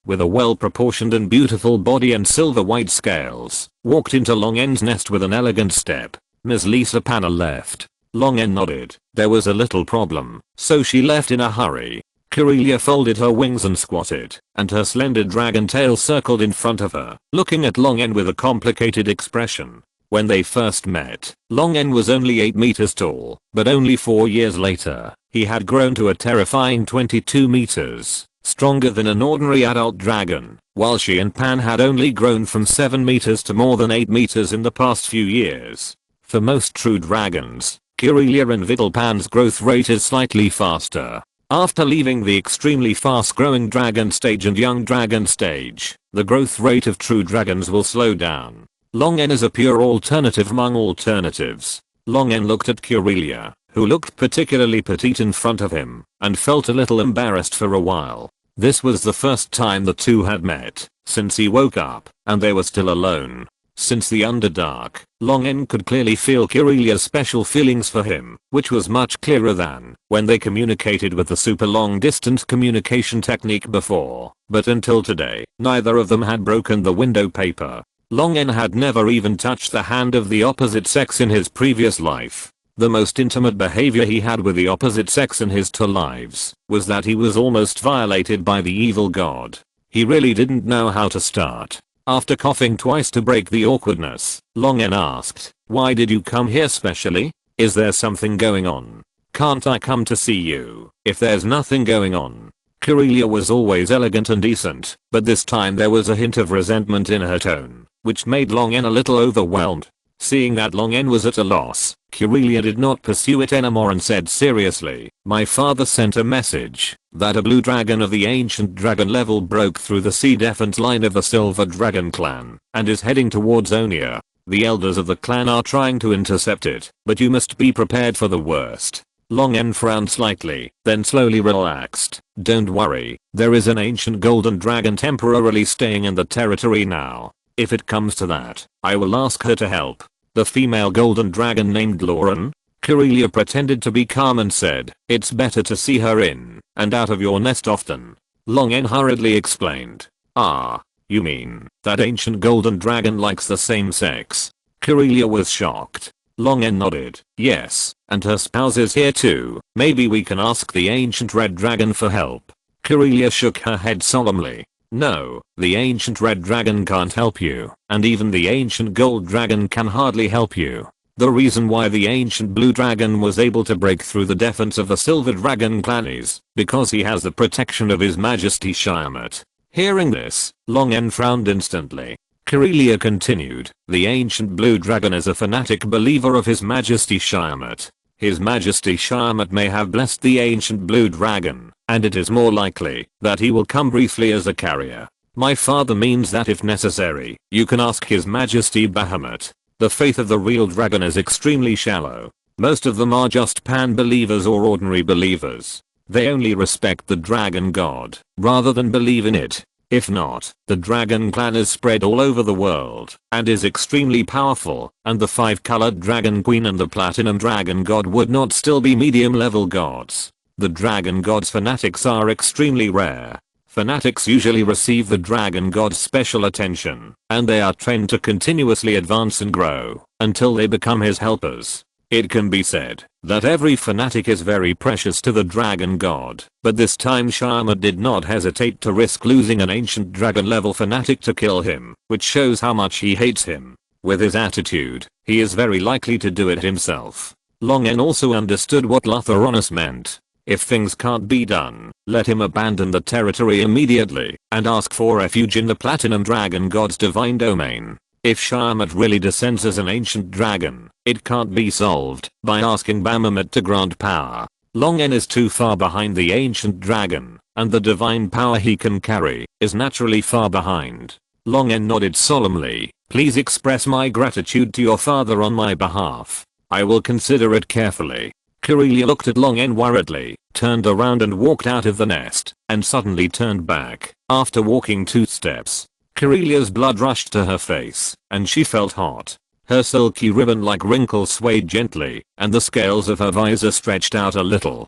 with a well-proportioned and beautiful body and silver white scales, walked into Long N's nest with an elegant step. Ms. Lisa Panna left. Long N nodded. There was a little problem, so she left in a hurry. Kirelia folded her wings and squatted, and her slender dragon tail circled in front of her, looking at Long N with a complicated expression. When they first met, Long N was only 8 meters tall, but only 4 years later, he had grown to a terrifying 22 meters. Stronger than an ordinary adult dragon, while she and Pan had only grown from 7 meters to more than 8 meters in the past few years. For most true dragons, Kirelia and Vidalpan's growth rate is slightly faster. After leaving the extremely fast-growing dragon stage and young dragon stage, the growth rate of true dragons will slow down. Long N is a pure alternative among alternatives. Long N looked at Kirelia, who looked particularly petite in front of him, and felt a little embarrassed for a while. This was the first time the two had met since he woke up, and they were still alone. Since the Underdark, Long N could clearly feel Kirelia's special feelings for him, which was much clearer than when they communicated with the super long distance communication technique before. But until today, neither of them had broken the window paper. Long N had never even touched the hand of the opposite sex in his previous life. The most intimate behavior he had with the opposite sex in his 2 lives was that he was almost violated by the evil god. He really didn't know how to start. After coughing twice to break the awkwardness, Long N asked, "Why did you come here specially? Is there something going on? Can't I come to see you if there's nothing going on?" Kirelia was always elegant and decent, but this time there was a hint of resentment in her tone, which made Long N a little overwhelmed. Seeing that Long N was at a loss, Kirelia did not pursue it anymore and said seriously, "My father sent a message that a blue dragon of the ancient dragon level broke through the sea defense line of the Silver Dragon clan and is heading towards Onia. The elders of the clan are trying to intercept it, but you must be prepared for the worst." Long N frowned slightly, then slowly relaxed. "Don't worry, there is an ancient golden dragon temporarily staying in the territory now. If it comes to that, I will ask her to help." The female golden dragon named Lauren? Kirelia pretended to be calm and said, "It's better to see her in and out of your nest often." Long N hurriedly explained, "Ah, you mean that ancient golden dragon likes the same sex?" Kirelia was shocked. Long N nodded, "Yes, and her spouse is here too. Maybe we can ask the ancient red dragon for help." Kirelia shook her head solemnly. "No, the ancient red dragon can't help you, and even the ancient gold dragon can hardly help you. The reason why the ancient blue dragon was able to break through the defense of the silver dragon clan is because he has the protection of his majesty Shiamat." Hearing this, Long N frowned instantly. Kirelia continued, "The ancient blue dragon is a fanatic believer of his majesty Shiamat. His majesty Shiamat may have blessed the ancient blue dragon, and it is more likely that he will come briefly as a carrier. My father means that if necessary, you can ask his majesty Bahamut. The faith of the real dragon is extremely shallow. Most of them are just pan believers or ordinary believers. They only respect the dragon god, rather than believe in it. If not, the dragon clan is spread all over the world and is extremely powerful, and the 5-colored dragon queen and the platinum dragon god would not still be medium level gods. The dragon god's fanatics are extremely rare. Fanatics usually receive the dragon god's special attention, and they are trained to continuously advance and grow until they become his helpers. It can be said that every fanatic is very precious to the dragon god, but this time Shyama did not hesitate to risk losing an ancient dragon level fanatic to kill him, which shows how much he hates him. With his attitude, he is very likely to do it himself. Long N also understood what Lutheranos meant. If things can't be done, let him abandon the territory immediately and ask for refuge in the platinum dragon god's divine domain. If Shyama really descends as an ancient dragon, it can't be solved by asking Baphomet to grant power. Long N is too far behind the ancient dragon, and the divine power he can carry is naturally far behind. Long N nodded solemnly. Please express my gratitude to your father on my behalf. I will consider it carefully. Corellia looked at Long N worriedly, turned around and walked out of the nest, and suddenly turned back. After walking 2 steps, Corellia's blood rushed to her face, and she felt hot. Her silky ribbon-like wrinkles swayed gently, and the scales of her visor stretched out a little.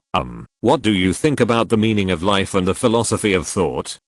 What do you think about the meaning of life and the philosophy of thought?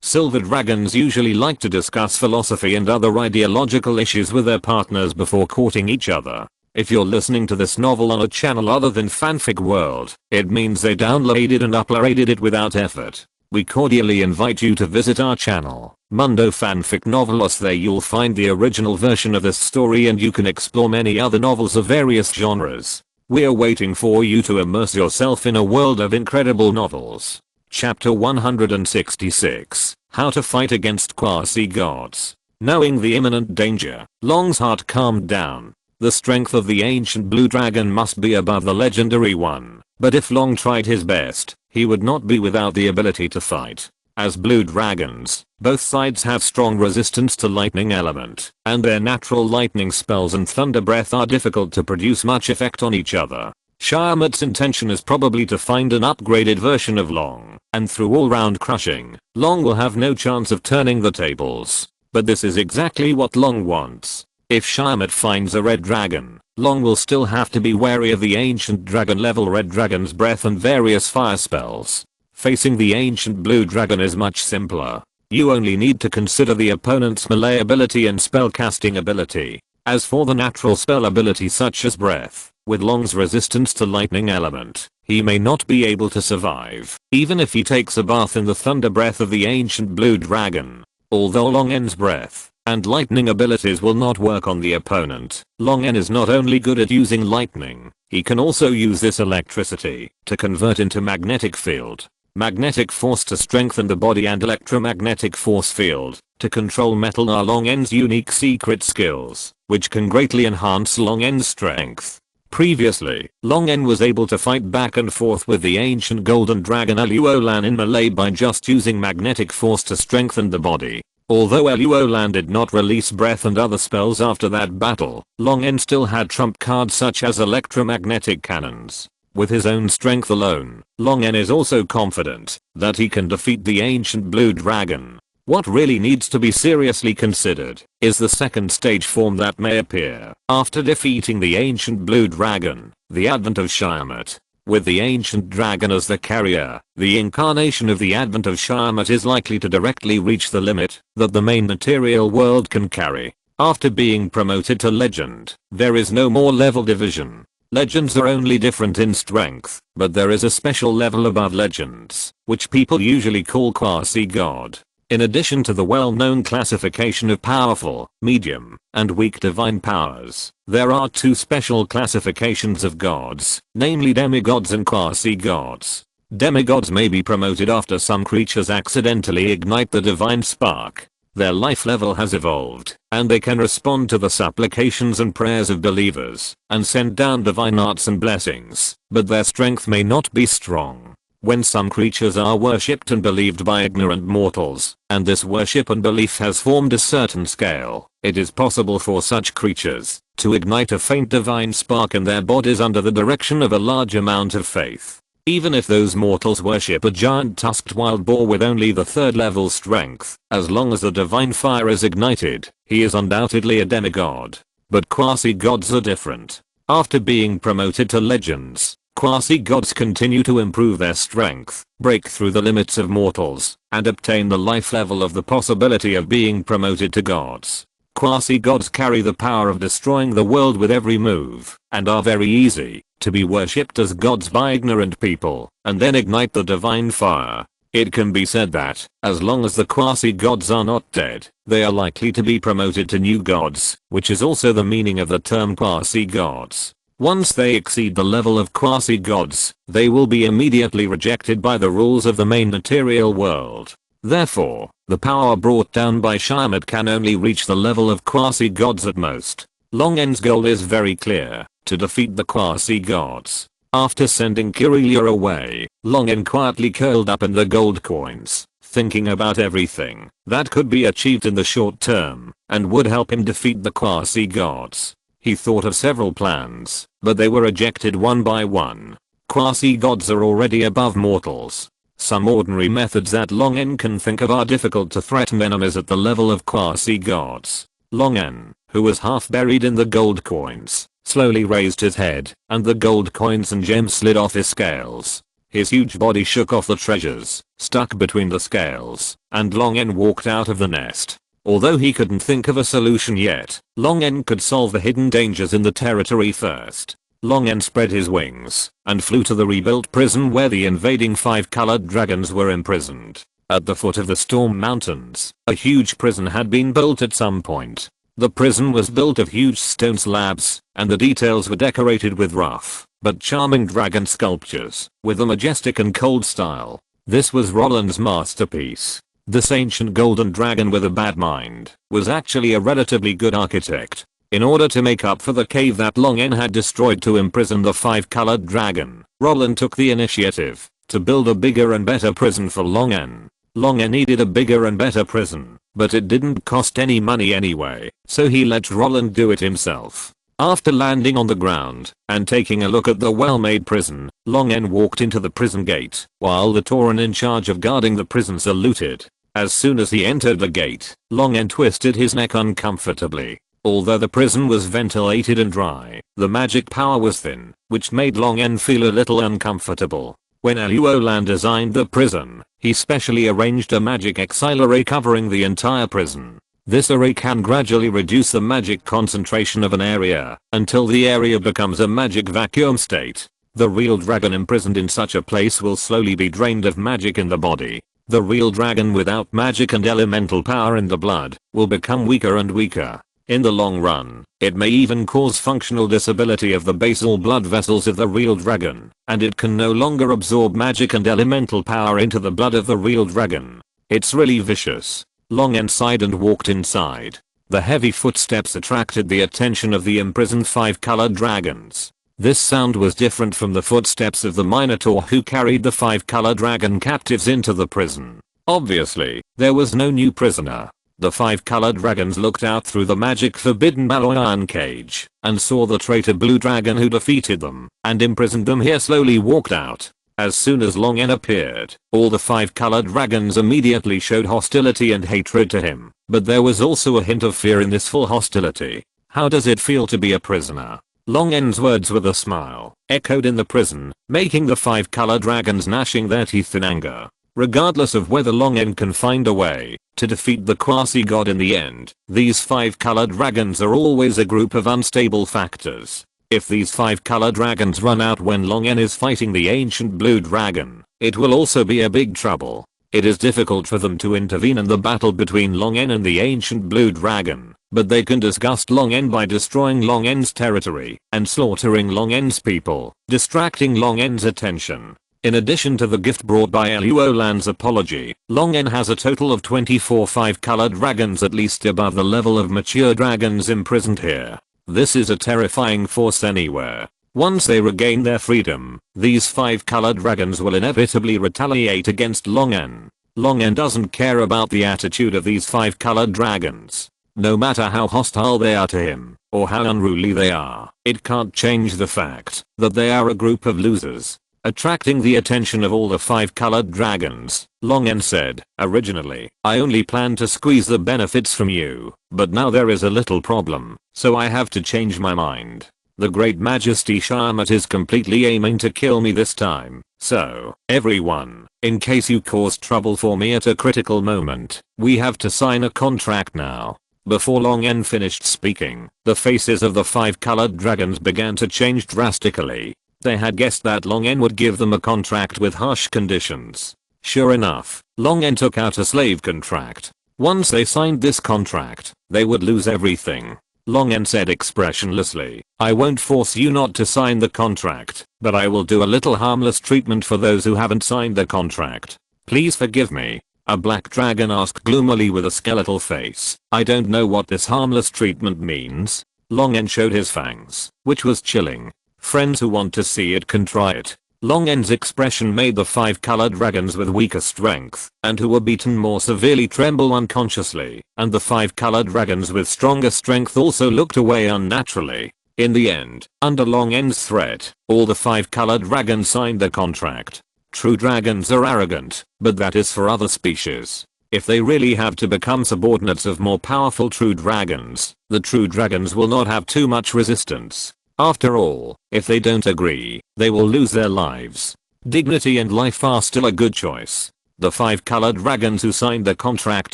Silver dragons usually like to discuss philosophy and other ideological issues with their partners before courting each other. If you're listening to this novel on a channel other than Fanfic World, it means they downloaded and uploaded it without effort. We cordially invite you to visit our channel, Mundo Fanfic Novelos. There you'll find the original version of this story, and you can explore many other novels of various genres. We're waiting for you to immerse yourself in a world of incredible novels. Chapter 166, How to Fight Against Quasi-Gods. Knowing the imminent danger, Long's heart calmed down. The strength of the ancient blue dragon must be above the legendary one, but if Long tried his best, he would not be without the ability to fight. As blue dragons, both sides have strong resistance to lightning element, and their natural lightning spells and thunder breath are difficult to produce much effect on each other. Shyama's intention is probably to find an upgraded version of Long, and through all-round crushing, Long will have no chance of turning the tables. But this is exactly what Long wants. If Shyama finds a red dragon, Long will still have to be wary of the ancient dragon level red dragon's breath and various fire spells. Facing the ancient blue dragon is much simpler. You only need to consider the opponent's melee ability and spellcasting ability. As for the natural spell ability such as breath, with Long's resistance to lightning element, he may not be able to survive, even if he takes a bath in the thunder breath of the ancient blue dragon. Although Long N's breath and lightning abilities will not work on the opponent, Long N is not only good at using lightning, he can also use this electricity to convert into magnetic field, magnetic force to strengthen the body, and electromagnetic force field to control metal are Long N's unique secret skills, which can greatly enhance Long N's strength. Previously, Long N was able to fight back and forth with the ancient golden dragon Luolan in melee by just using magnetic force to strengthen the body. Although Luolan did not release breath and other spells after that battle, Long N still had trump cards such as electromagnetic cannons. With his own strength alone, Long N is also confident that he can defeat the ancient blue dragon. What really needs to be seriously considered is the second stage form that may appear after defeating the ancient blue dragon, the advent of Shyama. With the ancient dragon as the carrier, the incarnation of the advent of Shyama is likely to directly reach the limit that the main material world can carry. After being promoted to legend, there is no more level division. Legends are only different in strength, but there is a special level above legends, which people usually call quasi-god. In addition to the well-known classification of powerful, medium, and weak divine powers, there are 2 special classifications of gods, namely demigods and quasi-gods. Demigods may be promoted after some creatures accidentally ignite the divine spark. Their life level has evolved, and they can respond to the supplications and prayers of believers, and send down divine arts and blessings, but their strength may not be strong. When some creatures are worshipped and believed by ignorant mortals, and this worship and belief has formed a certain scale, it is possible for such creatures to ignite a faint divine spark in their bodies under the direction of a large amount of faith. Even if those mortals worship a giant tusked wild boar with only the 3rd level strength, as long as the divine fire is ignited, he is undoubtedly a demigod. But quasi-gods are different. After being promoted to legends, quasi-gods continue to improve their strength, break through the limits of mortals, and obtain the life level of the possibility of being promoted to gods. Quasi-gods carry the power of destroying the world with every move, and are very easy to be worshipped as gods by ignorant people, and then ignite the divine fire. It can be said that, as long as the quasi-gods are not dead, they are likely to be promoted to new gods, which is also the meaning of the term quasi-gods. Once they exceed the level of quasi-gods, they will be immediately rejected by the rules of the main material world. Therefore, the power brought down by Shyamut can only reach the level of quasi-gods at most. Long N's goal is very clear, to defeat the quasi-gods. After sending Kirillia away, Long N quietly curled up in the gold coins, thinking about everything that could be achieved in the short term, and would help him defeat the quasi-gods. He thought of several plans, but they were rejected one by one. Quasi-gods are already above mortals. Some ordinary methods that Long N can think of are difficult to threaten enemies at the level of quasi-gods. Long N, who was half buried in the gold coins, slowly raised his head, and the gold coins and gems slid off his scales. His huge body shook off the treasures, stuck between the scales, and Long N walked out of the nest. Although he couldn't think of a solution yet, Long N could solve the hidden dangers in the territory first. Long N spread his wings, and flew to the rebuilt prison where the invading 5-colored dragons were imprisoned. At the foot of the Storm Mountains, a huge prison had been built at some point. The prison was built of huge stone slabs, and the details were decorated with rough, but charming dragon sculptures, with a majestic and cold style. This was Roland's masterpiece. This ancient golden dragon with a bad mind, was actually a relatively good architect. In order to make up for the cave that Long N had destroyed to imprison the 5-colored dragon, Roland took the initiative to build a bigger and better prison for Long N. Long N needed a bigger and better prison, but it didn't cost any money anyway, so he let Roland do it himself. After landing on the ground and taking a look at the well-made prison, Long N walked into the prison gate, while the Tauren in charge of guarding the prison saluted. As soon as he entered the gate, Long N twisted his neck uncomfortably. Although the prison was ventilated and dry, the magic power was thin, which made Long N feel a little uncomfortable. When Luolan designed the prison, he specially arranged a magic exile array covering the entire prison. This array can gradually reduce the magic concentration of an area, until the area becomes a magic vacuum state. The real dragon imprisoned in such a place will slowly be drained of magic in the body. The real dragon without magic and elemental power in the blood will become weaker and weaker. In the long run, it may even cause functional disability of the basal blood vessels of the real dragon, and it can no longer absorb magic and elemental power into the blood of the real dragon. It's really vicious. Long N sighed and walked inside. The heavy footsteps attracted the attention of the imprisoned 5-colored dragons. This sound was different from the footsteps of the Minotaur who carried the 5-colored dragon captives into the prison. Obviously, there was no new prisoner. The 5-colored dragons looked out through the magic forbidden alloy iron cage, and saw the traitor blue dragon who defeated them, and imprisoned them here slowly walked out. As soon as Long N appeared, all the 5-colored dragons immediately showed hostility and hatred to him, but there was also a hint of fear in this full hostility. How does it feel to be a prisoner? Long N's words with a smile echoed in the prison, making the 5-colored dragons gnashing their teeth in anger. Regardless of whether Long N can find a way to defeat the quasi-god in the end, these 5-colored dragons are always a group of unstable factors. If these 5-colored dragons run out when Long N is fighting the ancient blue dragon, it will also be a big trouble. It is difficult for them to intervene in the battle between Long N and the ancient blue dragon, but they can disgust Long N by destroying Long N's territory and slaughtering Long N's people, distracting Long N's attention. In addition to the gift brought by Luolan's apology, Long N has a total of 24 5-colored dragons at least above the level of mature dragons imprisoned here. This is a terrifying force anywhere. Once they regain their freedom, these 5-colored dragons will inevitably retaliate against Long N. Long N doesn't care about the attitude of these 5-colored dragons. No matter how hostile they are to him, or how unruly they are, it can't change the fact that they are a group of losers. attracting the attention of all the 5 colored dragons. Long N said, "Originally, I only planned to squeeze the benefits from you, but now there is a little problem, so I have to change my mind. The Great Majesty Sharmat is completely aiming to kill me this time, so, everyone, in case you cause trouble for me at a critical moment, we have to sign a contract now." Before Long N finished speaking, the faces of the 5 colored dragons began to change drastically. They had guessed that Long N would give them a contract with harsh conditions. Sure enough, Long N took out a slave contract. Once they signed this contract, they would lose everything. Long N said expressionlessly, "I won't force you not to sign the contract, but I will do a little harmless treatment for those who haven't signed the contract. Please forgive me." A black dragon asked gloomily with a skeletal face. "I don't know what this harmless treatment means." Long N showed his fangs, which was chilling. Friends who want to see it can try it. Long N's expression made the 5 colored dragons with weaker strength and who were beaten more severely tremble unconsciously, and the 5 colored dragons with stronger strength also looked away unnaturally. In the end, under Long N's threat, all the 5 colored dragons signed the contract. True dragons are arrogant, but that is for other species. If they really have to become subordinates of more powerful true dragons, the true dragons will not have too much resistance. After all, if they don't agree, they will lose their lives. Dignity and life are still a good choice. The 5 colored dragons who signed the contract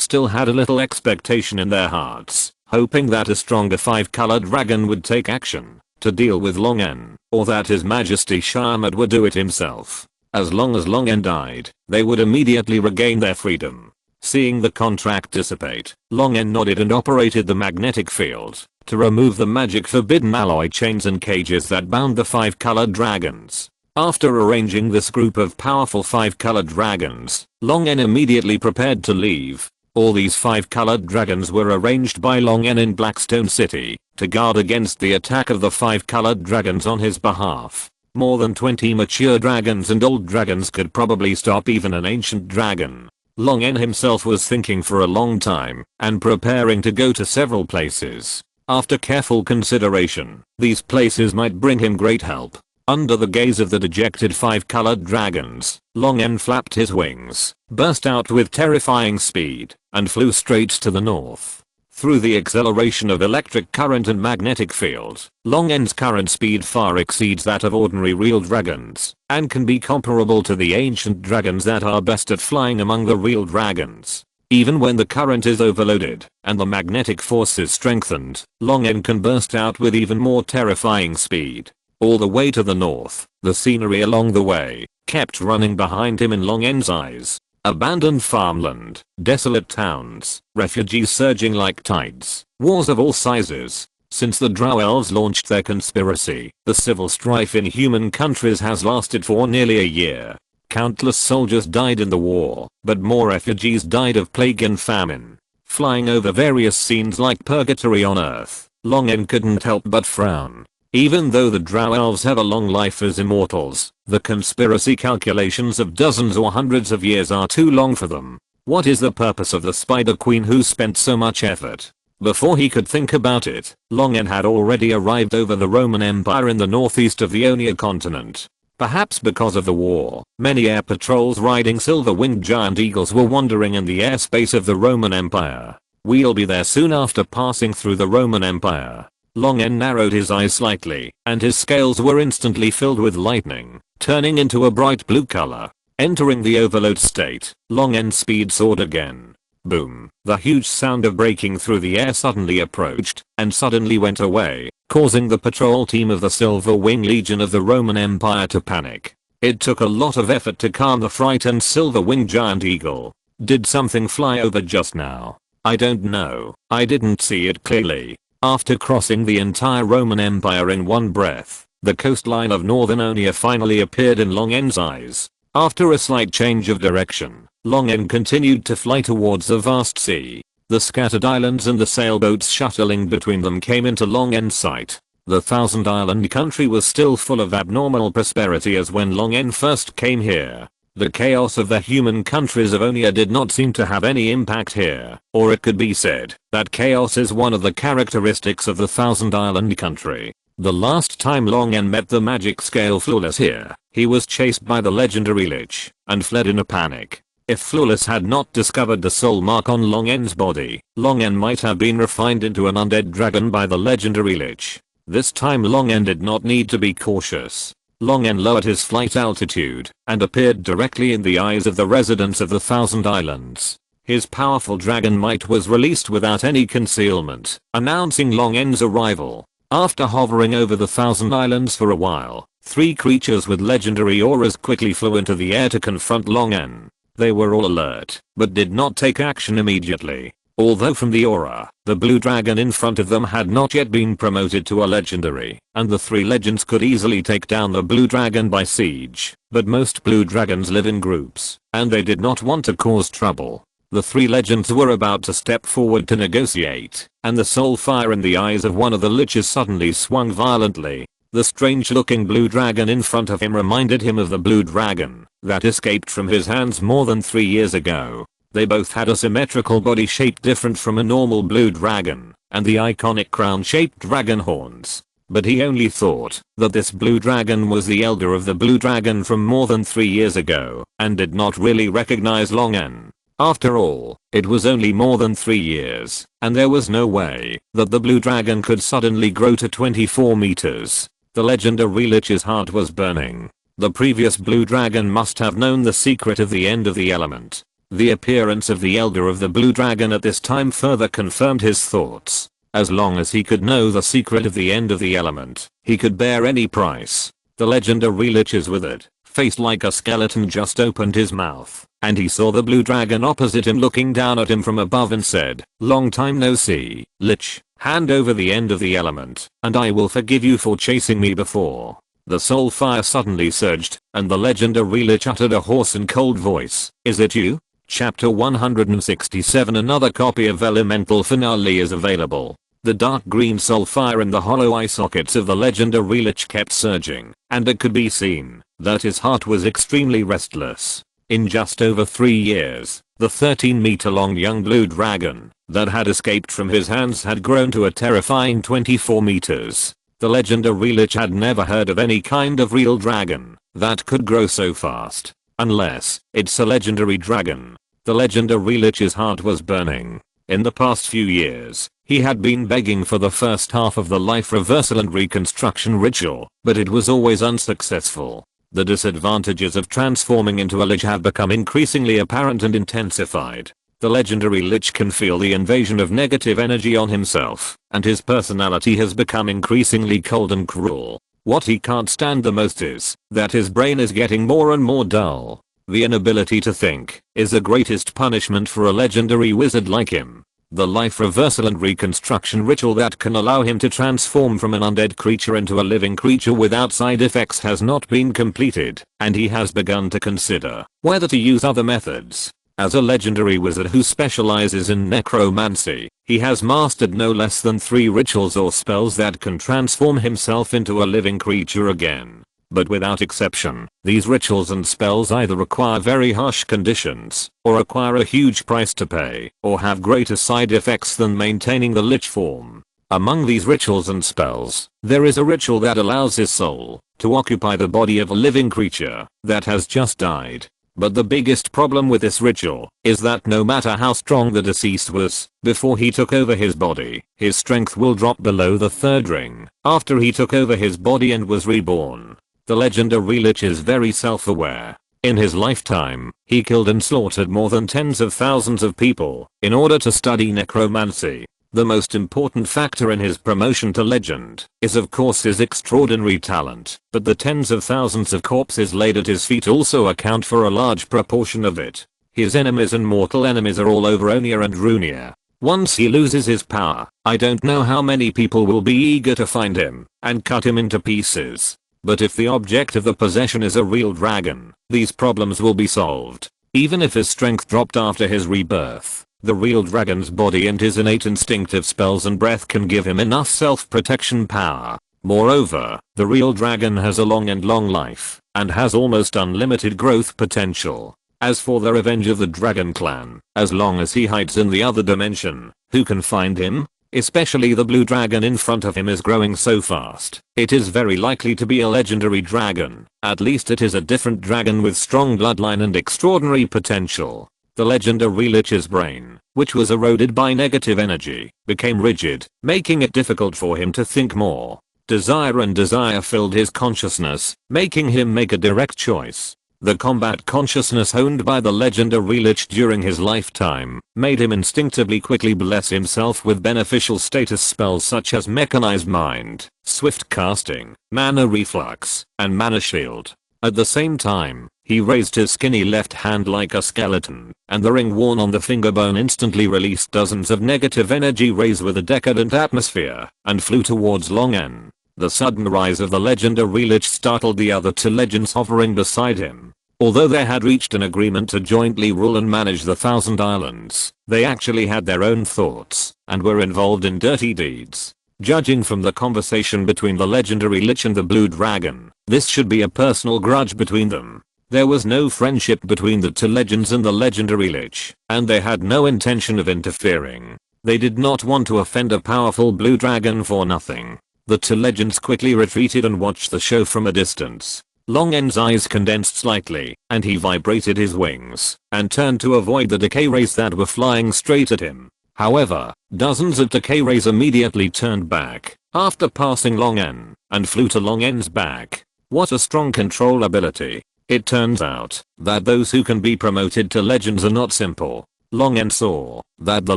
still had a little expectation in their hearts, hoping that a stronger 5 colored dragon would take action to deal with Long N, or that His Majesty Sharmat would do it himself. As long as Long N died, they would immediately regain their freedom. Seeing the contract dissipate, Long N nodded and operated the magnetic field to remove the magic forbidden alloy chains and cages that bound the 5 colored dragons. After arranging this group of powerful 5 colored dragons, Long N immediately prepared to leave. All these 5 colored dragons were arranged by Long N in Blackstone City to guard against the attack of the 5 colored dragons on his behalf. More than 20 mature dragons and old dragons could probably stop even an ancient dragon. Long N himself was thinking for a long time and preparing to go to several places. After careful consideration, these places might bring him great help. Under the gaze of the dejected 5 colored dragons, Long N flapped his wings, burst out with terrifying speed, and flew straight to the north. Through the acceleration of electric current and magnetic field, Long N's current speed far exceeds that of ordinary real dragons, and can be comparable to the ancient dragons that are best at flying among the real dragons. Even when the current is overloaded and the magnetic force is strengthened, Long N can burst out with even more terrifying speed. All the way to the north, the scenery along the way kept running behind him in Long N's eyes. Abandoned farmland, desolate towns, refugees surging like tides, wars of all sizes. Since the Drow elves launched their conspiracy, the civil strife in human countries has lasted for nearly a year. Countless soldiers died in the war, but more refugees died of plague and famine. Flying over various scenes like purgatory on Earth, Long N couldn't help but frown. Even though the Drow elves have a long life as immortals, the conspiracy calculations of dozens or hundreds of years are too long for them. What is the purpose of the Spider Queen who spent so much effort? Before he could think about it, Long N had already arrived over the Roman Empire in the northeast of the Ionia continent. Perhaps because of the war, many air patrols riding silver-winged giant eagles were wandering in the airspace of the Roman Empire. We'll be there soon after passing through the Roman Empire. Long N narrowed his eyes slightly, and his scales were instantly filled with lightning, turning into a bright blue color. Entering the overload state, Long N's speed soared again. Boom. The huge sound of breaking through the air suddenly approached, and suddenly went away, causing the patrol team of the Silver Wing Legion of the Roman Empire to panic. It took a lot of effort to calm the frightened silver-winged giant eagle. Did something fly over just now? I don't know. I didn't see it clearly. After crossing the entire Roman Empire in one breath, the coastline of northern Ionia finally appeared in Long N's eyes. After a slight change of direction, Long N continued to fly towards the vast sea. The scattered islands and the sailboats shuttling between them came into Long N's sight. The Thousand Island country was still full of abnormal prosperity as when Long N first came here. The chaos of the human countries of Ionia did not seem to have any impact here, or it could be said that chaos is one of the characteristics of the Thousand Island country. The last time Long N met the magic scale flawless here, He was chased by the legendary Lich and fled in a panic. If Flawless had not discovered the soul mark on Long N's body, Long N might have been refined into an undead dragon by the legendary Lich. This time Long N did not need to be cautious. Long N lowered his flight altitude and appeared directly in the eyes of the residents of the Thousand Islands. His powerful dragon might was released without any concealment, announcing Long N's arrival. After hovering over the Thousand Islands for a while, 3 creatures with legendary auras quickly flew into the air to confront Long N. They were all alert, but did not take action immediately. Although from the aura, the blue dragon in front of them had not yet been promoted to a legendary, and the 3 legends could easily take down the blue dragon by siege. But most blue dragons live in groups, and they did not want to cause trouble. The 3 legends were about to step forward to negotiate, and the soul fire in the eyes of one of the liches suddenly swung violently. The strange looking blue dragon in front of him reminded him of the blue dragon that escaped from his hands more than 3 years ago. They both had a symmetrical body shape different from a normal blue dragon, and the iconic crown-shaped dragon horns. But he only thought that this blue dragon was the elder of the blue dragon from more than 3 years ago, and did not really recognize Long N. After all, it was only more than 3 years, and there was no way that the blue dragon could suddenly grow to 24 meters. The legendary Lich's heart was burning. The previous blue dragon must have known the secret of the end of the element. The appearance of the elder of the blue dragon at this time further confirmed his thoughts. As long as he could know the secret of the end of the element, he could bear any price. The legendary Lich is withered, faced like a skeleton, just opened his mouth, and he saw the blue dragon opposite him looking down at him from above and said, "Long time no see, Lich. Hand over the end of the element, and I will forgive you for chasing me before." The soul fire suddenly surged, and the legendary Lich uttered a hoarse and cold voice, "Is it you?" Chapter 167. Another copy of Elemental Finale is available. The dark green soul fire in the hollow eye sockets of the legendary Lich kept surging, and it could be seen that his heart was extremely restless. In just over 3 years, the 13-meter-long young blue dragon that had escaped from his hands had grown to a terrifying 24 meters. The legendary Lich had never heard of any kind of real dragon that could grow so fast. Unless it's a legendary dragon. The legendary Lich's heart was burning. In the past few years, he had been begging for the first half of the life reversal and reconstruction ritual, but it was always unsuccessful. The disadvantages of transforming into a Lich have become increasingly apparent and intensified. The legendary Lich can feel the invasion of negative energy on himself, and his personality has become increasingly cold and cruel. What he can't stand the most is that his brain is getting more and more dull. The inability to think is the greatest punishment for a legendary wizard like him. The life reversal and reconstruction ritual that can allow him to transform from an undead creature into a living creature without side effects has not been completed, and he has begun to consider whether to use other methods. As a legendary wizard who specializes in necromancy, he has mastered no less than 3 rituals or spells that can transform himself into a living creature again. But without exception, these rituals and spells either require very harsh conditions, or require a huge price to pay, or have greater side effects than maintaining the Lich form. Among these rituals and spells, there is a ritual that allows his soul to occupy the body of a living creature that has just died. But the biggest problem with this ritual is that no matter how strong the deceased was before he took over his body, his strength will drop below the 3rd ring after he took over his body and was reborn. The legendary Lich is very self-aware. In his lifetime, he killed and slaughtered more than tens of thousands of people in order to study necromancy. The most important factor in his promotion to legend is of course his extraordinary talent, but the tens of thousands of corpses laid at his feet also account for a large proportion of it. His enemies and mortal enemies are all over Onia and Runia. Once he loses his power, I don't know how many people will be eager to find him and cut him into pieces. But if the object of the possession is a real dragon, these problems will be solved. Even if his strength dropped after his rebirth, the real dragon's body and his innate instinctive spells and breath can give him enough self-protection power. Moreover, the real dragon has a long life, and has almost unlimited growth potential. As for the revenge of the dragon clan, as long as he hides in the other dimension, who can find him? Especially the blue dragon in front of him is growing so fast. It is very likely to be a legendary dragon. At least it is a different dragon with strong bloodline and extraordinary potential. The legendary lich's brain, which was eroded by negative energy, became rigid, making it difficult for him to think more. Desire filled his consciousness, making him make a direct choice. The combat consciousness honed by the legendary lich during his lifetime made him instinctively quickly bless himself with beneficial status spells such as Mechanized Mind, Swift Casting, Mana Reflux, and Mana Shield. At the same time, he raised his skinny left hand like a skeleton, and the ring worn on the finger bone instantly released dozens of negative energy rays with a decadent atmosphere, and flew towards Long En. The sudden rise of the legendary lich startled the other two legends hovering beside him. Although they had reached an agreement to jointly rule and manage the Thousand Islands, they actually had their own thoughts, and were involved in dirty deeds. Judging from the conversation between the legendary lich and the blue dragon, this should be a personal grudge between them. There was no friendship between the two legends and the legendary lich, and they had no intention of interfering. They did not want to offend a powerful blue dragon for nothing. The two legends quickly retreated and watched the show from a distance. Long En's eyes condensed slightly, and he vibrated his wings, and turned to avoid the decay rays that were flying straight at him. However, dozens of decay rays immediately turned back, after passing Long En, and flew to Long En's back. What a strong control ability. It turns out that those who can be promoted to legends are not simple. Long En saw that the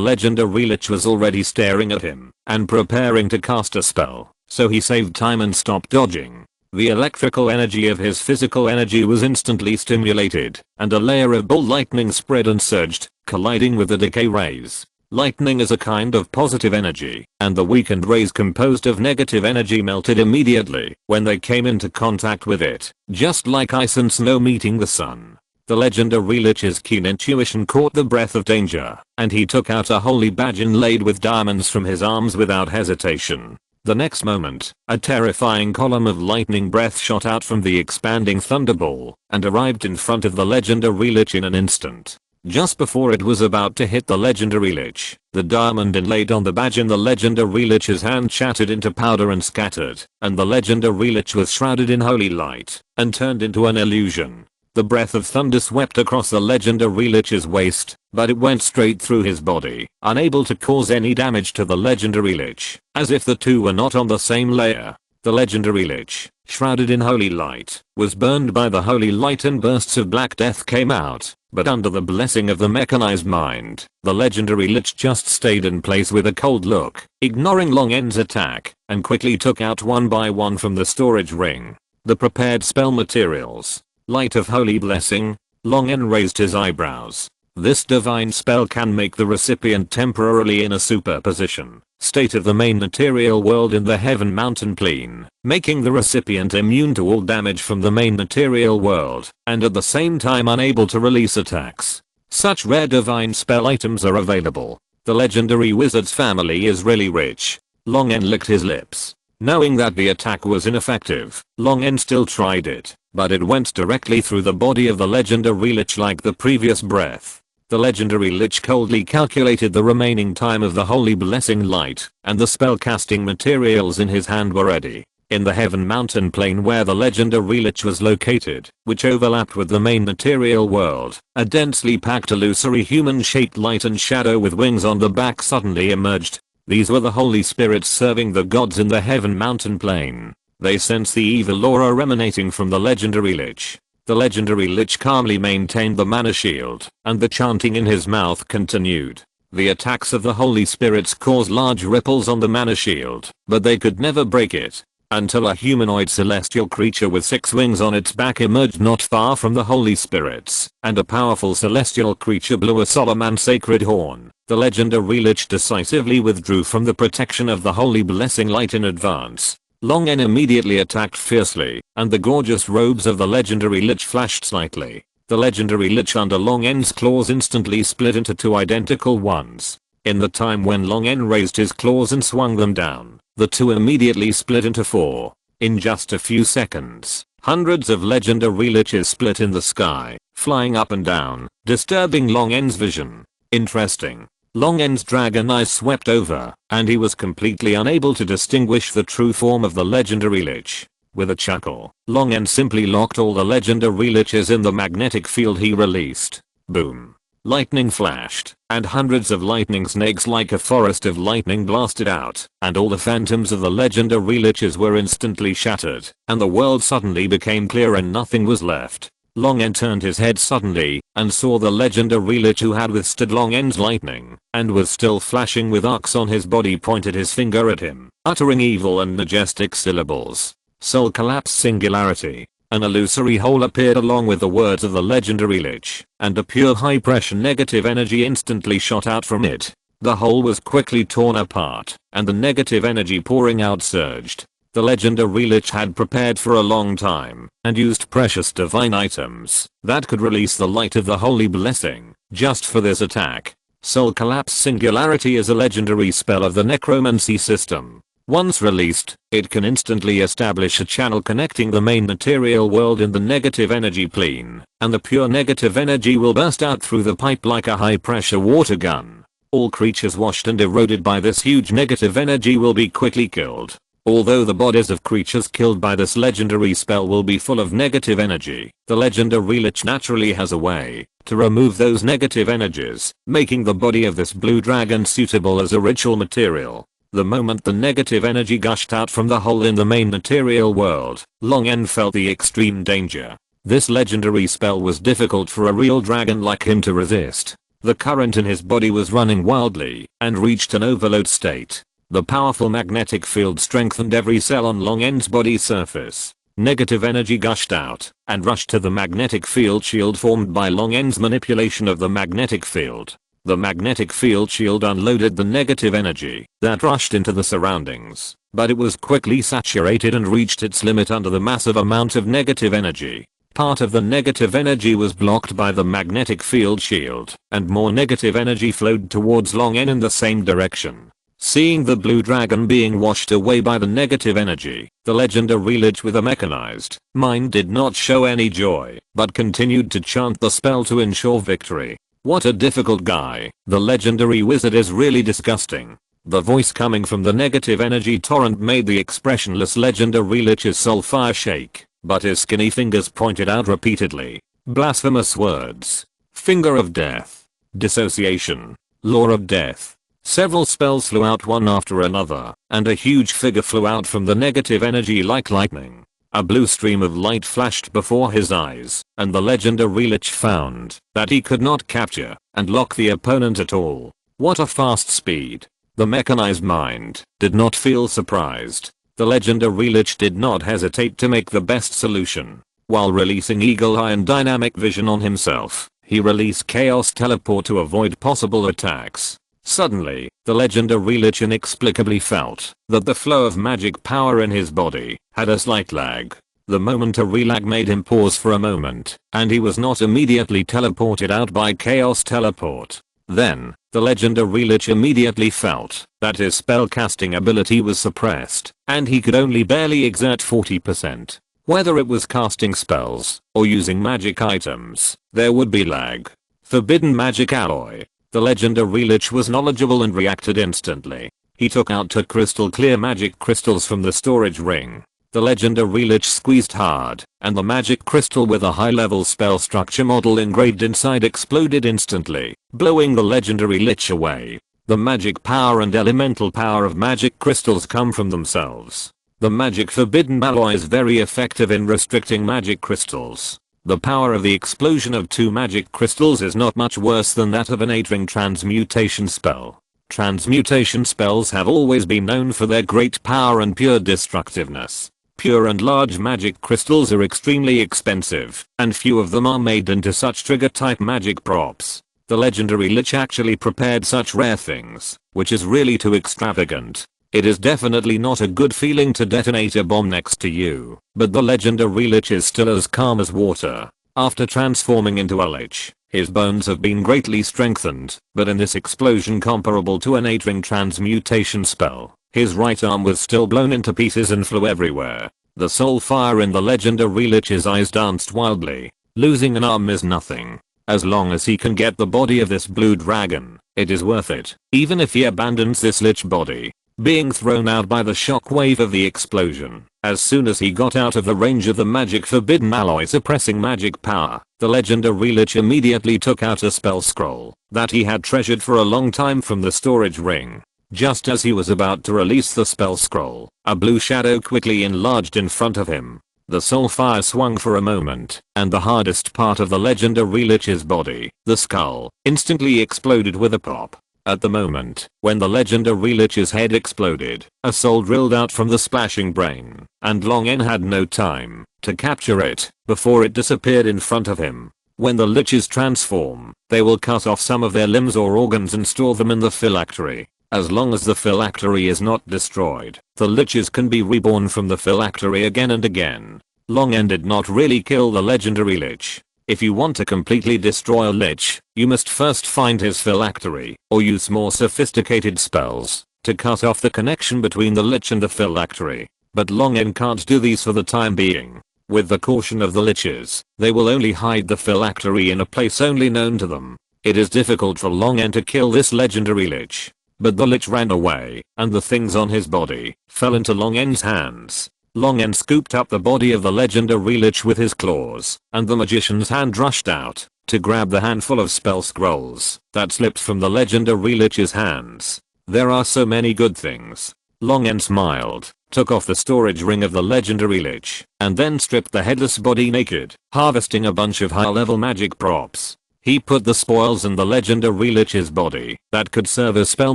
legendary lich was already staring at him, and preparing to cast a spell. So he saved time and stopped dodging. The electrical energy of his physical energy was instantly stimulated, and a layer of ball lightning spread and surged, colliding with the decay rays. Lightning is a kind of positive energy, and the weakened rays composed of negative energy melted immediately when they came into contact with it, just like ice and snow meeting the sun. The legendary lich's keen intuition caught the breath of danger, and he took out a holy badge inlaid with diamonds from his arms without hesitation. The next moment, a terrifying column of lightning breath shot out from the expanding thunderball, and arrived in front of the legendary lich in an instant. Just before it was about to hit the legendary lich, the diamond inlaid on the badge in the legendary lich's hand shattered into powder and scattered, and the legendary lich was shrouded in holy light, and turned into an illusion. The breath of thunder swept across the legendary lich's waist, but it went straight through his body, unable to cause any damage to the legendary lich, as if the two were not on the same layer. The legendary lich, shrouded in holy light, was burned by the holy light and bursts of black death came out, but under the blessing of the mechanized mind, the legendary lich just stayed in place with a cold look, ignoring Long En's attack, and quickly took out one by one from the storage ring the prepared spell materials. Light of holy blessing. Long En raised his eyebrows. This divine spell can make the recipient temporarily in a superposition state of the main material world in the heaven mountain plane, making the recipient immune to all damage from the main material world, and at the same time unable to release attacks. Such rare divine spell items are available. The legendary wizard's family is really rich. Long En licked his lips. Knowing that the attack was ineffective, Long En still tried it, but it went directly through the body of the legendary lich like the previous breath. The legendary lich coldly calculated the remaining time of the holy blessing light, and the spell casting materials in his hand were ready. In the heaven mountain plane where the legendary lich was located, which overlapped with the main material world, a densely packed illusory human-shaped light and shadow with wings on the back suddenly emerged. These were the holy spirits serving the gods in the heaven mountain plane. They sensed the evil aura emanating from the legendary lich. The legendary lich calmly maintained the mana shield, and the chanting in his mouth continued. The attacks of the holy spirits caused large ripples on the mana shield, but they could never break it. Until a humanoid celestial creature with 6 wings on its back emerged not far from the holy spirits, and a powerful celestial creature blew a solemn and sacred horn. The legendary lich decisively withdrew from the protection of the holy blessing light in advance. Long En immediately attacked fiercely, and the gorgeous robes of the legendary lich flashed slightly. The legendary lich under Long En's claws instantly split into 2 identical ones. In the time when Long En raised his claws and swung them down, the 2 immediately split into 4. In just a few seconds, hundreds of legendary liches split in the sky, flying up and down, disturbing Long En's vision. Interesting. Long N's dragon eyes swept over, and he was completely unable to distinguish the true form of the legendary lich. With a chuckle, Long N simply locked all the legendary liches in the magnetic field he released. Boom. Lightning flashed, and hundreds of lightning snakes like a forest of lightning blasted out, and all the phantoms of the legendary liches were instantly shattered, and the world suddenly became clear and nothing was left. Long N turned his head suddenly, and saw the legendary lich who had withstood Long N's lightning, and was still flashing with arcs on his body, pointed his finger at him, uttering evil and majestic syllables. Soul collapse singularity. An illusory hole appeared along with the words of the legendary lich, and a pure high pressure negative energy instantly shot out from it. The hole was quickly torn apart, and the negative energy pouring out surged. The legendary lich had prepared for a long time, and used precious divine items that could release the light of the holy blessing, just for this attack. Soul collapse singularity is a legendary spell of the necromancy system. Once released, it can instantly establish a channel connecting the main material world in the negative energy plane, and the pure negative energy will burst out through the pipe like a high pressure water gun. All creatures washed and eroded by this huge negative energy will be quickly killed. Although the bodies of creatures killed by this legendary spell will be full of negative energy, the legendary lich naturally has a way to remove those negative energies, making the body of this blue dragon suitable as a ritual material. The moment the negative energy gushed out from the hole in the main material world, Long N felt the extreme danger. This legendary spell was difficult for a real dragon like him to resist. The current in his body was running wildly and reached an overload state. The powerful magnetic field strengthened every cell on Long N's body surface. Negative energy gushed out and rushed to the magnetic field shield formed by Long N's manipulation of the magnetic field. The magnetic field shield unloaded the negative energy that rushed into the surroundings, but it was quickly saturated and reached its limit under the massive amount of negative energy. Part of the negative energy was blocked by the magnetic field shield, and more negative energy flowed towards Long N in the same direction. Seeing the blue dragon being washed away by the negative energy, the legendary lich with a mechanized mind did not show any joy, but continued to chant the spell to ensure victory. What a difficult guy. The legendary wizard is really disgusting. The voice coming from the negative energy torrent made the expressionless legendary lich's soul fire shake, but his skinny fingers pointed out repeatedly. Blasphemous words. Finger of death. Dissociation. Law of death. Several spells flew out one after another, and a huge figure flew out from the negative energy like lightning. A blue stream of light flashed before his eyes, and the legendary lich found that he could not capture and lock the opponent at all. What a fast speed. The mechanized mind did not feel surprised. The legendary lich did not hesitate to make the best solution. While releasing eagle eye and dynamic vision on himself, he released chaos teleport to avoid possible attacks. Suddenly, the legendary lich inexplicably felt that the flow of magic power in his body had a slight lag. The momentary lag made him pause for a moment, and he was not immediately teleported out by chaos teleport. Then, the legendary lich immediately felt that his spellcasting ability was suppressed, and he could only barely exert 40%. Whether it was casting spells or using magic items, there would be lag. Forbidden magic alloy. The legendary lich was knowledgeable and reacted instantly. He took out two crystal clear magic crystals from the storage ring. The legendary lich squeezed hard, and the magic crystal with a high-level spell structure model engraved inside exploded instantly, blowing the legendary lich away. The magic power and elemental power of magic crystals come from themselves. The magic forbidden alloy is very effective in restricting magic crystals. The power of the explosion of two magic crystals is not much worse than that of an teetering transmutation spell. Transmutation spells have always been known for their great power and pure destructiveness. Pure and large magic crystals are extremely expensive, and few of them are made into such trigger-type magic props. The legendary lich actually prepared such rare things, which is really too extravagant. It is definitely not a good feeling to detonate a bomb next to you, but the legendary lich is still as calm as water. After transforming into a lich, his bones have been greatly strengthened, but in this explosion comparable to an teetering transmutation spell, his right arm was still blown into pieces and flew everywhere. The soul fire in the legendary lich's eyes danced wildly. Losing an arm is nothing. As long as he can get the body of this blue dragon, It is worth it, even if he abandons this lich body. Being thrown out by the shockwave of the explosion. As soon as he got out of the range of the magic forbidden alloy suppressing magic power, the legendary lich immediately took out a spell scroll that he had treasured for a long time from the storage ring. Just as he was about to release the spell scroll, a blue shadow quickly enlarged in front of him. The soul fire swung for a moment, and the hardest part of the legendary lich's body, the skull, instantly exploded with a pop. At the moment, when the legendary lich's head exploded, a soul drilled out from the splashing brain, and Long En had no time to capture it before it disappeared in front of him. When the liches transform, they will cut off some of their limbs or organs and store them in the phylactery. As long as the phylactery is not destroyed, the liches can be reborn from the phylactery again and again. Long En did not really kill the legendary lich. If you want to completely destroy a lich, you must first find his phylactery, or use more sophisticated spells to cut off the connection between the lich and the phylactery. But Long En can't do these for the time being. With the caution of the liches, they will only hide the phylactery in a place only known to them. It is difficult for Long En to kill this legendary lich. But the lich ran away, and the things on his body fell into Long En's hands. Long En scooped up the body of the legendary lich with his claws, and the magician's hand rushed out to grab the handful of spell scrolls that slipped from the legendary lich's hands. There are so many good things. Long En smiled, took off the storage ring of the legendary lich, and then stripped the headless body naked, harvesting a bunch of high-level magic props. He put the spoils in the legendary lich's body that could serve as spell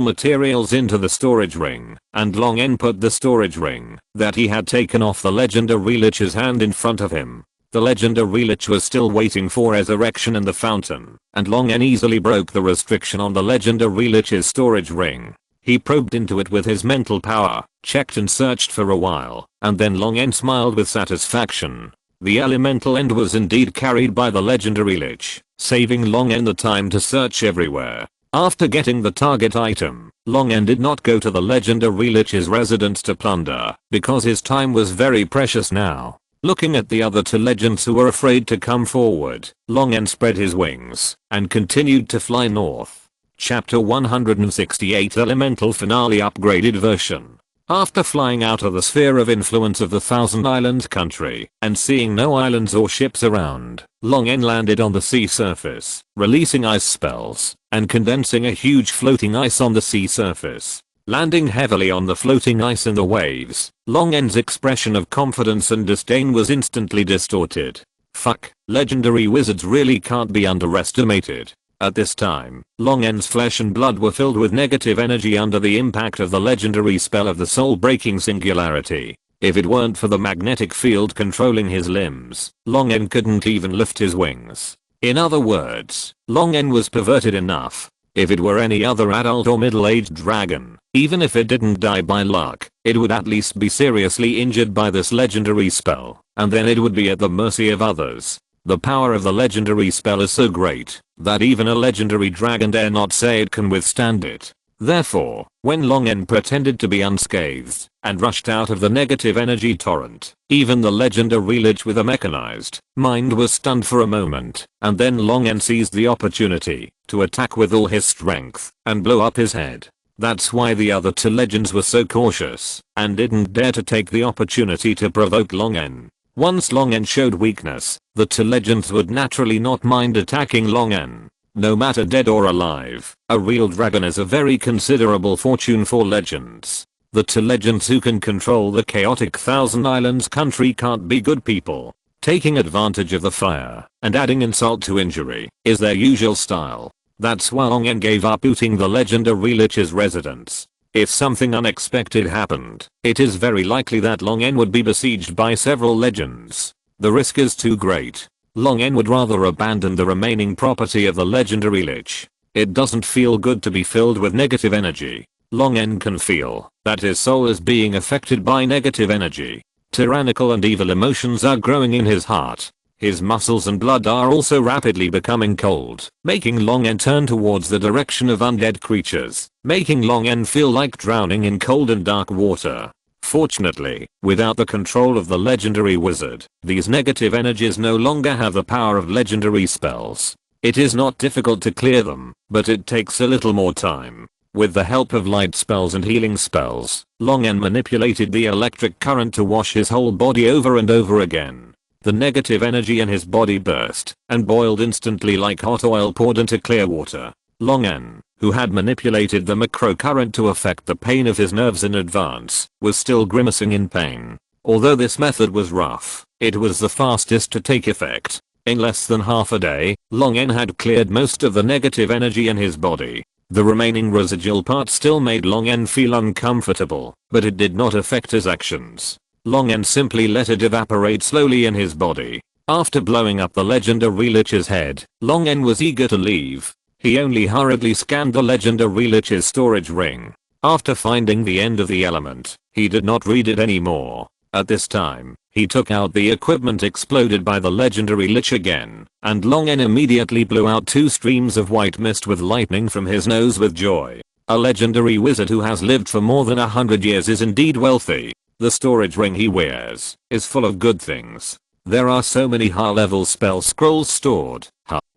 materials into the storage ring, and Long En put the storage ring that he had taken off the legendary lich's hand in front of him. The legendary lich was still waiting for resurrection in the fountain, and Long En easily broke the restriction on the legendary lich's storage ring. He probed into it with his mental power, checked and searched for a while, and then Long En smiled with satisfaction. The elemental end was indeed carried by the legendary lich, saving Long En the time to search everywhere. After getting the target item, Long En did not go to the legendary lich's residence to plunder, because his time was very precious now. Looking at the other two legends who were afraid to come forward, Long En spread his wings and continued to fly north. Chapter 168 Elemental Finale Upgraded Version. After flying out of the sphere of influence of the Thousand Islands country and seeing no islands or ships around, Long En landed on the sea surface, releasing ice spells and condensing a huge floating ice on the sea surface. Landing heavily on the floating ice in the waves, Long En's expression of confidence and disdain was instantly distorted. Fuck, legendary wizards really can't be underestimated. At this time, Long En's flesh and blood were filled with negative energy under the impact of the legendary spell of the soul-breaking singularity. If it weren't for the magnetic field controlling his limbs, Long En couldn't even lift his wings. In other words, Long En was perverted enough. If it were any other adult or middle-aged dragon, even if it didn't die by luck, it would at least be seriously injured by this legendary spell, and then it would be at the mercy of others. The power of the legendary spell is so great that even a legendary dragon dare not say it can withstand it. Therefore, when Long En pretended to be unscathed and rushed out of the negative energy torrent, even the legendary lich with a mechanized mind was stunned for a moment, and then Long En seized the opportunity to attack with all his strength and blow up his head. That's why the other two legends were so cautious and didn't dare to take the opportunity to provoke Long En. Once Long En showed weakness, the two legends would naturally not mind attacking Long En. No matter dead or alive, a real dragon is a very considerable fortune for legends. The two legends who can control the chaotic Thousand Islands country can't be good people. Taking advantage of the fire and adding insult to injury is their usual style. That's why Long En gave up looting the legendary lich's residence. If something unexpected happened, it is very likely that Long En would be besieged by several legends. The risk is too great. Long En would rather abandon the remaining property of the legendary lich. It doesn't feel good to be filled with negative energy. Long En can feel that his soul is being affected by negative energy. Tyrannical and evil emotions are growing in his heart. His muscles and blood are also rapidly becoming cold, making Long En turn towards the direction of undead creatures, making Long En feel like drowning in cold and dark water. Fortunately, without the control of the legendary wizard, these negative energies no longer have the power of legendary spells. It is not difficult to clear them, but it takes a little more time. With the help of light spells and healing spells, Long N manipulated the electric current to wash his whole body over and over again. The negative energy in his body burst and boiled instantly like hot oil poured into clear water. Long N, who had manipulated the macro current to affect the pain of his nerves in advance, was still grimacing in pain. Although this method was rough, it was the fastest to take effect. In less than half a day, Long N had cleared most of the negative energy in his body. The remaining residual part still made Long N feel uncomfortable, but it did not affect his actions. Long N simply let it evaporate slowly in his body. After blowing up the legendary Lich's head, Long N was eager to leave. He only hurriedly scanned the legendary Lich's storage ring. After finding the end of the element, he did not read it anymore. At this time, he took out the equipment exploded by the legendary Lich again, and Long N immediately blew out 2 streams of white mist with lightning from his nose with joy. A legendary wizard who has lived for more than 100 years is indeed wealthy. The storage ring he wears is full of good things. There are so many high-level spell scrolls stored.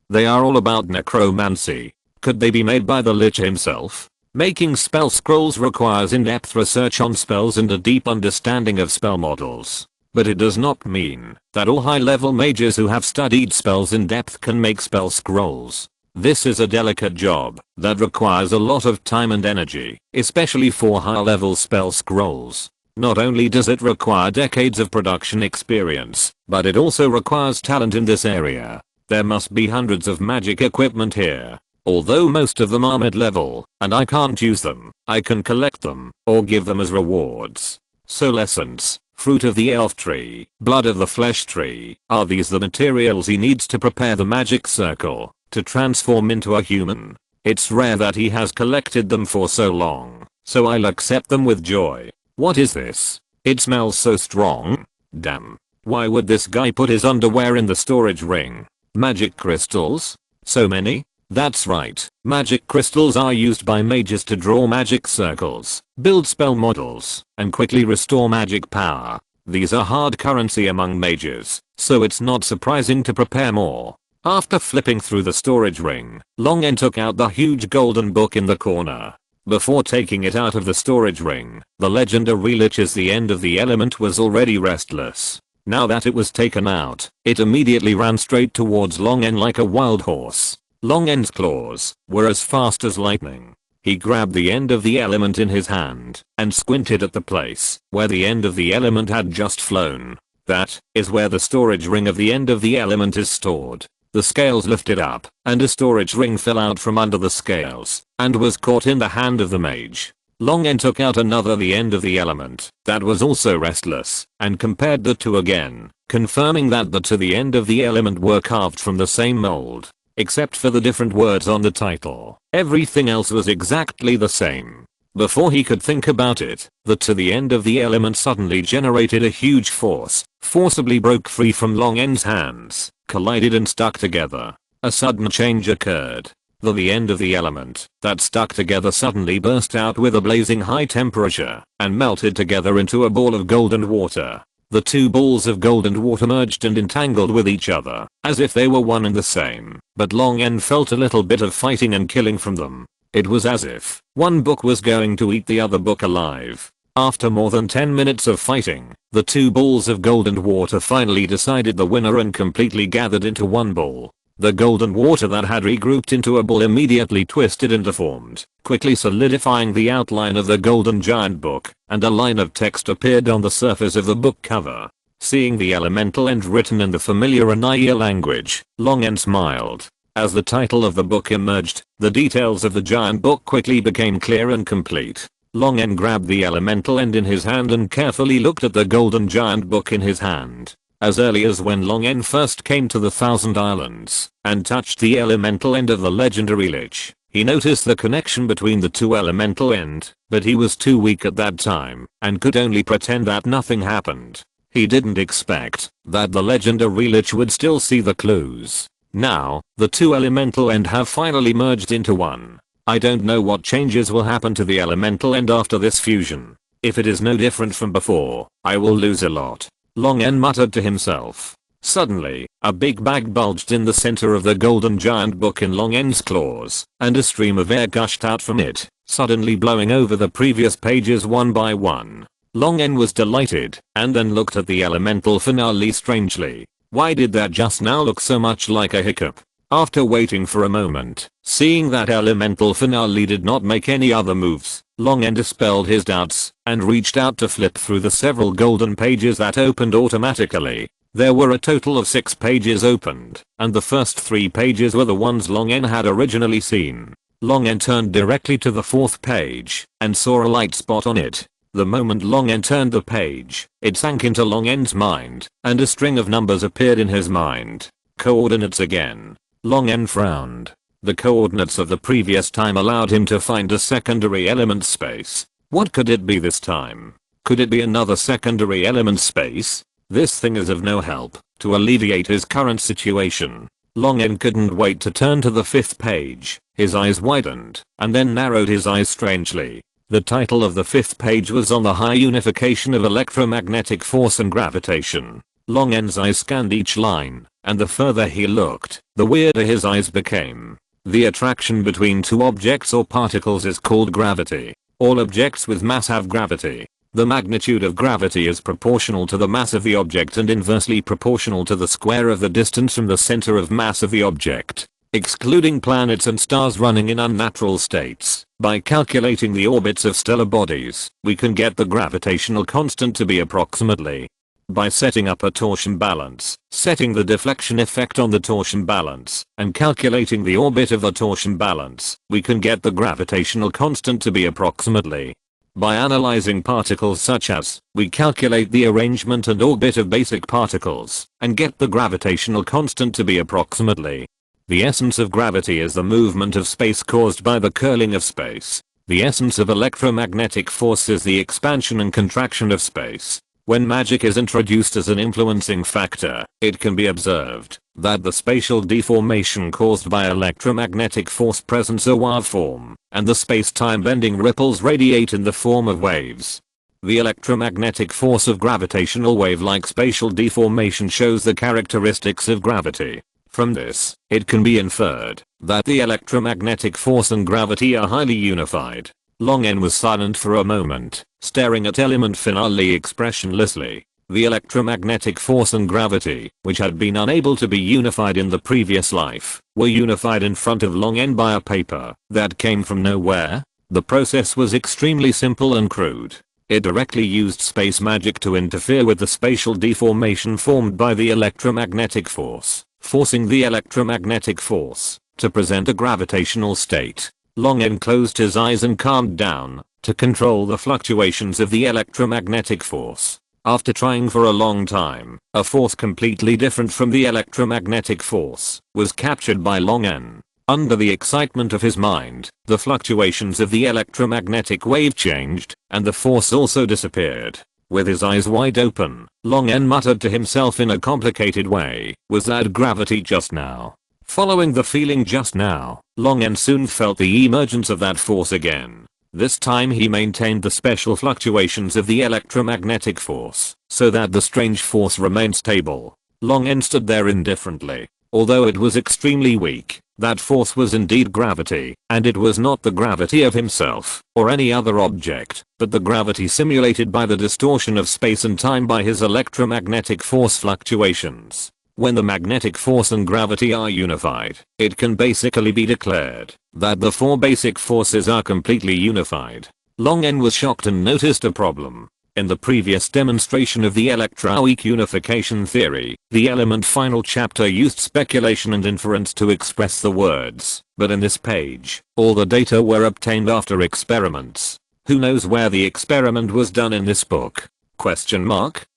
They are all about necromancy. Could they be made by the Lich himself? Making spell scrolls requires in-depth research on spells and a deep understanding of spell models. But it does not mean that all high-level mages who have studied spells in depth can make spell scrolls. This is a delicate job that requires a lot of time and energy, especially for high-level spell scrolls. Not only does it require decades of production experience, but it also requires talent in this area. There must be hundreds of magic equipment here. Although most of them are mid-level, and I can't use them, I can collect them, or give them as rewards. Soul essence, fruit of the elf tree, blood of the flesh tree, are these the materials he needs to prepare the magic circle, to transform into a human? It's rare that he has collected them for so long, so I'll accept them with joy. What is this? It smells so strong. Damn. Why would this guy put his underwear in the storage ring? Magic crystals? So many? That's right, magic crystals are used by mages to draw magic circles, build spell models, and quickly restore magic power. These are hard currency among mages, so it's not surprising to prepare more. After flipping through the storage ring, Long N took out the huge golden book in the corner. Before taking it out of the storage ring, the legendary Lich's the end of the element was already restless. Now that it was taken out, it immediately ran straight towards Long N like a wild horse. Long N's claws were as fast as lightning. He grabbed the end of the element in his hand and squinted at the place where the end of the element had just flown. That is where the storage ring of the end of the element is stored. The scales lifted up and a storage ring fell out from under the scales and was caught in the hand of the mage. Long N took out another the end of the element that was also restless and compared the two again, confirming that the to the end of the element were carved from the same mold. Except for the different words on the title, everything else was exactly the same. Before he could think about it, the to the end of the element suddenly generated a huge force, forcibly broke free from Long N's hands, collided and stuck together. A sudden change occurred. The end of the element that stuck together suddenly burst out with a blazing high temperature and melted together into a ball of golden water. The two balls of golden water merged and entangled with each other, as if they were one and the same, but Long N felt a little bit of fighting and killing from them. It was as if one book was going to eat the other book alive. After more than 10 minutes of fighting, the two balls of golden water finally decided the winner and completely gathered into one ball. The golden water that had regrouped into a ball immediately twisted and deformed, quickly solidifying the outline of the golden giant book, and a line of text appeared on the surface of the book cover. Seeing the elemental end written in the familiar Anaya language, Long N smiled. As the title of the book emerged, the details of the giant book quickly became clear and complete. Long N grabbed the elemental end in his hand and carefully looked at the golden giant book in his hand. As early as when Long N first came to the Thousand Islands and touched the elemental end of the legendary Lich, he noticed the connection between the two elemental end, but he was too weak at that time and could only pretend that nothing happened. He didn't expect that the legendary Lich would still see the clues. Now, the two elemental end have finally merged into one. I don't know what changes will happen to the elemental end after this fusion. If it is no different from before, I will lose a lot. Long N muttered to himself. Suddenly, a big bag bulged in the center of the golden giant book in Long N's claws, and a stream of air gushed out from it, suddenly blowing over the previous pages one by one. Long N was delighted, and then looked at the elemental finale strangely. Why did that just now look so much like a hiccup? After waiting for a moment, seeing that elemental finale did not make any other moves, Long N dispelled his doubts, and reached out to flip through the several golden pages that opened automatically. There were a total of 6 pages opened, and the first 3 pages were the ones Long N had originally seen. Long N turned directly to the 4th page, and saw a light spot on it. The moment Long N turned the page, it sank into Long N's mind, and a string of numbers appeared in his mind. Coordinates again. Long N frowned. The coordinates of the previous time allowed him to find a secondary element space. What could it be this time? Could it be another secondary element space? This thing is of no help to alleviate his current situation. Long N couldn't wait to turn to the 5th page. His eyes widened, and then narrowed his eyes strangely. The title of the 5th page was on the high unification of electromagnetic force and gravitation. Long N's eyes scanned each line, and the further he looked, the weirder his eyes became. The attraction between 2 objects or particles is called gravity. All objects with mass have gravity. The magnitude of gravity is proportional to the mass of the object and inversely proportional to the square of the distance from the center of mass of the object. Excluding planets and stars running in unnatural states, by calculating the orbits of stellar bodies, we can get the gravitational constant to be approximately. By setting up a torsion balance, setting the deflection effect on the torsion balance, and calculating the orbit of the torsion balance, we can get the gravitational constant to be approximately. By analyzing particles such as, we calculate the arrangement and orbit of basic particles, and get the gravitational constant to be approximately. The essence of gravity is the movement of space caused by the curling of space. The essence of electromagnetic force is the expansion and contraction of space. When magic is introduced as an influencing factor, it can be observed that the spatial deformation caused by electromagnetic force presents a wave form, and the space-time bending ripples radiate in the form of waves. The electromagnetic force of gravitational wave-like spatial deformation shows the characteristics of gravity. From this, it can be inferred that the electromagnetic force and gravity are highly unified. Long N was silent for a moment, staring at element finale expressionlessly. The electromagnetic force and gravity, which had been unable to be unified in the previous life, were unified in front of Long N by a paper that came from nowhere. The process was extremely simple and crude. It directly used space magic to interfere with the spatial deformation formed by the electromagnetic force, forcing the electromagnetic force to present a gravitational state. Long N closed his eyes and calmed down to control the fluctuations of the electromagnetic force. After trying for a long time, a force completely different from the electromagnetic force was captured by Long N. Under the excitement of his mind, the fluctuations of the electromagnetic wave changed, and the force also disappeared. With his eyes wide open, Long N muttered to himself in a complicated way, "Was that gravity just now?" Following the feeling just now, Long N soon felt the emergence of that force again. This time he maintained the special fluctuations of the electromagnetic force, so that the strange force remained stable. Long N stood there indifferently. Although it was extremely weak, that force was indeed gravity, and it was not the gravity of himself, or any other object, but the gravity simulated by the distortion of space and time by his electromagnetic force fluctuations. When the magnetic force and gravity are unified, it can basically be declared that the 4 basic forces are completely unified. Long N was shocked and noticed a problem. In the previous demonstration of the electroweak unification theory, the element final chapter used speculation and inference to express the words, but in this page, all the data were obtained after experiments. Who knows where the experiment was done in this book? Question mark?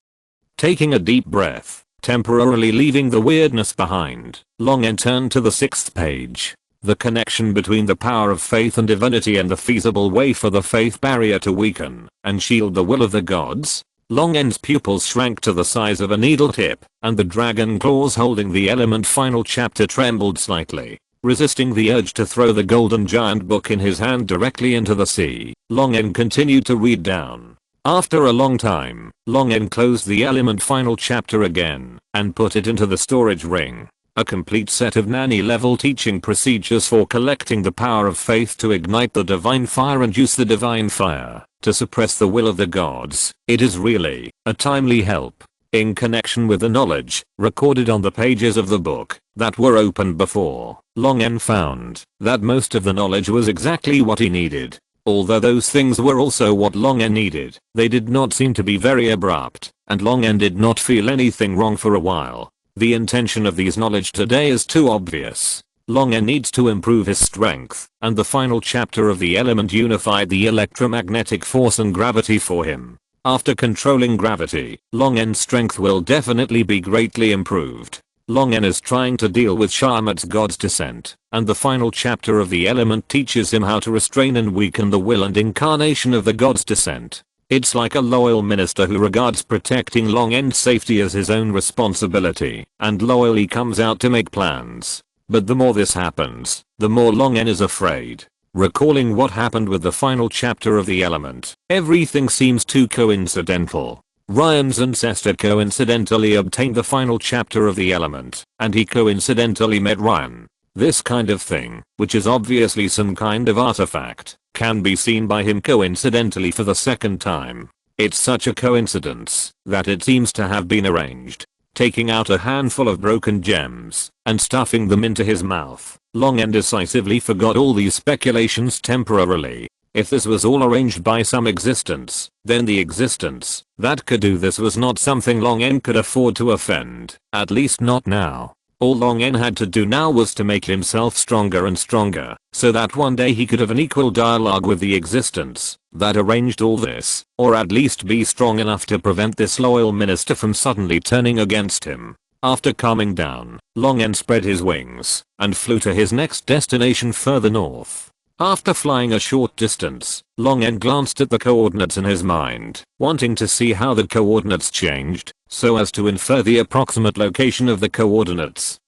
Taking a deep breath, temporarily leaving the weirdness behind, Long N turned to the 6th page. The connection between the power of faith and divinity and the feasible way for the faith barrier to weaken and shield the will of the gods. Long N's pupils shrank to the size of a needle tip, and the dragon claws holding the element final chapter trembled slightly. Resisting the urge to throw the golden giant book in his hand directly into the sea, Long N continued to read down. After a long time, Long N closed the element final chapter again and put it into the storage ring. A complete set of nanny level teaching procedures for collecting the power of faith to ignite the divine fire and use the divine fire to suppress the will of the gods. It is really a timely help in connection with the knowledge recorded on the pages of the book that were opened before. Long N found that most of the knowledge was exactly what he needed. Although those things were also what Long N needed, they did not seem to be very abrupt, and Long N did not feel anything wrong for a while. The intention of these knowledge today is too obvious. Long N needs to improve his strength, and the final chapter of the element unified the electromagnetic force and gravity for him. After controlling gravity, Long N's strength will definitely be greatly improved. Long N is trying to deal with Shama's God's descent, and the final chapter of the element teaches him how to restrain and weaken the will and incarnation of the God's descent. It's like a loyal minister who regards protecting Long N's safety as his own responsibility, and loyally comes out to make plans. But the more this happens, the more Long N is afraid. Recalling what happened with the final chapter of the element, everything seems too coincidental. Ryan's ancestor coincidentally obtained the final chapter of the element, and he coincidentally met Ryan. This kind of thing, which is obviously some kind of artifact, can be seen by him coincidentally for the second time. It's such a coincidence that it seems to have been arranged. Taking out a handful of broken gems and stuffing them into his mouth, Long N decisively forgot all these speculations temporarily. If this was all arranged by some existence, then the existence that could do this was not something Long N could afford to offend, at least not now. All Long N had to do now was to make himself stronger and stronger, so that one day he could have an equal dialogue with the existence that arranged all this, or at least be strong enough to prevent this loyal minister from suddenly turning against him. After calming down, Long N spread his wings and flew to his next destination further north. After flying a short distance, Long N glanced at the coordinates in his mind, wanting to see how the coordinates changed, so as to infer the approximate location of the coordinates.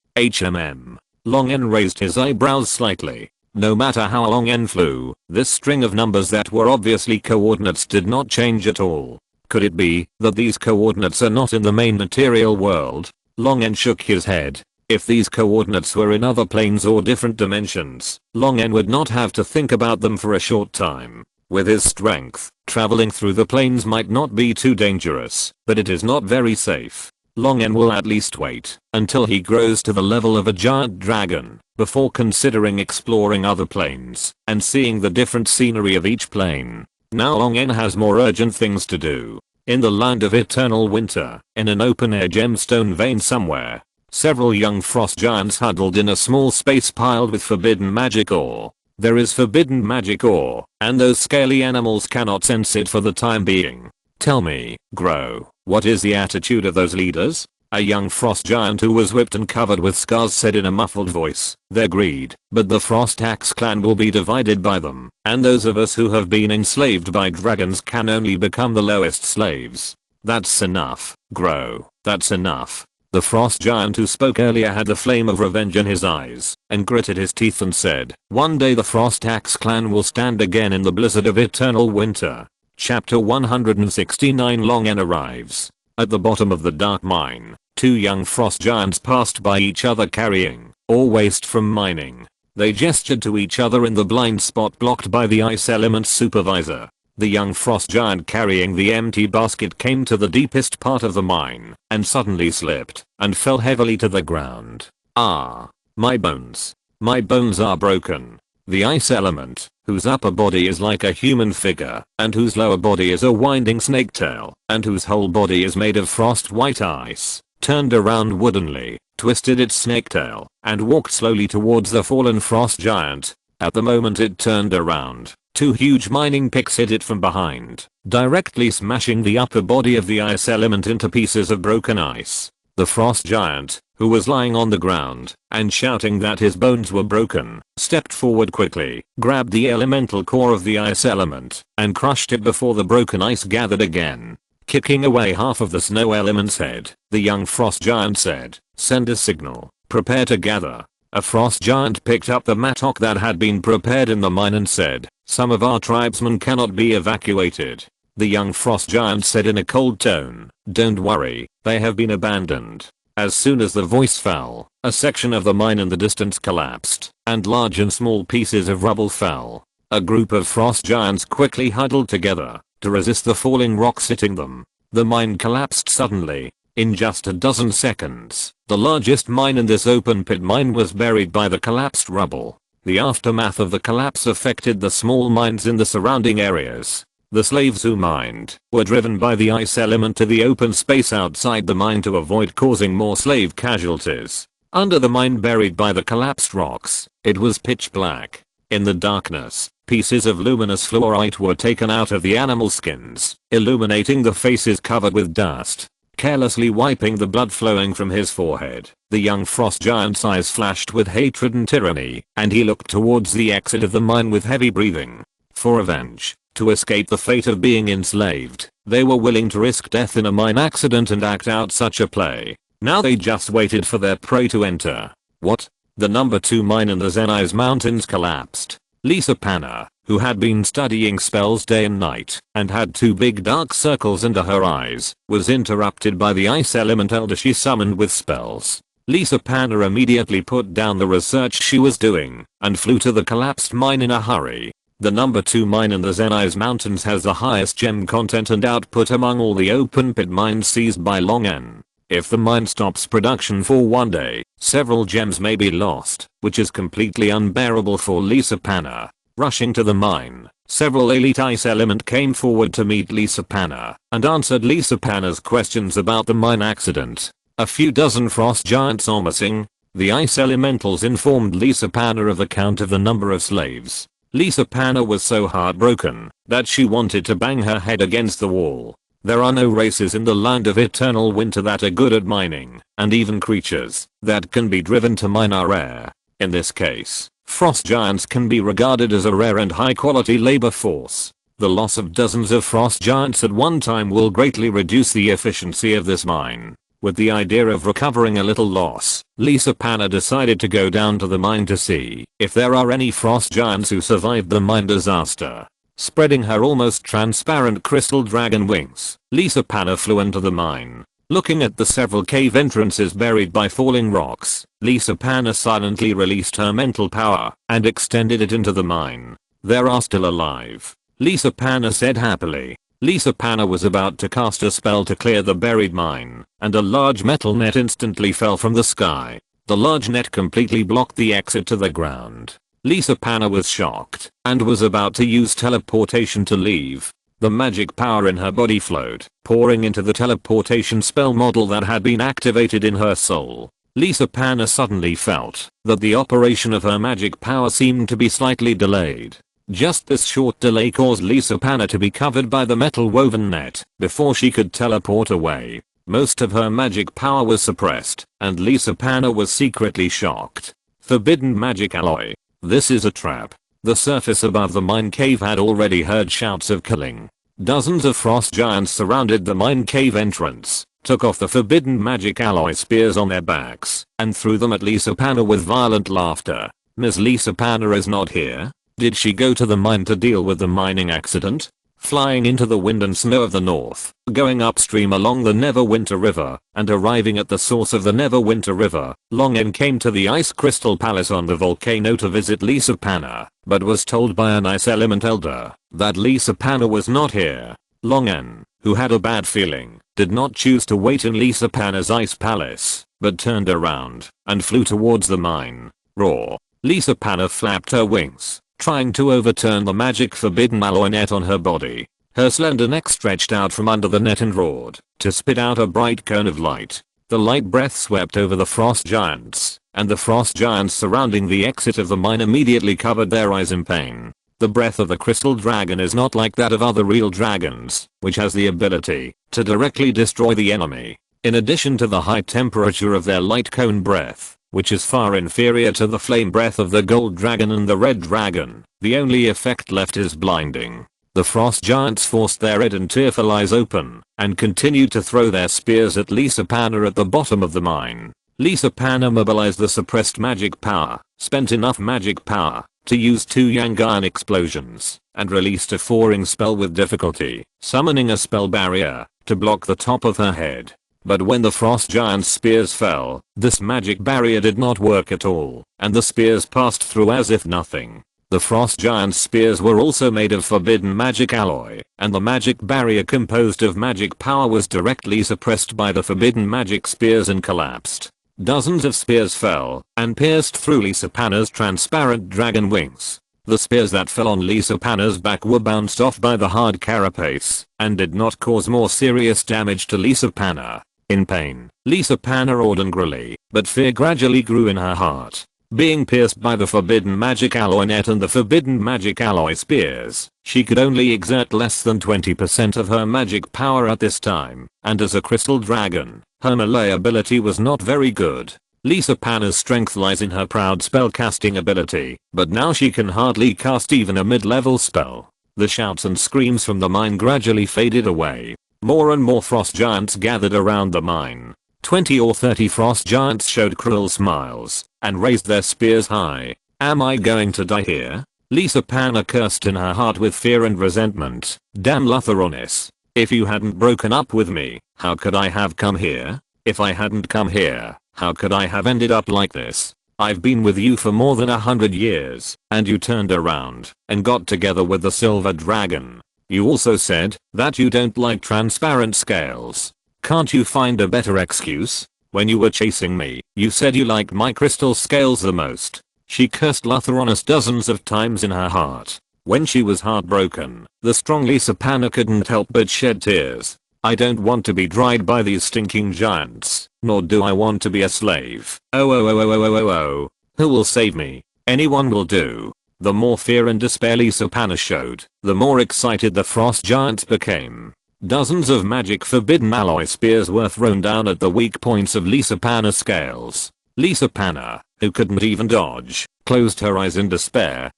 Long N raised his eyebrows slightly. No matter how Long N flew, this string of numbers that were obviously coordinates did not change at all. Could it be that these coordinates are not in the main material world? Long N shook his head. If these coordinates were in other planes or different dimensions, Long N would not have to think about them for a short time. With his strength, traveling through the planes might not be too dangerous, but it is not very safe. Long N will at least wait until he grows to the level of a giant dragon before considering exploring other planes and seeing the different scenery of each plane. Now Long N has more urgent things to do. In the land of eternal winter, in an open-air gemstone vein somewhere, several young frost giants huddled in a small space piled with forbidden magic ore. There is forbidden magic ore, and those scaly animals cannot sense it for the time being. Tell me, Grow, what is the attitude of those leaders? A young frost giant who was whipped and covered with scars said in a muffled voice. Their greed, but the Frost Axe clan will be divided by them, and those of us who have been enslaved by dragons can only become the lowest slaves. That's enough, Grow, that's enough. The frost giant who spoke earlier had the flame of revenge in his eyes and gritted his teeth and said, one day the Frost Axe clan will stand again in the blizzard of eternal winter. Chapter 169 Long N arrives. At the bottom of the dark mine, two young frost giants passed by each other carrying ore waste from mining. They gestured to each other in the blind spot blocked by the ice element supervisor. The young frost giant carrying the empty basket came to the deepest part of the mine and suddenly slipped and fell heavily to the ground. Ah, my bones. My bones are broken. The ice element, whose upper body is like a human figure and whose lower body is a winding snake tail and whose whole body is made of frost white ice, turned around woodenly, twisted its snake tail, and walked slowly towards the fallen frost giant. At the moment it turned around, two huge mining picks hit it from behind, directly smashing the upper body of the ice element into pieces of broken ice. The frost giant, who was lying on the ground and shouting that his bones were broken, stepped forward quickly, grabbed the elemental core of the ice element, and crushed it before the broken ice gathered again. Kicking away half of the snow element's head, the young frost giant said, send a signal, prepare to gather. A frost giant picked up the mattock that had been prepared in the mine and said, some of our tribesmen cannot be evacuated. The young frost giant said in a cold tone. "Don't worry, they have been abandoned." As soon as the voice fell, a section of the mine in the distance collapsed, and large and small pieces of rubble fell. A group of frost giants quickly huddled together to resist the falling rocks hitting them. The mine collapsed suddenly. In just a dozen seconds, the largest mine in this open pit mine was buried by the collapsed rubble. The aftermath of the collapse affected the small mines in the surrounding areas. The slaves who mined were driven by the ice element to the open space outside the mine to avoid causing more slave casualties. Under the mine buried by the collapsed rocks, it was pitch black. In the darkness, pieces of luminous fluorite were taken out of the animal skins, illuminating the faces covered with dust. Carelessly wiping the blood flowing from his forehead, the young frost giant's eyes flashed with hatred and tyranny, and he looked towards the exit of the mine with heavy breathing. For revenge, to escape the fate of being enslaved, they were willing to risk death in a mine accident and act out such a play. Now they just waited for their prey to enter. What? The number 2 mine in the Zenai's mountains collapsed. Lisa Panna, who had been studying spells day and night and had 2 big dark circles under her eyes, was interrupted by the ice element elder she summoned with spells. Lisa Panna immediately put down the research she was doing and flew to the collapsed mine in a hurry. The number 2 mine in the Zenai's mountains has the highest gem content and output among all the open pit mines seized by Long N. If the mine stops production for one day, several gems may be lost, which is completely unbearable for Lisa Panna. Rushing to the mine, several elite ice element came forward to meet Lisa Panna and answered Lisa Panna's questions about the mine accident. A few dozen frost giants are missing. The ice elementals informed Lisa Panna of the count of the number of slaves. Lisa Panna was so heartbroken that she wanted to bang her head against the wall. There are no races in the land of eternal winter that are good at mining, and even creatures that can be driven to mine are rare. In this case, frost giants can be regarded as a rare and high quality labor force. The loss of dozens of frost giants at one time will greatly reduce the efficiency of this mine. With the idea of recovering a little loss, Lisa Panna decided to go down to the mine to see if there are any frost giants who survived the mine disaster. Spreading her almost transparent crystal dragon wings, Lisa Panna flew into the mine. Looking at the several cave entrances buried by falling rocks, Lisa Panna silently released her mental power and extended it into the mine. "They are still alive," Lisa Panna said happily. Lisa Panna was about to cast a spell to clear the buried mine, and a large metal net instantly fell from the sky. The large net completely blocked the exit to the ground. Lisa Panna was shocked and was about to use teleportation to leave. The magic power in her body flowed, pouring into the teleportation spell model that had been activated in her soul. Lisa Panna suddenly felt that the operation of her magic power seemed to be slightly delayed. Just this short delay caused Lisa Panna to be covered by the metal woven net before she could teleport away. Most of her magic power was suppressed, and Lisa Panna was secretly shocked. Forbidden magic alloy. This is a trap. The surface above the mine cave had already heard shouts of killing. Dozens of frost giants surrounded the mine cave entrance, took off the forbidden magic alloy spears on their backs, and threw them at Lisa Panna with violent laughter. "Miss Lisa Panna is not here? Did she go to the mine to deal with the mining accident?" Flying into the wind and snow of the north, going upstream along the Neverwinter River, and arriving at the source of the Neverwinter River, Long N came to the Ice Crystal Palace on the volcano to visit Lisa Panna, but was told by an ice element elder that Lisa Panna was not here. Long N, who had a bad feeling, did not choose to wait in Lisa Panna's ice palace, but turned around and flew towards the mine. Roar. Lisa Panna flapped her wings, trying to overturn the magic forbidden alloy net on her body. Her slender neck stretched out from under the net and roared to spit out a bright cone of light. The light breath swept over the frost giants, and the frost giants surrounding the exit of the mine immediately covered their eyes in pain. The breath of the crystal dragon is not like that of other real dragons, which has the ability to directly destroy the enemy. In addition to the high temperature of their light cone breath, which is far inferior to the flame breath of the gold dragon and the red dragon, the only effect left is blinding. The frost giants forced their red and tearful eyes open and continued to throw their spears at Lisa Panna at the bottom of the mine. Lisa Panna mobilized the suppressed magic power, spent enough magic power to use 2 yang iron explosions, and released a 4-ring spell with difficulty, summoning a spell barrier to block the top of her head. But when the frost giant's spears fell, this magic barrier did not work at all, and the spears passed through as if nothing. The frost giant's spears were also made of forbidden magic alloy, and the magic barrier composed of magic power was directly suppressed by the forbidden magic spears and collapsed. Dozens of spears fell and pierced through Lisa Panna's transparent dragon wings. The spears that fell on Lisa Panna's back were bounced off by the hard carapace and did not cause more serious damage to Lisa Panna. In pain, Lisa Panna roared angrily, but fear gradually grew in her heart. Being pierced by the forbidden magic alloy net and the forbidden magic alloy spears, she could only exert less than 20% of her magic power at this time, and as a crystal dragon, her melee ability was not very good. Lisa Panna's strength lies in her proud spellcasting ability, but now she can hardly cast even a mid-level spell. The shouts and screams from the mine gradually faded away. More and more frost giants gathered around the mine. 20 or 30 frost giants showed cruel smiles and raised their spears high. Am I going to die here? Lisa Panna cursed in her heart with fear and resentment. Damn Lutheronis. If you hadn't broken up with me, how could I have come here? If I hadn't come here, how could I have ended up like this? I've been with you for more than 100 years, and you turned around and got together with the silver dragon. You also said that you don't like transparent scales. Can't you find a better excuse? When you were chasing me, you said you liked my crystal scales the most. She cursed Lutheronis dozens of times in her heart. When she was heartbroken, the strong Lisa Panna couldn't help but shed tears. I don't want to be dried by these stinking giants, nor do I want to be a slave. Oh. Who will save me? Anyone will do. The more fear and despair Lisa Panna showed, the more excited the frost giants became. Dozens of magic forbidden alloy spears were thrown down at the weak points of Lisa Panna's scales. Lisa Panna, who couldn't even dodge, closed her eyes in despair.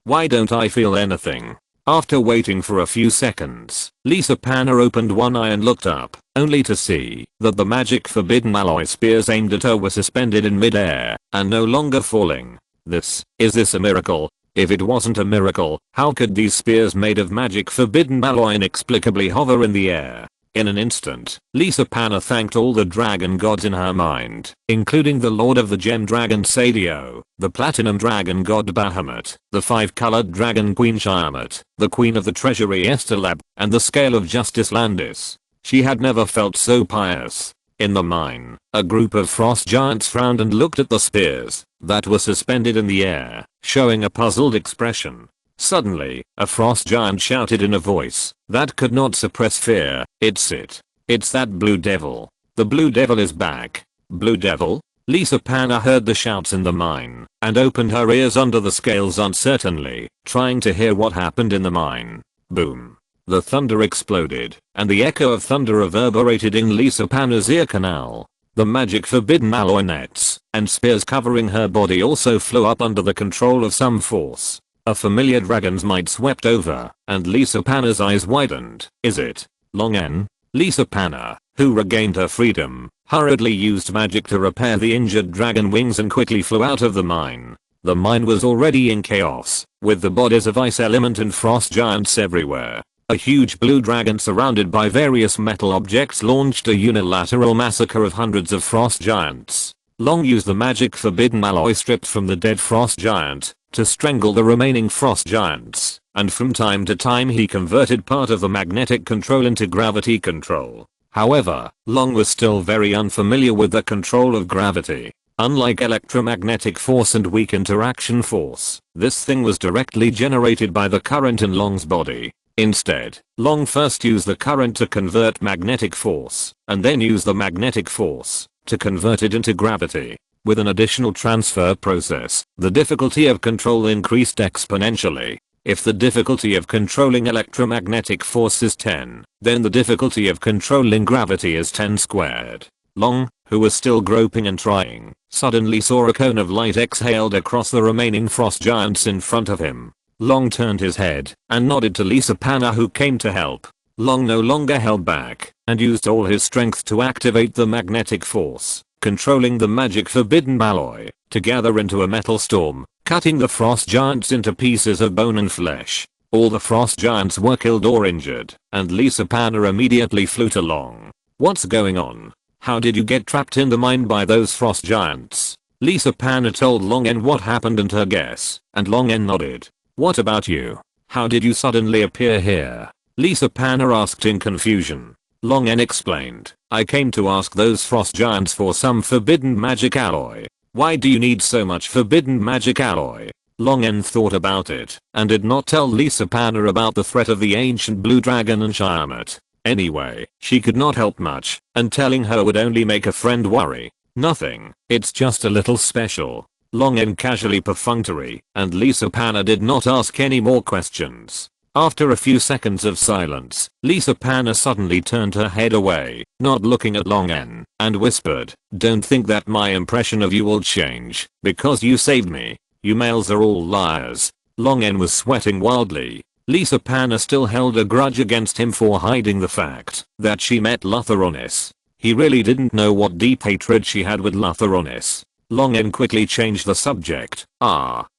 Why don't I feel anything? After waiting for a few seconds, Lisa Panna opened one eye and looked up, only to see that the magic forbidden alloy spears aimed at her were suspended in midair and no longer falling. Is this a miracle? If it wasn't a miracle, how could these spears made of magic forbidden alloy inexplicably hover in the air? In an instant, Lisa Panna thanked all the dragon gods in her mind, including the lord of the gem dragon Sadio, the platinum dragon god Bahamut, the 5-colored dragon queen Shiamat, the queen of the treasury Estelab, and the scale of justice Landis. She had never felt so pious. In the mine, a group of frost giants frowned and looked at the spears that were suspended in the air, showing a puzzled expression. Suddenly, a frost giant shouted in a voice that could not suppress fear, It's that blue devil. The blue devil is back. Blue devil? Lisa Panna heard the shouts in the mine and opened her ears under the scales uncertainly, trying to hear what happened in the mine. Boom. The thunder exploded, and the echo of thunder reverberated in Lisa Panna's ear canal. The magic forbidden alloy nets and spears covering her body also flew up under the control of some force. A familiar dragon's might swept over, and Lisa Panna's eyes widened. Is it Long N? Lisa Panna, who regained her freedom, hurriedly used magic to repair the injured dragon wings and quickly flew out of the mine. The mine was already in chaos, with the bodies of ice element and frost giants everywhere. A huge blue dragon surrounded by various metal objects launched a unilateral massacre of hundreds of frost giants. Long used the magic forbidden alloy stripped from the dead frost giant to strangle the remaining frost giants, and from time to time he converted part of the magnetic control into gravity control. However, Long was still very unfamiliar with the control of gravity. Unlike electromagnetic force and weak interaction force, this thing was directly generated by the current in Long's body. Instead, Long first used the current to convert magnetic force, and then used the magnetic force to convert it into gravity. With an additional transfer process, the difficulty of control increased exponentially. If the difficulty of controlling electromagnetic force is 10, then the difficulty of controlling gravity is 10 squared. Long, who was still groping and trying, suddenly saw a cone of light exhaled across the remaining frost giants in front of him. Long turned his head and nodded to Lisa Panna, who came to help. Long no longer held back and used all his strength to activate the magnetic force, controlling the magic forbidden alloy to gather into a metal storm cutting the frost giants into pieces of bone and flesh. All the frost giants were killed or injured, and Lisa Panna immediately flew to Long. What's going on? How did you get trapped in the mine by those frost giants? Lisa Panna told Long N what happened and her guess, and Long N nodded. What about you? How did you suddenly appear here? Lisa Panna asked in confusion. Long N explained. I came to ask those frost giants for some forbidden magic alloy. Why do you need so much forbidden magic alloy? Long N thought about it, and did not tell Lisa Panna about the threat of the ancient blue dragon and Shyamut. Anyway, she could not help much, and telling her would only make a friend worry. Nothing, it's just a little special. Long N casually perfunctory, and Lisa Panna did not ask any more questions. After a few seconds of silence, Lisa Panna suddenly turned her head away, not looking at Long N, and whispered, "Don't think that my impression of you will change, because you saved me. You males are all liars." Long N was sweating wildly. Lisa Panna still held a grudge against him for hiding the fact that she met Luthoronis. He really didn't know what deep hatred she had with Luthoronis. Long N quickly changed the subject.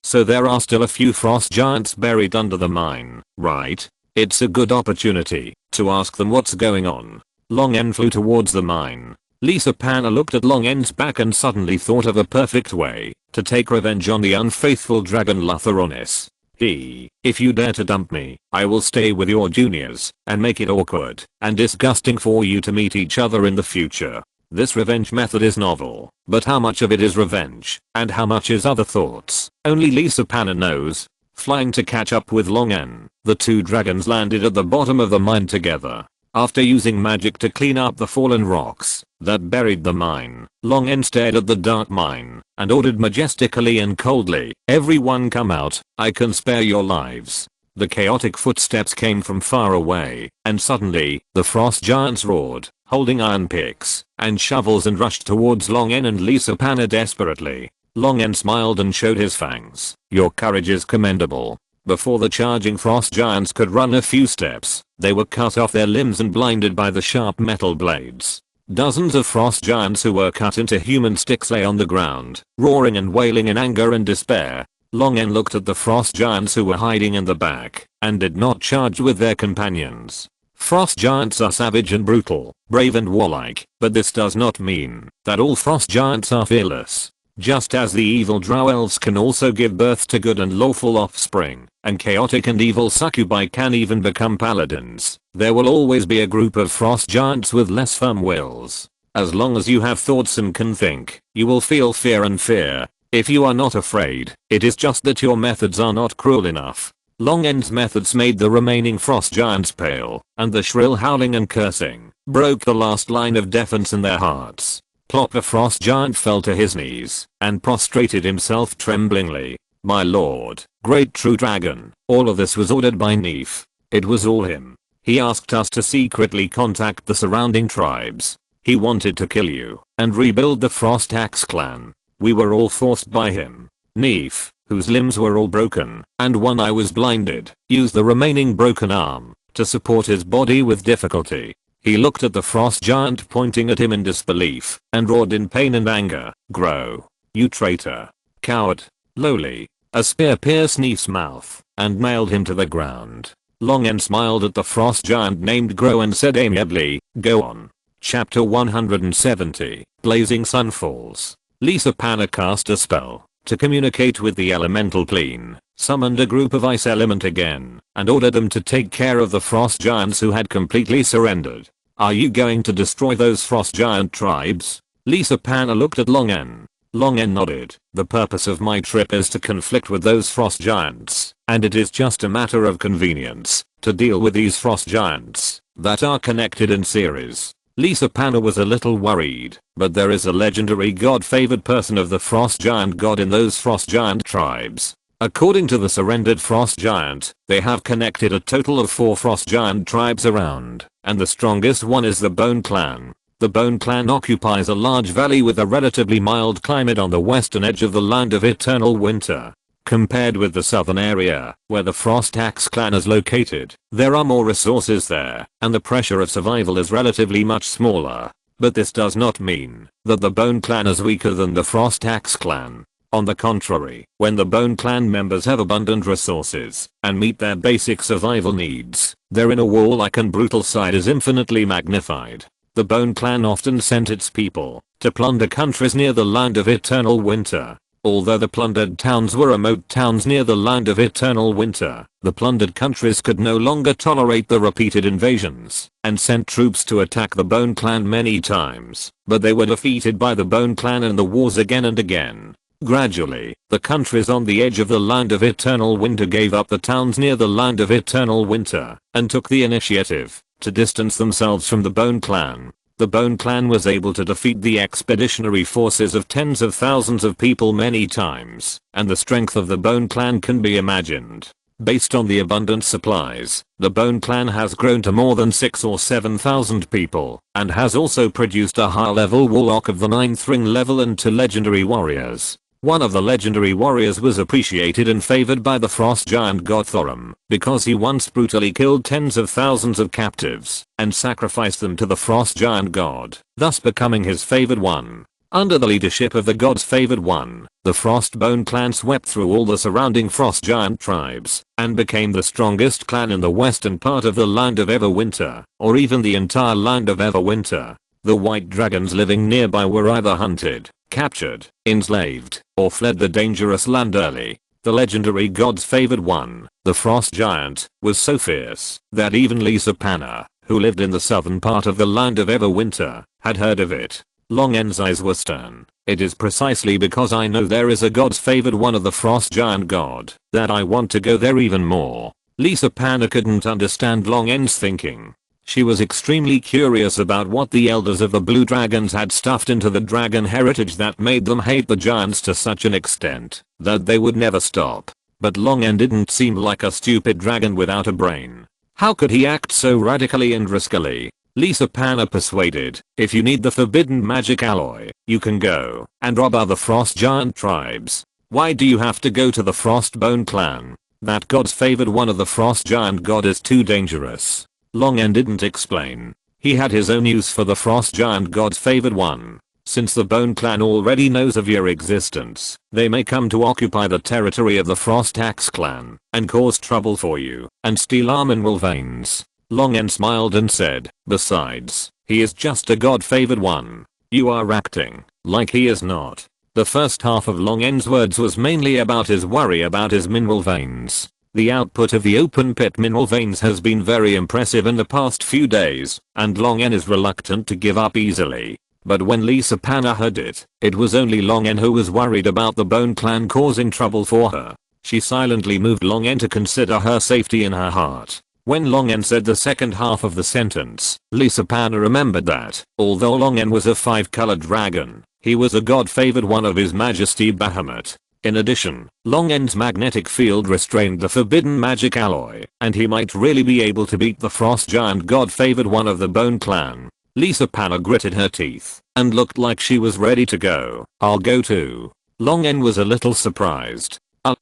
So there are still a few frost giants buried under the mine, right? It's a good opportunity to ask them what's going on. Long N flew towards the mine. Lisa Panna looked at Long N's back and suddenly thought of a perfect way to take revenge on the unfaithful dragon Luthoronis. If you dare to dump me, I will stay with your juniors and make it awkward and disgusting for you to meet each other in the future. This revenge method is novel, but how much of it is revenge and how much is other thoughts, only Lisa Panna knows. Flying to catch up with Long N, the two dragons landed at the bottom of the mine together. After using magic to clean up the fallen rocks that buried the mine, Long N stared at the dark mine and ordered majestically and coldly, "Everyone come out, I can spare your lives." The chaotic footsteps came from far away, and suddenly, the frost giants roared, holding iron picks and shovels and rushed towards Long N and Lisa Panna desperately. Long N smiled and showed his fangs. "Your courage is commendable." Before the charging frost giants could run a few steps, they were cut off their limbs and blinded by the sharp metal blades. Dozens of frost giants who were cut into human sticks lay on the ground, roaring and wailing in anger and despair. Long N looked at the frost giants who were hiding in the back, and did not charge with their companions. Frost giants are savage and brutal, brave and warlike, but this does not mean that all frost giants are fearless. Just as the evil drow elves can also give birth to good and lawful offspring, and chaotic and evil succubi can even become paladins, there will always be a group of frost giants with less firm wills. As long as you have thoughts and can think, you will feel fear and fear. If you are not afraid, it is just that your methods are not cruel enough. Long N's methods made the remaining frost giants pale, and the shrill howling and cursing broke the last line of defense in their hearts. Plop, the frost giant fell to his knees and prostrated himself tremblingly. "My lord, great true dragon, all of this was ordered by Neef. It was all him. He asked us to secretly contact the surrounding tribes. He wanted to kill you and rebuild the Frost Axe clan. We were all forced by him. Neef, whose limbs were all broken and one eye was blinded, used the remaining broken arm to support his body with difficulty. He looked at the frost giant pointing at him in disbelief and roared in pain and anger, 'Grow, you traitor, coward, lowly.' A spear pierced Neef's mouth and nailed him to the ground. Long N smiled at the frost giant named Grow and said amiably, 'Go on.' Chapter 170, Blazing Sun Falls. Lisa Panna cast a spell to communicate with the elemental plane, summoned a group of ice element again, and ordered them to take care of the frost giants who had completely surrendered. "Are you going to destroy those frost giant tribes?" Lisa Panna looked at Long N. Long N nodded. "The purpose of my trip is to conflict with those frost giants, and it is just a matter of convenience to deal with these frost giants that are connected in series." Lisa Panna was a little worried, but there is a legendary god-favored person of the frost giant god in those frost giant tribes. According to the surrendered frost giant, they have connected a total of 4 frost giant tribes around, and the strongest one is the Bone Clan. The Bone Clan occupies a large valley with a relatively mild climate on the western edge of the land of eternal winter. Compared with the southern area, where the Frost Axe clan is located, there are more resources there, and the pressure of survival is relatively much smaller. But this does not mean that the Bone Clan is weaker than the Frost Axe clan. On the contrary, when the Bone Clan members have abundant resources and meet their basic survival needs, their inner warlike and brutal side is infinitely magnified. The Bone Clan often sent its people to plunder countries near the land of eternal winter. Although the plundered towns were remote towns near the land of eternal winter, the plundered countries could no longer tolerate the repeated invasions and sent troops to attack the Bone Clan many times, but they were defeated by the Bone Clan in the wars again and again. Gradually, the countries on the edge of the land of eternal winter gave up the towns near the land of eternal winter and took the initiative to distance themselves from the Bone Clan. The Bone Clan was able to defeat the expeditionary forces of tens of thousands of people many times, and the strength of the Bone Clan can be imagined. Based on the abundant supplies, the Bone Clan has grown to more than 6 or 7,000 people, and has also produced a high-level warlock of the 9th ring level and 2 legendary warriors. One of the legendary warriors was appreciated and favored by the frost giant god Thorum, because he once brutally killed tens of thousands of captives and sacrificed them to the frost giant god, thus becoming his favored one. Under the leadership of the god's favored one, the Frostbone clan swept through all the surrounding frost giant tribes and became the strongest clan in the western part of the land of Everwinter, or even the entire land of Everwinter. The white dragons living nearby were either hunted, captured, enslaved, or fled the dangerous land early. The legendary god's favored one, the frost giant, was so fierce that even Lisa Panna, who lived in the southern part of the land of Everwinter, had heard of it. Longen's eyes were stern. It is precisely because I know there is a god's favored one of the frost giant god that I want to go there even more. Lisa Panna couldn't understand Longen's thinking. She was extremely curious about what the elders of the blue dragons had stuffed into the dragon heritage that made them hate the giants to such an extent that they would never stop. But Longen didn't seem like a stupid dragon without a brain. How could he act so radically and riskily? Lisa Panna persuaded, if you need the forbidden magic alloy, you can go and rob other frost giant tribes. Why do you have to go to the Frostbone clan? That god's favored one of the frost giant god is too dangerous. Longen didn't explain. He had his own use for the frost giant god's favored one. Since the Bone Clan already knows of your existence, they may come to occupy the territory of the Frost Axe clan and cause trouble for you and steal our mineral veins. Longen smiled and said, besides, he is just a god-favored one. You are acting like he is not. The first half of Longen's words was mainly about his worry about his mineral veins. The output of the open pit mineral veins has been very impressive in the past few days, and Longen is reluctant to give up easily. But when Lisa Panna heard it, it was only Longen who was worried about the Bone Clan causing trouble for her. She silently moved Longen to consider her safety in her heart. When Longen said the second half of the sentence, Lisa Panna remembered that, although Longen was a 5-colored dragon, he was a god-favored one of His Majesty Bahamut. In addition, Longen's magnetic field restrained the forbidden magic alloy, and he might really be able to beat the frost giant god-favored one of the Bone Clan. Lisa Panna gritted her teeth and looked like she was ready to go. I'll go too. Longen was a little surprised.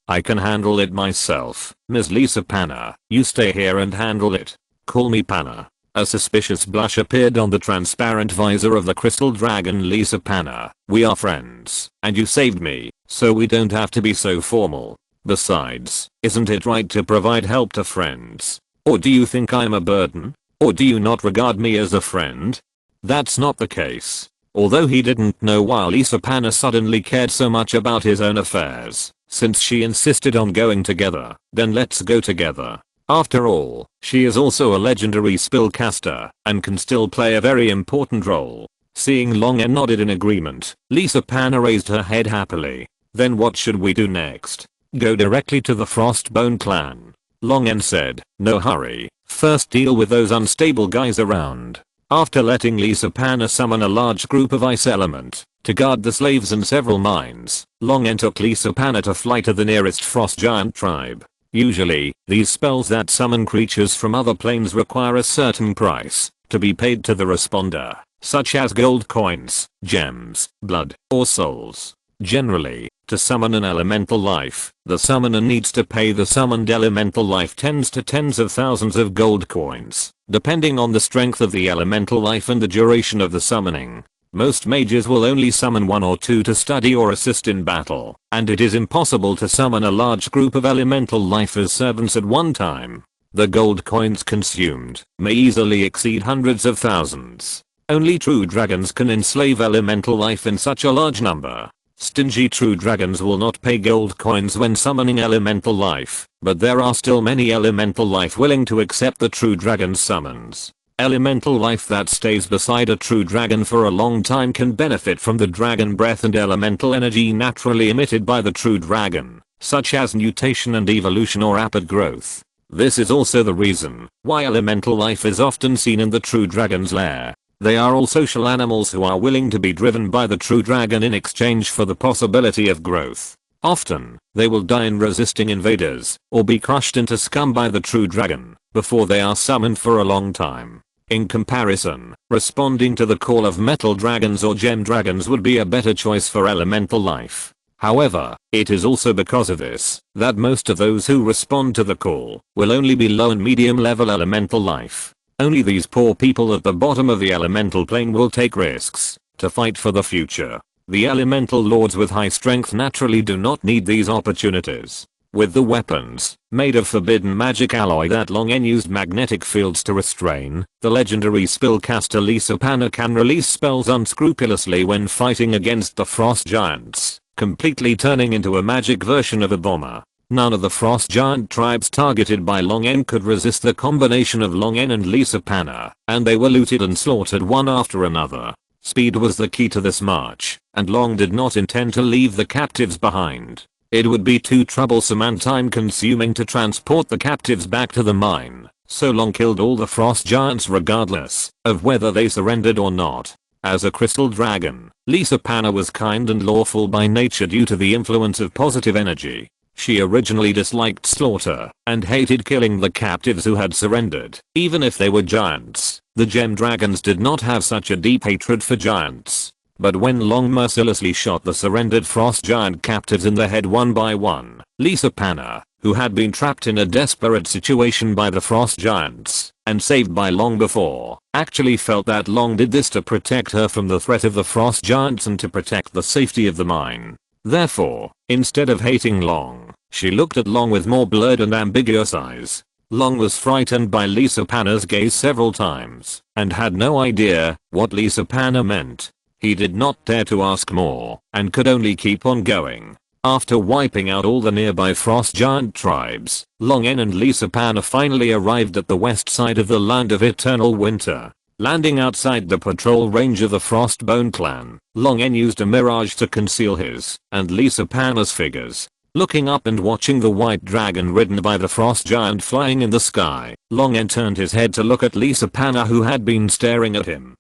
I can handle it myself, Ms. Lisa Panna. You stay here and handle it. Call me Panna. A suspicious blush appeared on the transparent visor of the crystal dragon Lisa Panna. We are friends, and you saved me, so we don't have to be so formal. Besides, isn't it right to provide help to friends? Or do you think I'm a burden? Or do you not regard me as a friend? That's not the case. Although he didn't know why Lisa Panna suddenly cared so much about his own affairs, since she insisted on going together, then let's go together. After all, she is also a legendary spellcaster and can still play a very important role. Seeing Longen nodded in agreement, Lisa Panna raised her head happily. Then what should we do next? Go directly to the Frostbone clan. Longen said, no hurry. First deal with those unstable guys around. After letting Lisa Panna summon a large group of ice element to guard the slaves and several mines, Longen took Lisa Panna to fly to the nearest frost giant tribe. Usually, these spells that summon creatures from other planes require a certain price to be paid to the responder, such as gold coins, gems, blood, or souls. Generally, to summon an elemental life, the summoner needs to pay the summoned elemental life tens of thousands of gold coins, depending on the strength of the elemental life and the duration of the summoning. Most mages will only summon 1 or 2 to study or assist in battle, and it is impossible to summon a large group of elemental life as servants at one time. The gold coins consumed may easily exceed hundreds of thousands. Only true dragons can enslave elemental life in such a large number. Stingy true dragons will not pay gold coins when summoning elemental life, but there are still many elemental life willing to accept the true dragon's summons. Elemental life that stays beside a true dragon for a long time can benefit from the dragon breath and elemental energy naturally emitted by the true dragon, such as mutation and evolution or rapid growth. This is also the reason why elemental life is often seen in the true dragon's lair. They are all social animals who are willing to be driven by the true dragon in exchange for the possibility of growth. Often, they will die in resisting invaders, or be crushed into scum by the true dragon, before they are summoned for a long time. In comparison, responding to the call of metal dragons or gem dragons would be a better choice for elemental life. However, it is also because of this that most of those who respond to the call will only be low and medium level elemental life. Only these poor people at the bottom of the elemental plane will take risks to fight for the future. The elemental lords with high strength naturally do not need these opportunities. With the weapons made of forbidden magic alloy that Longen used magnetic fields to restrain, the legendary spellcaster Lisa Panna can release spells unscrupulously when fighting against the frost giants, completely turning into a magic version of a bomber. None of the frost giant tribes targeted by Longen could resist the combination of Longen and Lisa Panna, and they were looted and slaughtered one after another. Speed was the key to this march, and Long did not intend to leave the captives behind. It would be too troublesome and time consuming to transport the captives back to the mine, so Long killed all the frost giants regardless of whether they surrendered or not. As a crystal dragon, Lisa Panna was kind and lawful by nature due to the influence of positive energy. She originally disliked slaughter and hated killing the captives who had surrendered, even if they were giants. The gem dragons did not have such a deep hatred for giants. But when Long mercilessly shot the surrendered frost giant captives in the head one by one, Lisa Panna, who had been trapped in a desperate situation by the frost giants and saved by Long before, actually felt that Long did this to protect her from the threat of the frost giants and to protect the safety of the mine. Therefore, instead of hating Long, she looked at Long with more blurred and ambiguous eyes. Long was frightened by Lisa Panna's gaze several times and had no idea what Lisa Panna meant. He did not dare to ask more and could only keep on going. After wiping out all the nearby frost giant tribes, Longen and Lisa Panna finally arrived at the west side of the land of eternal winter. Landing outside the patrol range of the Frostbone clan, Longen used a mirage to conceal his and Lisa Panna's figures. Looking up and watching the white dragon ridden by the frost giant flying in the sky, Longen turned his head to look at Lisa Panna who had been staring at him.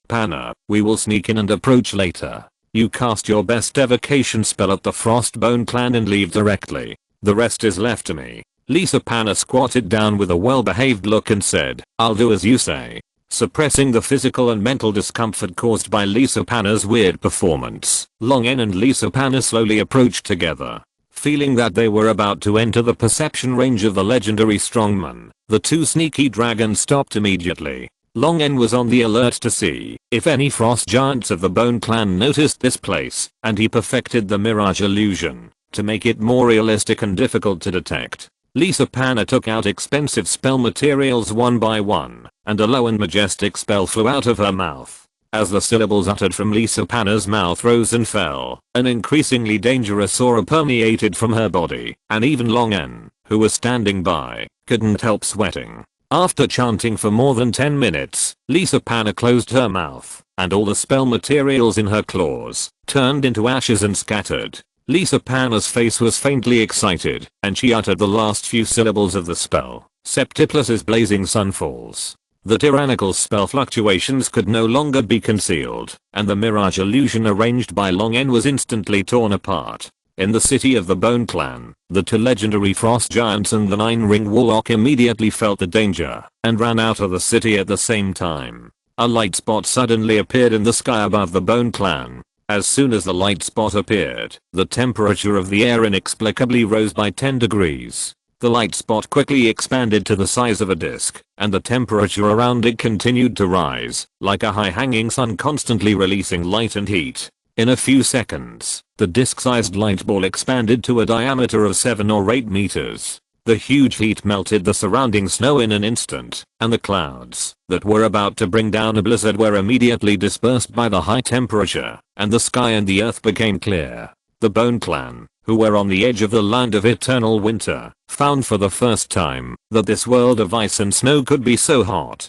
Panna, we will sneak in and approach later. You cast your best evocation spell at the Frostbone clan and leave directly. The rest is left to me. Lisa Panna squatted down with a well-behaved look and said, I'll do as you say. Suppressing the physical and mental discomfort caused by Lisa Panna's weird performance, Longen and Lisa Panna slowly approached together. Feeling that they were about to enter the perception range of the legendary strongman, the two sneaky dragons stopped immediately. Longen was on the alert to see if any frost giants of the Bone clan noticed this place, and he perfected the mirage illusion to make it more realistic and difficult to detect. Lisa Panna took out expensive spell materials one by one, and a low and majestic spell flew out of her mouth. As the syllables uttered from Lisa Panna's mouth rose and fell, an increasingly dangerous aura permeated from her body, and even Longen, who was standing by, couldn't help sweating. After chanting for more than 10 minutes, Lisa Panna closed her mouth, and all the spell materials in her claws turned into ashes and scattered. Lisa Panna's face was faintly excited, and she uttered the last few syllables of the spell. Septiplus's blazing sun falls. The tyrannical spell fluctuations could no longer be concealed, and the mirage illusion arranged by Longen was instantly torn apart. In the city of the Bone clan, the two legendary frost giants and the 9-ring warlock immediately felt the danger and ran out of the city at the same time. A light spot suddenly appeared in the sky above the Bone clan. As soon as the light spot appeared, the temperature of the air inexplicably rose by 10 degrees. The light spot quickly expanded to the size of a disc, and the temperature around it continued to rise, like a high-hanging sun constantly releasing light and heat. In a few seconds, the disc-sized light ball expanded to a diameter of 7 or 8 meters. The huge heat melted the surrounding snow in an instant, and the clouds that were about to bring down a blizzard were immediately dispersed by the high temperature, and the sky and the earth became clear. The Bone Clan, who were on the edge of the land of eternal winter, found for the first time that this world of ice and snow could be so hot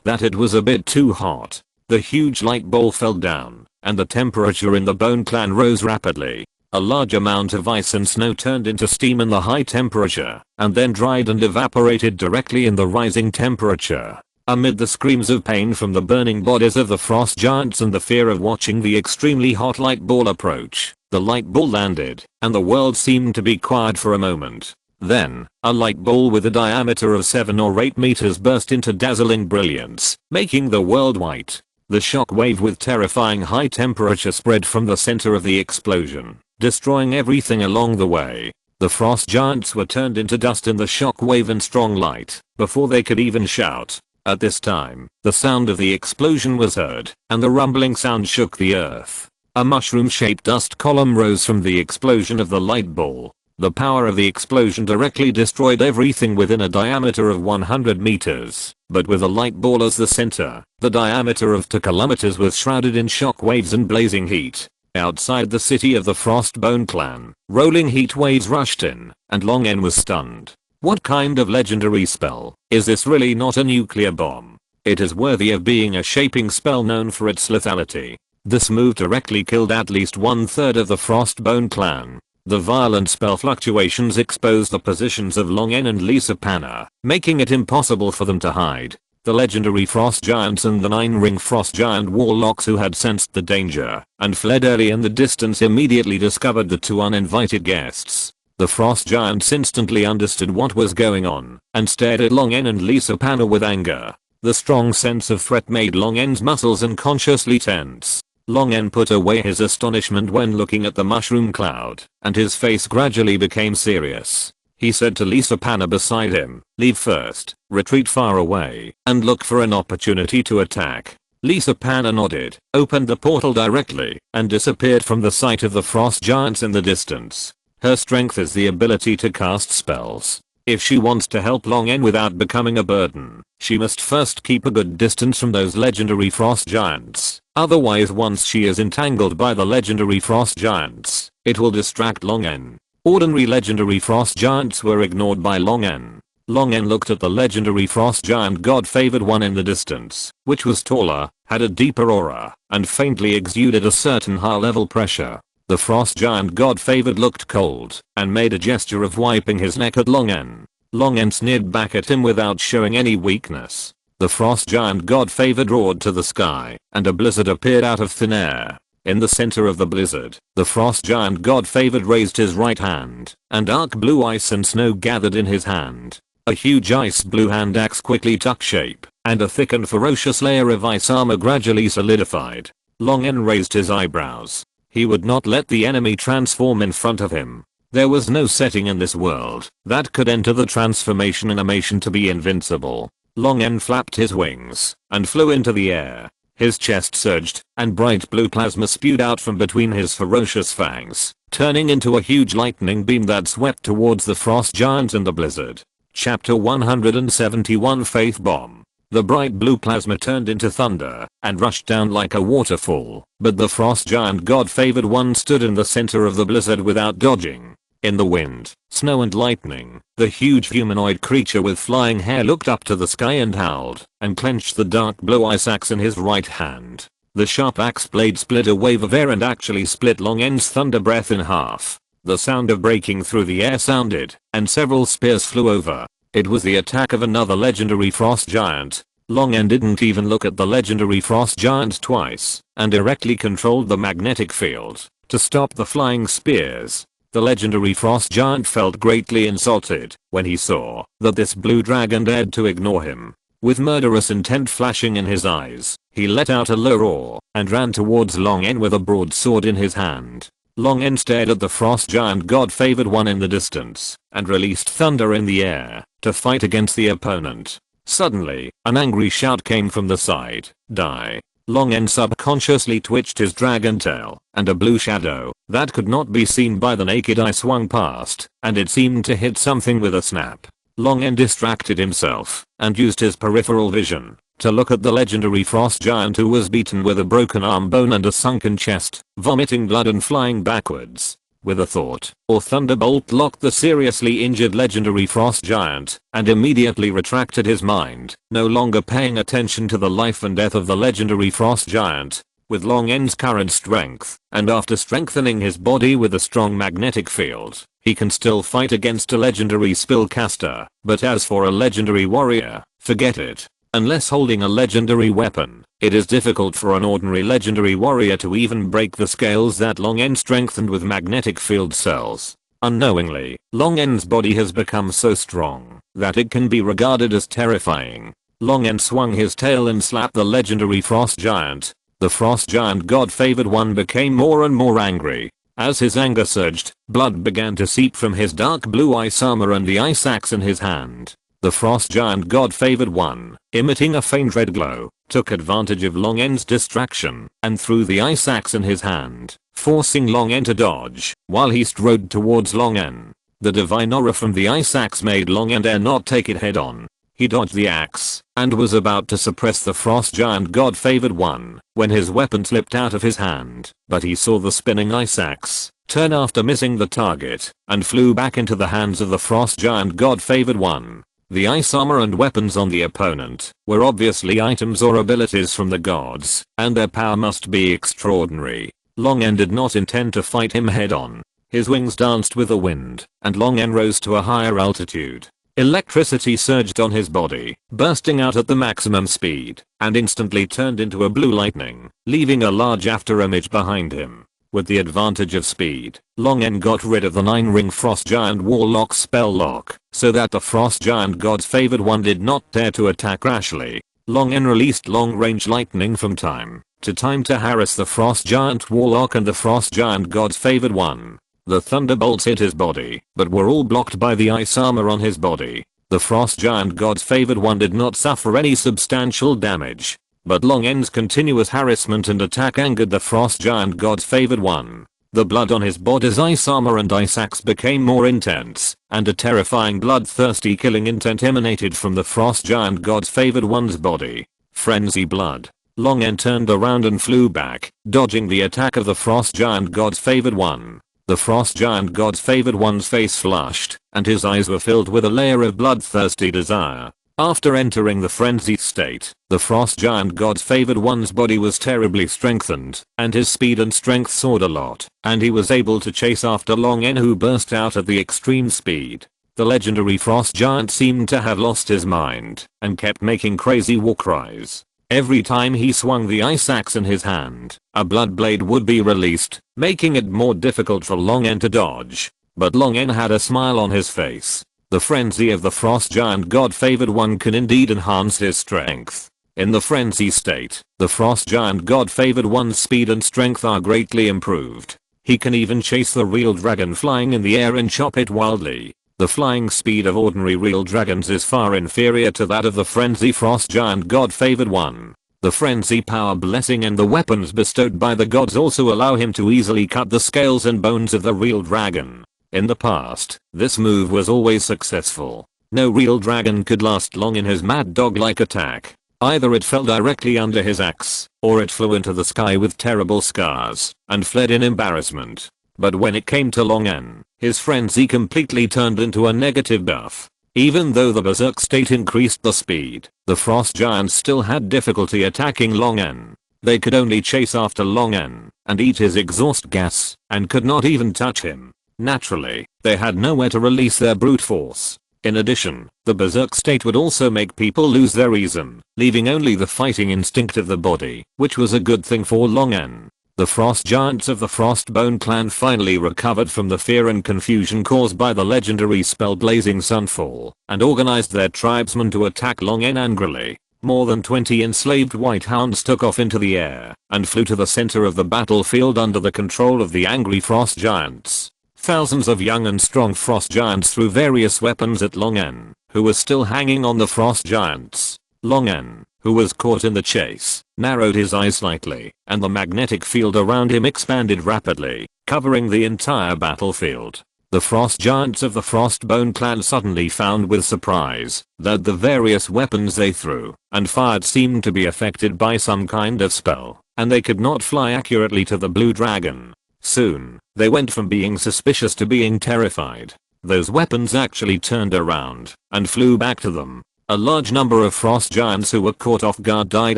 that it was a bit too hot. The huge light ball fell down, and the temperature in the Bone Clan rose rapidly. A large amount of ice and snow turned into steam in the high temperature, and then dried and evaporated directly in the rising temperature. Amid the screams of pain from the burning bodies of the frost giants and the fear of watching the extremely hot light ball approach, the light ball landed, and the world seemed to be quiet for a moment. Then, a light ball with a diameter of 7 or 8 meters burst into dazzling brilliance, making the world white. The shock wave with terrifying high temperature spread from the center of the explosion, destroying everything along the way. The frost giants were turned into dust in the shock wave and strong light, before they could even shout. At this time, the sound of the explosion was heard, and the rumbling sound shook the earth. A mushroom-shaped dust column rose from the explosion of the light ball. The power of the explosion directly destroyed everything within a diameter of 100 meters, but with a light ball as the center, the diameter of 2 kilometers was shrouded in shock waves and blazing heat. Outside the city of the Frostbone Clan, rolling heat waves rushed in, and Long N was stunned. What kind of legendary spell? Is this really not a nuclear bomb? It is worthy of being a shaping spell known for its lethality. This move directly killed at least 1/3 of the Frostbone Clan. The violent spell fluctuations exposed the positions of Long N and Lisa Panna, making it impossible for them to hide. The legendary frost giants and the 9-ring frost giant warlocks who had sensed the danger and fled early in the distance immediately discovered the two uninvited guests. The frost giants instantly understood what was going on and stared at Long N and Lisa Panna with anger. The strong sense of threat made Long N's muscles unconsciously tense. Long N put away his astonishment when looking at the mushroom cloud, and his face gradually became serious. He said to Lisa Panna beside him, "Leave first, retreat far away, and look for an opportunity to attack." Lisa Panna nodded, opened the portal directly, and disappeared from the sight of the frost giants in the distance. Her strength is the ability to cast spells. If she wants to help Long N without becoming a burden, she must first keep a good distance from those legendary frost giants. Otherwise, once she is entangled by the legendary frost giants, it will distract Long N. Ordinary legendary frost giants were ignored by Long N. Long N looked at the legendary frost giant God-favored one in the distance, which was taller, had a deeper aura, and faintly exuded a certain high-level pressure. The frost giant God-favored looked cold, and made a gesture of wiping his neck at Long N. Long N sneered back at him without showing any weakness. The frost giant God-favored roared to the sky, and a blizzard appeared out of thin air. In the center of the blizzard, the frost giant God-favored raised his right hand, and dark blue ice and snow gathered in his hand. A huge ice blue hand axe quickly took shape, and a thick and ferocious layer of ice armor gradually solidified. Long N raised his eyebrows. He would not let the enemy transform in front of him. There was no setting in this world that could enter the transformation animation to be invincible. Long N flapped his wings and flew into the air. His chest surged, and bright blue plasma spewed out from between his ferocious fangs, turning into a huge lightning beam that swept towards the frost giant in the blizzard. Chapter 171 Faith Bomb. The bright blue plasma turned into thunder and rushed down like a waterfall, but the frost giant God-favored one stood in the center of the blizzard without dodging. In the wind, snow and lightning, the huge humanoid creature with flying hair looked up to the sky and howled, and clenched the dark blue ice axe in his right hand. The sharp axe blade split a wave of air and actually split Long N's thunder breath in half. The sound of breaking through the air sounded, and several spears flew over. It was the attack of another legendary frost giant. Long N didn't even look at the legendary frost giant twice, and directly controlled the magnetic field to stop the flying spears. The legendary frost giant felt greatly insulted when he saw that this blue dragon dared to ignore him. With murderous intent flashing in his eyes, he let out a low roar and ran towards Long N with a broadsword in his hand. Long N stared at the frost giant god favored one in the distance and released thunder in the air to fight against the opponent. Suddenly, an angry shout came from the side. Die. Long N subconsciously twitched his dragon tail, and a blue shadow that could not be seen by the naked eye swung past, and it seemed to hit something with a snap. Long N distracted himself and used his peripheral vision to look at the legendary frost giant who was beaten with a broken arm bone and a sunken chest, vomiting blood and flying backwards. With a thought, or thunderbolt locked the seriously injured legendary frost giant and immediately retracted his mind, no longer paying attention to the life and death of the legendary frost giant. With Long N's current strength, and after strengthening his body with a strong magnetic field, he can still fight against a legendary spellcaster, but as for a legendary warrior, forget it. Unless holding a legendary weapon, it is difficult for an ordinary legendary warrior to even break the scales that Long N strengthened with magnetic field cells. Unknowingly, Long N's body has become so strong that it can be regarded as terrifying. Long N swung his tail and slapped the legendary frost giant. The frost giant god favored one became more and more angry. As his anger surged, blood began to seep from his dark blue ice armor and the ice axe in his hand. The frost giant god favored one, emitting a faint red glow, took advantage of Long N's distraction and threw the ice axe in his hand, forcing Long N to dodge while he strode towards Long N. The divine aura from the ice axe made Long N dare not take it head on. He dodged the axe and was about to suppress the frost giant god favored one when his weapon slipped out of his hand, but he saw the spinning ice axe turn after missing the target and flew back into the hands of the frost giant god favored one. The ice armor and weapons on the opponent were obviously items or abilities from the gods, and their power must be extraordinary. Long N did not intend to fight him head on. His wings danced with the wind, and Long N rose to a higher altitude. Electricity surged on his body, bursting out at the maximum speed, and instantly turned into a blue lightning, leaving a large afterimage behind him. With the advantage of speed, Long N got rid of the 9-ring frost giant warlock spell lock, so that the frost giant god's favored one did not dare to attack rashly. Long N released long-range lightning from time to time to harass the frost giant warlock and the frost giant god's favored one. The thunderbolts hit his body, but were all blocked by the ice armor on his body. The frost giant god's favored one did not suffer any substantial damage. But Long N's continuous harassment and attack angered the frost giant god's favored one. The blood on his body's ice armor and ice axe became more intense, and a terrifying bloodthirsty killing intent emanated from the frost giant god's favored one's body. Frenzy blood. Long N turned around and flew back, dodging the attack of the frost giant god's favored one. The frost giant god's favored one's face flushed, and his eyes were filled with a layer of bloodthirsty desire. After entering the frenzy state, the frost giant god's favored one's body was terribly strengthened, and his speed and strength soared a lot, and he was able to chase after Long N who burst out at the extreme speed. The legendary frost giant seemed to have lost his mind, and kept making crazy war cries. Every time he swung the ice axe in his hand, a blood blade would be released, making it more difficult for Long N to dodge. But Long N had a smile on his face. The frenzy of the frost giant god favored one can indeed enhance his strength. In the frenzy state, the frost giant god favored one's speed and strength are greatly improved. He can even chase the real dragon flying in the air and chop it wildly. The flying speed of ordinary real dragons is far inferior to that of the frenzy frost giant god favored one. The frenzy power blessing and the weapons bestowed by the gods also allow him to easily cut the scales and bones of the real dragon. In the past, this move was always successful. No real dragon could last long in his mad dog-like attack. Either it fell directly under his axe, or it flew into the sky with terrible scars, and fled in embarrassment. But when it came to Long N, his frenzy completely turned into a negative buff. Even though the berserk state increased the speed, the frost giants still had difficulty attacking Long N. They could only chase after Long N, and eat his exhaust gas, and could not even touch him. Naturally, they had nowhere to release their brute force. In addition, the berserk state would also make people lose their reason, leaving only the fighting instinct of the body, which was a good thing for Long N. The frost giants of the Frostbone clan finally recovered from the fear and confusion caused by the legendary spell Blazing Sunfall, and organized their tribesmen to attack Long N angrily. More than 20 enslaved white hounds took off into the air and flew to the center of the battlefield under the control of the angry frost giants. Thousands of young and strong frost giants threw various weapons at Long N, who was still hanging on the frost giants. Long N, who was caught in the chase, narrowed his eyes slightly, and the magnetic field around him expanded rapidly, covering the entire battlefield. The frost giants of the Frostbone clan suddenly found with surprise that the various weapons they threw and fired seemed to be affected by some kind of spell, and they could not fly accurately to the blue dragon. Soon, they went from being suspicious to being terrified. Those weapons actually turned around and flew back to them. A large number of frost giants who were caught off guard died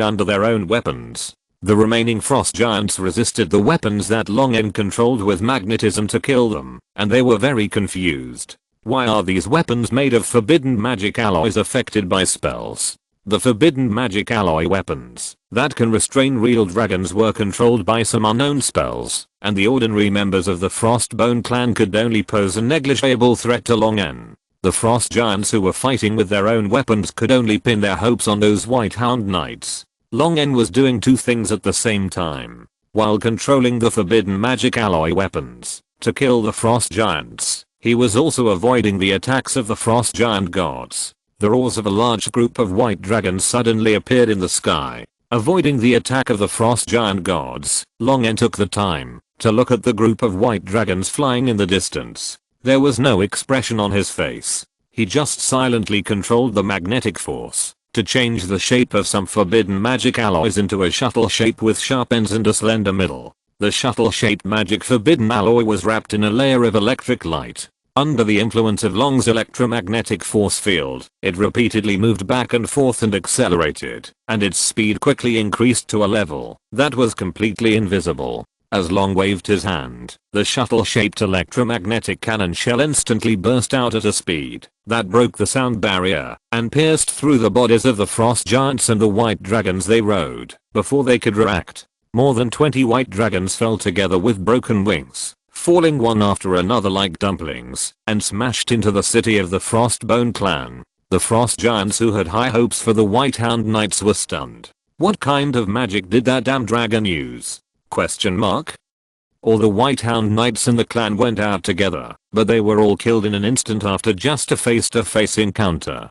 under their own weapons. The remaining frost giants resisted the weapons that Long N controlled with magnetism to kill them, and they were very confused. Why are these weapons made of forbidden magic alloys affected by spells? The forbidden magic alloy weapons that can restrain real dragons were controlled by some unknown spells, and the ordinary members of the Frostbone clan could only pose a negligible threat to Long N. The frost giants who were fighting with their own weapons could only pin their hopes on those white hound knights. Long N was doing two things at the same time. While controlling the forbidden magic alloy weapons to kill the frost giants, he was also avoiding the attacks of the frost giant gods. The roars of a large group of white dragons suddenly appeared in the sky. Avoiding the attack of the frost giant gods, Long N took the time to look at the group of white dragons flying in the distance. There was no expression on his face. He just silently controlled the magnetic force to change the shape of some forbidden magic alloys into a shuttle shape with sharp ends and a slender middle. The shuttle-shaped magic forbidden alloy was wrapped in a layer of electric light. Under the influence of Long's electromagnetic force field, it repeatedly moved back and forth and accelerated, and its speed quickly increased to a level that was completely invisible. As Long waved his hand, the shuttle-shaped electromagnetic cannon shell instantly burst out at a speed that broke the sound barrier and pierced through the bodies of the frost giants and the white dragons they rode. Before they could react, more than 20 white dragons fell together with broken wings, falling one after another like dumplings, and smashed into the city of the Frostbone clan. The frost giants who had high hopes for the White Hound Knights were stunned. What kind of magic did that damn dragon use? All the White Hound Knights in the clan went out together, but they were all killed in an instant after just a face-to-face encounter.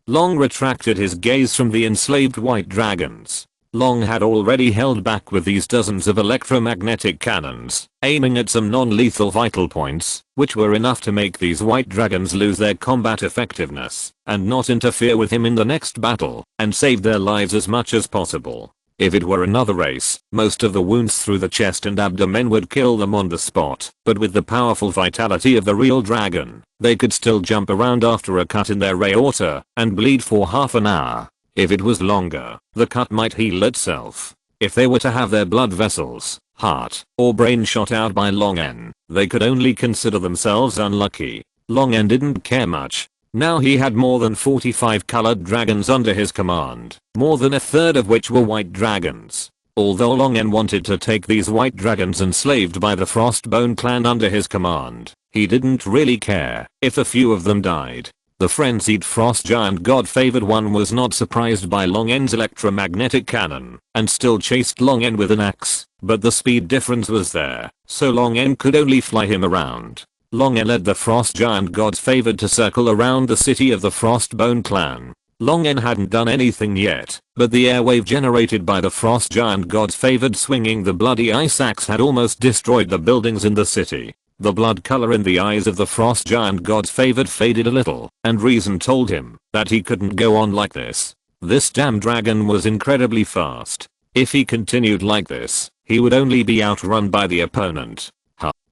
Long retracted his gaze from the enslaved white dragons. Long had already held back with these dozens of electromagnetic cannons, aiming at some non-lethal vital points, which were enough to make these white dragons lose their combat effectiveness, and not interfere with him in the next battle, and save their lives as much as possible. If it were another race, most of the wounds through the chest and abdomen would kill them on the spot, but with the powerful vitality of the real dragon, they could still jump around after a cut in their aorta, and bleed for half an hour. If it was longer, the cut might heal itself. If they were to have their blood vessels, heart, or brain shot out by Long N, they could only consider themselves unlucky. Long N didn't care much. Now he had more than 45 colored dragons under his command, more than a third of which were white dragons. Although Long N wanted to take these white dragons enslaved by the Frostbone clan under his command, he didn't really care if a few of them died. The frenzied frost giant god-favored one was not surprised by Long N's electromagnetic cannon, and still chased Long N with an axe, but the speed difference was there, so Long N could only fly him around. Long N led the frost giant god-favored to circle around the city of the Frostbone clan. Long N hadn't done anything yet, but the airwave generated by the frost giant god-favored swinging the bloody ice axe had almost destroyed the buildings in the city. The blood color in the eyes of the frost giant god-favored faded a little, and reason told him that he couldn't go on like this. This damn dragon was incredibly fast. If he continued like this, he would only be outrun by the opponent.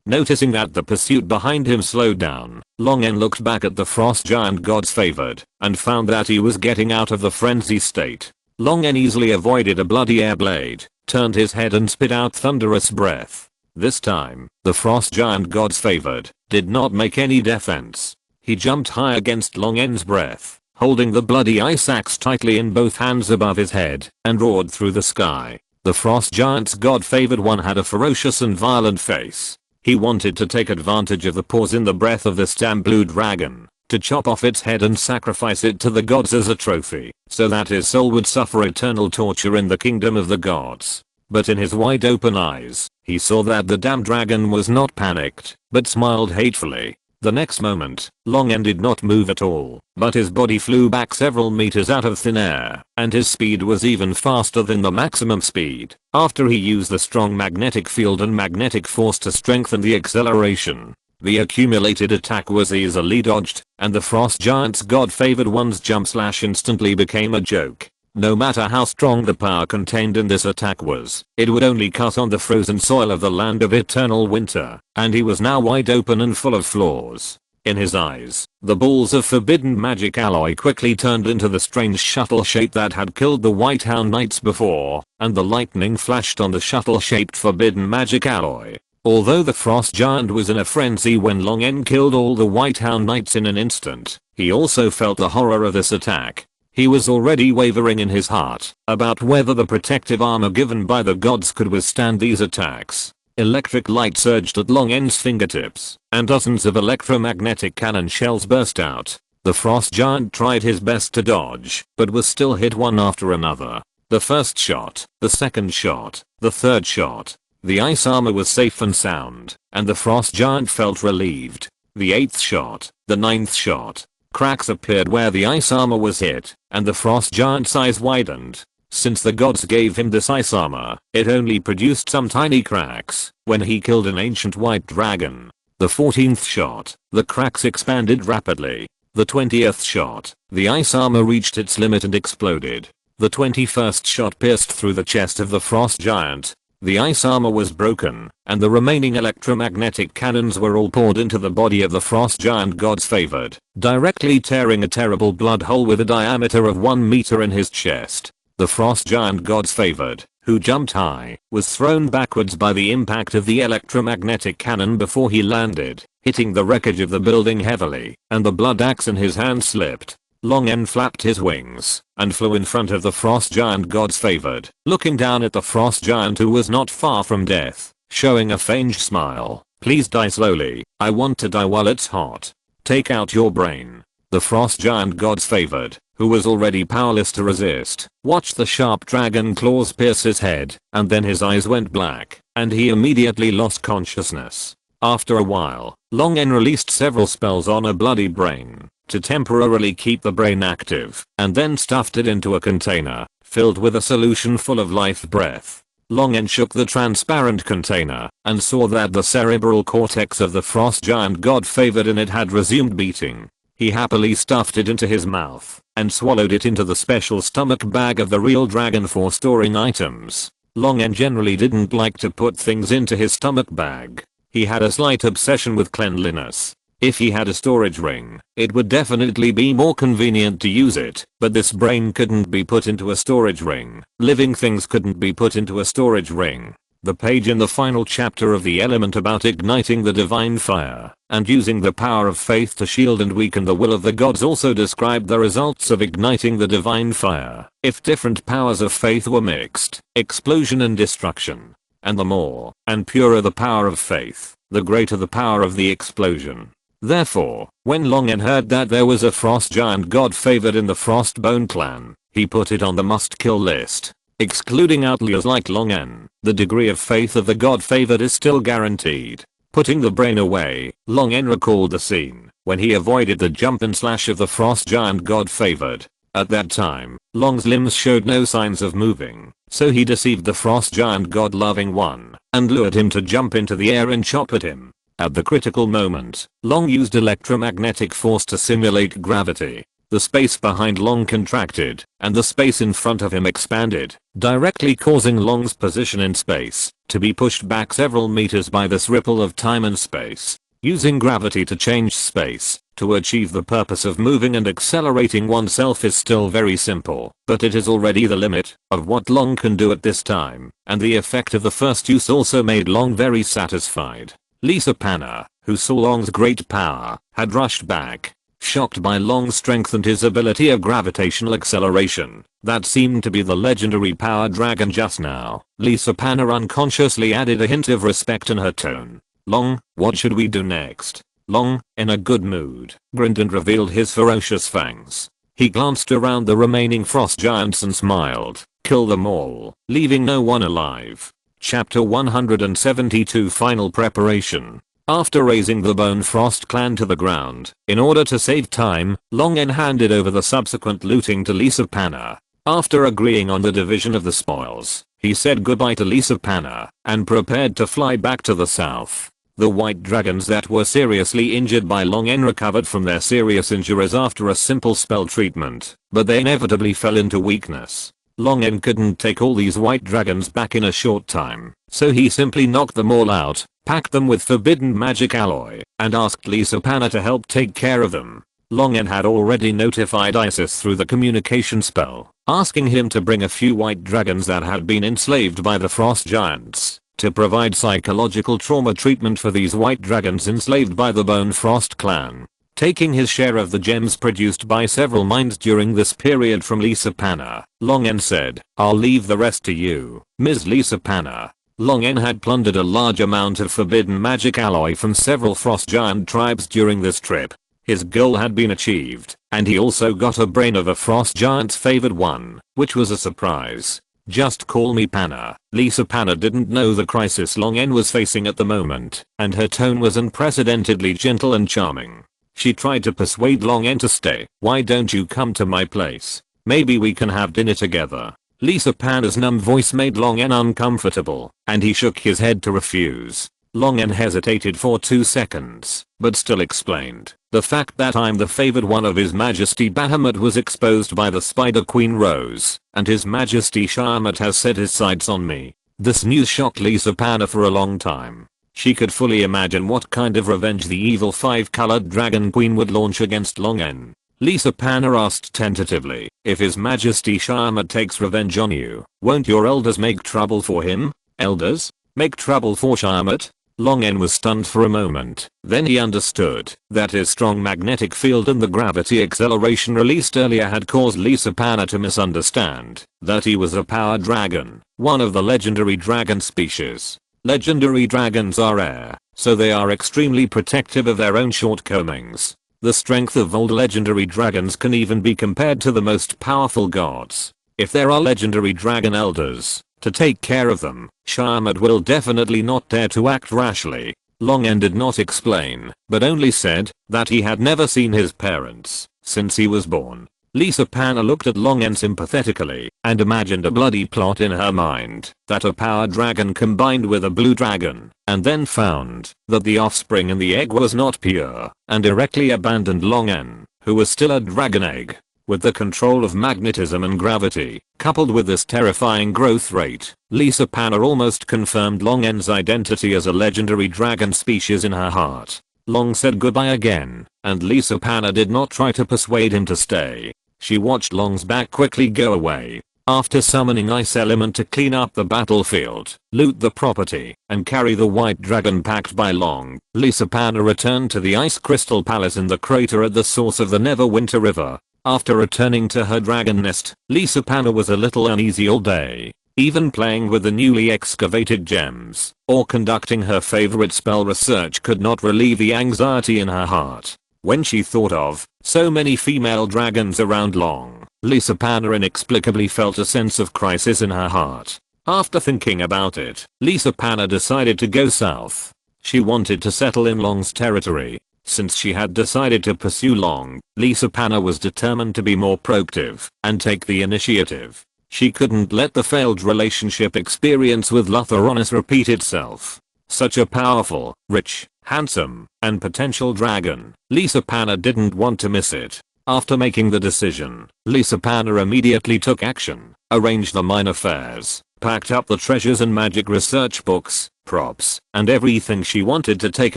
Noticing that the pursuit behind him slowed down, Long N looked back at the frost giant god's favored, and found that he was getting out of the frenzy state. Long N easily avoided a bloody air blade, turned his head and spit out thunderous breath. This time, the frost giant god's favored did not make any defense. He jumped high against Long N's breath, holding the bloody ice axe tightly in both hands above his head, and roared through the sky. The frost giant's god-favored one had a ferocious and violent face. He wanted to take advantage of the pause in the breath of this damn blue dragon, to chop off its head and sacrifice it to the gods as a trophy, so that his soul would suffer eternal torture in the kingdom of the gods. But in his wide open eyes, he saw that the damn dragon was not panicked, but smiled hatefully. The next moment, Long N did not move at all, but his body flew back several meters out of thin air, and his speed was even faster than the maximum speed, after he used the strong magnetic field and magnetic force to strengthen the acceleration. The accumulated attack was easily dodged, and the frost giant's god-favored one's jump slash instantly became a joke. No matter how strong the power contained in this attack was, it would only cut on the frozen soil of the land of eternal winter, and he was now wide open and full of flaws. In his eyes, the balls of forbidden magic alloy quickly turned into the strange shuttle shape that had killed the White Hound Knights before, and the lightning flashed on the shuttle-shaped forbidden magic alloy. Although the frost giant was in a frenzy when Long N killed all the White Hound Knights in an instant, he also felt the horror of this attack. He was already wavering in his heart about whether the protective armor given by the gods could withstand these attacks. Electric light surged at Long N's fingertips, and dozens of electromagnetic cannon shells burst out. The frost giant tried his best to dodge, but was still hit one after another. The first shot, the second shot, the third shot. The ice armor was safe and sound, and the frost giant felt relieved. The 8th shot, the 9th shot. Cracks appeared where the ice armor was hit, and the frost giant's eyes widened. Since the gods gave him this ice armor, it only produced some tiny cracks when he killed an ancient white dragon. The 14th shot, the cracks expanded rapidly. The 20th shot, the ice armor reached its limit and exploded. The 21st shot pierced through the chest of the frost giant. The ice armor was broken, and the remaining electromagnetic cannons were all poured into the body of the frost giant gods favored, directly tearing a terrible blood hole with a diameter of 1 meter in his chest. The frost giant gods favored, who jumped high, was thrown backwards by the impact of the electromagnetic cannon before he landed, hitting the wreckage of the building heavily, and the blood axe in his hand slipped. Long N flapped his wings and flew in front of the frost giant gods favored, looking down at the frost giant who was not far from death, showing a faint smile. Please die slowly, I want to die while it's hot. Take out your brain. The frost giant gods favored, who was already powerless to resist, watched the sharp dragon claws pierce his head, and then his eyes went black, and he immediately lost consciousness. After a while, Long N released several spells on a bloody brain to temporarily keep the brain active, and then stuffed it into a container filled with a solution full of life breath. Long N shook the transparent container and saw that the cerebral cortex of the frost giant god favored in it had resumed beating. He happily stuffed it into his mouth and swallowed it into the special stomach bag of the real dragon for storing items. Long N generally didn't like to put things into his stomach bag. He had a slight obsession with cleanliness. If he had a storage ring, it would definitely be more convenient to use it, but this brain couldn't be put into a storage ring. Living things couldn't be put into a storage ring. The page in the final chapter of the element about igniting the divine fire and using the power of faith to shield and weaken the will of the gods also described the results of igniting the divine fire. If different powers of faith were mixed, explosion and destruction. And the more and purer the power of faith, the greater the power of the explosion. Therefore, when Long N heard that there was a frost giant god favored in the Frostbone clan, he put it on the must-kill list. Excluding outliers like Long N, the degree of faith of the god favored is still guaranteed. Putting the brain away, Long N recalled the scene when he avoided the jump and slash of the frost giant god favored. At that time, Long's limbs showed no signs of moving, so he deceived the frost giant god loving one and lured him to jump into the air and chop at him. At the critical moment, Long used electromagnetic force to simulate gravity. The space behind Long contracted, and the space in front of him expanded, directly causing Long's position in space to be pushed back several meters by this ripple of time and space. Using gravity to change space to achieve the purpose of moving and accelerating oneself is still very simple, but it is already the limit of what Long can do at this time, and the effect of the first use also made Long very satisfied. Lisa Panna, who saw Long's great power, had rushed back, shocked by Long's strength and his ability of gravitational acceleration. That seemed to be the legendary power dragon just now. Lisa Panna unconsciously added a hint of respect in her tone. Long, what should we do next? Long, in a good mood, grinned and revealed his ferocious fangs. He glanced around the remaining frost giants and smiled. Kill them all, leaving no one alive. Chapter 172 Final Preparation. After razing the Bone Frost clan to the ground, in order to save time, Longen handed over the subsequent looting to Lisa Panna. After agreeing on the division of the spoils, he said goodbye to Lisa Panna and prepared to fly back to the south. The white dragons that were seriously injured by Longen recovered from their serious injuries after a simple spell treatment, but they inevitably fell into weakness. Longen couldn't take all these white dragons back in a short time, so he simply knocked them all out, packed them with forbidden magic alloy, and asked Lisa Panna to help take care of them. Longen had already notified Isis through the communication spell, asking him to bring a few white dragons that had been enslaved by the frost giants, to provide psychological trauma treatment for these white dragons enslaved by the Bone Frost clan. Taking his share of the gems produced by several mines during this period from Lisa Panna, Longen said, "I'll leave the rest to you, Ms. Lisa Panna." Longen had plundered a large amount of forbidden magic alloy from several frost giant tribes during this trip. His goal had been achieved, and he also got a brain of a frost giant's favored one, which was a surprise. "Just call me Panna." Lisa Panna didn't know the crisis Longen was facing at the moment, and her tone was unprecedentedly gentle and charming. She tried to persuade Longen to stay. "Why don't you come to my place? Maybe we can have dinner together." Lisa Panna's numb voice made Longen uncomfortable, and he shook his head to refuse. Longen hesitated for 2 seconds, but still explained, "The fact that I'm the favored one of His Majesty Bahamut was exposed by the Spider Queen Rose, and His Majesty Shahamut has set his sights on me." This news shocked Lisa Panna for a long time. She could fully imagine what kind of revenge the evil 5-colored dragon queen would launch against Longen. Lisa Panna asked tentatively, "If His Majesty Shahamut takes revenge on you, won't your elders make trouble for him?" "Elders? Make trouble for Shahamut?" Longen was stunned for a moment, then he understood that his strong magnetic field and the gravity acceleration released earlier had caused Lisa Panna to misunderstand that he was a power dragon, one of the legendary dragon species. Legendary dragons are rare, so they are extremely protective of their own shortcomings. The strength of old legendary dragons can even be compared to the most powerful gods. If there are legendary dragon elders to take care of them, Shahamut will definitely not dare to act rashly. Longen did not explain, but only said that he had never seen his parents since he was born. Lisa Panna looked at Longen sympathetically and imagined a bloody plot in her mind that a power dragon combined with a blue dragon, and then found that the offspring in the egg was not pure and directly abandoned Longen, who was still a dragon egg. With the control of magnetism and gravity, coupled with this terrifying growth rate, Lisa Panna almost confirmed Longen's identity as a legendary dragon species in her heart. Long said goodbye again, and Lisa Panna did not try to persuade him to stay. She watched Long's back quickly go away. After summoning Ice Element to clean up the battlefield, loot the property, and carry the white dragon packed by Long, Lisa Panna returned to the Ice Crystal Palace in the crater at the source of the Neverwinter River. After returning to her dragon nest, Lisa Panna was a little uneasy all day. Even playing with the newly excavated gems, or conducting her favorite spell research could not relieve the anxiety in her heart. When she thought of so many female dragons around Long, Lisa Panna inexplicably felt a sense of crisis in her heart. After thinking about it, Lisa Panna decided to go south. She wanted to settle in Long's territory. Since she had decided to pursue Long, Lisa Panna was determined to be more proactive and take the initiative. She couldn't let the failed relationship experience with Lutheronis repeat itself. Such a powerful, rich, handsome, and potential dragon, Lisa Panna didn't want to miss it. After making the decision, Lisa Panna immediately took action, arranged the mine affairs, packed up the treasures and magic research books, props, and everything she wanted to take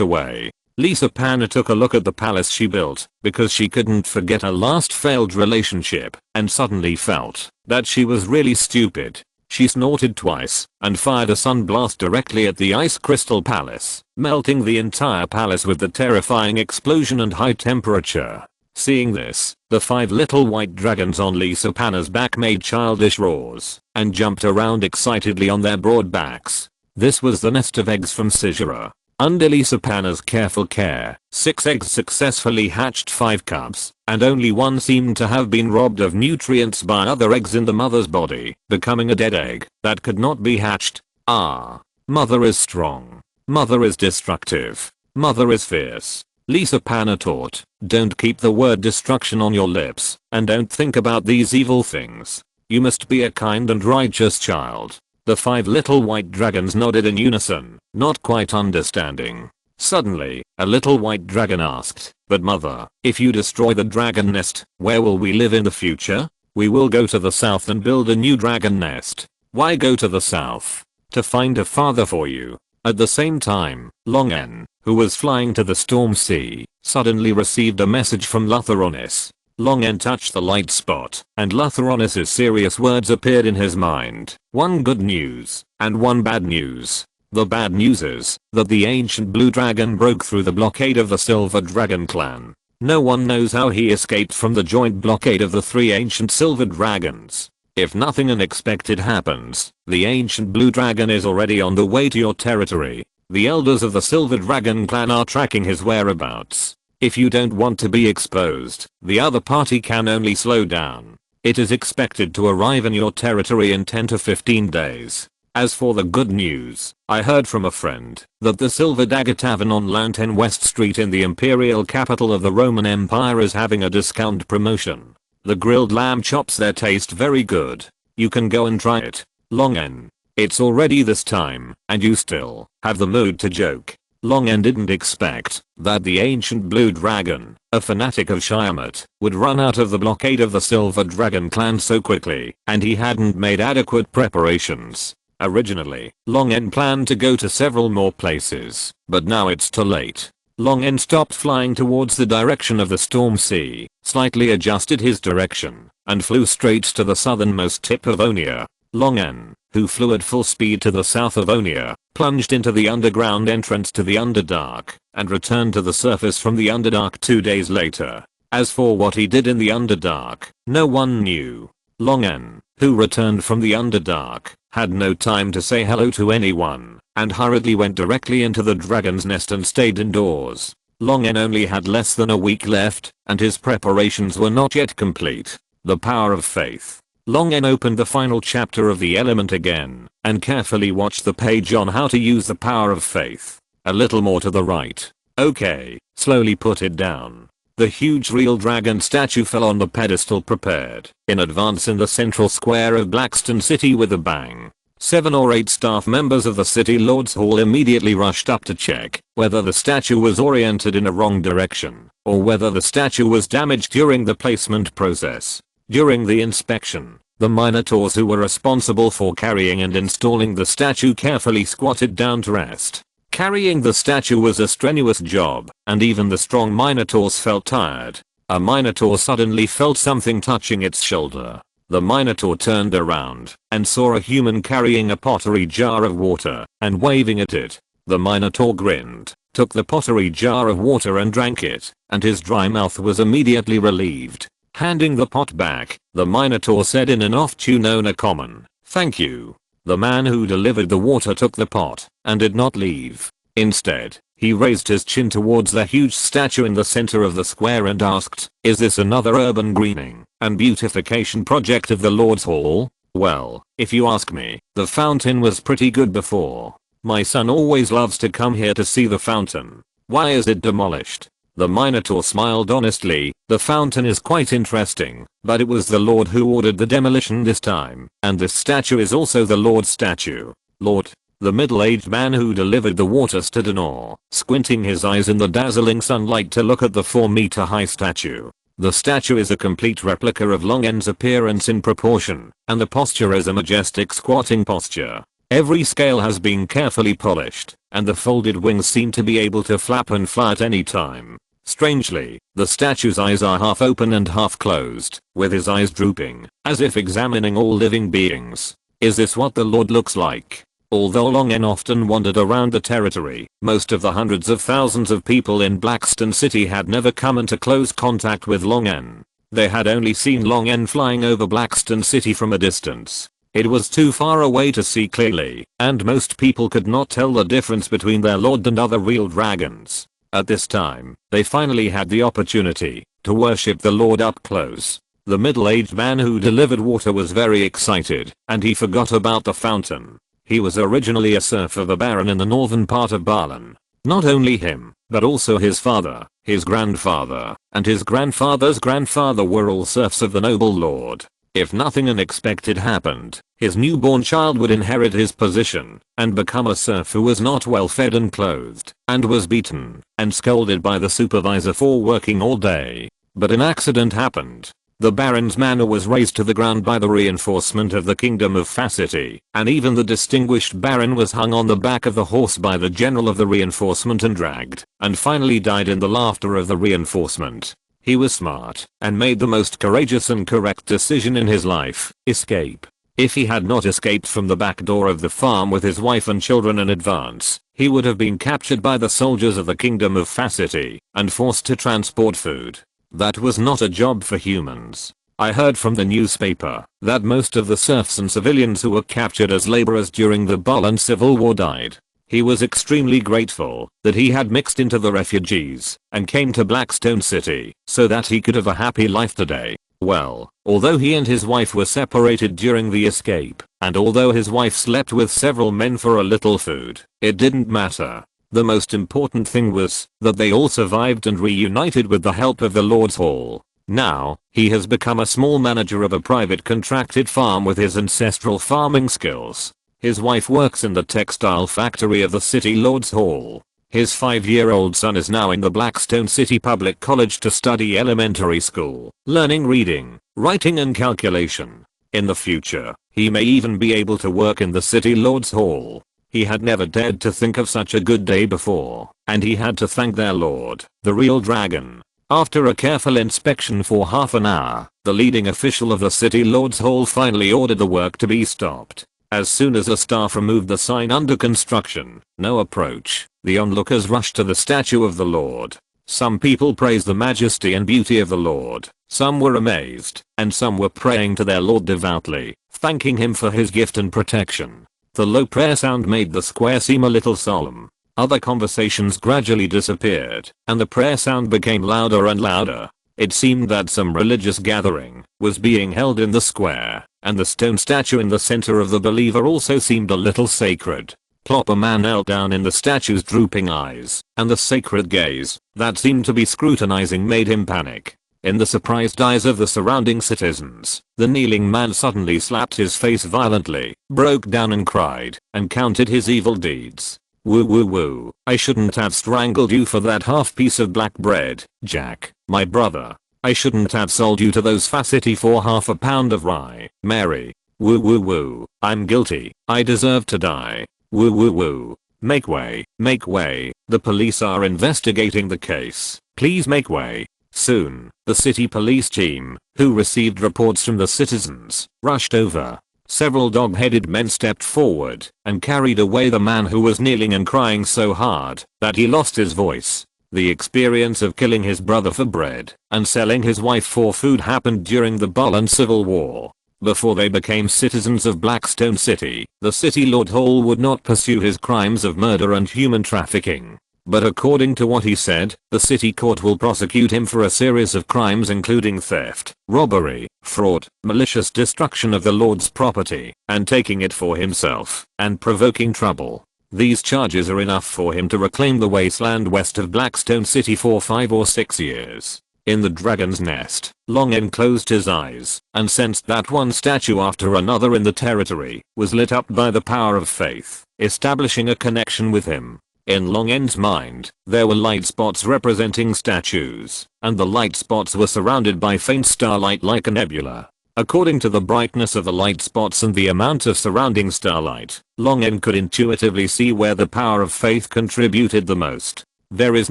away. Lisa Panna took a look at the palace she built, because she couldn't forget her last failed relationship, and suddenly felt that she was really stupid. She snorted twice, and fired a sunblast directly at the Ice Crystal Palace, melting the entire palace with the terrifying explosion and high temperature. Seeing this, the 5 little white dragons on Lisa Panna's back made childish roars, and jumped around excitedly on their broad backs. This was the nest of eggs from Sigera. Under Lisa Panna's careful care, 6 eggs successfully hatched 5 cubs, and only one seemed to have been robbed of nutrients by other eggs in the mother's body, becoming a dead egg that could not be hatched. Ah. Mother is strong. Mother is destructive. Mother is fierce. Lisa Panna taught, don't keep the word destruction on your lips, and don't think about these evil things. You must be a kind and righteous child. The 5 little white dragons nodded in unison, not quite understanding. Suddenly, a little white dragon asked, but mother, if you destroy the dragon nest, where will we live in the future? We will go to the south and build a new dragon nest. Why go to the south? To find a father for you. At the same time, Long N, who was flying to the storm sea, suddenly received a message from Luthoronis. Long N touched the light spot, and Luthoronis' serious words appeared in his mind. One good news, and one bad news. The bad news is that the ancient blue dragon broke through the blockade of the silver dragon clan. No one knows how he escaped from the joint blockade of the 3 ancient silver dragons. If nothing unexpected happens, the ancient blue dragon is already on the way to your territory. The elders of the silver dragon clan are tracking his whereabouts. If you don't want to be exposed, the other party can only slow down. It is expected to arrive in your territory in 10 to 15 days. As for the good news, I heard from a friend that the Silver Dagger Tavern on Lantern West Street in the imperial capital of the Roman Empire is having a discount promotion. The grilled lamb chops there taste very good. You can go and try it. Long N. It's already this time, and you still have the mood to joke. Long N didn't expect that the ancient blue dragon, a fanatic of Shiamat, would run out of the blockade of the Silver Dragon clan so quickly, and he hadn't made adequate preparations. Originally, Long N planned to go to several more places, but now it's too late. Long N stopped flying towards the direction of the storm sea, slightly adjusted his direction, and flew straight to the southernmost tip of Onia. Long N, who flew at full speed to the south of Onia, plunged into the underground entrance to the Underdark, and returned to the surface from the Underdark 2 days later. As for what he did in the Underdark, no one knew. Long N, who returned from the Underdark, had no time to say hello to anyone, and hurriedly went directly into the dragon's nest and stayed indoors. Long N only had less than a week left, and his preparations were not yet complete. The power of faith. Long N opened the final chapter of the element again, and carefully watched the page on how to use the power of faith. A little more to the right. Okay, slowly put it down. The huge real dragon statue fell on the pedestal prepared in advance in the central square of Blackstone City with a bang. 7 or 8 staff members of the City Lord's Hall immediately rushed up to check whether the statue was oriented in a wrong direction, or whether the statue was damaged during the placement process. During the inspection, the Minotaurs who were responsible for carrying and installing the statue carefully squatted down to rest. Carrying the statue was a strenuous job, and even the strong Minotaurs felt tired. A Minotaur suddenly felt something touching its shoulder. The Minotaur turned around and saw a human carrying a pottery jar of water and waving at it. The Minotaur grinned, took the pottery jar of water and drank it, and his dry mouth was immediately relieved. Handing the pot back, the Minotaur said in an off-tune common, "Thank you." The man who delivered the water took the pot and did not leave. Instead, he raised his chin towards the huge statue in the center of the square and asked, "Is this another urban greening and beautification project of the Lord's Hall?" Well, if you ask me, the fountain was pretty good before. My son always loves to come here to see the fountain. Why is it demolished? The Minotaur smiled honestly. The fountain is quite interesting, but it was the Lord who ordered the demolition this time, and this statue is also the Lord's statue. Lord? The middle-aged man who delivered the water stood in awe, squinting his eyes in the dazzling sunlight to look at the 4-meter-high statue. The statue is a complete replica of Long N's appearance in proportion, and the posture is a majestic squatting posture. Every scale has been carefully polished, and the folded wings seem to be able to flap and fly at any time. Strangely, the statue's eyes are half open and half closed, with his eyes drooping, as if examining all living beings. Is this what the Lord looks like? Although Long N often wandered around the territory, most of the hundreds of thousands of people in Blackstone City had never come into close contact with Long N. They had only seen Long N flying over Blackstone City from a distance. It was too far away to see clearly, and most people could not tell the difference between their lord and other real dragons. At this time, they finally had the opportunity to worship the lord up close. The middle-aged man who delivered water was very excited, and he forgot about the fountain. He was originally a serf of a baron in the northern part of Balan. Not only him, but also his father, his grandfather, and his grandfather's grandfather were all serfs of the noble lord. If nothing unexpected happened, his newborn child would inherit his position and become a serf who was not well fed and clothed, and was beaten and scolded by the supervisor for working all day. But an accident happened. The baron's manor was razed to the ground by the reinforcement of the kingdom of Facity, and even the distinguished baron was hung on the back of the horse by the general of the reinforcement and dragged, and finally died in the laughter of the reinforcement. He was smart and made the most courageous and correct decision in his life: escape. If he had not escaped from the back door of the farm with his wife and children in advance, he would have been captured by the soldiers of the kingdom of Facity and forced to transport food. That was not a job for humans. I heard from the newspaper that most of the serfs and civilians who were captured as laborers during the Balan Civil War died. He was extremely grateful that he had mixed into the refugees and came to Blackstone City so that he could have a happy life today. Well, although he and his wife were separated during the escape, and although his wife slept with several men for a little food, it didn't matter. The most important thing was that they all survived and reunited with the help of the Lord's Hall. Now, he has become a small manager of a private contracted farm with his ancestral farming skills. His wife works in the textile factory of the City Lord's Hall. His 5-year-old son is now in the Blackstone City Public College to study elementary school, learning reading, writing and calculation. In the future, he may even be able to work in the City Lord's Hall. He had never dared to think of such a good day before, and he had to thank their lord, the real dragon. After a careful inspection for half an hour, the leading official of the City Lord's Hall finally ordered the work to be stopped. As soon as a staff removed the sign under construction, "No approach," the onlookers rushed to the statue of the Lord. Some people praised the majesty and beauty of the Lord, some were amazed, and some were praying to their Lord devoutly, thanking him for his gift and protection. The low prayer sound made the square seem a little solemn. Other conversations gradually disappeared, and the prayer sound became louder and louder. It seemed that some religious gathering was being held in the square, and the stone statue in the center of the believer also seemed a little sacred. Plop, a man knelt down in the statue's drooping eyes, and the sacred gaze that seemed to be scrutinizing made him panic. In the surprised eyes of the surrounding citizens, the kneeling man suddenly slapped his face violently, broke down and cried, and counted his evil deeds. "Woo woo woo, I shouldn't have strangled you for that half piece of black bread, Jack, my brother. I shouldn't have sold you to those Facity for half a pound of rye, Mary. Woo woo woo, I'm guilty, I deserve to die. Woo woo woo. Make way, the police are investigating the case, please make way." Soon, the city police team, who received reports from the citizens, rushed over. Several dog-headed men stepped forward and carried away the man who was kneeling and crying so hard that he lost his voice. The experience of killing his brother for bread and selling his wife for food happened during the Balan Civil War. Before they became citizens of Blackstone City, the City Lord Hall would not pursue his crimes of murder and human trafficking. But according to what he said, the city court will prosecute him for a series of crimes including theft, robbery, fraud, malicious destruction of the Lord's property, and taking it for himself, and provoking trouble. These charges are enough for him to reclaim the wasteland west of Blackstone City for 5 or 6 years. In the dragon's nest, Longen closed his eyes and sensed that one statue after another in the territory was lit up by the power of faith, establishing a connection with him. In Longen's mind, there were light spots representing statues, and the light spots were surrounded by faint starlight like a nebula. According to the brightness of the light spots and the amount of surrounding starlight, Longen could intuitively see where the power of faith contributed the most. There is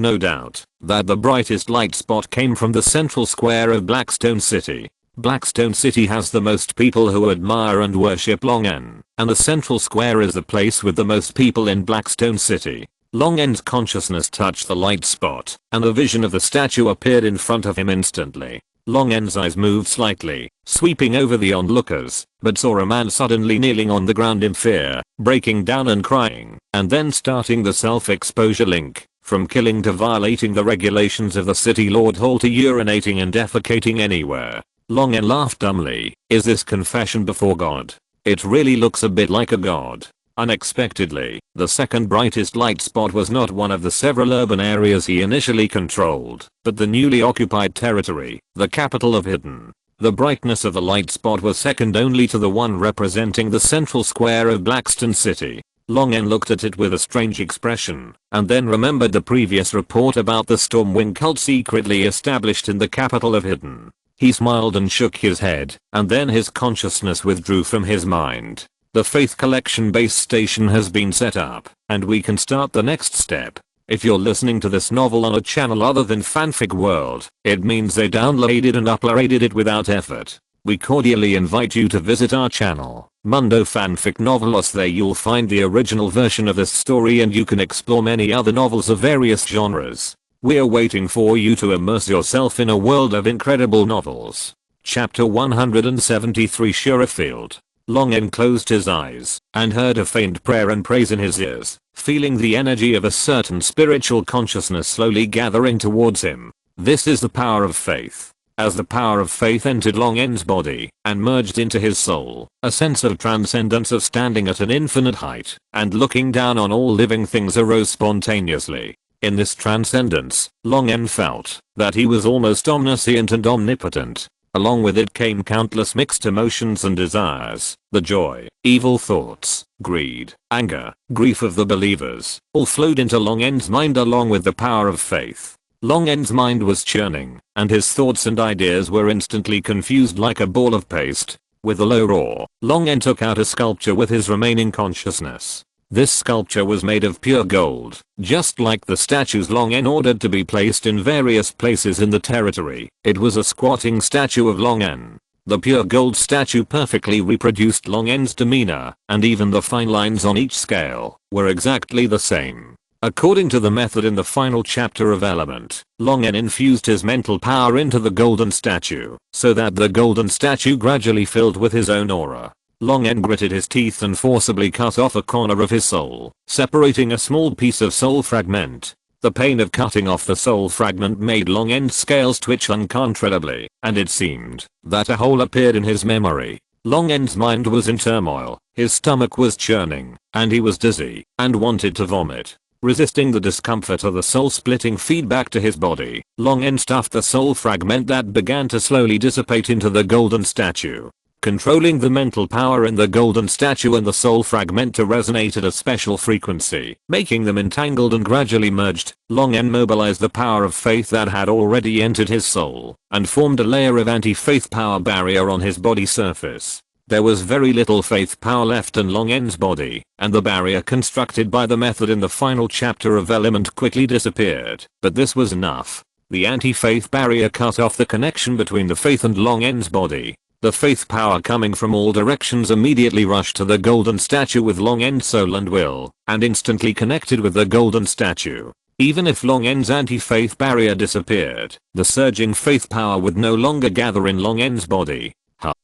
no doubt that the brightest light spot came from the central square of Blackstone City. Blackstone City has the most people who admire and worship Longen, and the central square is the place with the most people in Blackstone City. Longen's consciousness touched the light spot, and the vision of the statue appeared in front of him instantly. Long N's eyes moved slightly, sweeping over the onlookers, but saw a man suddenly kneeling on the ground in fear, breaking down and crying, and then starting the self-exposure link. From killing to violating the regulations of the city lord hall to urinating and defecating anywhere. Long N laughed dumbly. Is this confession before God? It really looks a bit like a god. Unexpectedly, the second brightest light spot was not one of the several urban areas he initially controlled, but the newly occupied territory, the capital of Hidden. The brightness of the light spot was second only to the one representing the central square of Blackstone City. Long N looked at it with a strange expression, and then remembered the previous report about the Stormwing cult secretly established in the capital of Hidden. He smiled and shook his head, and then his consciousness withdrew from his mind. The Faith Collection base station has been set up, and we can start the next step. If you're listening to this novel on a channel other than Fanfic World, it means they downloaded and uploaded it without effort. We cordially invite you to visit our channel, Mundo Fanfic Novelos. There you'll find the original version of this story and you can explore many other novels of various genres. We're waiting for you to immerse yourself in a world of incredible novels. Chapter 173 Sherifield. Long N closed his eyes and heard a faint prayer and praise in his ears, feeling the energy of a certain spiritual consciousness slowly gathering towards him. This is the power of faith. As the power of faith entered Long N's body and merged into his soul, a sense of transcendence of standing at an infinite height and looking down on all living things arose spontaneously. In this transcendence, Long N felt that he was almost omniscient and omnipotent. Along with it came countless mixed emotions and desires, the joy, evil thoughts, greed, anger, grief of the believers, all flowed into Long N's mind along with the power of faith. Long N's mind was churning, and his thoughts and ideas were instantly confused like a ball of paste. With a low roar, Long N took out a sculpture with his remaining consciousness. This sculpture was made of pure gold, just like the statues Long N ordered to be placed in various places in the territory. It was a squatting statue of Long N. The pure gold statue perfectly reproduced Long N's demeanor, and even the fine lines on each scale were exactly the same. According to the method in the final chapter of Element, Long N infused his mental power into the golden statue, so that the golden statue gradually filled with his own aura. Long N gritted his teeth and forcibly cut off a corner of his soul, separating a small piece of soul fragment. The pain of cutting off the soul fragment made Long N's scales twitch uncontrollably, and it seemed that a hole appeared in his memory. Long N's mind was in turmoil, his stomach was churning, and he was dizzy, and wanted to vomit. Resisting the discomfort of the soul-splitting feedback to his body, Long N stuffed the soul fragment that began to slowly dissipate into the golden statue. Controlling the mental power in the golden statue and the soul fragment to resonate at a special frequency, making them entangled and gradually merged, Long N mobilized the power of faith that had already entered his soul, and formed a layer of anti-faith power barrier on his body surface. There was very little faith power left in Long N's body, and the barrier constructed by the method in the final chapter of Element quickly disappeared, but this was enough. The anti-faith barrier cut off the connection between the faith and Long N's body. The faith power coming from all directions immediately rushed to the golden statue with Long N's soul and will, and instantly connected with the golden statue. Even if Long N's anti-faith barrier disappeared, the surging faith power would no longer gather in Long N's body.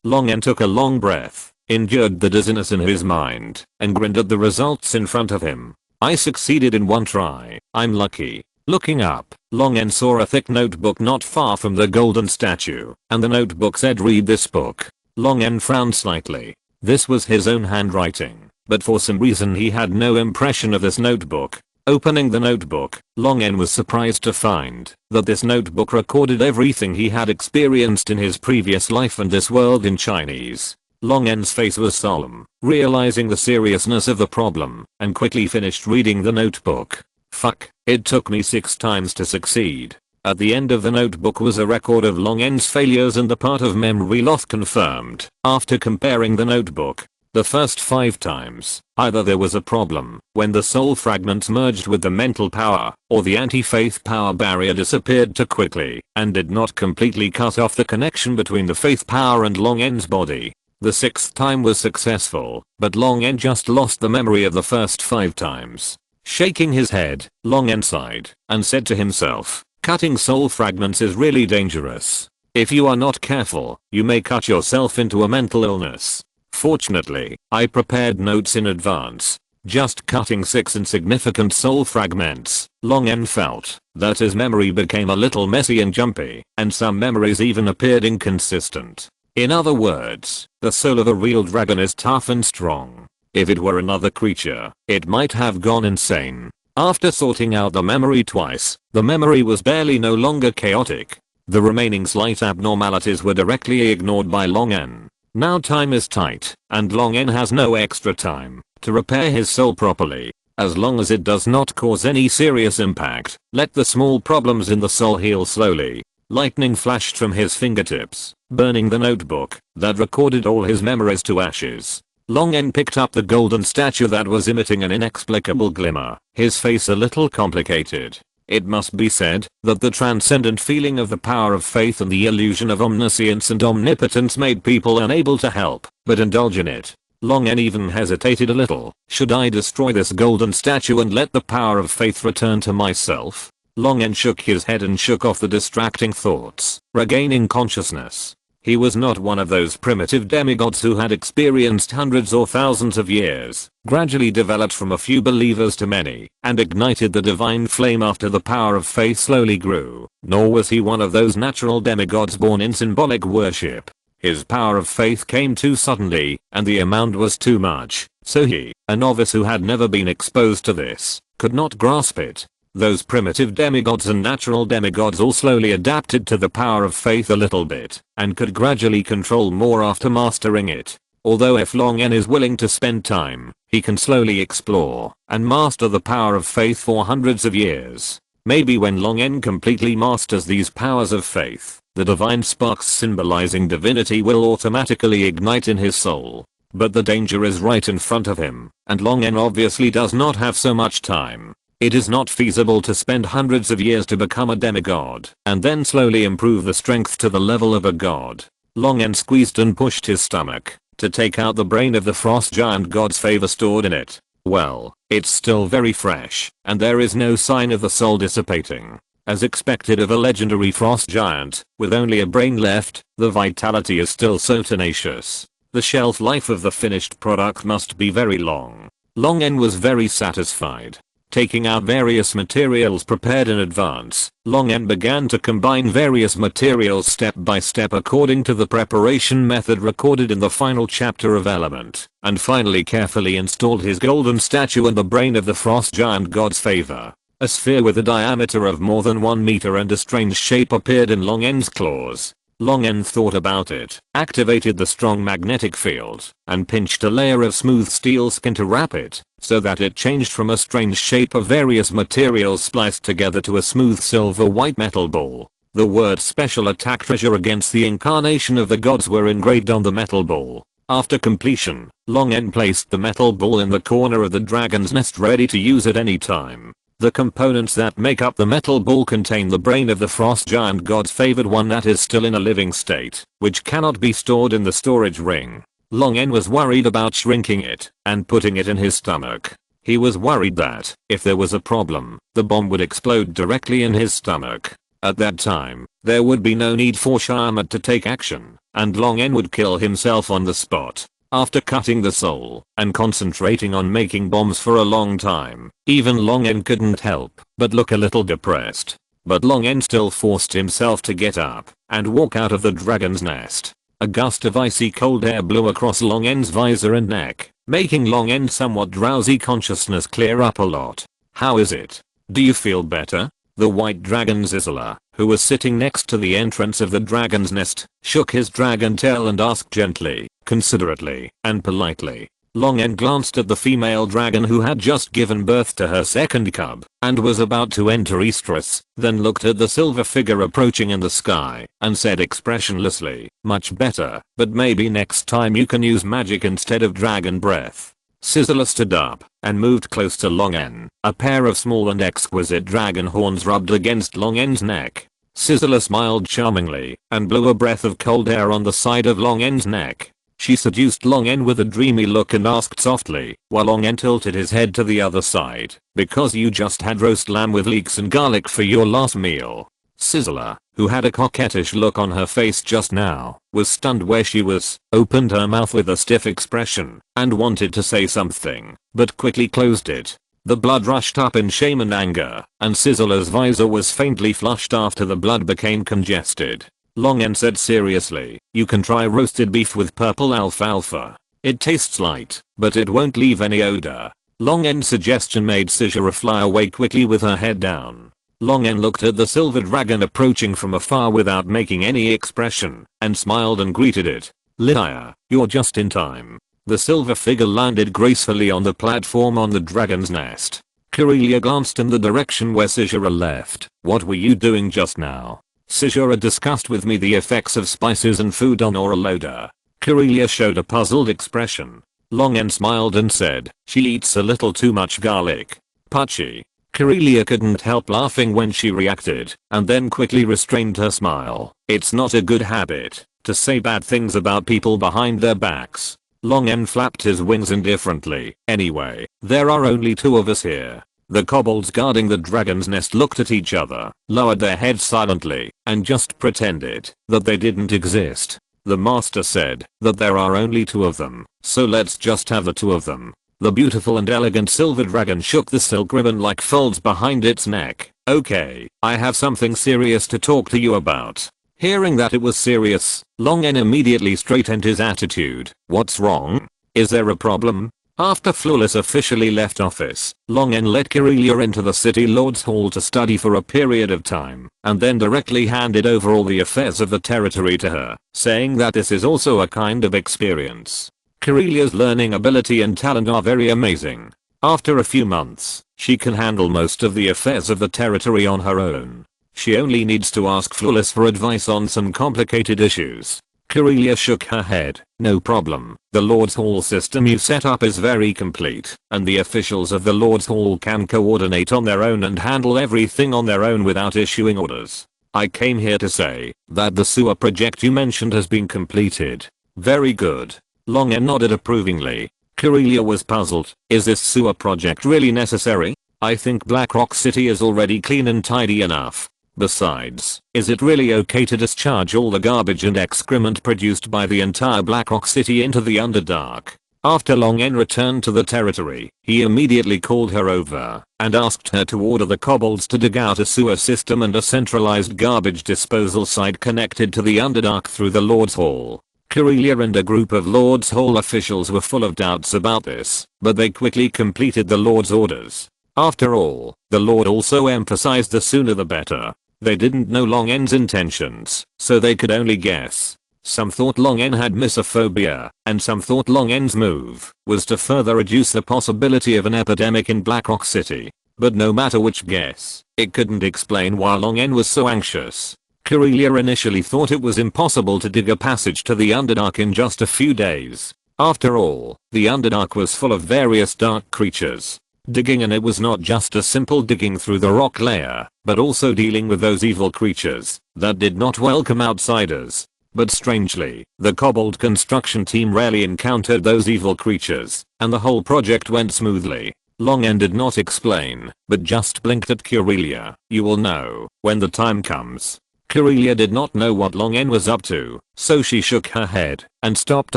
Long N took a long breath, endured the dizziness in his mind, and grinned at the results in front of him. I succeeded in one try, I'm lucky. Looking up, Long N saw a thick notebook not far from the golden statue, and the notebook said read this book. Long N frowned slightly. This was his own handwriting, but for some reason he had no impression of this notebook. Opening the notebook, Long N was surprised to find that this notebook recorded everything he had experienced in his previous life and this world in Chinese. Long N's face was solemn, realizing the seriousness of the problem, and quickly finished reading the notebook. Fuck, it took me 6 times to succeed. At the end of the notebook was a record of Long N's failures and the part of memory loss confirmed. After comparing the notebook, the first 5 times, either there was a problem when the soul fragments merged with the mental power, or the anti-faith power barrier disappeared too quickly and did not completely cut off the connection between the faith power and Long N's body. The 6th time was successful, but Long N just lost the memory of the first 5 times. Shaking his head, Long N sighed and said to himself, cutting soul fragments is really dangerous. If you are not careful, you may cut yourself into a mental illness. Fortunately, I prepared notes in advance. Just cutting 6 insignificant soul fragments, Long N felt that his memory became a little messy and jumpy, and some memories even appeared inconsistent. In other words, the soul of a real dragon is tough and strong. If it were another creature, it might have gone insane. After sorting out the memory twice, the memory was barely no longer chaotic. The remaining slight abnormalities were directly ignored by Long N. Now time is tight, and Long N has no extra time to repair his soul properly. As long as it does not cause any serious impact, let the small problems in the soul heal slowly. Lightning flashed from his fingertips, burning the notebook that recorded all his memories to ashes. Long N picked up the golden statue that was emitting an inexplicable glimmer, his face a little complicated. It must be said that the transcendent feeling of the power of faith and the illusion of omniscience and omnipotence made people unable to help but indulge in it. Long N even hesitated a little. Should I destroy this golden statue and let the power of faith return to myself? Long N shook his head and shook off the distracting thoughts, regaining consciousness. He was not one of those primitive demigods who had experienced hundreds or thousands of years, gradually developed from a few believers to many, and ignited the divine flame after the power of faith slowly grew. Nor was he one of those natural demigods born in symbolic worship. His power of faith came too suddenly, and the amount was too much, so he, a novice who had never been exposed to this, could not grasp it. Those primitive demigods and natural demigods all slowly adapted to the power of faith a little bit, and could gradually control more after mastering it. Although if Long N is willing to spend time, he can slowly explore and master the power of faith for hundreds of years. Maybe when Long N completely masters these powers of faith, the divine sparks symbolizing divinity will automatically ignite in his soul. But the danger is right in front of him, and Long N obviously does not have so much time. It is not feasible to spend hundreds of years to become a demigod, and then slowly improve the strength to the level of a god. Long N squeezed and pushed his stomach to take out the brain of the frost giant god's favor stored in it. Well, it's still very fresh, and there is no sign of the soul dissipating. As expected of a legendary frost giant, with only a brain left, the vitality is still so tenacious. The shelf life of the finished product must be very long. Long N was very satisfied. Taking out various materials prepared in advance, Long N began to combine various materials step by step according to the preparation method recorded in the final chapter of Element, and finally carefully installed his golden statue in the brain of the frost giant god's favor. A sphere with a diameter of more than 1 meter and a strange shape appeared in Long N's claws. Long N thought about it, activated the strong magnetic field, and pinched a layer of smooth steel skin to wrap it, so that it changed from a strange shape of various materials spliced together to a smooth silver white metal ball. The words special attack treasure against the incarnation of the gods were engraved on the metal ball. After completion, Long N placed the metal ball in the corner of the dragon's nest ready to use at any time. The components that make up the metal ball contain the brain of the frost giant god's favored one that is still in a living state, which cannot be stored in the storage ring. Long N was worried about shrinking it and putting it in his stomach. He was worried that, if there was a problem, the bomb would explode directly in his stomach. At that time, there would be no need for Shaman to take action, and Long N would kill himself on the spot. After cutting the soul and concentrating on making bombs for a long time, even Long N couldn't help but look a little depressed. But Long N still forced himself to get up and walk out of the dragon's nest. A gust of icy cold air blew across Long N's visor and neck, making Long N's somewhat drowsy consciousness clear up a lot. "How is it? Do you feel better?" The white dragon Zizala, who was sitting next to the entrance of the dragon's nest, shook his dragon tail and asked gently, considerately, and politely. Long N glanced at the female dragon who had just given birth to her second cub and was about to enter estrus, then looked at the silver figure approaching in the sky and said expressionlessly, "Much better, but maybe next time you can use magic instead of dragon breath." Sizzler stood up and moved close to Long N. A pair of small and exquisite dragon horns rubbed against Long N's neck. Sizzler smiled charmingly and blew a breath of cold air on the side of Long N's neck. She seduced Long N with a dreamy look and asked softly, while Long N tilted his head to the other side, "Because you just had roast lamb with leeks and garlic for your last meal?" Sizzler, who had a coquettish look on her face just now, was stunned where she was, opened her mouth with a stiff expression, and wanted to say something, but quickly closed it. The blood rushed up in shame and anger, and Sizzler's visor was faintly flushed after the blood became congested. Long N said seriously, "You can try roasted beef with purple alfalfa. It tastes light, but it won't leave any odor." Long N's suggestion made Scissor fly away quickly with her head down. Long N looked at the silver dragon approaching from afar without making any expression, and smiled and greeted it. "Lydia, you're just in time." The silver figure landed gracefully on the platform on the dragon's nest. Corellia glanced in the direction where Scissor left. "What were you doing just now?" Scissor discussed with me the effects of spices and food on oral odor. Corellia showed a puzzled expression. Long N smiled and said, "She eats a little too much garlic." "Puchy." Corellia couldn't help laughing when she reacted, and then quickly restrained her smile. "It's not a good habit to say bad things about people behind their backs." Long N flapped his wings indifferently. "Anyway, there are only two of us here." The kobolds guarding the dragon's nest looked at each other, lowered their heads silently, and just pretended that they didn't exist. The master said that there are only two of them, so let's just have the two of them. The beautiful and elegant silver dragon shook the silk ribbon-like folds behind its neck. "Okay, I have something serious to talk to you about." Hearing that it was serious, Long N immediately straightened his attitude. "What's wrong? Is there a problem?" After Flawless officially left office, Long N led Corellia into the City Lord's Hall to study for a period of time, and then directly handed over all the affairs of the territory to her, saying that this is also a kind of experience. Corellia's learning ability and talent are very amazing. After a few months, she can handle most of the affairs of the territory on her own. She only needs to ask Flawless for advice on some complicated issues. Corellia shook her head. "No problem. The Lord's Hall system you set up is very complete, and the officials of the Lord's Hall can coordinate on their own and handle everything on their own without issuing orders. I came here to say that the sewer project you mentioned has been completed." "Very good." Long N nodded approvingly. Corellia was puzzled. "Is this sewer project really necessary? I think Blackrock City is already clean and tidy enough. Besides, is it really okay to discharge all the garbage and excrement produced by the entire Blackrock City into the Underdark?" After Long N returned to the territory, he immediately called her over and asked her to order the kobolds to dig out a sewer system and a centralized garbage disposal site connected to the Underdark through the Lord's Hall. Corellia and a group of Lord's Hall officials were full of doubts about this, but they quickly completed the Lord's orders. After all, the Lord also emphasized the sooner the better. They didn't know Long N's intentions, so they could only guess. Some thought Long N had misophobia, and some thought Long N's move was to further reduce the possibility of an epidemic in Blackrock City. But no matter which guess, it couldn't explain why Long N was so anxious. Corellia initially thought it was impossible to dig a passage to the Underdark in just a few days. After all, the Underdark was full of various dark creatures. Digging in it was not just a simple digging through the rock layer, but also dealing with those evil creatures that did not welcome outsiders. But strangely, the kobold construction team rarely encountered those evil creatures, and the whole project went smoothly. Long N did not explain, but just blinked at Corellia. "You will know when the time comes." Corellia did not know what Long N was up to, so she shook her head and stopped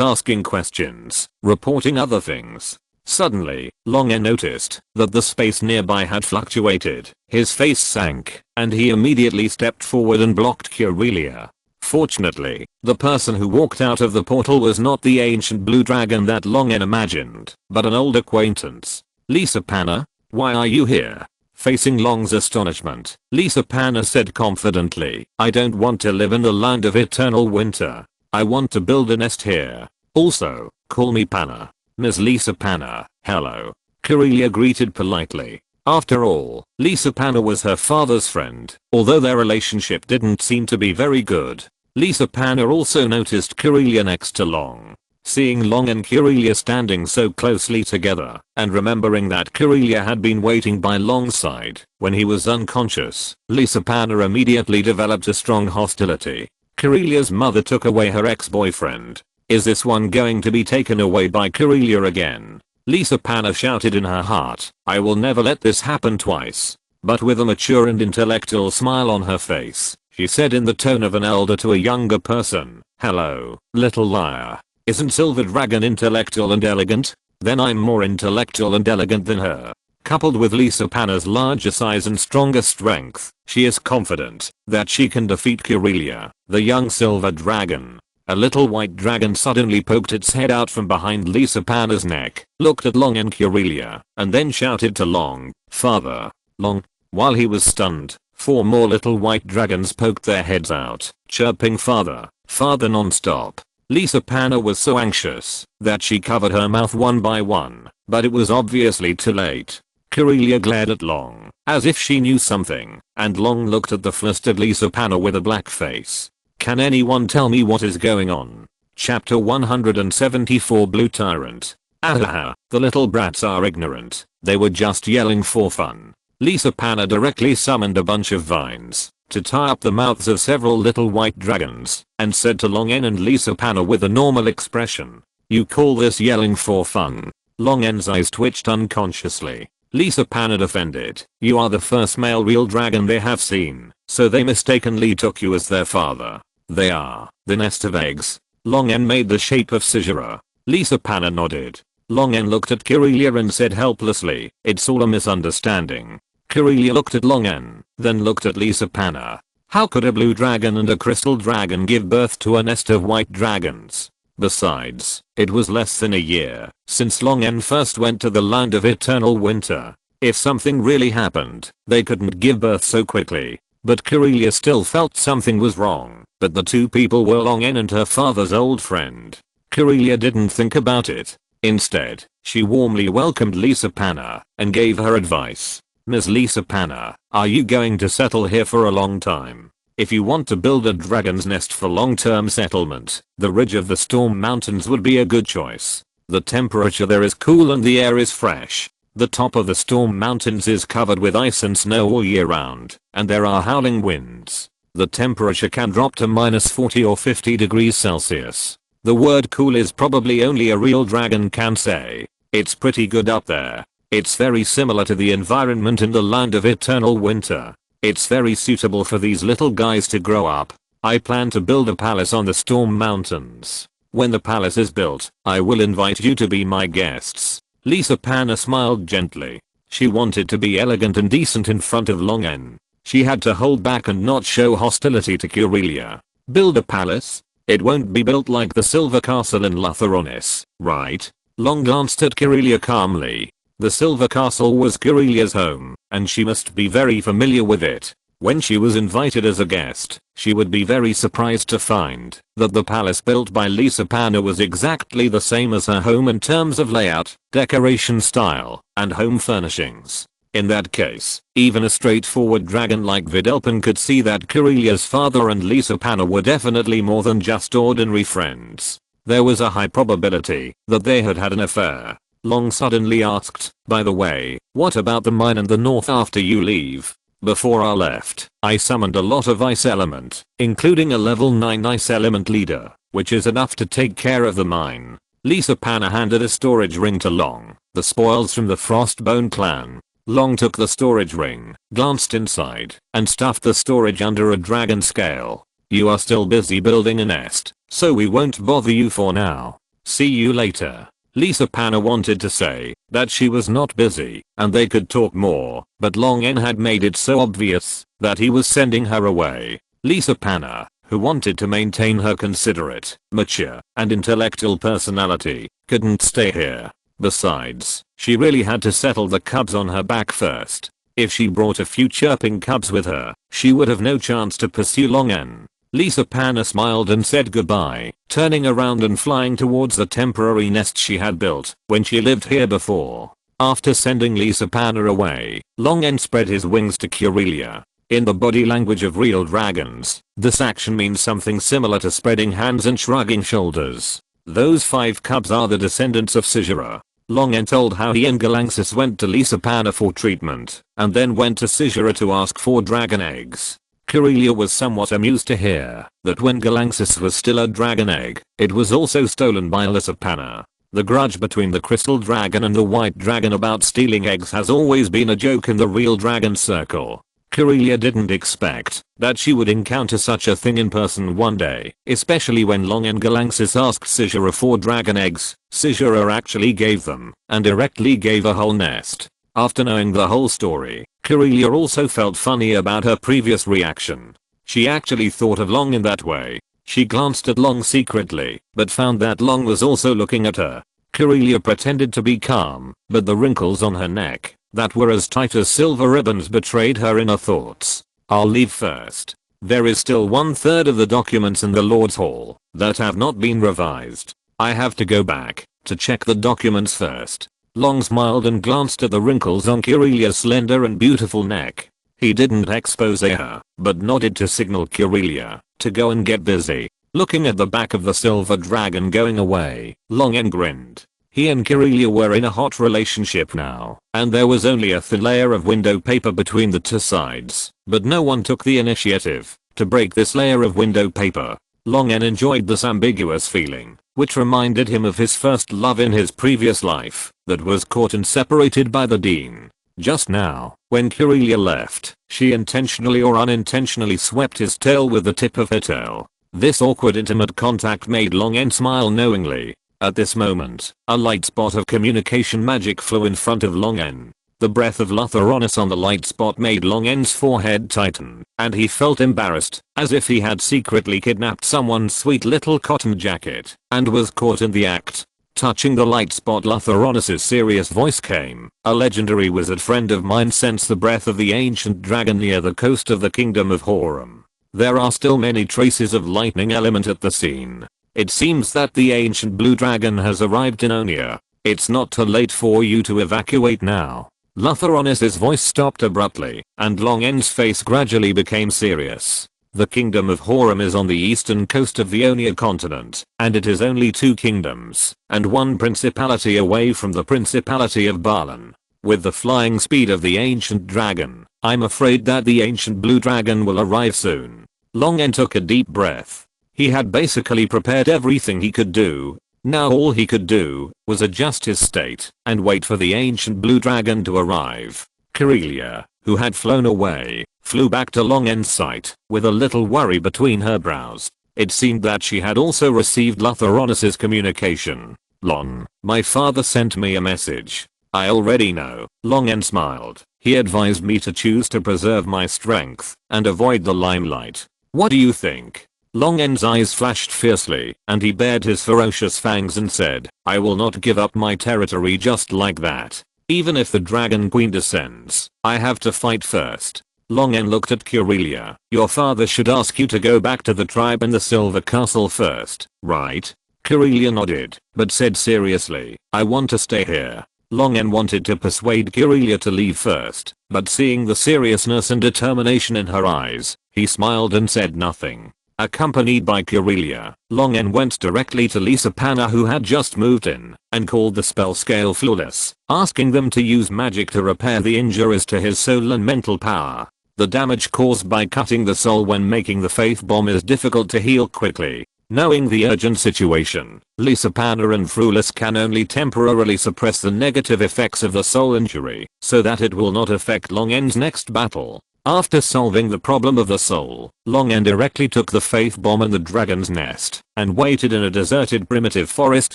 asking questions, reporting other things. Suddenly, Long N noticed that the space nearby had fluctuated. His face sank, and he immediately stepped forward and blocked Corellia. Fortunately, the person who walked out of the portal was not the ancient blue dragon that Long N imagined, but an old acquaintance. "Lisa Panna, why are you here?" Facing Long's astonishment, Lisa Panna said confidently, "I don't want to live in the land of eternal winter. I want to build a nest here. Also, call me Panna." "Ms. Lisa Panna, hello." Corellia greeted politely. After all, Lisa Panna was her father's friend, although their relationship didn't seem to be very good. Lisa Panna also noticed Corellia next to Long. Seeing Long and Corellia standing so closely together, and remembering that Corellia had been waiting by Long's side when he was unconscious, Lisa Panna immediately developed a strong hostility. Corellia's mother took away her ex-boyfriend. Is this one going to be taken away by Corellia again? Lisa Panna shouted in her heart, "I will never let this happen twice." But with a mature and intellectual smile on her face, she said in the tone of an elder to a younger person. Hello, little liar. Isn't Silver Dragon intellectual and elegant? Then I'm more intellectual and elegant than her. Coupled with Lisa Panna's larger size and stronger strength, she is confident that she can defeat Curelia, the young silver dragon. A little white dragon suddenly poked its head out from behind Lisa Panna's neck, looked at Long and Curelia, and then shouted to Long, "Father." Long. While he was stunned, 4 more little white dragons poked their heads out, chirping "Father, Father" non-stop. Lisa Panna was so anxious that she covered her mouth one by one, but it was obviously too late. Curelia glared at Long, as if she knew something, and Long looked at the flustered Lisa Panna with a black face. Can anyone tell me what is going on? Chapter 174 Blue Tyrant. Ahaha, the little brats are ignorant. They were just yelling for fun. Lisa Panna directly summoned a bunch of vines to tie up the mouths of several little white dragons, and said to Long N and Lisa Panna with a normal expression, "You call this yelling for fun?" Long N's eyes twitched unconsciously. Lisa Panna defended, "You are the first male real dragon they have seen, so they mistakenly took you as their father. They are the nest of eggs." Long N made the shape of Scissora. Lisa Panna nodded. Long N looked at Curelia and said helplessly, "It's all a misunderstanding." Curelia looked at Long N, then looked at Lisa Panna. How could a blue dragon and a crystal dragon give birth to a nest of white dragons? Besides, it was less than a year since Long N first went to the land of eternal winter. If something really happened, they couldn't give birth so quickly. But Curelia still felt something was wrong, but the two people were Long N and her father's old friend. Curelia didn't think about it. Instead, she warmly welcomed Lisa Panna and gave her advice. "Miss Lisa Panna, are you going to settle here for a long time? If you want to build a dragon's nest for long-term settlement, the ridge of the Storm Mountains would be a good choice. The temperature there is cool and the air is fresh. The top of the Storm Mountains is covered with ice and snow all year round, and there are howling winds. The temperature can drop to -40 or 50 degrees Celsius. The word cool is probably only a real dragon can say. It's pretty good up there. It's very similar to the environment in the land of eternal winter. It's very suitable for these little guys to grow up. I plan to build a palace on the Storm Mountains. When the palace is built, I will invite you to be my guests." Lisa Panna smiled gently. She wanted to be elegant and decent in front of Long N. She had to hold back and not show hostility to Curelia. Build a palace? It won't be built like the Silver Castle in Latheronis, right? Long glanced at Curelia calmly. The Silver Castle was Curelia's home, and she must be very familiar with it. When she was invited as a guest, she would be very surprised to find that the palace built by Lisa Panna was exactly the same as her home in terms of layout, decoration style, and home furnishings. In that case, even a straightforward dragon like Videlpin could see that Curelia's father and Lisa Panna were definitely more than just ordinary friends. There was a high probability that they had had an affair. Long suddenly asked, "By the way, what about the mine in the north after you leave?" "Before I left, I summoned a lot of ice element, including a level 9 ice element leader, which is enough to take care of the mine." Lisa Panna handed a storage ring to Long, the spoils from the Frostbone clan. Long took the storage ring, glanced inside, and stuffed the storage under a dragon scale. "You are still busy building a nest, so we won't bother you for now. See you later." Lisa Panna wanted to say that she was not busy and they could talk more, but Long N had made it so obvious that he was sending her away. Lisa Panna, who wanted to maintain her considerate, mature, and intellectual personality, couldn't stay here. Besides, she really had to settle the cubs on her back first. If she brought a few chirping cubs with her, she would have no chance to pursue Long N. Lisa Panna smiled and said goodbye, turning around and flying towards the temporary nest she had built when she lived here before. After sending Lisa Panna away, Long N spread his wings to Curelia. In the body language of real dragons, this action means something similar to spreading hands and shrugging shoulders. Those 5 cubs are the descendants of Scissora. Long N told how he and Galaxis went to Lisa Panna for treatment, and then went to Scissora to ask for dragon eggs. Curelia was somewhat amused to hear that when Galaxis was still a dragon egg, it was also stolen by Lisa Panna. The grudge between the crystal dragon and the white dragon about stealing eggs has always been a joke in the real dragon circle. Kirelia didn't expect that she would encounter such a thing in person one day, especially when Long and Galanxis asked Sizura for dragon eggs. Sizura actually gave them, and directly gave a whole nest. After knowing the whole story, Kirelia also felt funny about her previous reaction. She actually thought of Long in that way. She glanced at Long secretly, but found that Long was also looking at her. Kirelia pretended to be calm, but the wrinkles on her neck, that were as tight as silver ribbons, betrayed her inner thoughts. I'll leave first. There is still 1/3 of the documents in the Lord's Hall that have not been revised. I have to go back to check the documents first. Long smiled and glanced at the wrinkles on Kirelia's slender and beautiful neck. He didn't expose her, but nodded to signal Kirelia to go and get busy. Looking at the back of the silver dragon going away, Longen grinned. He and Kirelia were in a hot relationship now, and there was only a thin layer of window paper between the two sides, but no one took the initiative to break this layer of window paper. Longen enjoyed this ambiguous feeling, which reminded him of his first love in his previous life that was caught and separated by the Dean. Just now, when Kirelia left, she intentionally or unintentionally swept his tail with the tip of her tail. This awkward intimate contact made Longen smile knowingly. At this moment, a light spot of communication magic flew in front of Longen. The breath of Lutheronis on the light spot made Longen's forehead tighten, and he felt embarrassed, as if he had secretly kidnapped someone's sweet little cotton jacket, and was caught in the act. Touching the light spot, Lutheronis' serious voice came. A legendary wizard friend of mine sensed the breath of the ancient dragon near the coast of the kingdom of Horum. There are still many traces of lightning element at the scene. It seems that the ancient blue dragon has arrived in Onia. It's not too late for you to evacuate now. Lutheronis' voice stopped abruptly, and Longen's face gradually became serious. The kingdom of Horum is on the eastern coast of the Onia continent, and it is only 2 kingdoms, and 1 principality away from the principality of Balan. With the flying speed of the ancient dragon, I'm afraid that the ancient blue dragon will arrive soon. Longen took a deep breath. He had basically prepared everything he could do. Now all he could do was adjust his state and wait for the ancient blue dragon to arrive. Kirelia, who had flown away, flew back to Longen's sight with a little worry between her brows. It seemed that she had also received Lutheronis' communication. Long, my father sent me a message. I already know. Longen smiled. He advised me to choose to preserve my strength and avoid the limelight. What do you think? Longen's eyes flashed fiercely, and he bared his ferocious fangs and said, I will not give up my territory just like that. Even if the Dragon Queen descends, I have to fight first. Longen looked at Kirelia. Your father should ask you to go back to the tribe in the Silver Castle first, right? Kirelia nodded, but said seriously, I want to stay here. Longen wanted to persuade Kirelia to leave first, but seeing the seriousness and determination in her eyes, he smiled and said nothing. Accompanied by Kirelia, Longen went directly to Lisa Panna, who had just moved in, and called the spell scale flawless, asking them to use magic to repair the injuries to his soul and mental power. The damage caused by cutting the soul when making the faith bomb is difficult to heal quickly. Knowing the urgent situation, Lisa Panna and Frulis can only temporarily suppress the negative effects of the soul injury, so that it will not affect Longen's next battle. After solving the problem of the soul, Longen directly took the faith bomb and the dragon's nest, and waited in a deserted primitive forest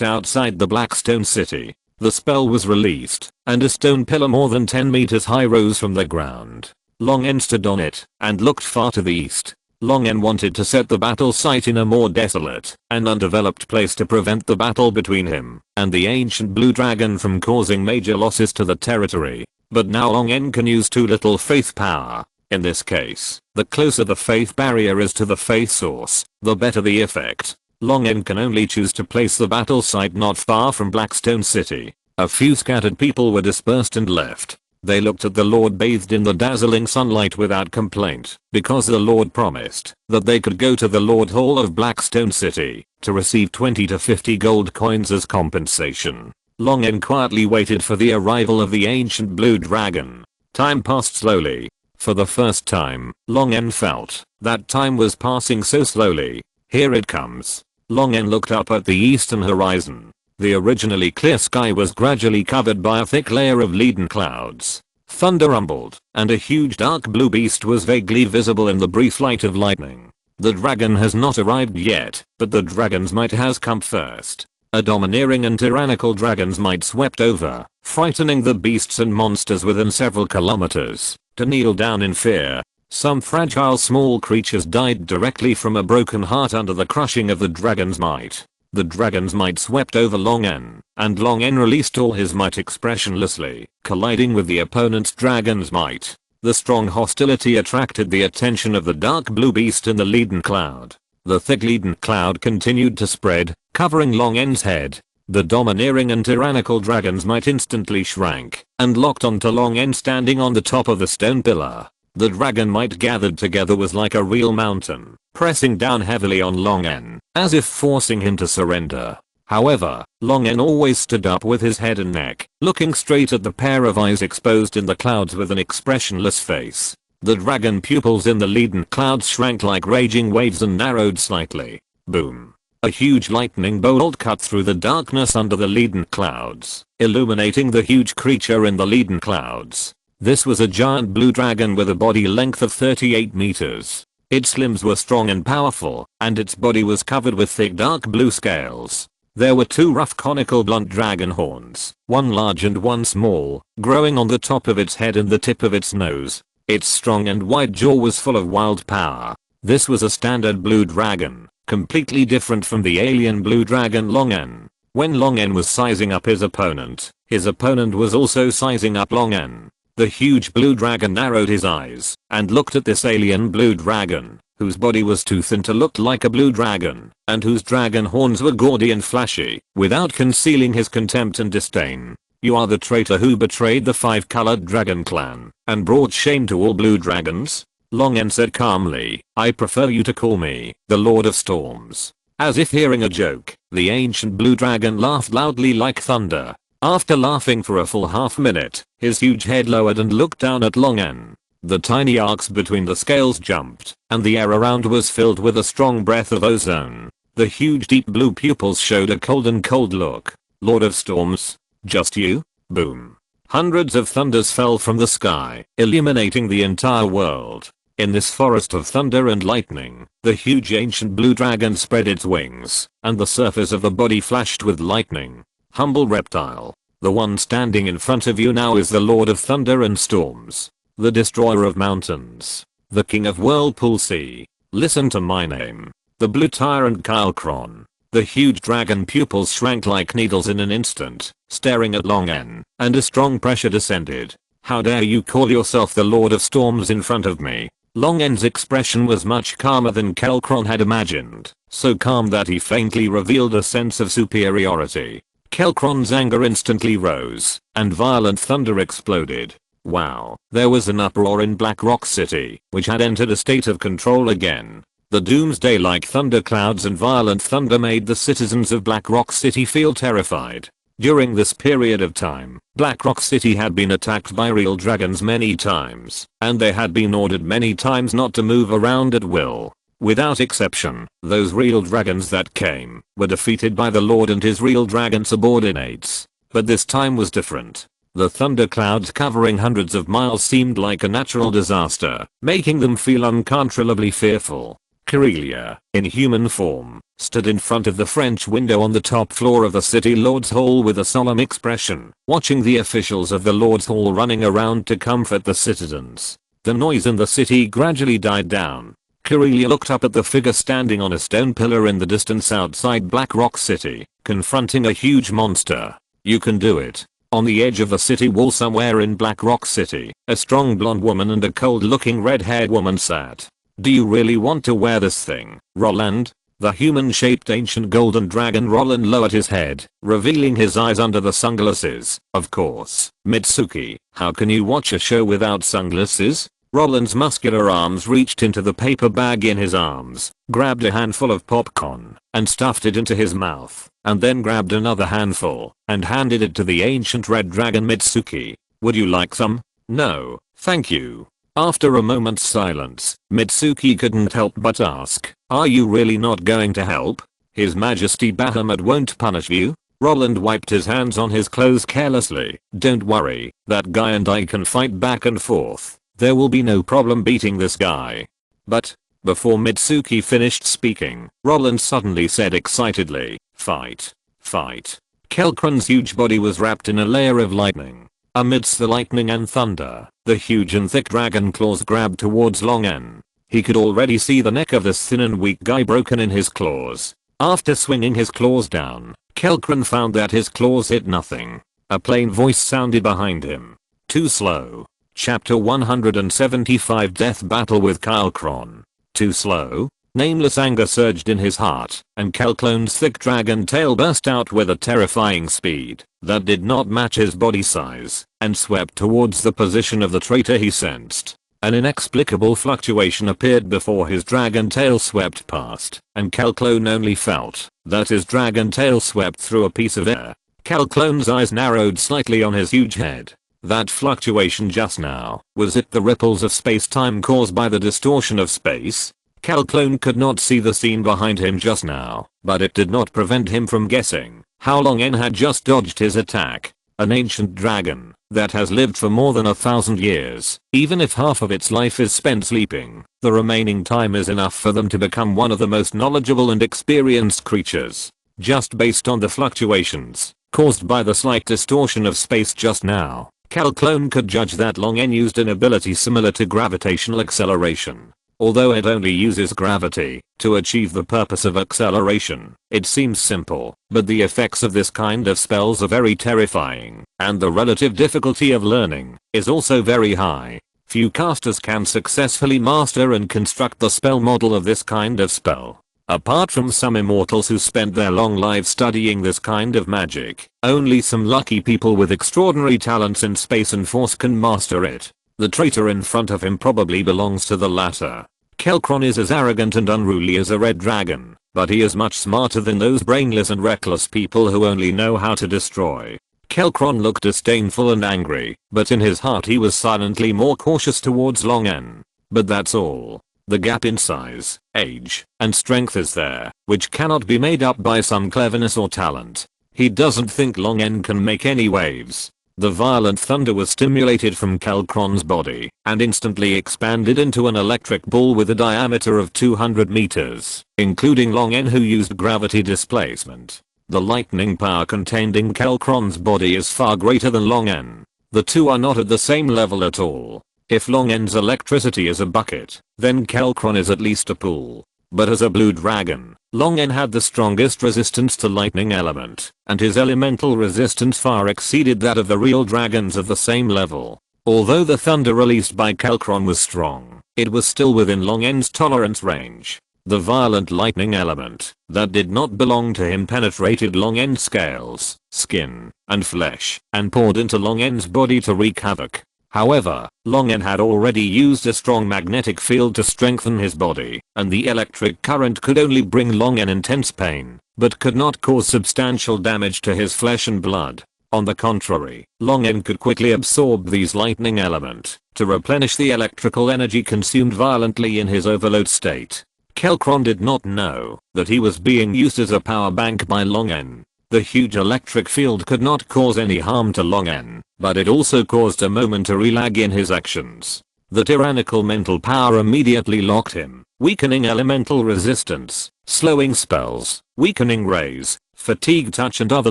outside the Blackstone city. The spell was released, and a stone pillar more than 10 meters high rose from the ground. Longen stood on it, and looked far to the east. Longen wanted to set the battle site in a more desolate and undeveloped place to prevent the battle between him and the ancient blue dragon from causing major losses to the territory. But now Longen can use too little faith power. In this case, the closer the faith barrier is to the faith source, the better the effect. Longen can only choose to place the battle site not far from Blackstone City. A few scattered people were dispersed and left. They looked at the Lord bathed in the dazzling sunlight without complaint, because the Lord promised that they could go to the Lord Hall of Blackstone City to receive 20 to 50 gold coins as compensation. Longen quietly waited for the arrival of the ancient blue dragon. Time passed slowly. For the first time, Longen felt that time was passing so slowly. Here it comes. Longen looked up at the eastern horizon. The originally clear sky was gradually covered by a thick layer of leaden clouds. Thunder rumbled, and a huge dark blue beast was vaguely visible in the brief light of lightning. The dragon has not arrived yet, but the dragon's might has come first. A domineering and tyrannical dragon's might swept over, frightening the beasts and monsters within several kilometers to kneel down in fear. Some fragile small creatures died directly from a broken heart under the crushing of the dragon's might. The dragon's might swept over Long N, and Long N released all his might expressionlessly, colliding with the opponent's dragon's might. The strong hostility attracted the attention of the dark blue beast in the leaden cloud. The thick leaden cloud continued to spread, covering Long N's head. The domineering and tyrannical dragon's might instantly shrank, and locked onto Long N standing on the top of the stone pillar. The dragon might gathered together was like a real mountain, pressing down heavily on Long N, as if forcing him to surrender. However, Long N always stood up with his head and neck, looking straight at the pair of eyes exposed in the clouds with an expressionless face. The dragon pupils in the leaden clouds shrank like raging waves and narrowed slightly. Boom. A huge lightning bolt cut through the darkness under the leaden clouds, illuminating the huge creature in the leaden clouds. This was a giant blue dragon with a body length of 38 meters. Its limbs were strong and powerful, and its body was covered with thick dark blue scales. There were two rough conical blunt dragon horns, one large and one small, growing on the top of its head and the tip of its nose. Its strong and wide jaw was full of wild power. This was a standard blue dragon, completely different from the alien blue dragon Long N. When Long N was sizing up his opponent was also sizing up Long N. The huge blue dragon narrowed his eyes and looked at this alien blue dragon, whose body was too thin to look like a blue dragon, and whose dragon horns were gaudy and flashy, without concealing his contempt and disdain. You are the traitor who betrayed the five-colored dragon clan and brought shame to all blue dragons? Long N said calmly, I prefer you to call me the Lord of Storms. As if hearing a joke, the ancient blue dragon laughed loudly like thunder. After laughing for a full half minute, his huge head lowered and looked down at Long N. The tiny arcs between the scales jumped, and the air around was filled with a strong breath of ozone. The huge deep blue pupils showed a cold look. Lord of Storms? Just you? Boom. Hundreds of thunders fell from the sky, illuminating the entire world. In this forest of thunder and lightning, the huge ancient blue dragon spread its wings, and the surface of the body flashed with lightning. Humble reptile. The one standing in front of you now is the Lord of Thunder and Storms. The destroyer of mountains. The king of Whirlpool Sea. Listen to my name. The blue tyrant Kylkron. The huge dragon pupils shrank like needles in an instant, staring at Long N, and a strong pressure descended. How dare you call yourself the Lord of Storms in front of me? Long N's expression was much calmer than Kylkron had imagined, so calm that he faintly revealed a sense of superiority. Kylkron's anger instantly rose, and violent thunder exploded. Wow, there was an uproar in Black Rock City, which had entered a state of control again. The doomsday-like thunderclouds and violent thunder made the citizens of Black Rock City feel terrified. During this period of time, Black Rock City had been attacked by real dragons many times, and they had been ordered many times not to move around at will. Without exception, those real dragons that came were defeated by the Lord and his real dragon subordinates. But this time was different. The thunderclouds covering hundreds of miles seemed like a natural disaster, making them feel uncontrollably fearful. Corellia, in human form, stood in front of the French window on the top floor of the city Lord's Hall with a solemn expression, watching the officials of the Lord's Hall running around to comfort the citizens. The noise in the city gradually died down. Corellia looked up at the figure standing on a stone pillar in the distance outside Black Rock City, confronting a huge monster. You can do it. On the edge of the city wall somewhere in Black Rock City, a strong blonde woman and a cold-looking red-haired woman sat. Do you really want to wear this thing, Roland? The human-shaped ancient golden dragon Roland lowered his head, revealing his eyes under the sunglasses. Of course. Mitsuki, how can you watch a show without sunglasses? Roland's muscular arms reached into the paper bag in his arms, grabbed a handful of popcorn, and stuffed it into his mouth, and then grabbed another handful, and handed it to the ancient red dragon Mitsuki. Would you like some? No, thank you. After a moment's silence, Mitsuki couldn't help but ask, are you really not going to help? His Majesty Bahamut won't punish you? Roland wiped his hands on his clothes carelessly. Don't worry, that guy and I can fight back and forth. There will be no problem beating this guy. But, before Mitsuki finished speaking, Roland suddenly said excitedly, fight. Fight. Kelkron's huge body was wrapped in a layer of lightning. Amidst the lightning and thunder, the huge and thick dragon claws grabbed towards Longen. He could already see the neck of this thin and weak guy broken in his claws. After swinging his claws down, Kelkron found that his claws hit nothing. A plain voice sounded behind him. Too slow. Chapter 175 Death Battle with Kelkron. Too slow? Nameless anger surged in his heart, and Kelkron's thick dragon tail burst out with a terrifying speed that did not match his body size, and swept towards the position of the traitor he sensed. An inexplicable fluctuation appeared before his dragon tail swept past, and Kelkron only felt that his dragon tail swept through a piece of air. Kelkron's eyes narrowed slightly on his huge head. That fluctuation just now, was it the ripples of space-time caused by the distortion of space? Kelkron could not see the scene behind him just now, but it did not prevent him from guessing how Longen had just dodged his attack. An ancient dragon that has lived for more than 1,000 years. Even if half of its life is spent sleeping, the remaining time is enough for them to become one of the most knowledgeable and experienced creatures. Just based on the fluctuations caused by the slight distortion of space just now, Kelkron could judge that Longen used an ability similar to gravitational acceleration. Although it only uses gravity to achieve the purpose of acceleration, it seems simple, but the effects of this kind of spells are very terrifying, and the relative difficulty of learning is also very high. Few casters can successfully master and construct the spell model of this kind of spell. Apart from some immortals who spent their long lives studying this kind of magic, only some lucky people with extraordinary talents in space and force can master it. The traitor in front of him probably belongs to the latter. Kelkron is as arrogant and unruly as a red dragon, but he is much smarter than those brainless and reckless people who only know how to destroy. Kelkron looked disdainful and angry, but in his heart he was silently more cautious towards Longen. But that's all. The gap in size, age, and strength is there, which cannot be made up by some cleverness or talent. He doesn't think Longen can make any waves. The violent thunder was stimulated from Kelkron's body and instantly expanded into an electric ball with a diameter of 200 meters, including Longen who used gravity displacement. The lightning power contained in Kelkron's body is far greater than Longen. The two are not at the same level at all. If Longen's electricity is a bucket, then Kelkron is at least a pool. But as a blue dragon, Longen had the strongest resistance to lightning element, and his elemental resistance far exceeded that of the real dragons of the same level. Although the thunder released by Kelkron was strong, it was still within Longen's tolerance range. The violent lightning element that did not belong to him penetrated Longen's scales, skin, and flesh, and poured into Longen's body to wreak havoc. However, Longen had already used a strong magnetic field to strengthen his body, and the electric current could only bring Longen intense pain, but could not cause substantial damage to his flesh and blood. On the contrary, Longen could quickly absorb these lightning element to replenish the electrical energy consumed violently in his overload state. Kelkron did not know that he was being used as a power bank by Longen. The huge electric field could not cause any harm to Longen, but it also caused a momentary lag in his actions. The tyrannical mental power immediately locked him, weakening elemental resistance, slowing spells, weakening rays, fatigue touch and other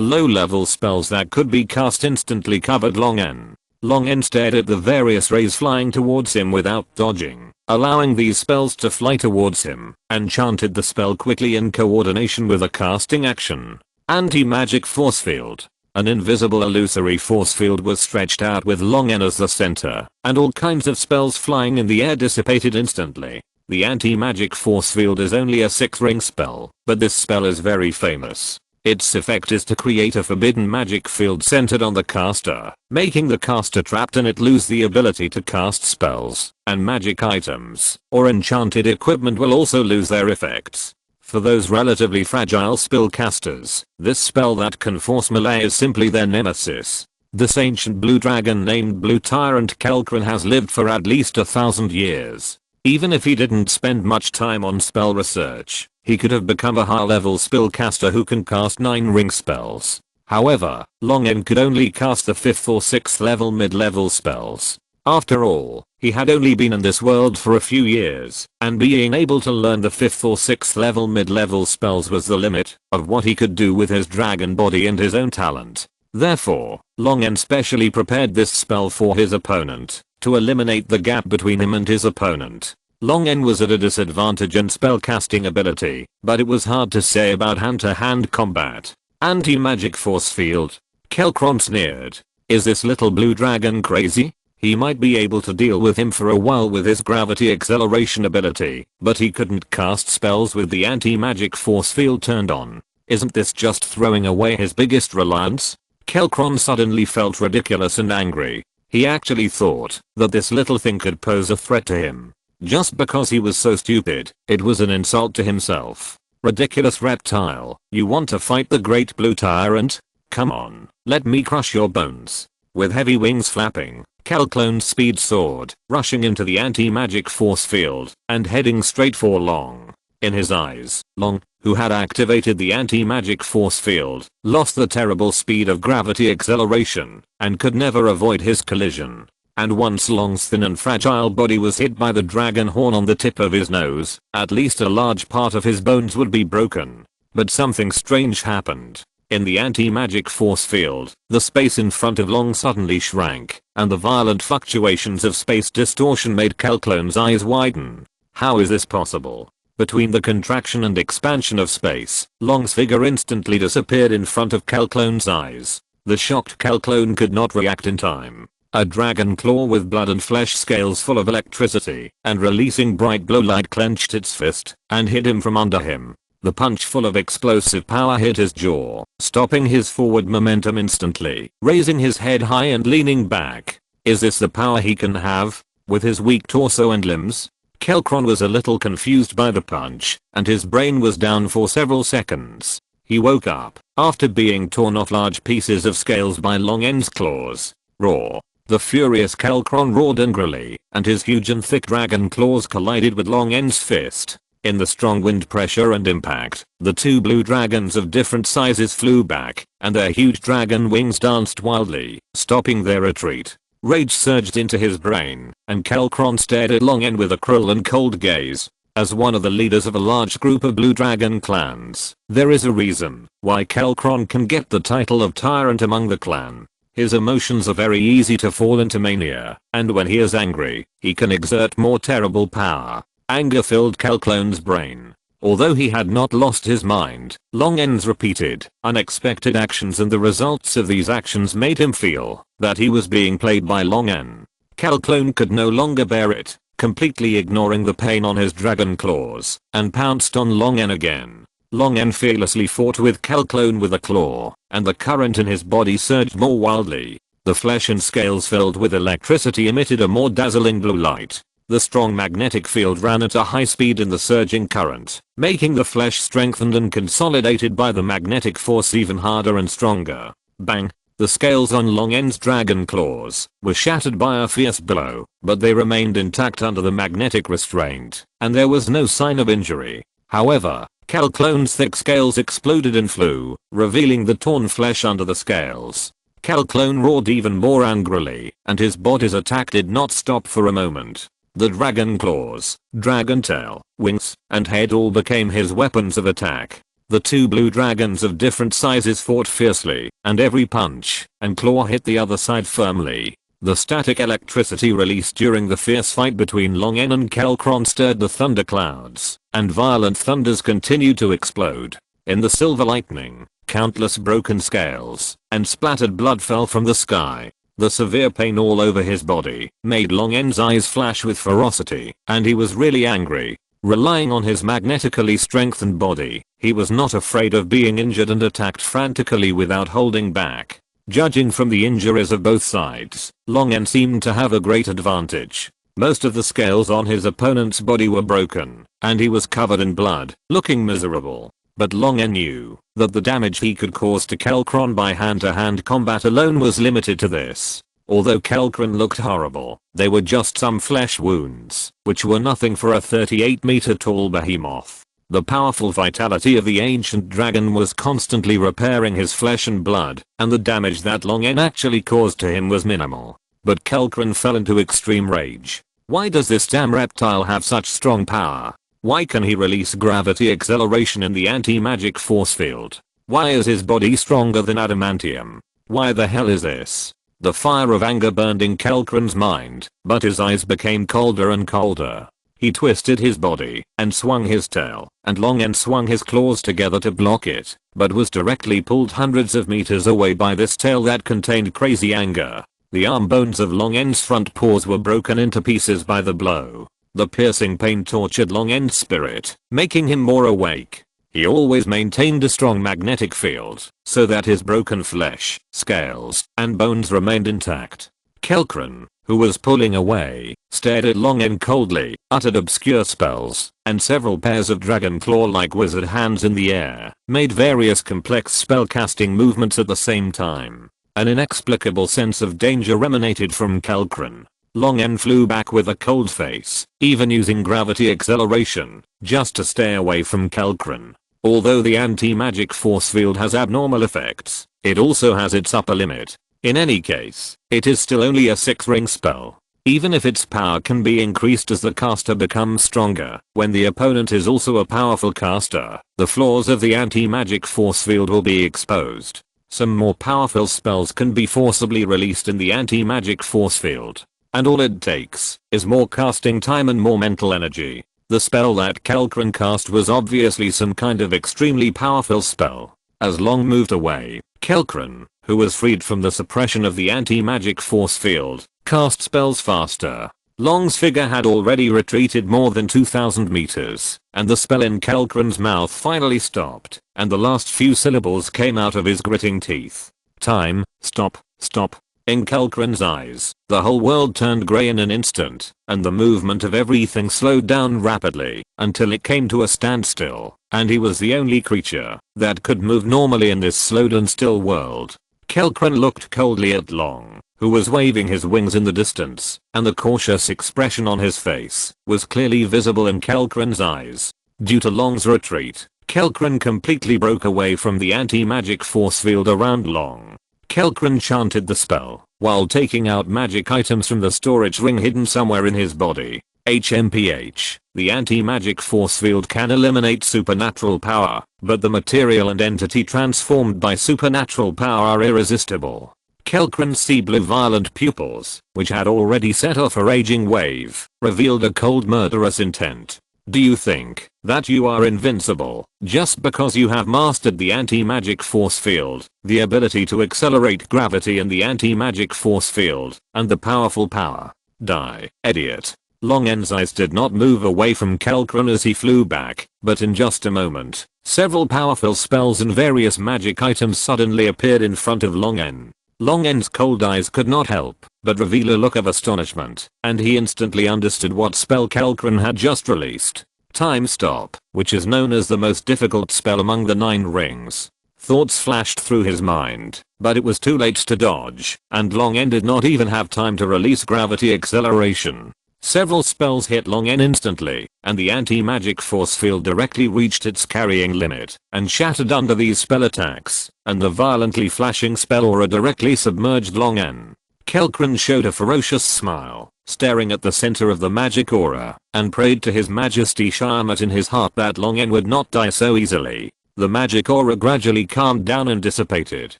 low-level spells that could be cast instantly covered Longen. Longen stared at the various rays flying towards him without dodging, allowing these spells to fly towards him, and chanted the spell quickly in coordination with a casting action. Anti-magic force field. An invisible illusory force field was stretched out with Longen as the center, and all kinds of spells flying in the air dissipated instantly. The anti-magic force field is only a 6-ring spell, but this spell is very famous. Its effect is to create a forbidden magic field centered on the caster, making the caster trapped in it lose the ability to cast spells, and magic items or enchanted equipment will also lose their effects. For those relatively fragile spellcasters, this spell that can force melee is simply their nemesis. This ancient blue dragon named Blue Tyrant Kelkron has lived for at least 1,000 years. Even if he didn't spend much time on spell research, he could have become a high-level spellcaster who can cast 9-ring spells. However, Long N could only cast the 5th or 6th level mid-level spells. After all, he had only been in this world for a few years, and being able to learn the 5th or 6th level mid-level spells was the limit of what he could do with his dragon body and his own talent. Therefore, Long N specially prepared this spell for his opponent, to eliminate the gap between him and his opponent. Long N was at a disadvantage in spellcasting ability, but it was hard to say about hand-to-hand combat. Anti-magic force field. Kelkron sneered. Is this little blue dragon crazy? He might be able to deal with him for a while with his gravity acceleration ability, but he couldn't cast spells with the anti-magic force field turned on. Isn't this just throwing away his biggest reliance? Kelkron suddenly felt ridiculous and angry. He actually thought that this little thing could pose a threat to him. Just because he was so stupid, it was an insult to himself. Ridiculous reptile, you want to fight the great blue tyrant? Come on, let me crush your bones. With heavy wings flapping, Kelklone's speed soared, rushing into the anti-magic force field, and heading straight for Long. In his eyes, Long, who had activated the anti-magic force field, lost the terrible speed of gravity acceleration, and could never avoid his collision. And once Long's thin and fragile body was hit by the dragon horn on the tip of his nose, at least a large part of his bones would be broken. But something strange happened. In the anti-magic force field, the space in front of Long suddenly shrank, and the violent fluctuations of space distortion made Kelklone's eyes widen. How is this possible? Between the contraction and expansion of space, Long's figure instantly disappeared in front of Kelklone's eyes. The shocked Kelklone could not react in time. A dragon claw with blood and flesh scales full of electricity and releasing bright blue light clenched its fist and hit him from under him. The punch full of explosive power hit his jaw, stopping his forward momentum instantly, raising his head high and leaning back. Is this the power he can have? With his weak torso and limbs? Kelkron was a little confused by the punch, and his brain was down for several seconds. He woke up, after being torn off large pieces of scales by Long N's claws. Roar. The furious Kelkron roared angrily, and his huge and thick dragon claws collided with Long N's fist. In the strong wind pressure and impact, the two blue dragons of different sizes flew back, and their huge dragon wings danced wildly, stopping their retreat. Rage surged into his brain, and Kelkron stared at Long N with a cruel and cold gaze. As one of the leaders of a large group of blue dragon clans, there is a reason why Kelkron can get the title of tyrant among the clan. His emotions are very easy to fall into mania, and when he is angry, he can exert more terrible power. Anger filled Kelklone's brain. Although he had not lost his mind, Long N's repeated, unexpected actions and the results of these actions made him feel that he was being played by Long N. Kelklone could no longer bear it, completely ignoring the pain on his dragon claws, and pounced on Long N again. Long N fearlessly fought with Kelklone with a claw, and the current in his body surged more wildly. The flesh and scales filled with electricity emitted a more dazzling blue light. The strong magnetic field ran at a high speed in the surging current, making the flesh strengthened and consolidated by the magnetic force even harder and stronger. Bang! The scales on Long N's dragon claws were shattered by a fierce blow, but they remained intact under the magnetic restraint, and there was no sign of injury. However, Kelklone's thick scales exploded and flew, revealing the torn flesh under the scales. Kelklone roared even more angrily, and his body's attack did not stop for a moment. The dragon claws, dragon tail, wings, and head all became his weapons of attack. The two blue dragons of different sizes fought fiercely, and every punch and claw hit the other side firmly. The static electricity released during the fierce fight between Long N and Kelkron stirred the thunderclouds, and violent thunders continued to explode. In the silver lightning, countless broken scales and splattered blood fell from the sky. The severe pain all over his body made Long N's eyes flash with ferocity, and he was really angry. Relying on his magnetically strengthened body, he was not afraid of being injured and attacked frantically without holding back. Judging from the injuries of both sides, Long N seemed to have a great advantage. Most of the scales on his opponent's body were broken, and he was covered in blood, looking miserable. But Long N knew that the damage he could cause to Kelkron by hand-to-hand combat alone was limited to this. Although Kelkron looked horrible, they were just some flesh wounds, which were nothing for a 38-meter tall behemoth. The powerful vitality of the ancient dragon was constantly repairing his flesh and blood, and the damage that Longen actually caused to him was minimal. But Kelkran fell into extreme rage. Why does this damn reptile have such strong power? Why can he release gravity acceleration in the anti-magic force field? Why is his body stronger than adamantium? Why the hell is this? The fire of anger burned in Kelkran's mind, but his eyes became colder and colder. He twisted his body and swung his tail, and Longen swung his claws together to block it, but was directly pulled hundreds of meters away by this tail that contained crazy anger. The arm bones of Longen's front paws were broken into pieces by the blow. The piercing pain tortured Longen's spirit, making him more awake. He always maintained a strong magnetic field, so that his broken flesh, scales, and bones remained intact. Kelkran, who was pulling away, stared at Longen coldly, uttered obscure spells, and several pairs of dragon claw-like wizard hands in the air, made various complex spellcasting movements at the same time. An inexplicable sense of danger emanated from Kelkran. Longen flew back with a cold face, even using gravity acceleration, just to stay away from Kelkran. Although the anti-magic force field has abnormal effects, it also has its upper limit. In any case, it is still only a 6-ring spell. Even if its power can be increased as the caster becomes stronger, when the opponent is also a powerful caster, the flaws of the anti-magic force field will be exposed. Some more powerful spells can be forcibly released in the anti-magic force field. And all it takes is more casting time and more mental energy. The spell that Kelkran cast was obviously some kind of extremely powerful spell. As Long moved away, Kelkran, who was freed from the suppression of the anti-magic force field, cast spells faster. Long's figure had already retreated more than 2,000 meters, and the spell in Kelkran's mouth finally stopped, and the last few syllables came out of his gritting teeth. Time, stop, stop. In Kelkran's eyes, the whole world turned grey in an instant, and the movement of everything slowed down rapidly, until it came to a standstill, and he was the only creature that could move normally in this slowed and still world. Kelkran looked coldly at Long, who was waving his wings in the distance, and the cautious expression on his face was clearly visible in Kelkran's eyes. Due to Long's retreat, Kelkran completely broke away from the anti-magic force field around Long. Kelkran chanted the spell, while taking out magic items from the storage ring hidden somewhere in his body. HMPH, the anti-magic force field can eliminate supernatural power, but the material and entity transformed by supernatural power are irresistible. Kelkran's sea blue violet pupils, which had already set off a raging wave, revealed a cold murderous intent. Do you think that you are invincible just because you have mastered the anti-magic force field, the ability to accelerate gravity in the anti-magic force field, and the powerful power? Die, idiot. Longen's eyes did not move away from Kelkran as he flew back, but in just a moment, several powerful spells and various magic items suddenly appeared in front of Longen. Longen's cold eyes could not help but reveal a look of astonishment, and he instantly understood what spell Kelkran had just released. Time Stop, which is known as the most difficult spell among the 9 rings. Thoughts flashed through his mind, but it was too late to dodge, and Longen did not even have time to release gravity acceleration. Several spells hit Longen instantly, and the anti-magic force field directly reached its carrying limit, and shattered under these spell attacks, and the violently flashing spell aura directly submerged Longen. Kelkran showed a ferocious smile, staring at the center of the magic aura, and prayed to his majesty Shamut in his heart that Longen would not die so easily. The magic aura gradually calmed down and dissipated.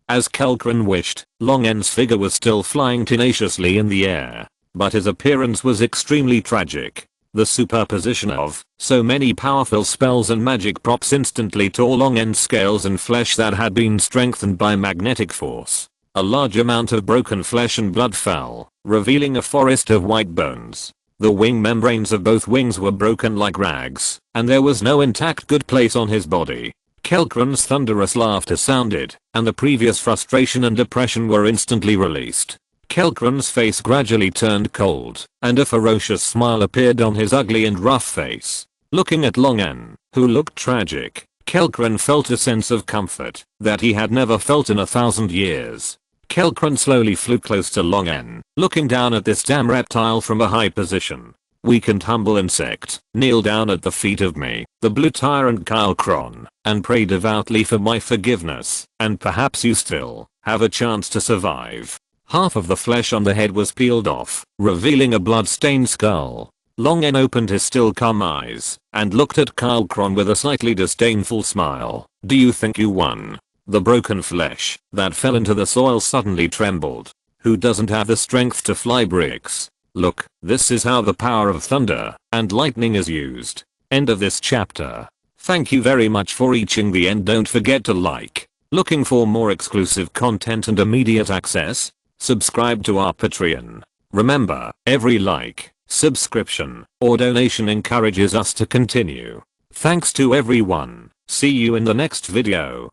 As Kelkran wished, Longen's figure was still flying tenaciously in the air, but his appearance was extremely tragic. The superposition of so many powerful spells and magic props instantly tore Longen's scales and flesh that had been strengthened by magnetic force. A large amount of broken flesh and blood fell, revealing a forest of white bones. The wing membranes of both wings were broken like rags, and there was no intact good place on his body. Kelkran's thunderous laughter sounded, and the previous frustration and depression were instantly released. Kelkran's face gradually turned cold, and a ferocious smile appeared on his ugly and rough face. Looking at Longen, who looked tragic, Kelkran felt a sense of comfort that he had never felt in 1,000 years. Kelkran slowly flew close to Longen, looking down at this damn reptile from a high position. weakened humble insect, kneel down at the feet of me, the blue tyrant Kyle, and pray devoutly for my forgiveness, and perhaps you still have a chance to survive. Half of the flesh on the head was peeled off, revealing a blood-stained skull. Longen opened his still-calm eyes and looked at Kyle with a slightly disdainful smile. Do you think you won? The broken flesh that fell into the soil suddenly trembled. Who doesn't have the strength to fly bricks? Look, this is how the power of thunder and lightning is used. End of this chapter. Thank you very much for reaching the end. Don't forget to like. Looking for more exclusive content and immediate access? Subscribe to our Patreon. Remember, every like, subscription, or donation encourages us to continue. Thanks to everyone. See you in the next video.